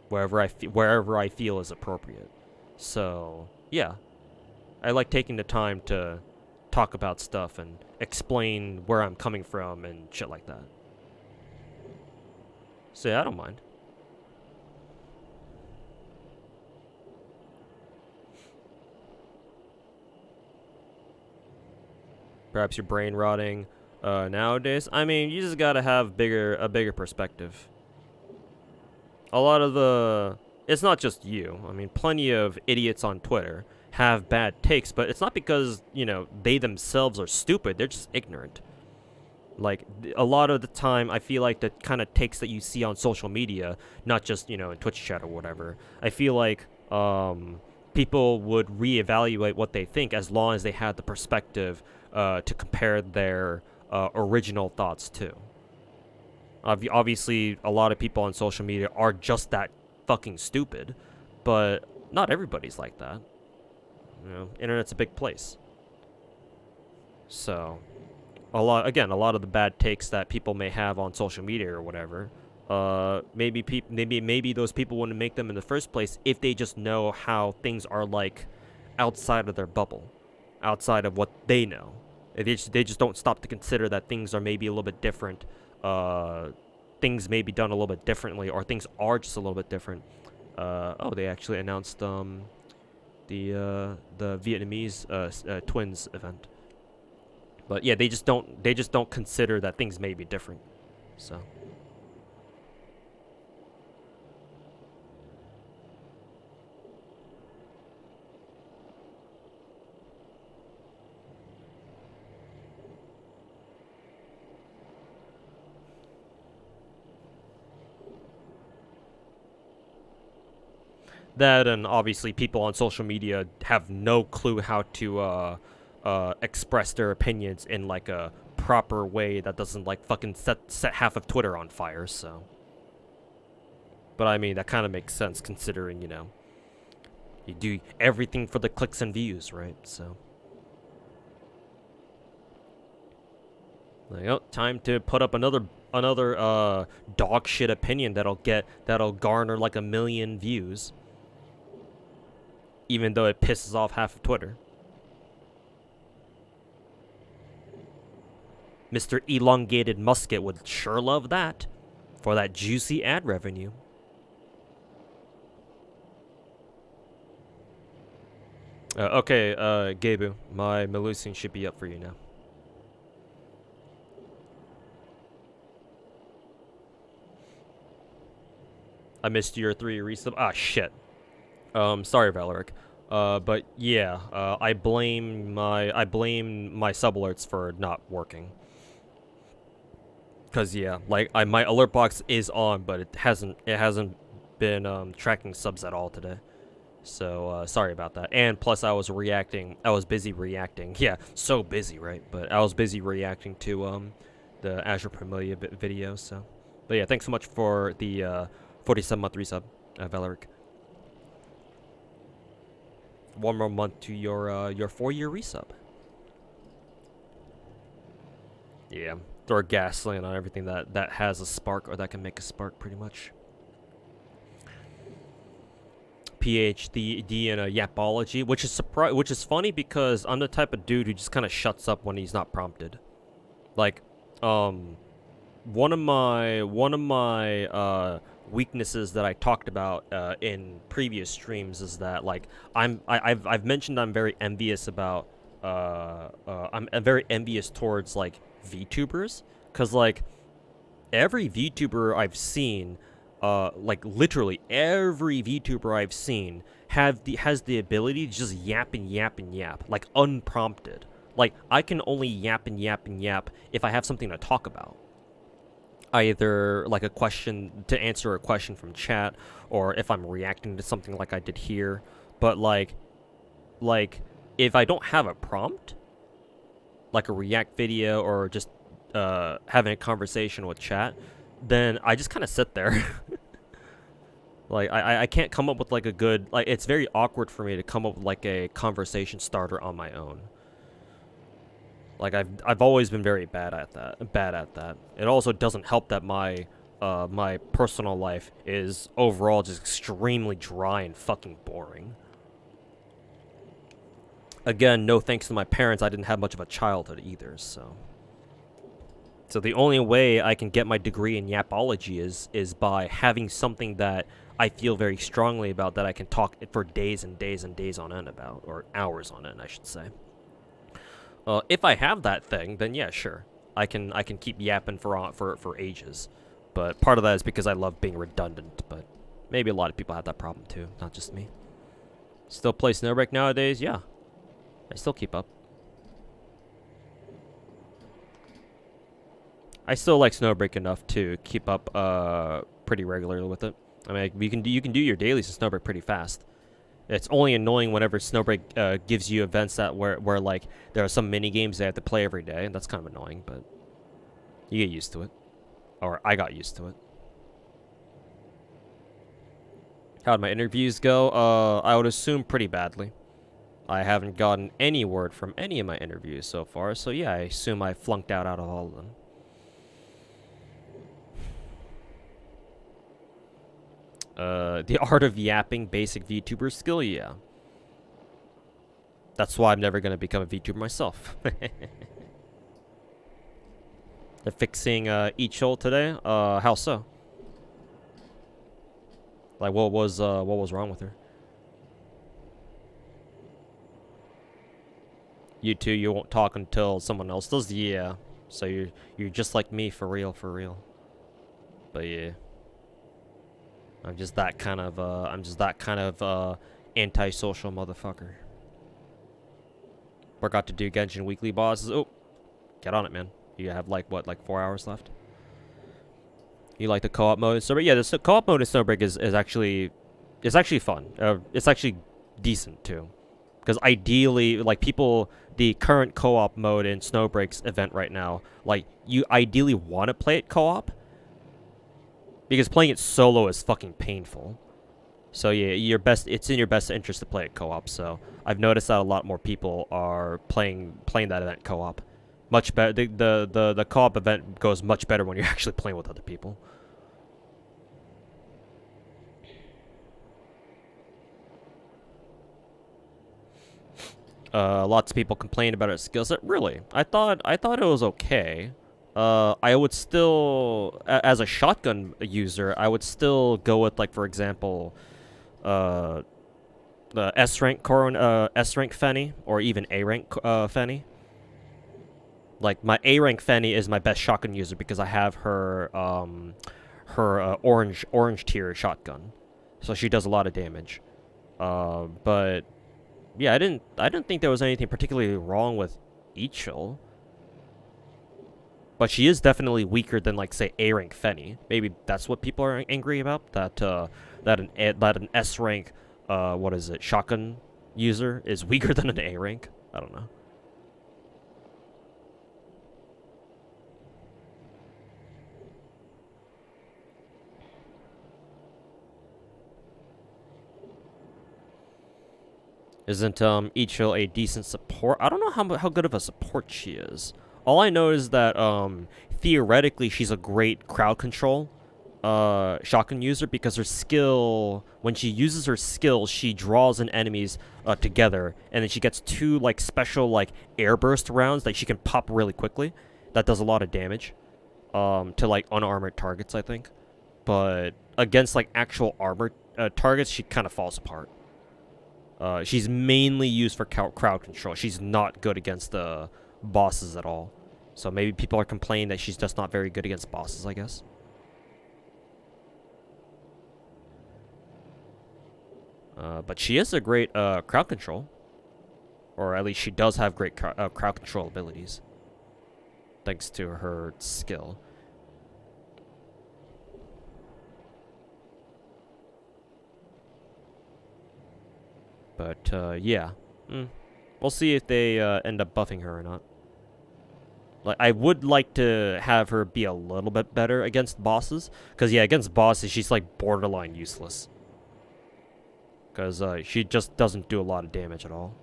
Speaker 1: wherever I feel is appropriate. So yeah, I like taking the time to talk about stuff and explain where I'm coming from and shit like that. So yeah, I don't mind. Perhaps your brain rotting nowadays. I mean, you just gotta have a bigger perspective. A lot of it's not just you. I mean, plenty of idiots on Twitter have bad takes, but it's not because, you know, they themselves are stupid. They're just ignorant. Like, a lot of the time, I feel like the kind of takes that you see on social media, not just, you know, in Twitch chat or whatever, I feel like people would reevaluate what they think as long as they had the perspective to compare their original thoughts to. Obviously, a lot of people on social media are just that fucking stupid, but not everybody's like that. You know, internet's a big place. So, a lot of the bad takes that people may have on social media or whatever, maybe those people wouldn't make them in the first place if they just know how things are like outside of their bubble. outside of what they know. They just don't stop to consider that things are maybe a little bit different. Things may be done a little bit differently, or things are just a little bit different. Oh, they actually announced the Vietnamese twins event. But yeah, they just don't consider that things may be different. So. That, and obviously people on social media have no clue how to express their opinions in like a proper way that doesn't like fucking set half of Twitter on fire. So, but I mean that kind of makes sense considering, you know, you do everything for the clicks and views, right? So, like, oh, time to put up another dog shit opinion that'll garner like 1 million views. Even though it pisses off half of Twitter. Mr. Elongated Musket would sure love that. For that juicy ad revenue. Okay, Gabu. My Melusian should be up for you now. I missed your 3 resub. Ah, shit. Sorry, Valeric. But yeah, I blame my sub alerts for not working. Cause yeah, like my alert box is on, but it hasn't been tracking subs at all today. So sorry about that. And plus, I was busy reacting. Yeah, so busy, right? But I was busy reacting to the Azure Premelia video. So, but yeah, thanks so much for the 47-month resub, Valeric. 1 more month to your 4-year resub. Yeah, throw gasoline on everything that has a spark or that can make a spark, pretty much. PhD in yapology, which is funny because I'm the type of dude who just kind of shuts up when he's not prompted. Like, one of my weaknesses that I talked about in previous streams is that, like, I've mentioned I'm very envious about I'm very envious towards like VTubers, cause like every VTuber I've seen, like literally every VTuber I've seen has the ability to just yap and yap and yap, like unprompted. Like I can only yap and yap and yap if I have something to talk about. Either like to answer a question from chat, or if I'm reacting to something like I did here. But like if I don't have a prompt, like a react video or just having a conversation with chat, then I just kind of sit there. Like I can't come up with like a good, like it's very awkward for me to come up with like a conversation starter on my own. Like I've always been very bad at that. It also doesn't help that my my personal life is overall just extremely dry and fucking boring. Again, no thanks to my parents, I didn't have much of a childhood either, so the only way I can get my degree in yapology is by having something that I feel very strongly about, that I can talk for days and days and days on end about, or hours on end, I should say. If I have that thing, then yeah, sure, I can keep yapping for ages. But part of that is because I love being redundant. But maybe a lot of people have that problem too, not just me. Still play Snowbreak nowadays? Yeah, I still keep up. I still like Snowbreak enough to keep up pretty regularly with it. I mean, you can do your dailies in Snowbreak pretty fast. It's only annoying whenever Snowbreak gives you events that where like there are some mini games they have to play every day, and that's kind of annoying, but you get used to it. Or I got used to it. How'd my interviews go? I would assume pretty badly. I haven't gotten any word from any of my interviews so far, so yeah, I assume I flunked out of all of them. The art of yapping, basic VTuber skill, yeah. That's why I'm never gonna become a VTuber myself. They're fixing Ichol today. How so? Like, what was wrong with her? You two, you won't talk until someone else does. Yeah. So you're just like me, for real, for real. But yeah, I'm just that kind of antisocial motherfucker. Forgot to do Genshin weekly bosses. Oh, get on it, man. You have like what, like 4 hours left? You like the co-op mode in Snowbreak? Yeah, the co-op mode in Snowbreak is actually fun. It's actually decent too, because ideally, like people, the current co-op mode in Snowbreak's event right now, like you ideally want to play it co-op, because playing it solo is fucking painful. So yeah, it's in your best interest to play it co-op. So I've noticed that a lot more people are playing that event co-op. Much better. The co-op event goes much better when you're actually playing with other people. Lots of people complain about its skill set. Really, I thought it was okay. I would still, as a shotgun user, I would still go with, like, for example, the S rank Fenny, or even A rank Fenny. Like, my A rank Fenny is my best shotgun user because I have her orange tier shotgun, so she does a lot of damage. But yeah, I didn't think there was anything particularly wrong with Ichil. But she is definitely weaker than, like, say, A rank Fenny. Maybe that's what people are angry about. That an S rank shotgun user is weaker than an A rank. I don't know. Isn't Ichil a decent support? I don't know how good of a support she is. All I know is that theoretically she's a great crowd control shotgun user, because her skill, when she uses her skill, she draws in enemies together, and then she gets 2 like special like air burst rounds that she can pop really quickly. That does a lot of damage to like unarmored targets, I think. But against like actual armored targets, she kind of falls apart. She's mainly used for crowd control. She's not good against the bosses at all. So maybe people are complaining that she's just not very good against bosses, I guess. But she is a great crowd control. Or at least she does have great crowd control abilities, thanks to her skill. But yeah. We'll see if they end up buffing her or not. Like, I would like to have her be a little bit better against bosses, because yeah, against bosses she's like borderline useless, because she just doesn't do a lot of damage at all.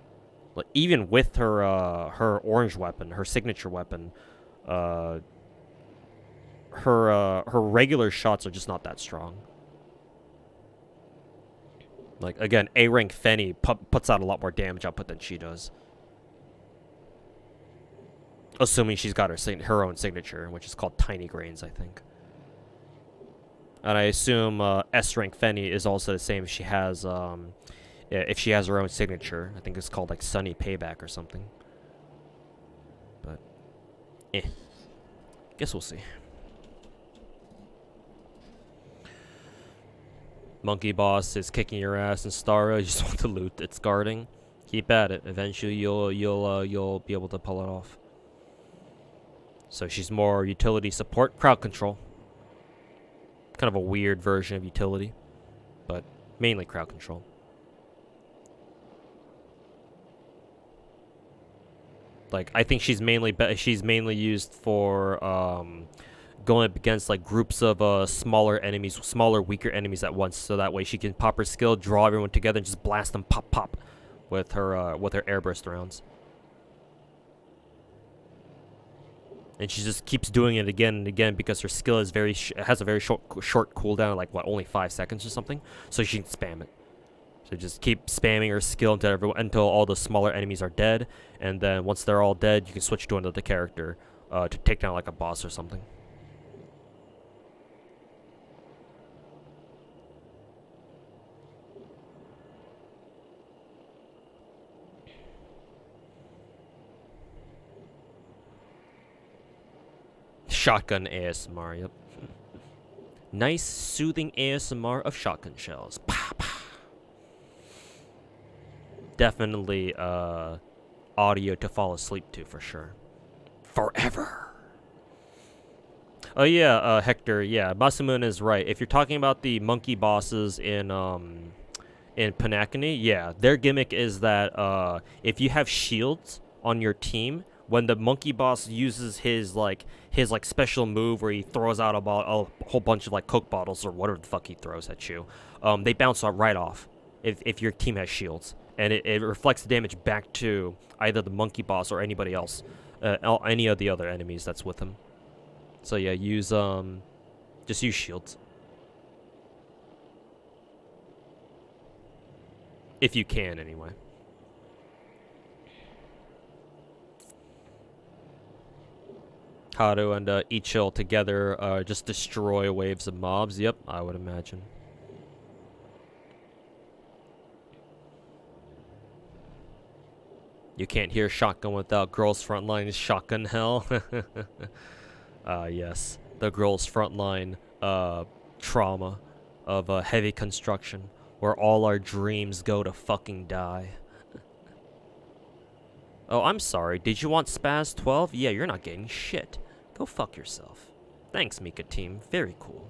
Speaker 1: Like, even with her her orange weapon, her signature weapon, her regular shots are just not that strong. Like, again, A rank Fenny puts out a lot more damage output than she does. Assuming she's got her own signature, which is called Tiny Grains, I think. And I assume S rank Fenny is also the same if she has her own signature. I think it's called like Sunny Payback or something. But guess we'll see. Monkey Boss is kicking your ass in Stara. You just want the loot it's guarding. Keep at it. Eventually you'll be able to pull it off. So she's more utility support, crowd control. Kind of a weird version of utility, but mainly crowd control. Like, I think she's mainly used for going up against like groups of smaller weaker enemies at once, so that way she can pop her skill, draw everyone together, and just blast them pop with her airburst rounds. And she just keeps doing it again and again because her skill is has a very short cooldown, like what, only 5 seconds or something. So she can spam it. So just keep spamming her skill until all the smaller enemies are dead, and then once they're all dead, you can switch to another character to take down like a boss or something. Shotgun ASMR, yep. Nice, soothing ASMR of shotgun shells. Pow, pow. Definitely audio to fall asleep to for sure. Forever. Oh yeah, Hector, yeah, Masamune is right. If you're talking about the monkey bosses in Panacony, yeah, their gimmick is that if you have shields on your team, when the monkey boss uses his special move where he throws out a whole bunch of like Coke bottles or whatever the fuck he throws at you, they bounce right off if your team has shields, and it reflects the damage back to either the monkey boss or anybody else, any of the other enemies that's with him. So yeah, just use shields if you can, anyway. Haru and Ichil together just destroy waves of mobs. Yep, I would imagine. You can't hear shotgun without girls frontline shotgun hell. Yes, the girls frontline trauma of heavy construction, where all our dreams go to fucking die. Oh, I'm sorry. Did you want Spaz 12? Yeah, you're not getting shit. Go fuck yourself. Thanks, Mika team. Very cool.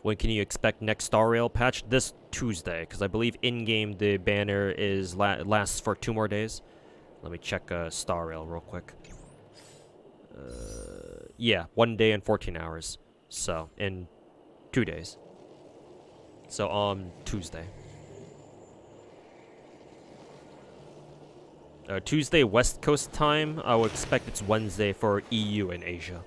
Speaker 1: When can you expect next Star Rail patch? This Tuesday, because I believe in-game the banner is lasts for 2 more days. Let me check Star Rail real quick. Yeah, 1 day and 14 hours. So, in 2 days. So, on Tuesday. Tuesday West Coast time. I would expect it's Wednesday for EU and Asia.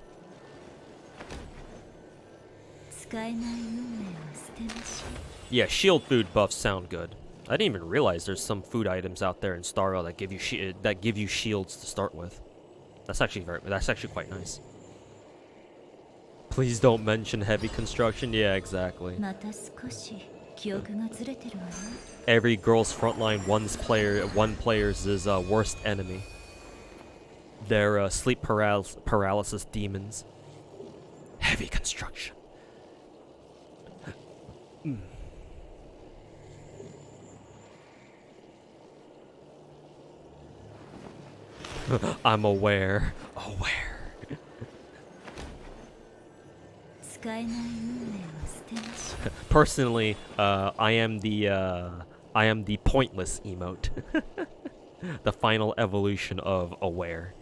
Speaker 1: Yeah, shield food buffs sound good. I didn't even realize there's some food items out there in Star Rail that give you shields to start with. That's actually quite nice. Please don't mention heavy construction. Yeah, exactly. Every girl's frontline one player's is worst enemy. They're sleep paralysis demons. Heavy construction. I'm aware. Personally, I am the pointless emote. The final evolution of aware.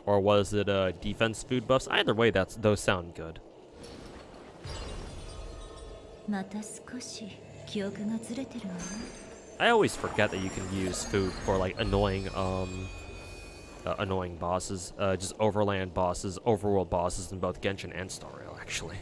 Speaker 1: Or was it defense food buffs? Either way, those sound good. I always forget that you can use food for like annoying bosses, just overland bosses, overworld bosses in both Genshin and Star Rail, actually.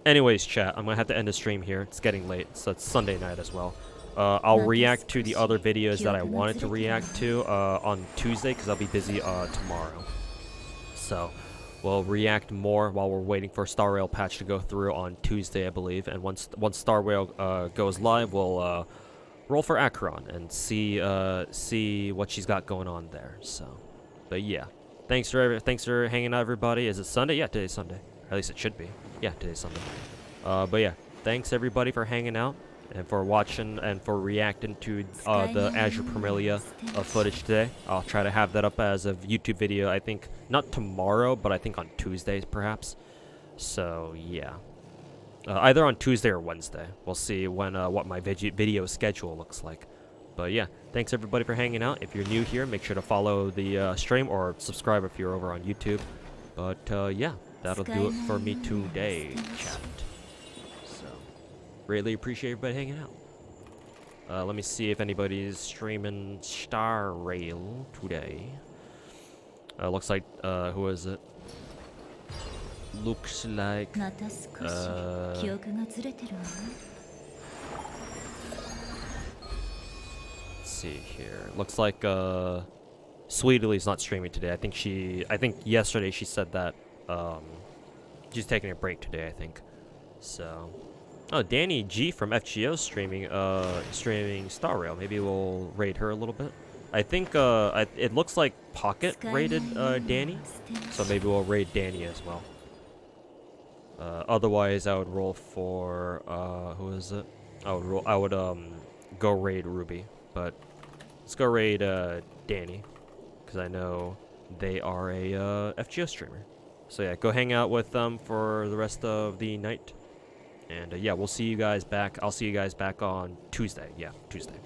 Speaker 1: Anyways, chat, I'm gonna have to end the stream here. It's getting late, so it's Sunday night as well. I'll react to the other videos that I wanted to react to on Tuesday, because I'll be busy tomorrow. So, we'll react more while we're waiting for Star Rail patch to go through on Tuesday, I believe. And once Star Rail goes live, we'll roll for Acheron and see what she's got going on there. So, but yeah, thanks for hanging out, everybody. Is it Sunday? Yeah, today's Sunday. Or at least it should be. Yeah, today's Sunday. But yeah, thanks everybody for hanging out and for watching and for reacting to the Azure Premelia footage today. I'll try to have that up as a YouTube video. I think not tomorrow, but I think on Tuesdays perhaps. So yeah. Either on Tuesday or Wednesday. We'll see when what my video schedule looks like. But yeah, thanks everybody for hanging out. If you're new here, make sure to follow the stream or subscribe if you're over on YouTube. But yeah, that'll do it for me today, chat. So, really appreciate everybody hanging out. Let me see if anybody's streaming Star Rail today. Looks like who is it? Looks like
Speaker 5: また少し記憶がずれてるわね。
Speaker 1: let's see here. Looks like Sweetly's not streaming today. I think yesterday she said that she's taking a break today, I think. So oh, Danny G from FGO streaming Star Rail. Maybe we'll raid her a little bit. I think it looks like Pocket raided Danny, so maybe we'll raid Danny as well. Otherwise I would roll for who is it? I would go raid Ruby, but let's go raid Danny, because I know they are a FGO streamer. So yeah, go hang out with them for the rest of the night. And yeah, we'll see you guys back. I'll see you guys back on Tuesday. Yeah, Tuesday.